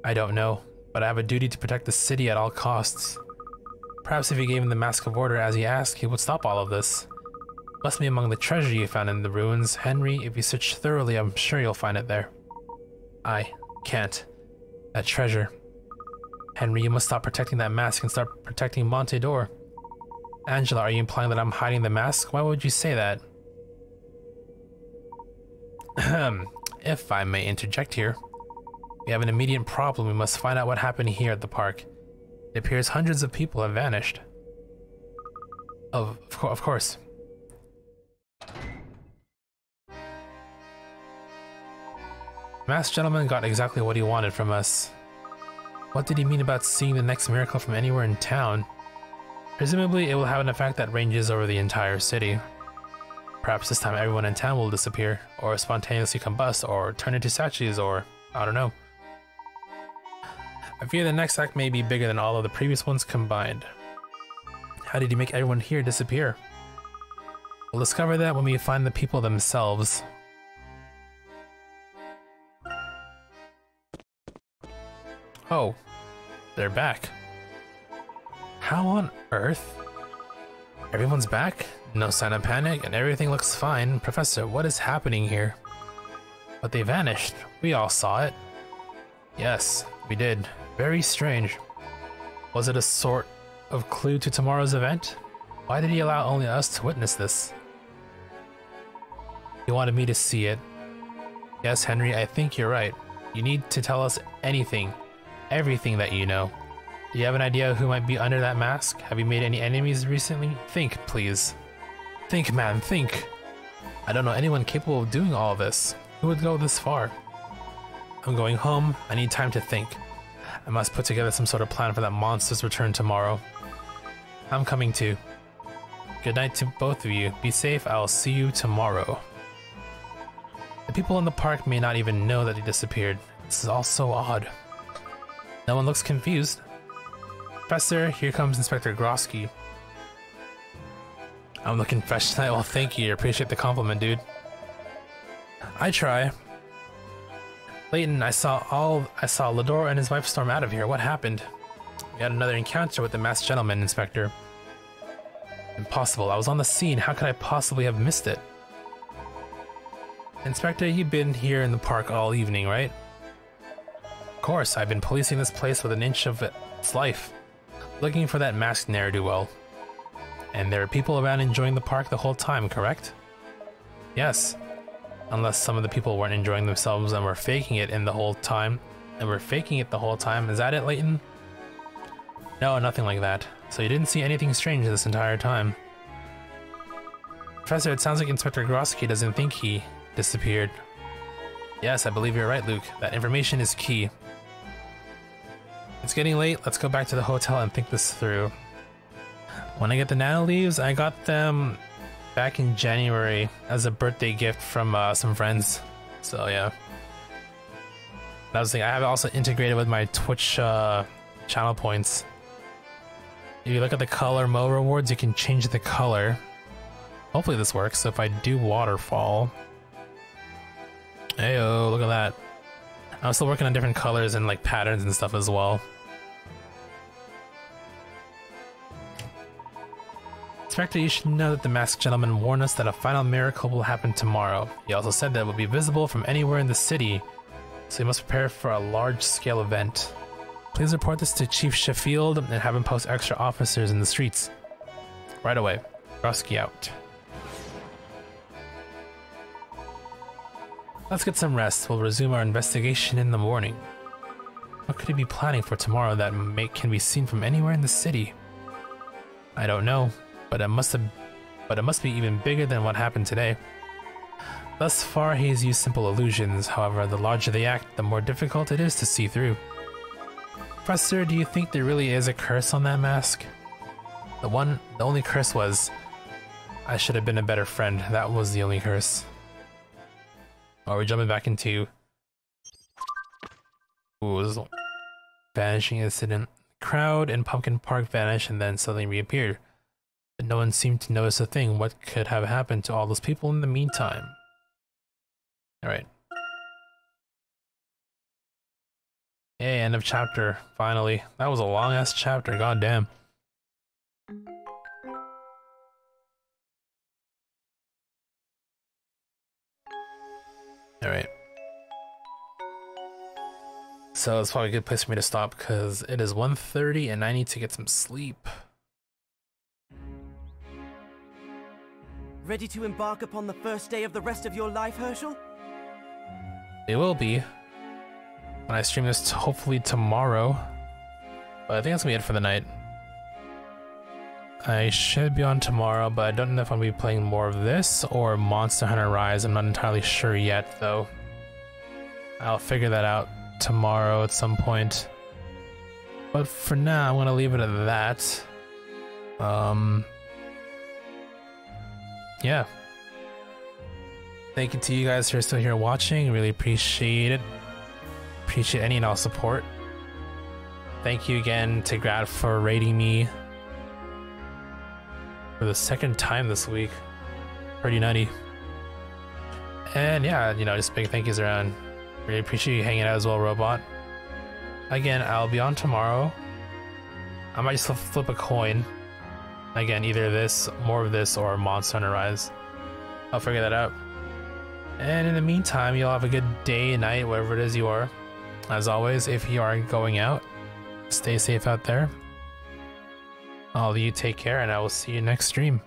I don't know, but I have a duty to protect the city at all costs. Perhaps if you gave him the Mask of Order as he asked, he would stop all of this. Must be among the treasure you found in the ruins. Henry, if you search thoroughly, I'm sure you'll find it there. I can't. That treasure. Henry, you must stop protecting that mask and start protecting Montedor. Angela, are you implying that I'm hiding the mask? Why would you say that? If I may interject here. We have an immediate problem. We must find out what happened here at the park. It appears hundreds of people have vanished. Of course. Masked gentleman got exactly what he wanted from us. What did he mean about seeing the next miracle from anywhere in town? Presumably it will have an effect that ranges over the entire city. Perhaps this time everyone in town will disappear, or spontaneously combust, or turn into statues, or I don't know. I fear the next act may be bigger than all of the previous ones combined. How did he make everyone here disappear? We'll discover that when we find the people themselves. Oh, they're back. How on earth? Everyone's back? No sign of panic, and everything looks fine. Professor, what is happening here? But they vanished. We all saw it. Yes, we did. Very strange. Was it a sort of clue to tomorrow's event? Why did he allow only us to witness this? He wanted me to see it. Yes, Henry, I think you're right. You need to tell us anything. Everything that you know. Do you have an idea who might be under that mask? Have you made any enemies recently? Think, please. Think, man, think. I don't know anyone capable of doing all of this. Who would go this far? I'm going home. I need time to think. I must put together some sort of plan for that monster's return tomorrow. I'm coming too. Good night to both of you. Be safe. I'll see you tomorrow. The people in the park may not even know that he disappeared. This is all so odd. No one looks confused. Professor, here comes Inspector Grosky. I'm looking fresh tonight. Well, thank you. I appreciate the compliment, dude. I try. Layton, I saw Lador and his wife storm out of here. What happened? We had another encounter with the masked gentleman, Inspector. Impossible. I was on the scene. How could I possibly have missed it? Inspector, you've been here in the park all evening, right? Of course. I've been policing this place with an inch of its life, looking for that masked ne'er-do-well. And there are people around enjoying the park the whole time, correct? Yes. Unless some of the people weren't enjoying themselves and were faking it the whole time. Is that it, Layton? No, nothing like that. So you didn't see anything strange this entire time. Professor, it sounds like Inspector Grosky doesn't think he disappeared. Yes, I believe you're right, Luke. That information is key. It's getting late. Let's go back to the hotel and think this through. When I get the nano leaves, I got them back in January as a birthday gift from some friends. So yeah. That was the thing. I have it also integrated with my Twitch channel points. If you look at the color Mo rewards, you can change the color. Hopefully this works. So if I do waterfall. Heyo, look at that. I'm still working on different colors and like patterns and stuff as well. Inspector, you should know that the masked gentleman warned us that a final miracle will happen tomorrow. He also said that it will be visible from anywhere in the city, so you must prepare for a large-scale event. Please report this to Chief Sheffield and have him post extra officers in the streets. Right away. Grosky out. Let's get some rest. We'll resume our investigation in the morning. What could he be planning for tomorrow that can be seen from anywhere in the city? I don't know. But it must be even bigger than what happened today. Thus far, he's used simple illusions. However, the larger the act, the more difficult it is to see through. Professor, do you think there really is a curse on that mask? The only curse was, I should have been a better friend. That was the only curse. Are we jumping back into... Ooh, this is vanishing incident. Crowd in Pumpkin Park vanished and then suddenly reappeared. But no one seemed to notice a thing. What could have happened to all those people in the meantime? Alright. Hey, end of chapter, finally. That was a long-ass chapter, goddamn. Alright. So it's probably a good place for me to stop because it is 1:30 and I need to get some sleep. Ready to embark upon the first day of the rest of your life, Herschel? It will be. When I stream this hopefully tomorrow. But I think that's gonna be it for the night. I should be on tomorrow, but I don't know if I'll be playing more of this or Monster Hunter Rise. I'm not entirely sure yet, though. I'll figure that out tomorrow at some point. But for now, I'm gonna leave it at that. Yeah. Thank you to you guys who are still here watching. Really appreciate it. Appreciate any and all support. Thank you again to Grad for rating me for the second time this week. Pretty nutty. And yeah, you know, just big thank yous around. Really appreciate you hanging out as well, Robot. Again, I'll be on tomorrow. I might just flip a coin. Again, either this, more of this, or Monster Hunter Rise. I'll figure that out. And in the meantime, you'll have a good day, night, wherever it is you are. As always, if you are going out, stay safe out there. All of you take care, and I will see you next stream.